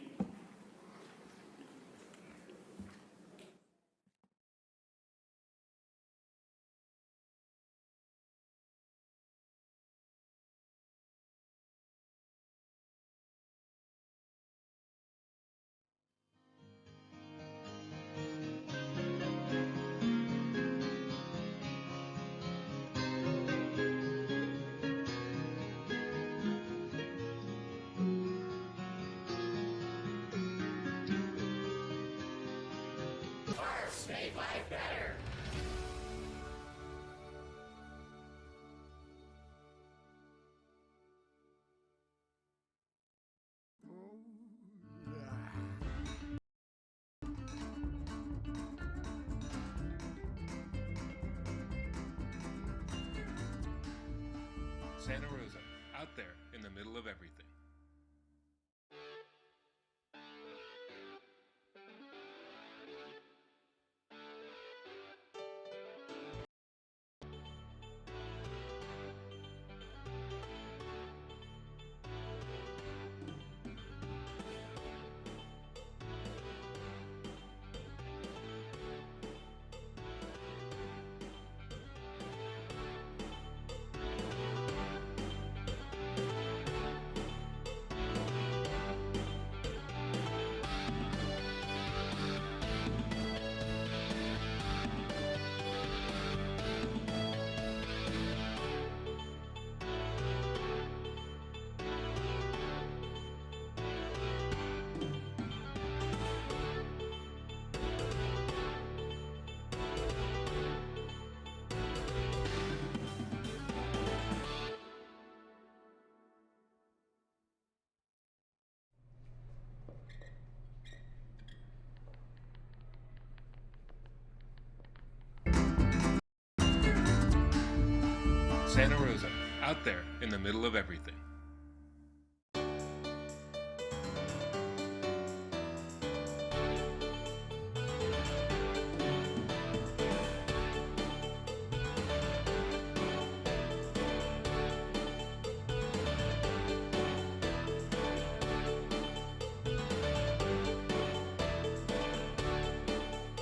Make life better. Santa Rosa, out there in the middle of everything. Santa Rosa, out there in the middle of everything.